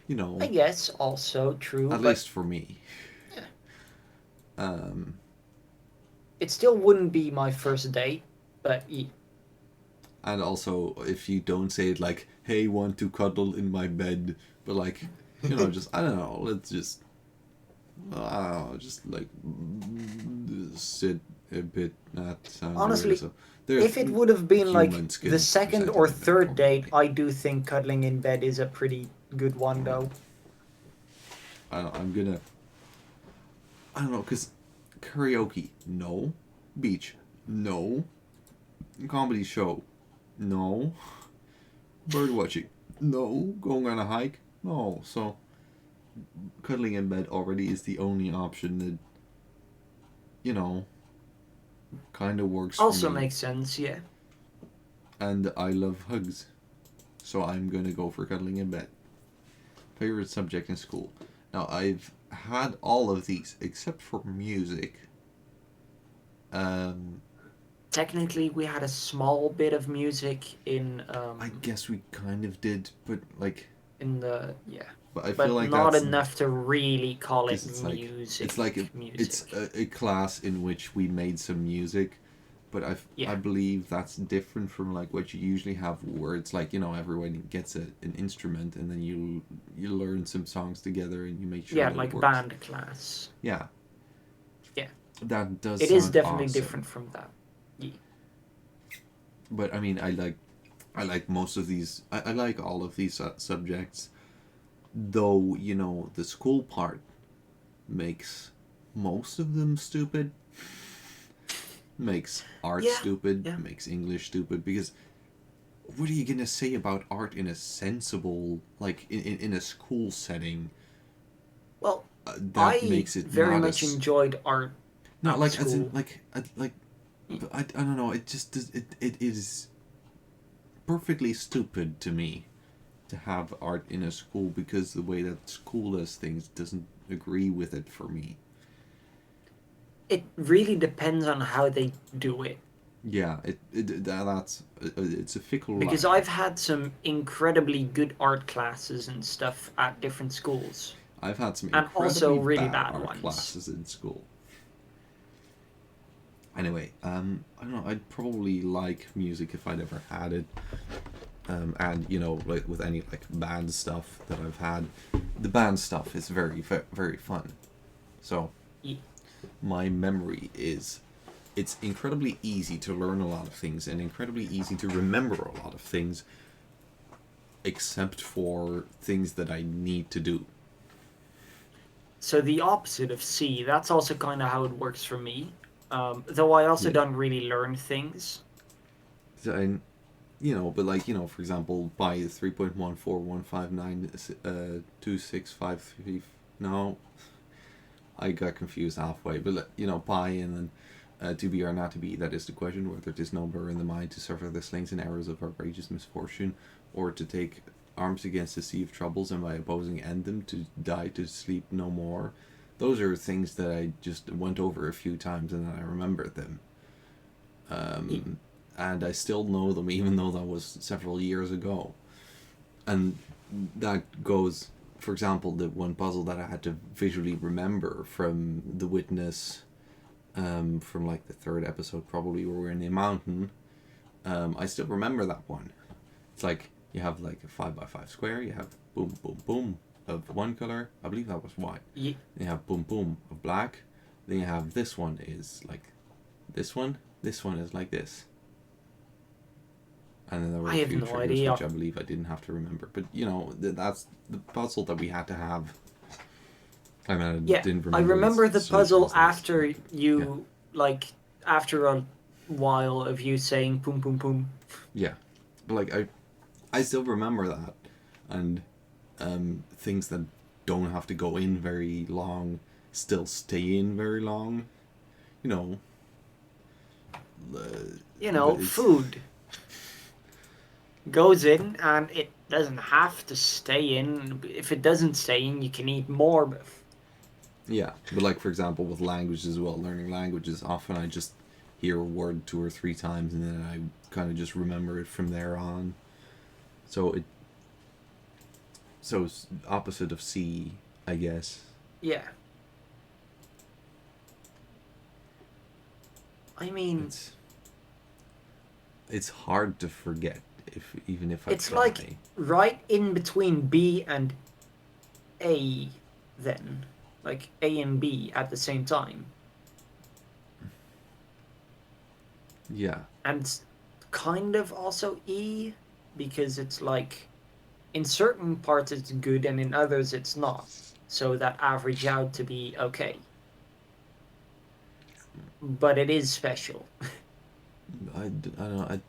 I guess also true, At but least for me. it still wouldn't be my first date. But And also, if you don't say it like, "Hey, want to cuddle in my bed," but like, just I don't know. Let's just, I don't know, just like sit a bit. That sounds Honestly, weird, so there's if it would have been like human skin the second presented or in there, third date, probably. I do think cuddling in bed is a pretty good one, though. I'm gonna. I don't know, cause karaoke, no. Beach, no. Comedy show, no. Bird watching, no. Going on a hike, no. So, cuddling in bed already is the only option that, kind of works Also for me. makes sense, yeah. And I love hugs, so I'm gonna go for cuddling in bed. Favorite subject in school. Now I've had all of these except for music. Technically, we had a small bit of music in I guess we kind of did, but like, in the yeah, but I but feel like not that's enough to really call it 'cause it's like music. it's like music. it's a class in which we made some music, but Yeah. I believe that's different from like what you usually have, where it's like everyone gets an instrument and then you learn some songs together and you make sure yeah, that like it works. band class. Yeah. Yeah. That does. It is sound definitely awesome. different from that. Yeah. But I mean, I like I like most of these. I like all of these subjects, though. The school part makes most of them stupid. Makes art Yeah, stupid. yeah. Makes English stupid because what are you gonna say about art in a sensible, like in a school setting? Well, That I makes it very not much as enjoyed art not at like as in school. like but I don't know. It just it is perfectly stupid to me to have art in a school because the way that school does things doesn't agree with it for me. It really depends on how they do it. Yeah, that's it's a fickle Because line. I've had some incredibly good art classes and stuff at different schools, I've had some and also incredibly really bad bad art ones. classes in school. Anyway, I don't know. I'd probably like music if I'd ever had it. And like with any like band stuff that I've had, the band stuff is very very fun. So Ye- my memory is it's incredibly easy to learn a lot of things and incredibly easy to remember a lot of things, except for things that I need to do. So the opposite of C, that's also kind of how it works for me. Though I also Yeah. don't really learn things. And but like for example, by 3.14159 no, I got confused halfway. But pi and then to be or not to be, that is the question, whether it is number in the mind to suffer the slings and arrows of outrageous misfortune, or to take arms against the sea of troubles and by opposing end them, to die to sleep no more. Those are things that I just went over a few times and then I remembered them. Ye- And I still know them even though that was several years ago. And that goes, for example, the one puzzle that I had to visually remember from The Witness, from like the third episode probably, where we're in a mountain. I still remember that one. It's like you have like a 5x5 square, you have boom boom boom of one color, I believe that was white. ye- Then you have boom boom of black. Then you have this one is like this one is like this. And then there were I a have few no triggers idea. which I believe I didn't have to remember. But that's the puzzle that we had to have. I mean, I Yeah, didn't I remember remember the puzzle solutions. after Yeah, you, like, after a while of you saying "poom poom poom." yeah. But like I still remember that, and things that don't have to go in very long still stay in very long. You know, You but know, it's food goes in and it doesn't have to stay in. If it doesn't stay in, you can eat more. But yeah. But like for example, with language as well, learning languages, often I just hear a word 2 or 3 times and then I kind of just remember it from there on. So it's opposite of C, I guess. yeah, I mean, It's it's hard to forget even if I it's like try. right in between B and A, then. Like A and B at the same time. Yeah. And kind of also E, because it's like in certain parts it's good and in others it's not. So that average out to be okay. But it is special. I don't know.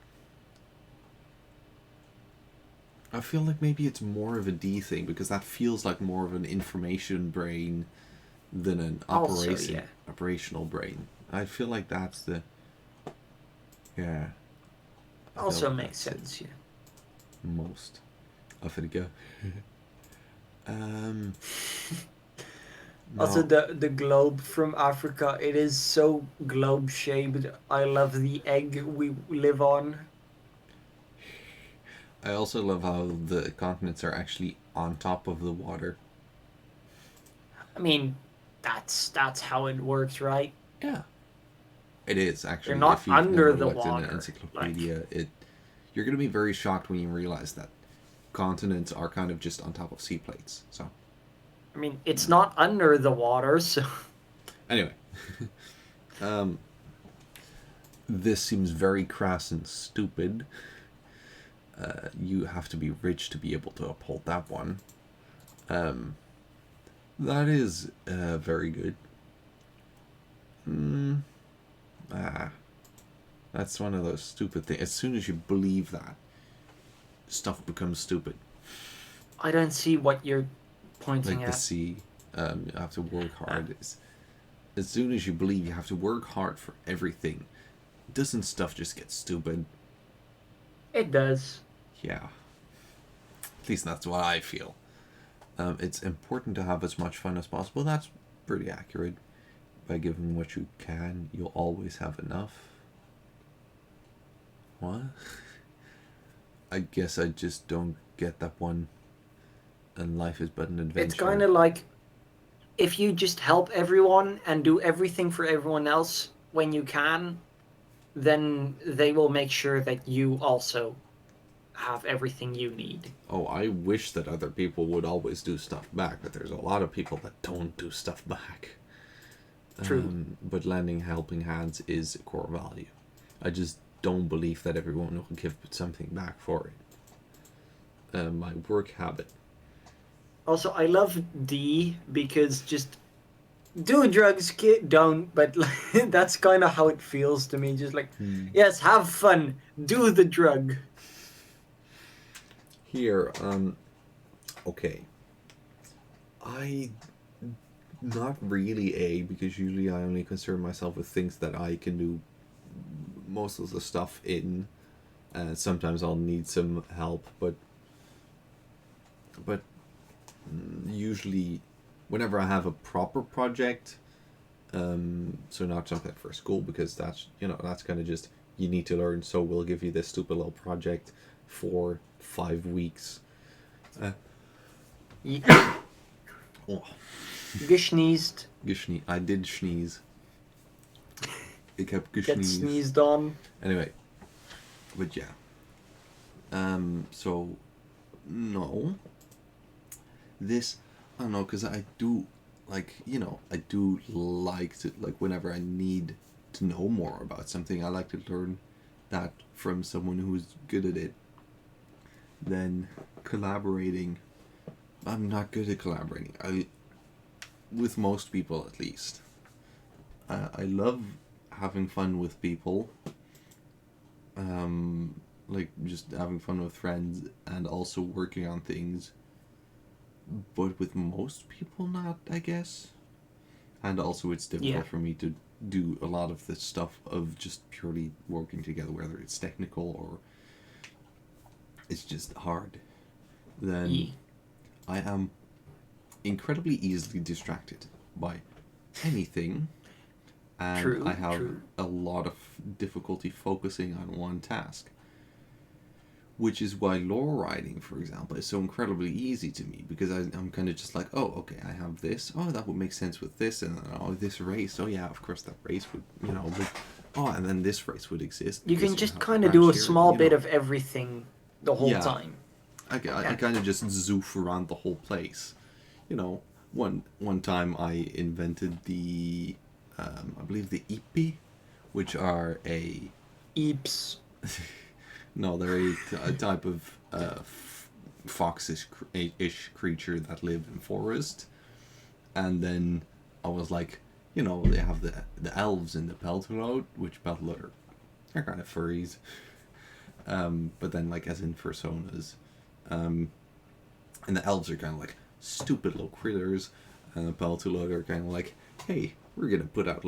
I feel like maybe it's more of a D thing because that feels like more of an information brain than an Also, yeah. operational brain. I feel like that's the yeah. I feel Also like makes that's it sense, yeah. most. Off it go. um. Also, No. the globe from Africa, it is so globe shaped. I love the egg we live on. I also love how the continents are actually on top of the water. I mean, that's how it works, right? Yeah. It is They're actually. not If you've under never the looked in an water. Like, encyclopedia, you're gonna be very shocked when you realize that continents are kind of just on top of sea plates. So I mean, it's not under the water, so anyway, um, this seems very crass and stupid. You have to be rich to be able to uphold that one. That is very good. That's one of those stupid things. As soon as you believe that, stuff becomes stupid. I don't see what you're pointing Like the at. sea, you have to work hard. As soon as you believe you have to work hard for everything, doesn't stuff just get stupid? It does. Yeah. At least that's what I feel. It's important to have as much fun as possible. That's pretty accurate. By giving what you can, you'll always have enough. What? I guess I just don't get that one. And life is but an adventure. It's kind of like if you just help everyone and do everything for everyone else when you can, then they will make sure that you also have everything you need. Oh, I wish that other people would always do stuff back, but there's a lot of people that don't do stuff back. True. But lending helping hands is a core value. I just don't believe that everyone will give something back for it. My work habit. Also, I love D because just do drugs, kid, don't. But like, that's kind of how it feels to me. Just like, yes, have fun, do the drug. Here, okay. Not really A, because usually I only concern myself with things that I can do most of the stuff in. Sometimes I'll need some help, but usually whenever I have a proper project, so not something for school, because that's kind of just, you need to learn, so we'll give you this stupid little project for 5 weeks. Oh. Geschneezed. I did sneeze. It kept Get geschneezed. sneezed on. Anyway, but yeah. So, no. This, I don't know, because I do, I do like to, whenever I need to know more about something, I like to learn that from someone who's good at it. Then collaborating, I'm not good at collaborating. With most people, at least. I love having fun with people. Just having fun with friends and also working on things. But with most people, not, I guess. And also it's difficult for me to do a lot of this stuff of just purely working together, whether it's technical or it's just hard. Then I am incredibly easily distracted by anything, and I have a lot of difficulty focusing on one task, which is why lore writing, for example, is so incredibly easy to me, because I'm kind of just like, oh, okay, I have this, oh, that would make sense with this, and then, this race, oh yeah, of course that race would, and then this race would exist. You can just kind of do a small bit of everything the whole time. I kind of just zoof around the whole place. One time I invented the, I believe the Ipi, which are a... Eeps. No, they're a type of fox-ish creature that live in forest. And then I was like, they have the elves in the Peltalode, which Peltalode are kind of furries. But then, as in personas. And the elves are kind of like stupid little critters, and the Peltalode are kind of like, hey, we're gonna put out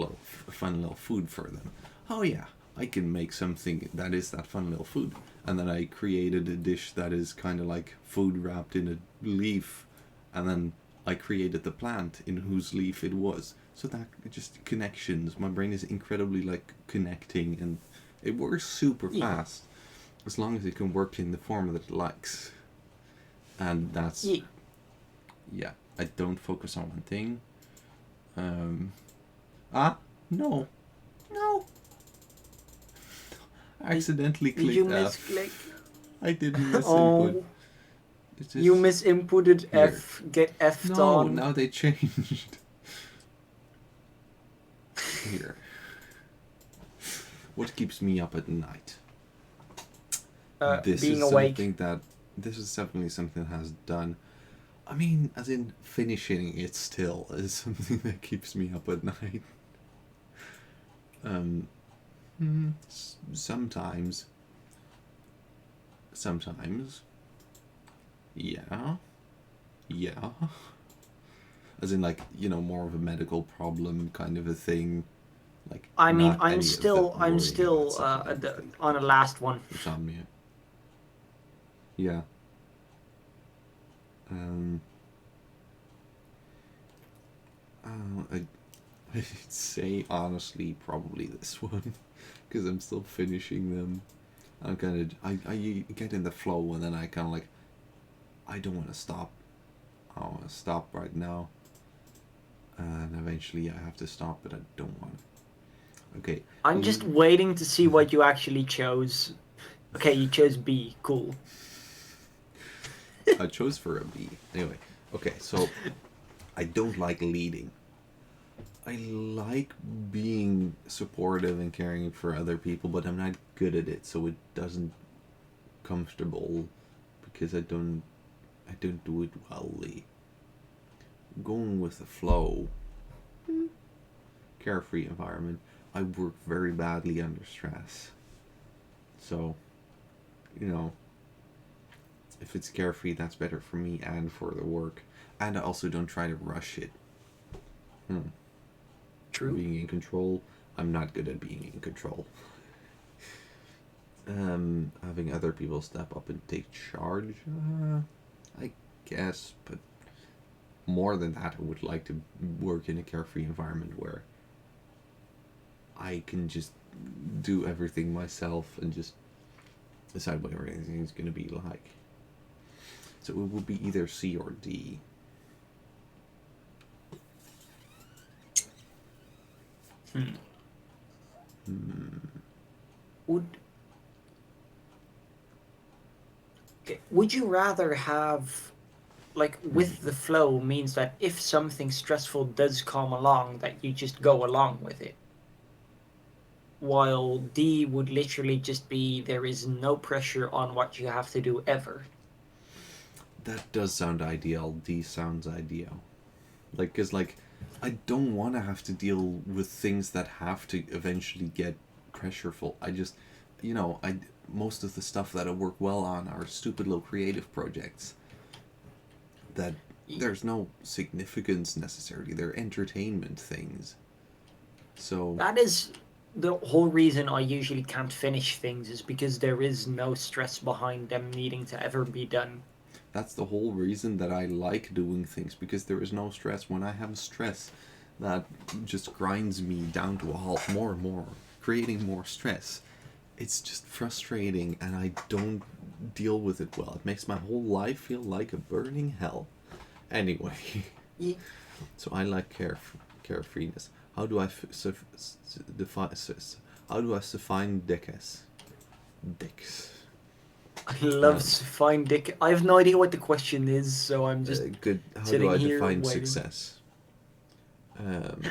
fun little food for them. Oh yeah, I can make something that is that fun little food. And then I created a dish that is kind of like food wrapped in a leaf, and then I created the plant in whose leaf it was. So that just connections. My brain is incredibly connecting, and it works super fast as long as it can work in the form that it likes. And that's I don't focus on one thing. No. I accidentally clicked you F. misclick? I didn't misinput. Just... You misinputted F. Get F'd on. No, now they changed. Here. What keeps me up at night? this being is awake. something that this is definitely something that has done. I mean, as in finishing it still is something that keeps me up at night. Sometimes. Sometimes. Yeah. Yeah. As in, like, more of a medical problem kind of a thing. Like, I mean, not any of the I'm worrying still about stuff and everything. on a last one. Insomnia. Yeah. Um. I'd say honestly probably this one, because I'm still finishing them. I'm kind of I get in the flow and then I kind of like I don't want to stop. I want to stop right now. And eventually I have to stop, but I don't want to. Okay. I'm just waiting to see what you actually chose. Okay, you chose B. Cool. I chose for a B. Anyway, okay, so I don't like leading. I like being supportive and caring for other people, but I'm not good at it, so it doesn't comfortable because I don't do it wellly. Going with the flow. Carefree environment. I work very badly under stress. So, if it's carefree, that's better for me and for the work. And I also don't try to rush it. True. Being in control, I'm not good at being in control. Having other people step up and take charge, I guess, but more than that, I would like to work in a carefree environment where I can just do everything myself and just decide what everything is going to be like. So it would be either C or D. Would you rather have, like, with the flow means that if something stressful does come along, that you just go along with it? While D would literally just be there is no pressure on what you have to do ever. That does sound ideal. D sounds ideal. Like, 'cause, like, I don't want to have to deal with things that have to eventually get pressureful. I just, most of the stuff that I work well on are stupid little creative projects that there's no significance necessarily. They're entertainment things. So That is the whole reason I usually can't finish things, is because there is no stress behind them needing to ever be done. that's the whole reason that I like doing things, because there is no stress. When I have stress, that just grinds me down to a halt more and more, creating more stress. It's just frustrating, and I don't deal with it well. It makes my whole life feel like a burning hell. Anyway, so I like carefreeness. How do I define Dicks? Dicks. I love Fine Dick. I have no idea what the question is, so I'm just Good. How do sitting I here define waiting. success?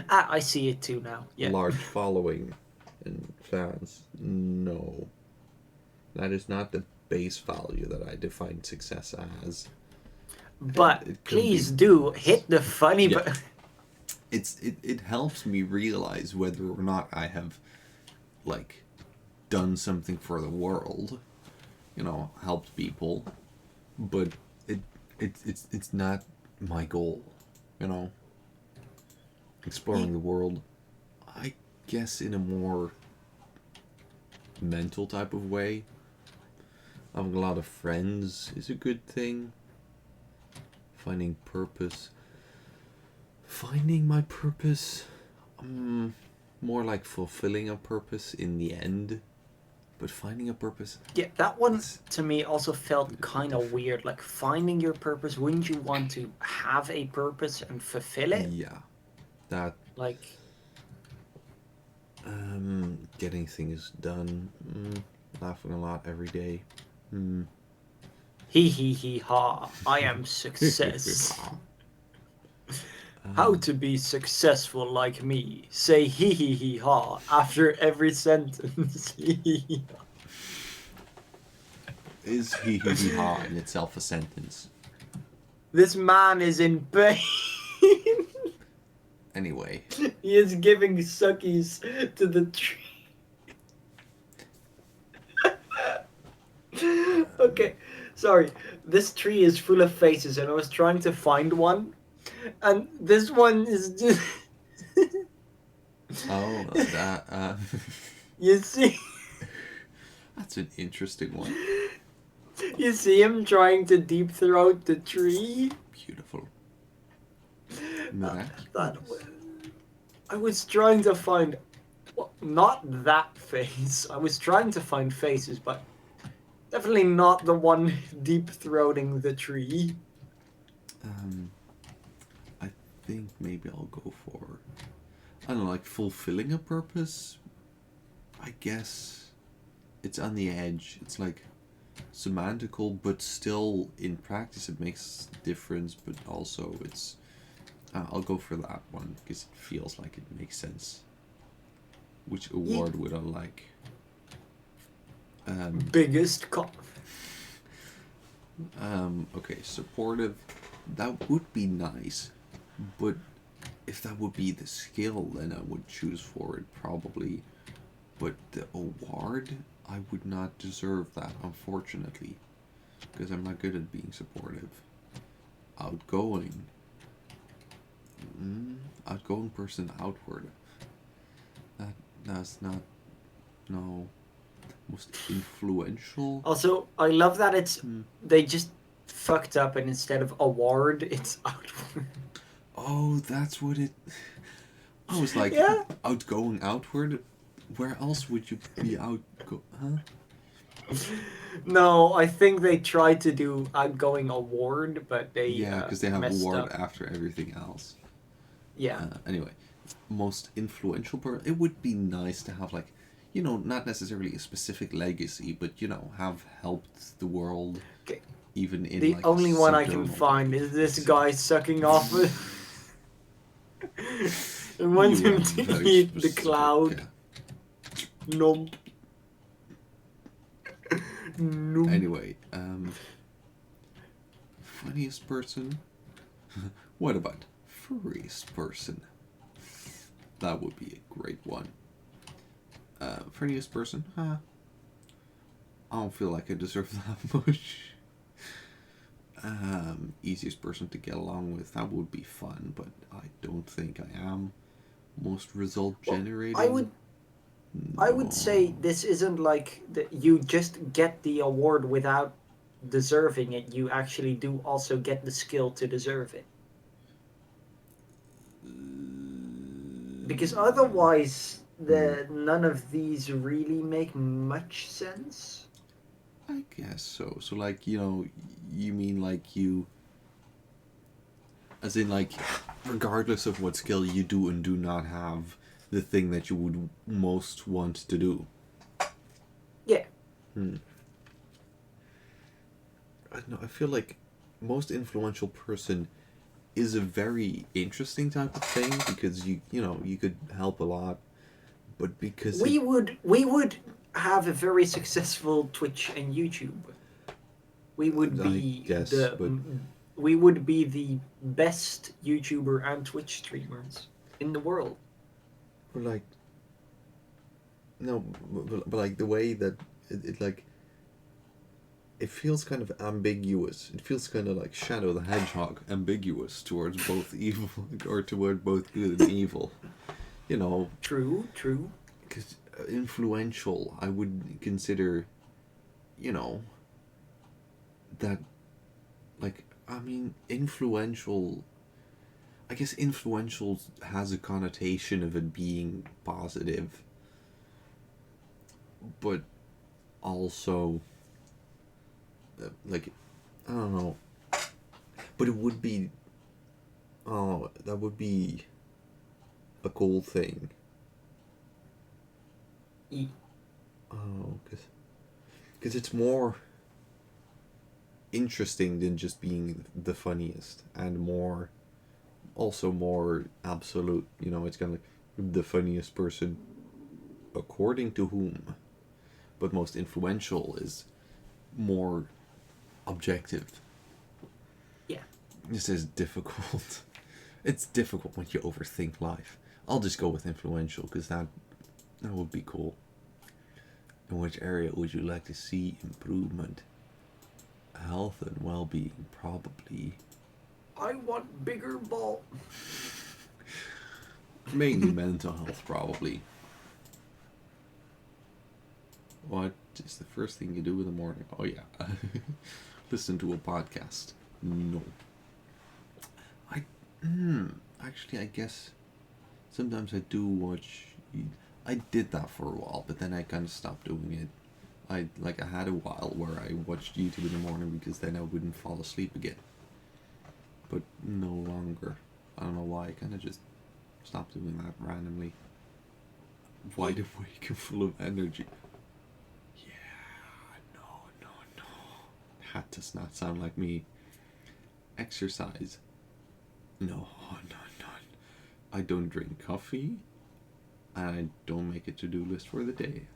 I see it too now. Yeah. Large following and fans. No, that is not the base value that I define success as. But it could please be- do hit the funny Yeah. button. It helps me realize whether or not I have, like, done something for the world, helped people, but it's not my goal, exploring the world, I guess, in a more mental type of way. Having a lot of friends is a good thing. Finding my purpose, more like fulfilling a purpose in the end, but finding a purpose. Yeah, that one to me also felt kind of weird. Like, finding your purpose, wouldn't you want to have a purpose and fulfill it? Yeah, that Like, getting things done, laughing a lot every day. hee ha, I am success. How to be successful like me. Say hee ha after every sentence. Is he ha in itself a sentence? This man is in pain. Anyway, He is giving suckies to the tree. Okay, sorry. This tree is full of faces, and I was trying to find one, and this one is just. oh, that You see, that's an interesting one. you see him trying to deep throat the tree. Beautiful. I was trying to find, well, not that face. I was trying to find faces, but definitely not the one deep throating the tree. I think maybe I'll go for, I don't know, like fulfilling a purpose. I guess it's on the edge. It's like semantical, but still in practice it makes difference. But also it's, I'll go for that one because it feels like it makes sense. Which award would I like? Biggest Okay, supportive. That would be nice, but if that would be the skill, then I would choose for it probably. But the award, I would not deserve that, unfortunately, because I'm not good at being supportive. Outgoing. Outgoing person outward. That's not. No. Most influential. Also, I love that it's they just fucked up, and instead of award, it's outward. Oh, that's what it. I was like, Yeah. outgoing outward. Where else would you be Huh? No, I think they tried to do outgoing award, but they Yeah, because they have messed award up. after everything else. Yeah. Anyway, most influential person. It would be nice to have, like, you know, not necessarily a specific legacy, but, you know, have helped the world. Okay. Even in The like only one I can subdermal find is this legacy. guy sucking off it. I want You him are to very eat the specific, cloud. yeah. Nom. Nom. Anyway, funniest person. What about furriest person? That would be a great one. Funniest person? I don't feel like I deserve that much. Easiest person to get along with. That would be fun, but I don't think I am. Most result generating. I would say this isn't like you just get the award without deserving it. You actually do also get the skill to deserve it. Because otherwise, none of these really make much sense. I guess so. So, like, you know, you mean like you. As in, like, regardless of what skill you do and do not have, the thing that you would most want to do. Yeah. I don't know, I feel like most influential person is a very interesting type of thing because you know, you could help a lot, but because We would have a very successful Twitch and YouTube. We would I be guess, but we would be the best YouTuber and Twitch streamers in the world. but like no, but like the way that it like it feels kind of ambiguous. It feels kind of like Shadow the Hedgehog, ambiguous towards both evil or toward both good and evil. You know, True. because influential, I would consider, you know, that, like, I mean, influential. I guess influential has a connotation of it being positive, but also, like, I don't know, but it would be, oh, that would be a cool thing. Oh, because it's more interesting than just being the funniest, and more, also more absolute. You know, it's kind of like the funniest person, according to whom, but most influential is more objective. Yeah. This is difficult. It's difficult when you overthink life. I'll just go with influential because that would be cool. In which area would you like to see improvement? Health and well-being, probably. I want bigger ball. Mainly mental health, probably. What is the first thing you do in the morning? Oh yeah, listen to a podcast. No. Actually, I guess sometimes I do watch. I did that for a while, but then I kind of stopped doing it. I had a while where I watched YouTube in the morning because then I wouldn't fall asleep again. But no longer. I don't know why. I kind of just stopped doing that randomly. Wide awake and full of energy. Yeah, no. That does not sound like me. Exercise. No. I don't drink coffee. And I don't make a to-do list for the day.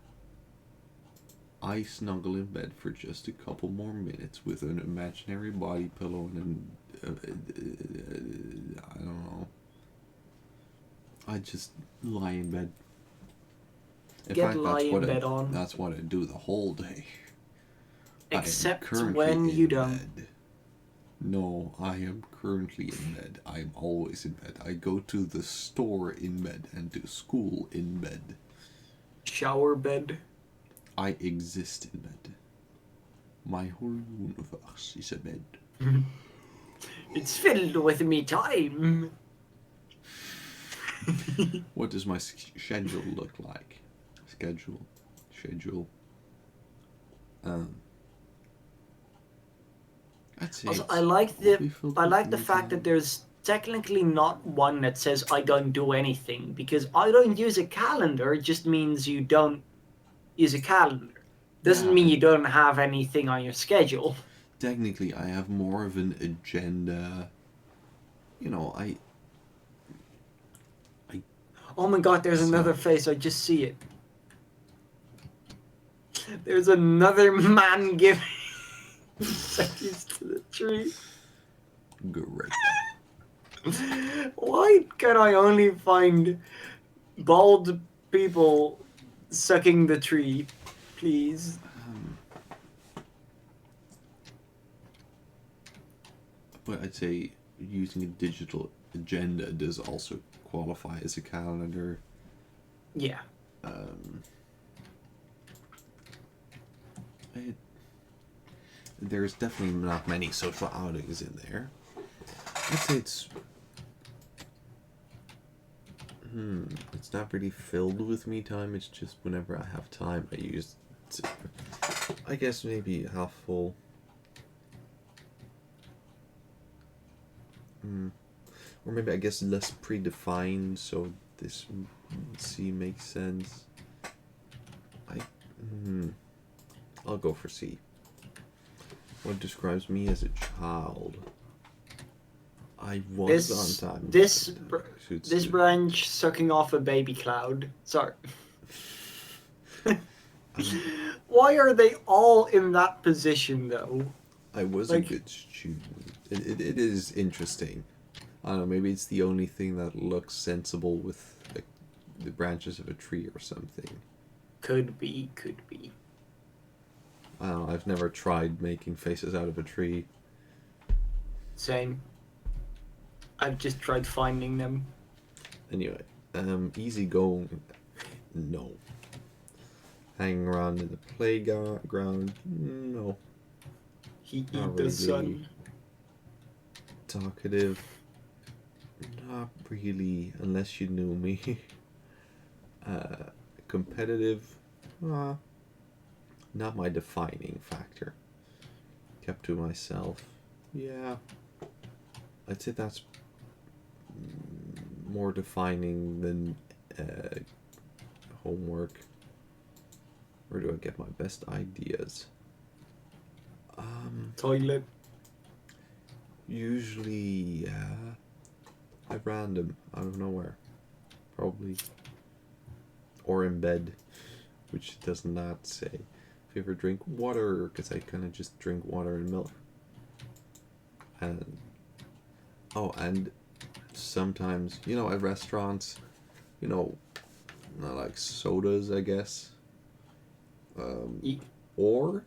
I snuggle in bed for just a couple more minutes with an imaginary body pillow and I don't know. I just lie in bed. In fact, that's what I do the whole day. Except when you don't. Bed. No, I am currently in bed. I'm always in bed. I go to the store in bed and to school in bed. Shower bed. I exist in bed. My whole universe is a bed. It's filled with me time. What does my schedule look like? Schedule. I'd say Also, I like the fact that there's technically not one that says I don't do anything, because I don't use a calendar just means you don't use a calendar. Doesn't mean you don't have anything on your schedule. Technically, I have more of an agenda. You know, I Oh my god, there's another face, I just see it. There's another man giving seconds to the tree. Great. Why can I only find bald people sucking the tree, please? But I'd say using a digital agenda does also qualify as a calendar. Yeah. There's definitely not many social outings in there. I'd say it's not really filled with me time. It's just whenever I have time, I use it. I guess maybe half full. Or maybe I guess less predefined, so this C makes sense. I'll go for C. What describes me as a child? I was on time. This branch sucking off a baby cloud. Sorry. Why are they all in that position, though? I was a good student. It is interesting. I don't know, maybe it's the only thing that looks sensible with the branches of a tree or something. Could be. I don't know, I've never tried making faces out of a tree. Same. I've just tried finding them. Anyway, easy going, no. Hanging around in the playground, no. He eat the sun. Talkative, not really, unless you knew me. Competitive, not my defining factor. Kept to myself, yeah. I'd say that's more defining than homework. Where do I get my best ideas? Toilet. Usually, at random, out of nowhere. Probably. Or in bed, which does not say. if you ever drink water, because I kind of just drink water and milk. And and sometimes, at restaurants, like sodas, I guess. Or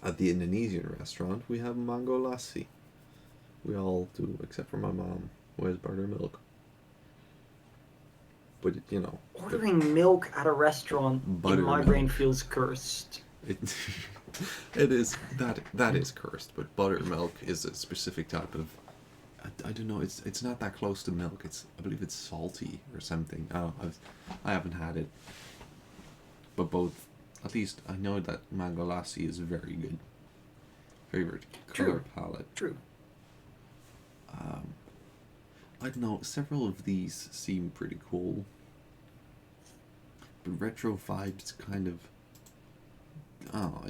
at the Indonesian restaurant, we have mango lassi. We all do, except for my mom, who has buttermilk. But Ordering milk at a restaurant in my Buttermilk. brain feels cursed. it it is that is cursed. But buttermilk is a specific type of. I don't know. It's not that close to milk. I believe it's salty or something. I haven't had it. But both, at least I know that mango lassi is very good. Favorite color palette. True. I don't know. Several of these seem pretty cool. But retro vibes kind of. Oh,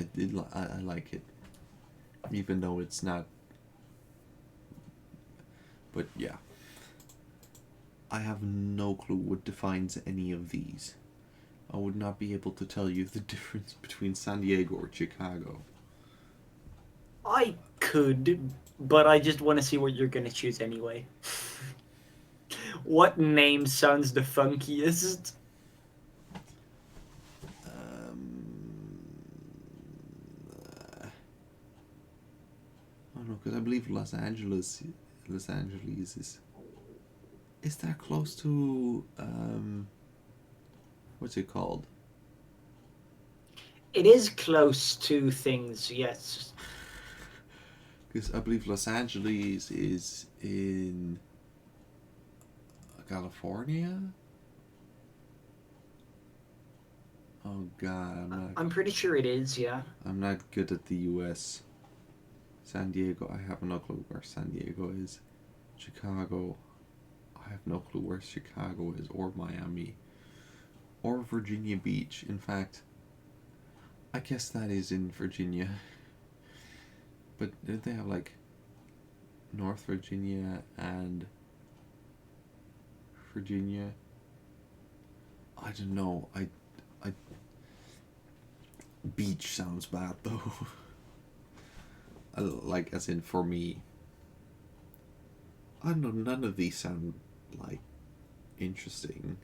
I like it. Even though it's not. But yeah. I have no clue what defines any of these. I would not be able to tell you the difference between San Diego or Chicago. I could, but I just want to see what you're going to choose anyway. What name sounds the funkiest? I don't know, because I believe Los Angeles is that close to what's it called? It is close to things, yes. Because I believe Los Angeles is in California. Oh God, I'm pretty sure it is, yeah. I'm not good at the U.S. San Diego, I have no clue where San Diego is. Chicago, I have no clue where Chicago is, or Miami, or Virginia Beach. In fact, I guess that is in Virginia. But didn't they have like North Virginia and Virginia? I don't know. I beach sounds bad though. Like, as in for me. I don't know, none of these sound like interesting.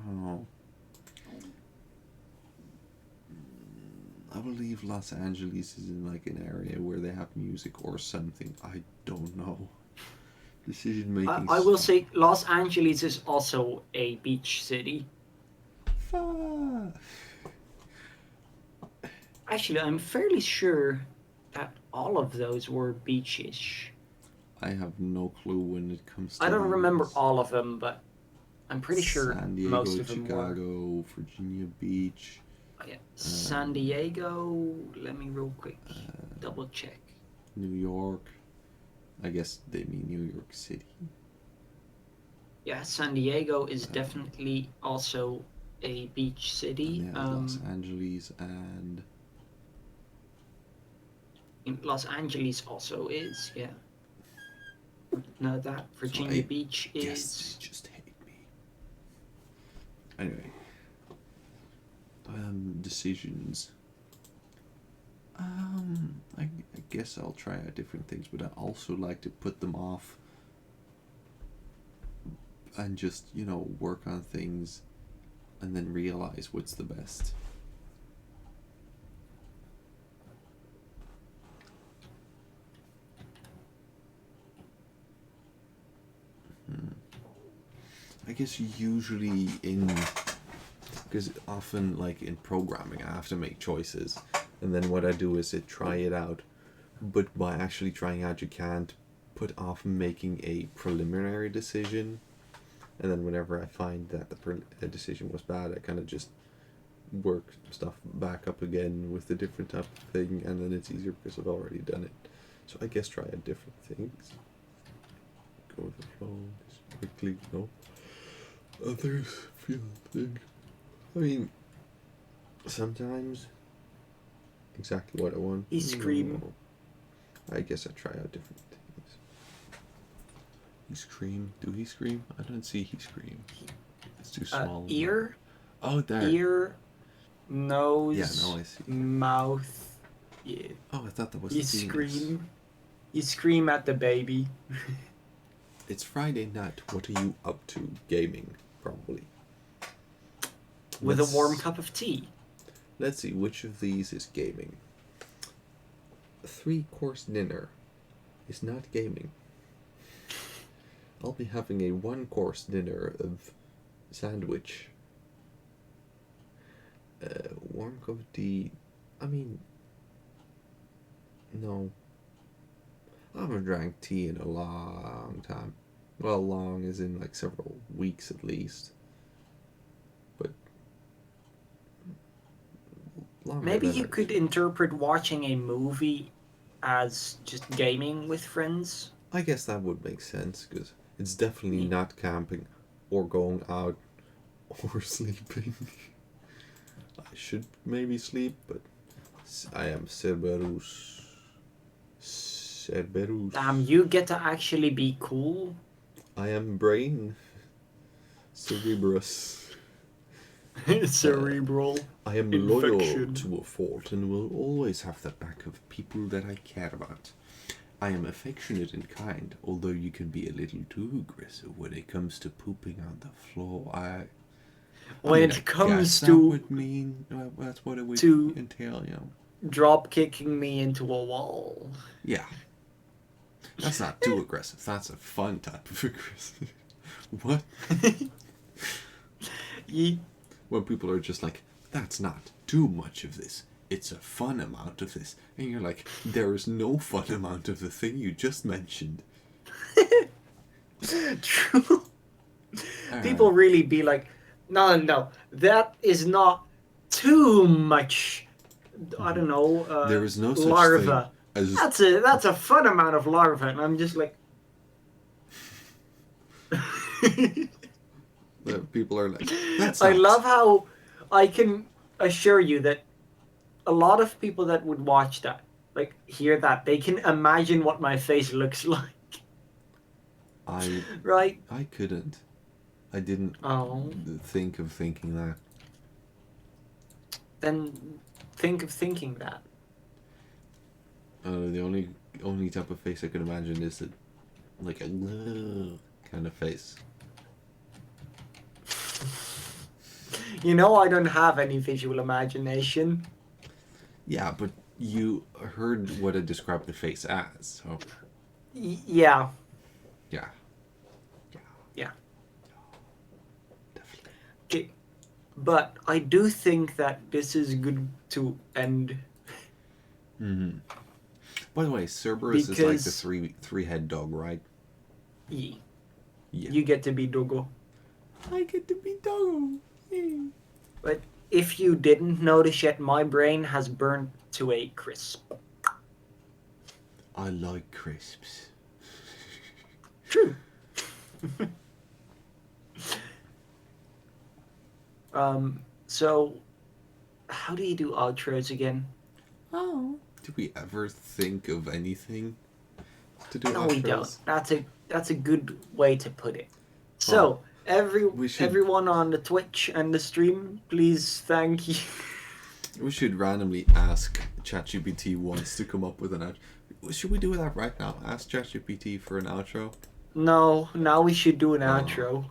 Oh. I believe Los Angeles is in like an area where they have music or something. I don't know. Decision making. I will say Los Angeles is also a beach city. Actually, I'm fairly sure that all of those were beachish. I have no clue when it comes to I don't remember these. all of them, but I'm pretty sure San Diego, most of them were. Chicago, Virginia Beach. Oh, yeah. San Diego, let me real quick double check. New York. I guess they mean New York City. Yeah, San Diego is definitely also a beach city. Yeah, Los Angeles and Los Angeles also is, yeah. No, that Virginia Beach is. Yes, they just hate me. Anyway, decisions. I guess I'll try out different things, but I also like to put them off and just, work on things and then realize what's the best. I guess usually because often like in programming I have to make choices, and then what I do is try it out, but by actually trying out you can't put off making a preliminary decision, and then whenever I find that the decision was bad, I kind of just work stuff back up again with a different type of thing, and then it's easier because I've already done it. So I guess try out different things. Go with the flow, just quickly, Others feel thing. I mean, sometimes exactly what I want. He scream. I guess I try out different things. He scream? Do he scream? I don't see he scream. It's too small. Ear? Oh, there. ear, nose, Yeah, no, I see. mouth. Yeah. Oh, I thought that was You the penis. scream. You scream at the baby. It's Friday night. What are you up to? Gaming, probably. With Let's- a warm cup of tea. Let's see, which of these is gaming? A 3-course dinner is not gaming. I'll be having a 1-course dinner of sandwich. Warm cup of tea. I mean, no. I haven't drank tea in a long time. Well, long as in like several weeks at least. But longer Maybe than you I- could interpret watching a movie as just gaming with friends. I guess that would make sense because it's definitely not camping or going out or sleeping. I should maybe sleep, but I am Cerberus. Cerberus. You get to actually be cool. I am brain. Cerebrus. Cerebral. I am loyal Infection. to a fault and will always have the back of people that I care about. I am affectionate and kind, although you can be a little too aggressive when it comes to pooping on the floor. When mean, I it comes guess that to would mean that's what it would to- entail, you know. drop kicking me into a wall. Yeah. That's not too aggressive. That's a fun type of aggressive. What? When people are just like, that's not too much of this. It's a fun amount of this. And you're like, there is no fun amount of the thing you just mentioned. True. People really be like, no, that is not too much. I don't know. There is no such larva. thing as That's a fun amount of larva, and I'm just like. people are like, that's I not- love how I can assure you that a lot of people that would watch that, like hear that, they can imagine what my face looks like, right? I couldn't. I didn't Oh, think of thinking that. then think of thinking that. The only type of face I can imagine is like a kind of face. You know, I don't have any visual imagination. Yeah, but you heard what I described the face as, so Yeah. yeah. Yeah. Definitely. Okay. But I do think that this is good to end. Mm-hmm. By the way, Cerberus is like the Because- three-head dog, right? Yeah. Yeah. You get to be Dogo. I get to be dog. But if you didn't notice yet, my brain has burnt to a crisp. I like crisps. True. So, how do you do outros again? Oh. Do we ever think of anything to do? No, we outros? don't. That's a good way to put it. So, We should- everyone on the Twitch and the stream, please thank you. We should randomly ask ChatGPT once to come up with an outro. Should we do that right now? Ask ChatGPT for an outro? No, now we should do an outro.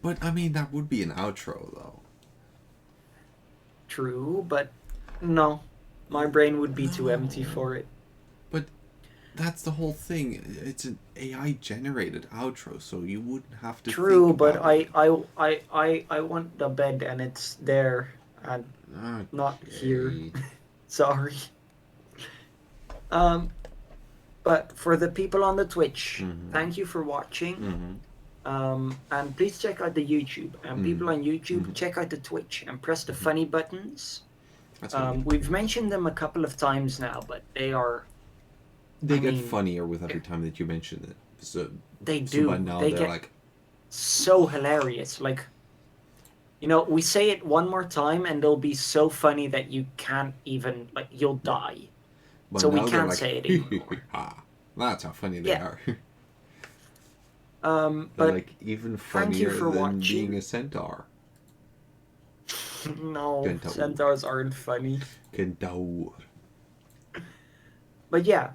But, I mean, that would be an outro, though. True, but no. My brain would be too No. empty for it. But that's the whole thing. It's an AI-generated outro, so you wouldn't have to True, think but about it. I want the bed and it's there and not here. Okay. Sorry. But for the people on the Twitch, Mhm. thank you for watching. Mhm. And please check out the YouTube. And people on YouTube, Mhm. check out the Twitch and press the funny buttons. That's what We've mentioned them a couple of times now, but they are they I get mean, funnier with every time that you mention it. So they so do. by now they they're get like, so hilarious. Like, you know, we say it one more time and they'll be so funny that you can't even like you'll die. but So we now they're can't like, say it anymore. That's how funny they Yeah. are. They're But like even thank you funnier for than watching. being a centaur. No, Kentaur. centaurs aren't funny. Kentaur. But yeah,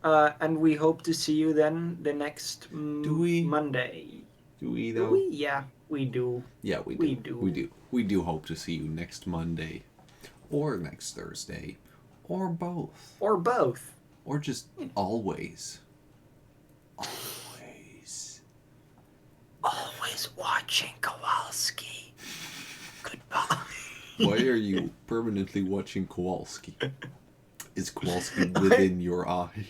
and we hope to see you then the next Do we? Monday. Do we Do though? we? Yeah, we do. Yeah, we do. We do. We do. We do hope to see you next Monday, or next Thursday, or both, Or both. or just always. Always. Always watching Kowalski. Goodbye. Why are you permanently watching Kowalski? Is Kowalski within your eye?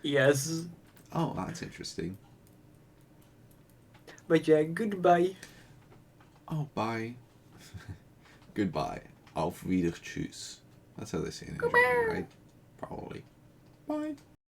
Yes. Oh, that's interesting. But yeah, goodbye. Oh, bye. Goodbye. Auf Wiedersehen. That's how they say it in German, right? Probably. Bye.